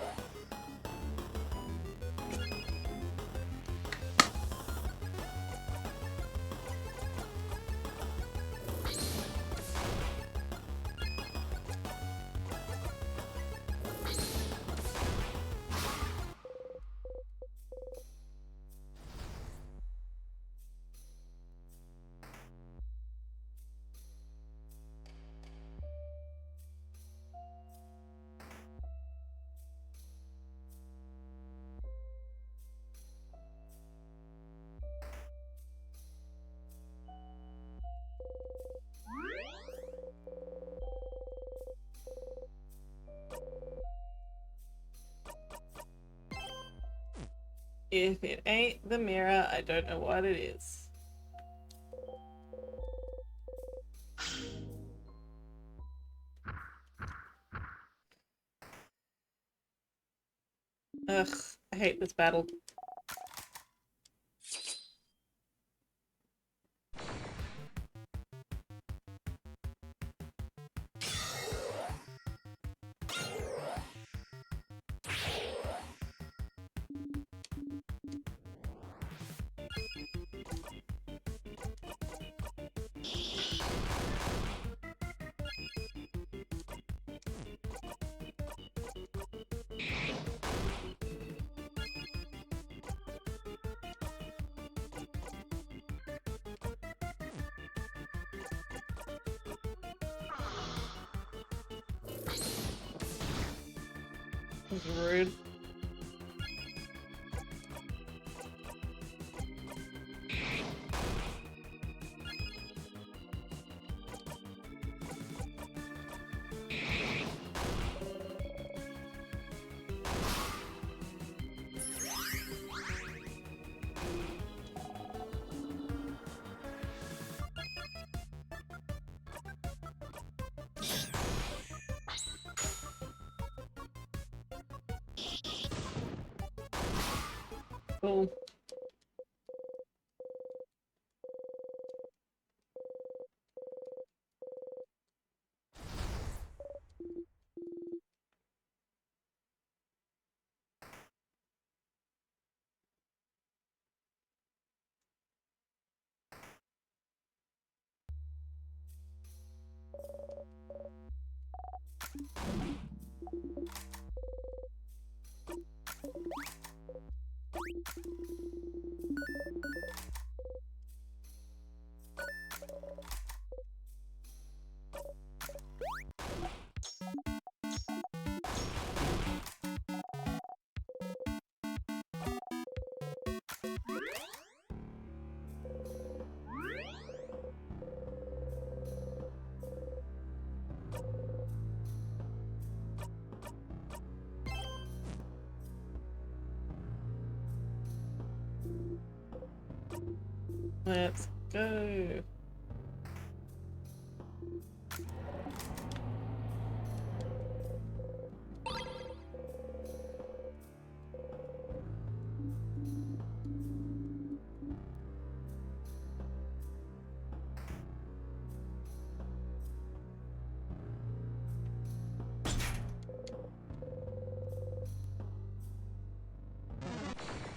If it ain't the mirror, I don't know what it is. Ugh, I hate this battle. This is rude. Cool. Let's go.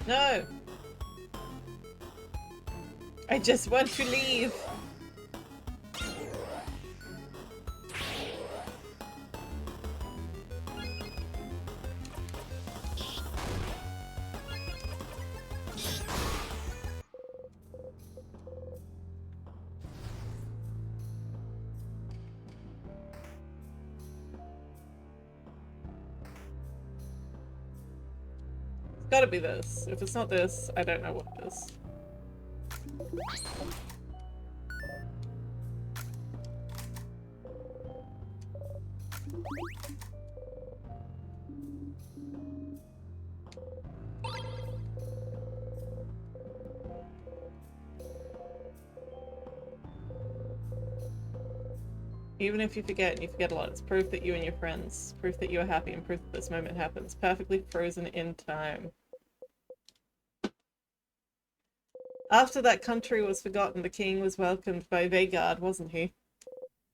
No! I just want to leave! It's gotta be this. If it's not this, I don't know what it is. Even if you forget, and you forget a lot, it's proof that you and your friends, proof that you are happy, and proof that this moment happens. Perfectly frozen in time. After that country was forgotten, the king was welcomed by Vhagar, wasn't he?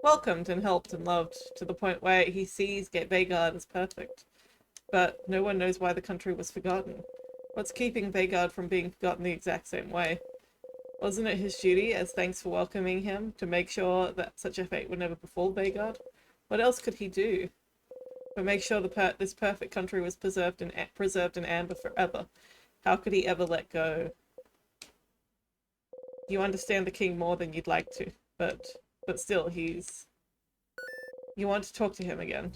Welcomed and helped and loved, to the point where he sees Vhagar as perfect. But no one knows why the country was forgotten. What's keeping Vhagar from being forgotten the exact same way? Wasn't it his duty, as thanks for welcoming him, to make sure that such a fate would never befall Vhagar? What else could he do? But make sure this perfect country was preserved in amber forever. How could he ever let go? You understand the king more than you'd like to, but still, he's... You want to talk to him again.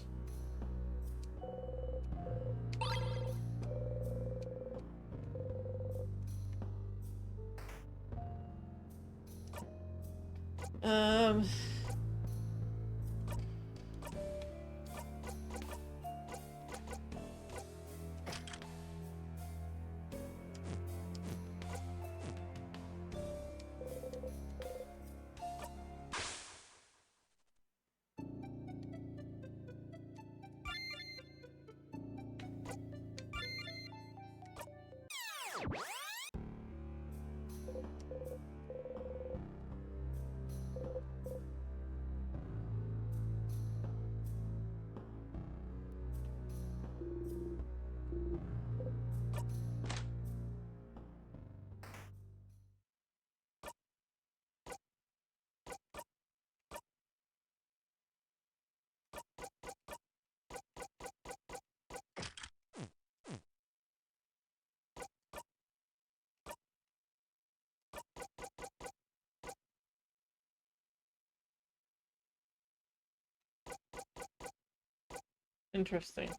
Interesting.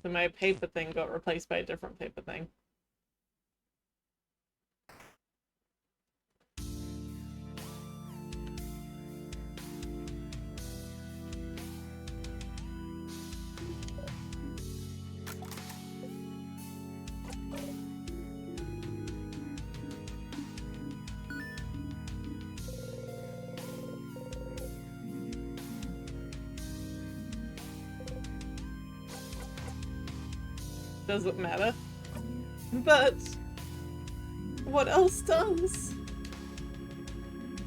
So my paper thing got replaced by a different paper thing. Doesn't matter. But what else does?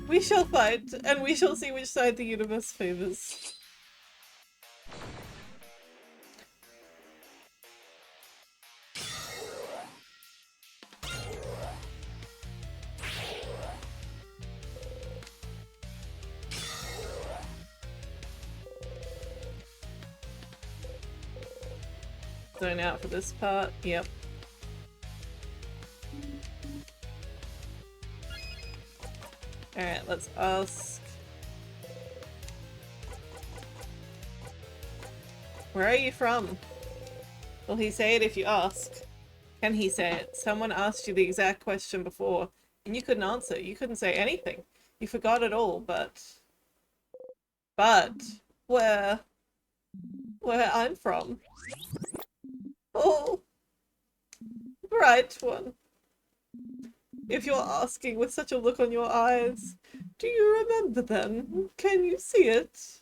We shall fight, and we shall see which side the universe favors. Zone out for this part. Yep. Alright, let's ask. Where are you from? Will he say it if you ask? Can he say it? Someone asked you the exact question before, and you couldn't answer. You couldn't say anything. You forgot it all, but where I'm from. Oh, bright one. If you're asking with such a look on your eyes, do you remember then? Can you see it?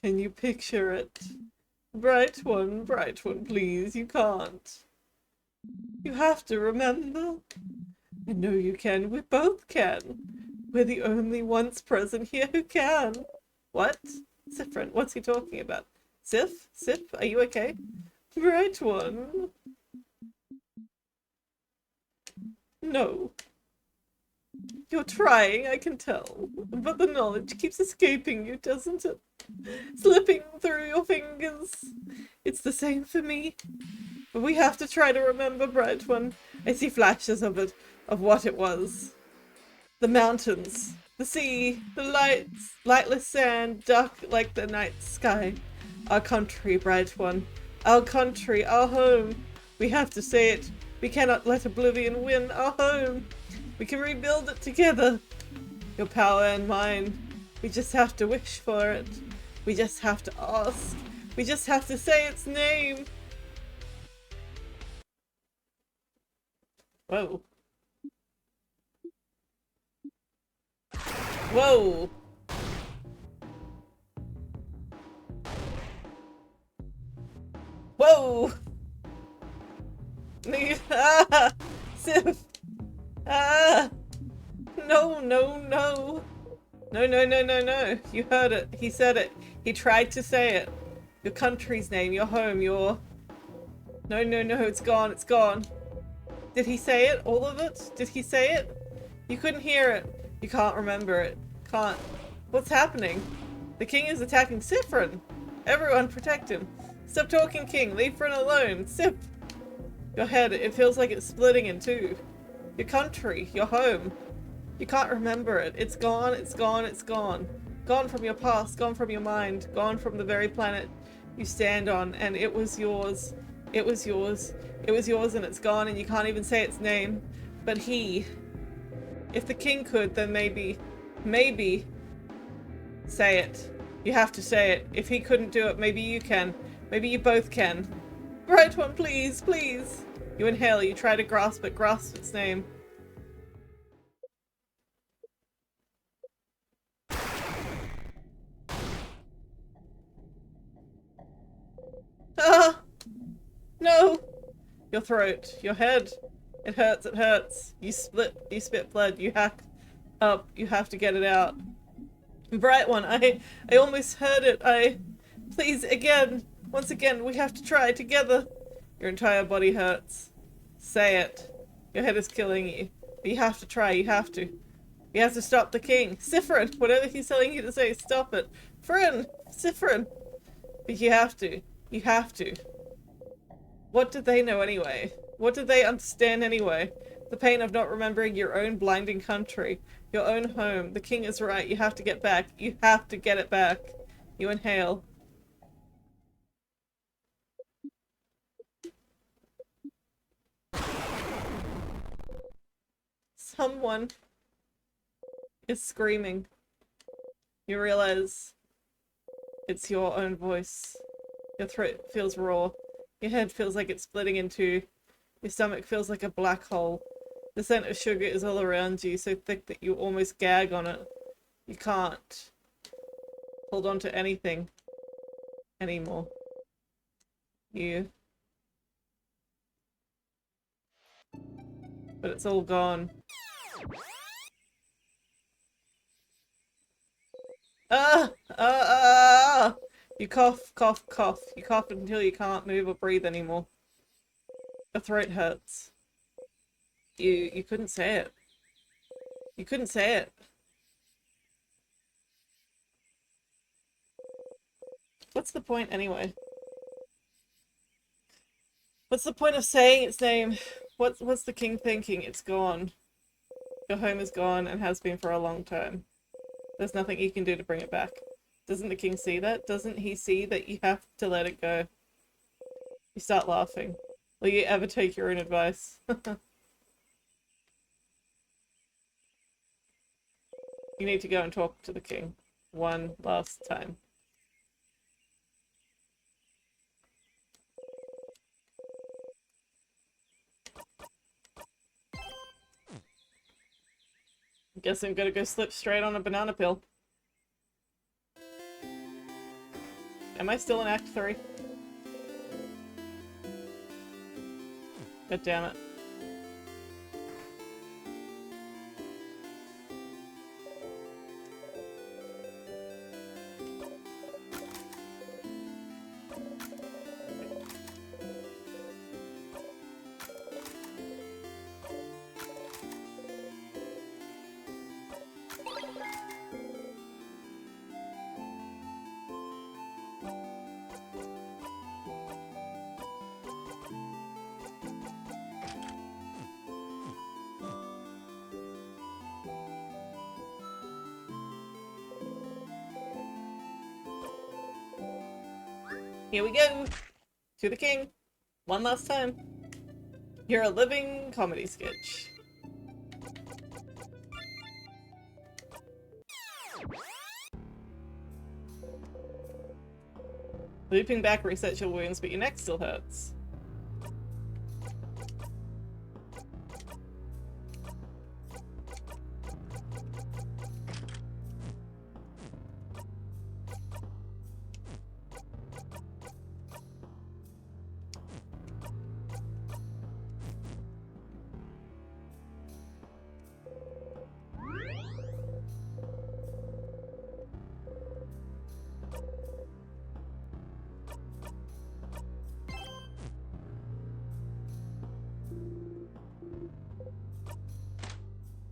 Can you picture it? Bright one, please, you can't. You have to remember. I know you can, we both can. We're the only ones present here who can. What? Siffrin, what's he talking about? Sif? Are you okay? Bright one. No. You're trying, I can tell. But the knowledge keeps escaping you, doesn't it? Slipping through your fingers. It's the same for me. But we have to try to remember, bright one. I see flashes of it, of what it was. The mountains, the sea, the lights, lightless sand, dark like the night sky. Our country, bright one. Our country, our home. We have to say it. We cannot let oblivion win. Our home. We can rebuild it together. Your power and mine. We just have to wish for it. We just have to ask. We just have to say its name. Whoa. Whoa. Whoa! Ah! Sif! Ah! No. No. You heard it. He said it. He tried to say it. Your country's name, your home, your... No. It's gone. Did he say it? All of it? Did he say it? You couldn't hear it. You can't remember it. Can't. What's happening? The king is attacking Siffrin. Everyone protect him. Stop talking, king. Leave Frin alone. Sip. Your head, it feels like it's splitting in two. Your country, your home. You can't remember it. It's gone. Gone from your past, gone from your mind, gone from the very planet you stand on, and it was yours. It was yours and it's gone and you can't even say its name. But he... If the king could, then maybe... Say it. You have to say it. If he couldn't do it, maybe you can. Maybe you both can. Bright one, please. You inhale, you try to grasp its name. Ah! No! Your throat, your head. It hurts. You spit blood, you hack up, you have to get it out. Bright one, I almost heard it, please, once again, we have to try together. Your entire body hurts. Say it. Your head is killing you. But you have to try, you have to. You have to stop the king. Siffrin, whatever he's telling you to say, stop it. Siffrin. But you have to. What did they know anyway? What did they understand anyway? The pain of not remembering your own blinding country. Your own home. The king is right. You have to get back. You have to get it back. You inhale. Someone is screaming. You realize it's your own voice. Your throat feels raw. Your head feels like it's splitting in two. Your stomach feels like a black hole. The scent of sugar is all around you, so thick that you almost gag on it. You can't hold on to anything anymore. But it's all gone. Ah! You cough, cough, cough. You cough until you can't move or breathe anymore. Your throat hurts. You couldn't say it. You couldn't say it. What's the point anyway? What's the point of saying its name? What's the king thinking? It's gone. Your home is gone and has been for a long time. There's nothing you can do to bring it back. Doesn't the king see that? Doesn't he see that you have to let it go? You start laughing. Will you ever take your own advice? You need to go and talk to the king. One last time. Guess I'm gonna go slip straight on a banana peel. Am I still in Act 3? God damn it. Here we go! To the king. One last time. You're a living comedy sketch. Looping back resets your wounds, but your neck still hurts.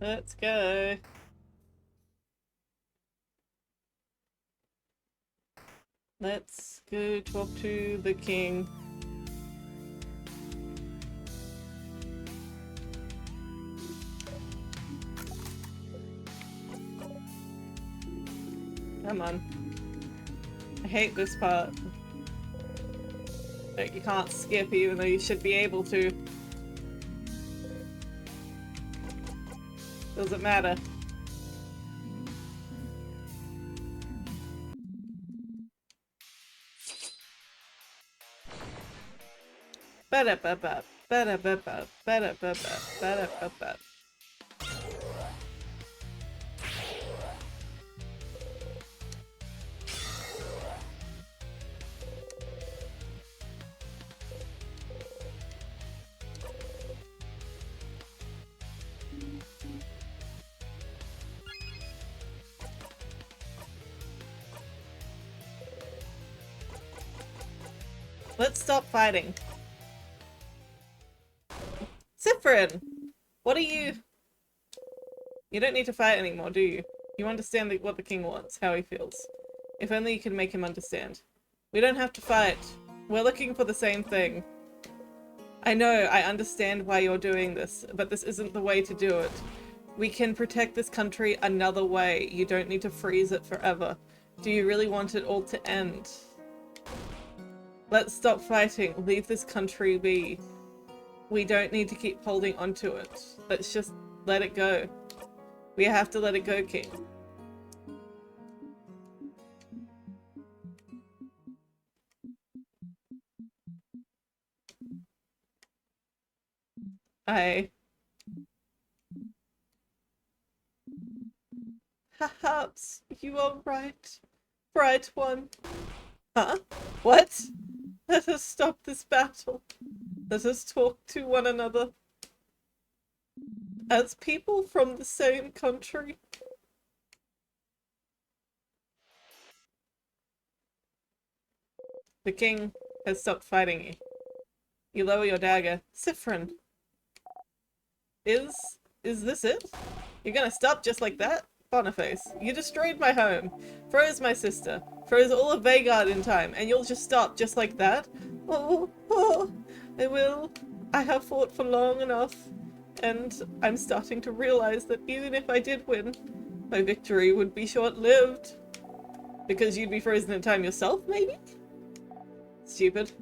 Let's go. Let's go talk to the king. Come on. I hate this part. Like, you can't skip even though you should be able to. Doesn't matter. Ba-da-ba-ba, ba-da-ba-ba, ba-da-ba-ba, ba-da-ba-ba. Let's stop fighting. Siffrin! What are you? You don't need to fight anymore, do you? You understand what the king wants, how he feels. If only you could make him understand. We don't have to fight. We're looking for the same thing. I know, I understand why you're doing this, but this isn't the way to do it. We can protect this country another way. You don't need to freeze it forever. Do you really want it all to end? Let's stop fighting. Leave this country be. We don't need to keep holding onto it. Let's just Let it go. We have to let it go, King. Perhaps you are right, bright one. Huh? What? Let us stop this battle. Let us talk to one another. As people from the same country. The king has stopped fighting you. You lower your dagger. Siffrin. Is this it? You're gonna stop just like that? Boniface, you destroyed my home, froze my sister, froze all of Vagard in time, and you'll just stop just like that? Oh, I will. I have fought for long enough, and I'm starting to realize that even if I did win, my victory would be short-lived. Because you'd be frozen in time yourself, maybe? Stupid.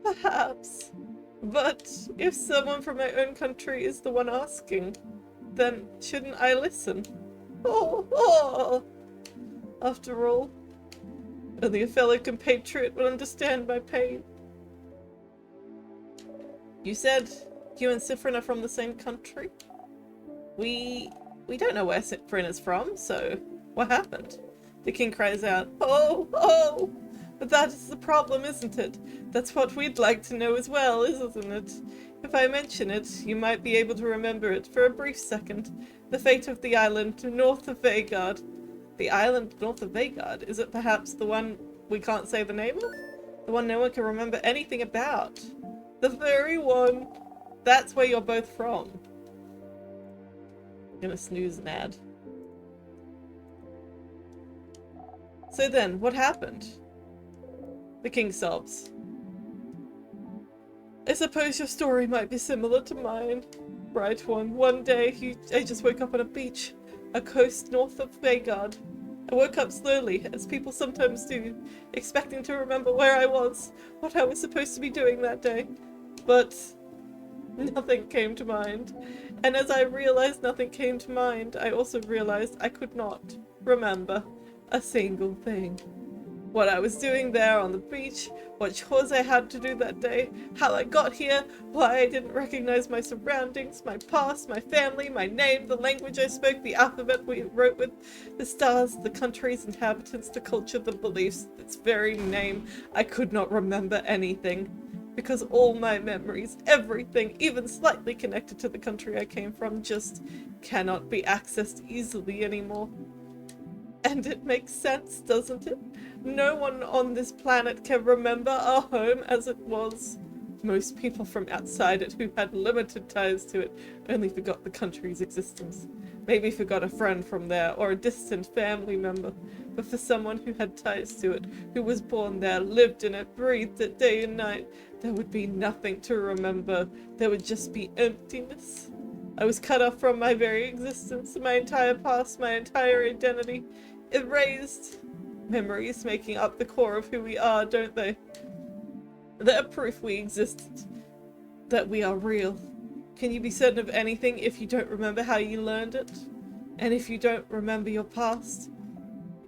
Perhaps. But if someone from my own country is the one asking, then shouldn't I listen? Oh. After all, only a fellow compatriot will understand my pain. You said you and Siffrin are from the same country? We don't know where Siffrin is from, so what happened? The king cries out, Oh! But that is the problem, isn't it? That's what we'd like to know as well, isn't it? If I mention it, you might be able to remember it for a brief second. The fate of the island north of Vagard. The island north of Vagard? Is it perhaps the one we can't say the name of? The one no one can remember anything about? The very one! That's where you're both from. I'm gonna snooze an ad. So then, what happened? The king sobs. I suppose your story might be similar to mine. Bright one. One day, I just woke up on a beach, a coast north of Vagard. I woke up slowly, as people sometimes do, expecting to remember where I was, what I was supposed to be doing that day. But nothing came to mind. And as I realized nothing came to mind, I also realized I could not remember a single thing. What I was doing there on the beach, what chores I had to do that day, how I got here, why I didn't recognize my surroundings, my past, my family, my name, the language I spoke, the alphabet we wrote with, the stars, the country's inhabitants, the culture, the beliefs, its very name. I could not remember anything. Because all my memories, everything, even slightly connected to the country I came from, just cannot be accessed easily anymore. And it makes sense, doesn't it? No one on this planet can remember our home as it was. Most people from outside it who had limited ties to it only forgot the country's existence. Maybe forgot a friend from there or a distant family member. But for someone who had ties to it, who was born there, lived in it, breathed it day and night, there would be nothing to remember. There would just be emptiness. I was cut off from my very existence, my entire past, my entire identity. Erased. Memories making up the core of who we are, don't they? They're proof we exist. That we are real. Can you be certain of anything if you don't remember how you learned it? And if you don't remember your past?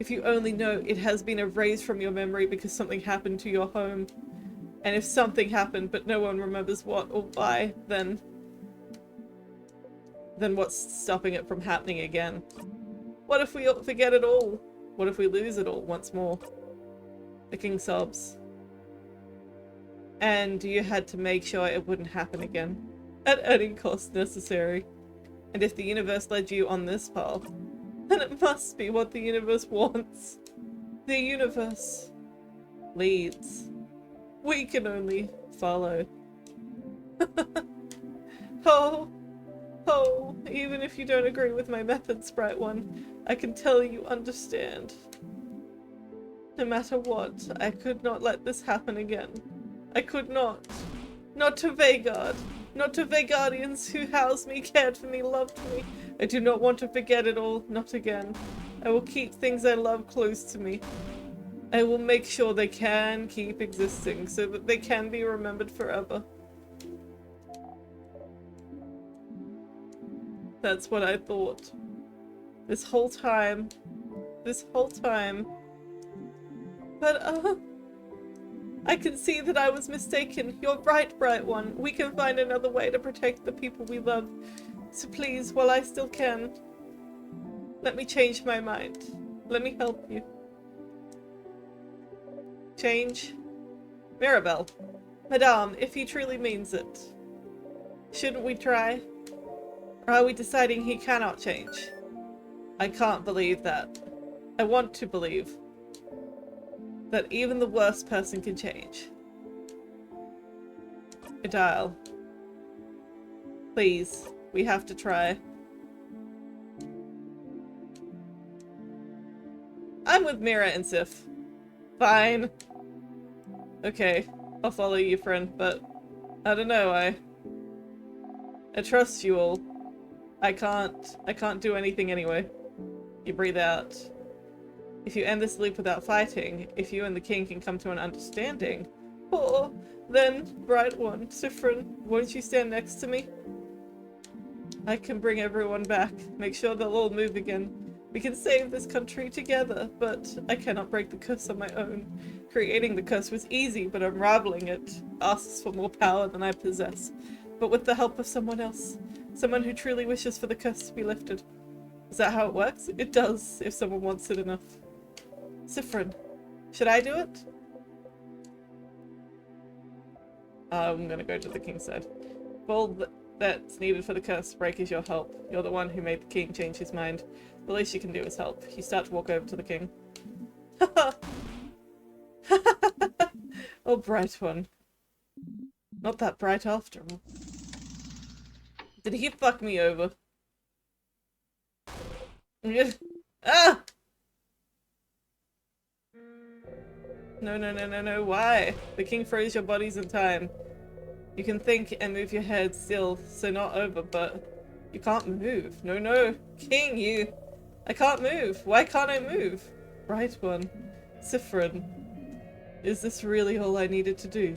If you only know it has been erased from your memory because something happened to your home? And if something happened but no one remembers what or why, then what's stopping it from happening again? What if we forget it all? What if we lose it all once more? The king sobs. And you had to make sure it wouldn't happen again. At any cost necessary. And if the universe led you on this path, then it must be what the universe wants. The universe leads. We can only follow. Even if you don't agree with my methods, Bright One, I can tell you understand. No matter what, I could not let this happen again. I could not. Not to Vagard. Not to Vagardians who housed me, cared for me, loved me. I do not want to forget it all, not again. I will keep things I love close to me. I will make sure they can keep existing so that they can be remembered forever. That's what I thought. This whole time. This whole time. But, I can see that I was mistaken. You're right, Bright One. We can find another way to protect the people we love. So please, while I still can, let me change my mind. Let me help you. Change? Mirabelle. Madame, if he truly means it, shouldn't we try? Or are we deciding he cannot change? I can't believe that. I want to believe that even the worst person can change. Adile. Please, we have to try. I'm with Mira and Sif. Fine. Okay, I'll follow you, friend, but I don't know, I trust you all. I can't do anything anyway. You breathe out. If you end this loop without fighting, if you and the king can come to an understanding, oh, then, Bright One, Siffrin, won't you stand next to me? I can bring everyone back, make sure they'll all move again. We can save this country together, but I cannot break the curse on my own. Creating the curse was easy, but unraveling it asks for more power than I possess. But with the help of someone else, someone who truly wishes for the curse to be lifted. Is that how it works? It does, if someone wants it enough. Siffrin, should I do it? I'm gonna go to the king's side. All that's needed for the curse to break is your help. You're the one who made the king change his mind. The least you can do is help. You start to walk over to the king. Oh, Bright One. Not that bright after all. Did he fuck me over? Ah! No, no, no, no, no, why? The king froze your bodies in time. You can think and move your head still, so not over, but you can't move. No, no. King, you... I can't move. Why can't I move? Bright One. Siffrin. Is this really all I needed to do?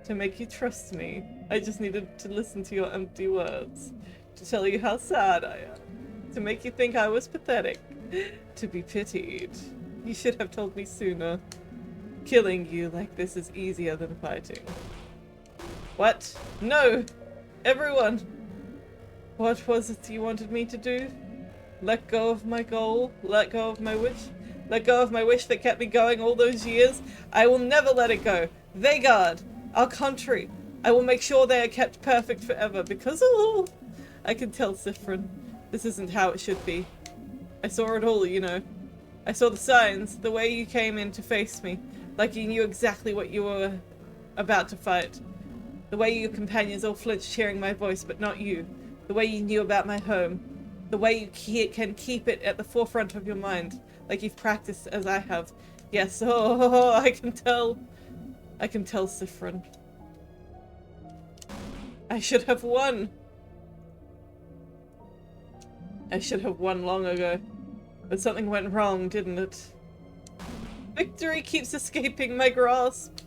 To make you trust me? I just needed to listen to your empty words. To tell you how sad I am. To make you think I was pathetic. To be pitied. You should have told me sooner. Killing you like this is easier than fighting. What? No! Everyone! What was it you wanted me to do? Let go of my goal? Let go of my wish? Let go of my wish that kept me going all those years? I will never let it go. They guard our country. I will make sure they are kept perfect forever because, oh, I can tell, Siffrin, this isn't how it should be. I saw it all, you know. I saw the signs, the way you came in to face me, like you knew exactly what you were about to fight. The way your companions all flinched cheering my voice, but not you. The way you knew about my home. The way you can keep it at the forefront of your mind, like you've practiced as I have. Yes, oh, I can tell. I can tell, Siffrin. I should have won. I should have won long ago. But something went wrong, didn't it? Victory keeps escaping my grasp.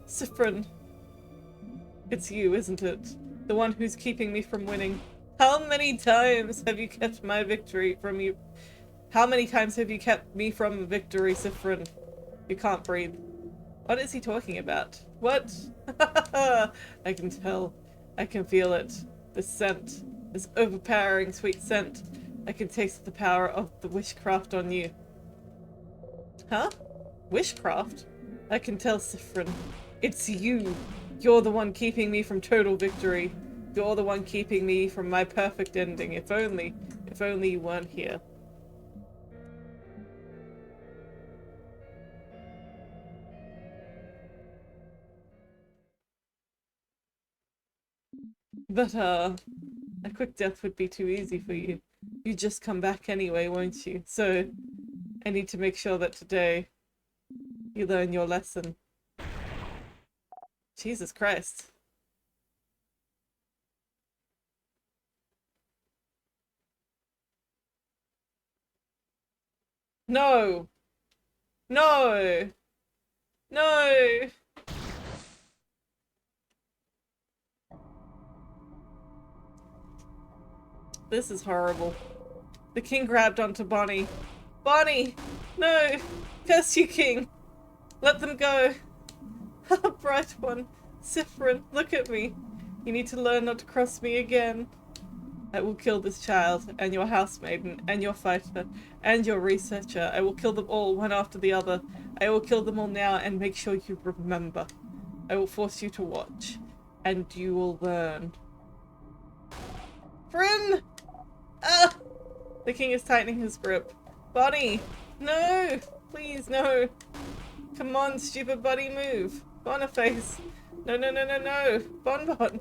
Siffrin. It's you, isn't it? The one who's keeping me from winning. How many times have you kept my victory from you? How many times have you kept me from victory, Siffrin? You can't breathe. What is he talking about? What? I can tell. I can feel it. The scent. This overpowering sweet scent. I can taste the power of the witchcraft on you. Huh? Witchcraft? I can tell, Siffrin. It's you. You're the one keeping me from total victory. You're the one keeping me from my perfect ending. If only you weren't here. But, a quick death would be too easy for you. You'd just come back anyway, won't you? So, I need to make sure that today you learn your lesson. Jesus Christ. No! No! No! This is horrible. The king grabbed onto Bonnie. Bonnie! No! Curse you, king! Let them go! Bright one! Siffrin, look at me! You need to learn not to cross me again. I will kill this child, and your housemaiden, and your fighter, and your researcher. I will kill them all, one after the other. I will kill them all now, and make sure you remember. I will force you to watch, and you will learn. Friend! Ah! The king is tightening his grip. Bonnie! No! Please, no! Come on, stupid buddy, move! Boniface! No, no, no, no, no! Bonbon!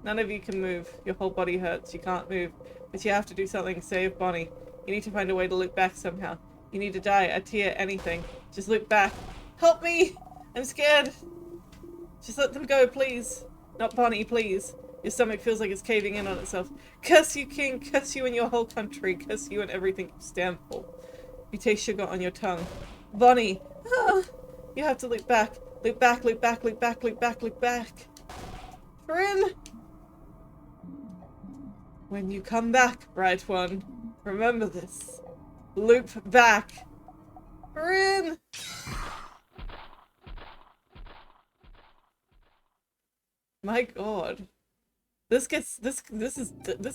None of you can move. Your whole body hurts. You can't move. But you have to do something to save Bonnie. You need to find a way to loop back somehow. You need to die, a tear, anything. Just loop back. Help me! I'm scared! Just let them go, please. Not Bonnie, please. Your stomach feels like it's caving in on itself. Curse you, king! Curse you and your whole country! Curse you and everything you stand for. You taste sugar on your tongue. Bonnie! Ah! You have to loop back. Loop back, loop back, loop back, loop back, loop back. Corinne! When you come back, bright one, remember this. Loop back. Corinne! My god. This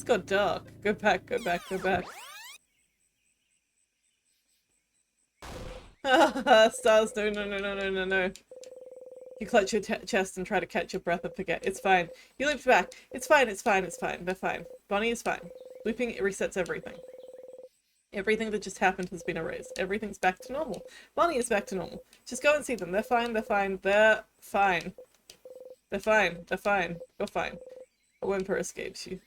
got dark. Go back, go back, go back. Stars, no, no, no, no, no, no, no. You clutch your chest and try to catch your breath and forget. It's fine. You looped back. It's fine, it's fine, it's fine. They're fine. Bonnie is fine. Looping, it resets everything. Everything that just happened has been erased. Everything's back to normal. Bonnie is back to normal. Just go and see them. They're fine, they're fine, they're fine. They're fine, they're fine. You're fine. A whimper escapes you.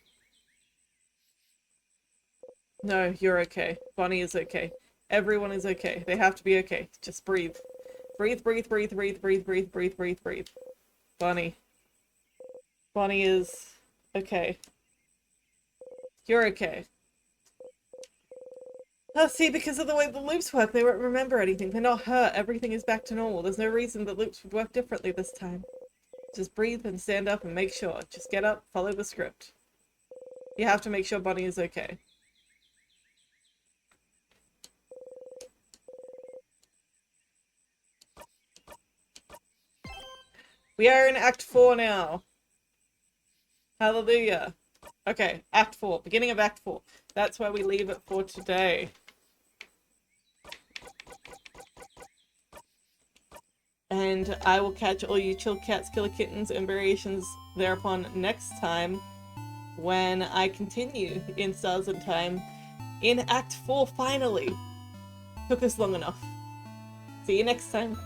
No, you're okay. Bonnie is okay. Everyone is okay. They have to be okay. Just breathe. Breathe, breathe, breathe, breathe, breathe, breathe, breathe, breathe, breathe. Bonnie. Bonnie is okay. You're okay. Oh, see, because of the way the loops work, they won't remember anything. They're not hurt. Everything is back to normal. There's no reason that loops would work differently this time. Just breathe and stand up and make sure. Just get up, follow the script. You have to make sure Bonnie is okay. We are in Act 4 now. Hallelujah. Okay, Act 4. Beginning of Act 4. That's where we leave it for today. And I will catch all you chill cats, killer kittens, and variations thereupon next time when I continue in Stars and Time in Act 4 finally. Took us long enough. See you next time.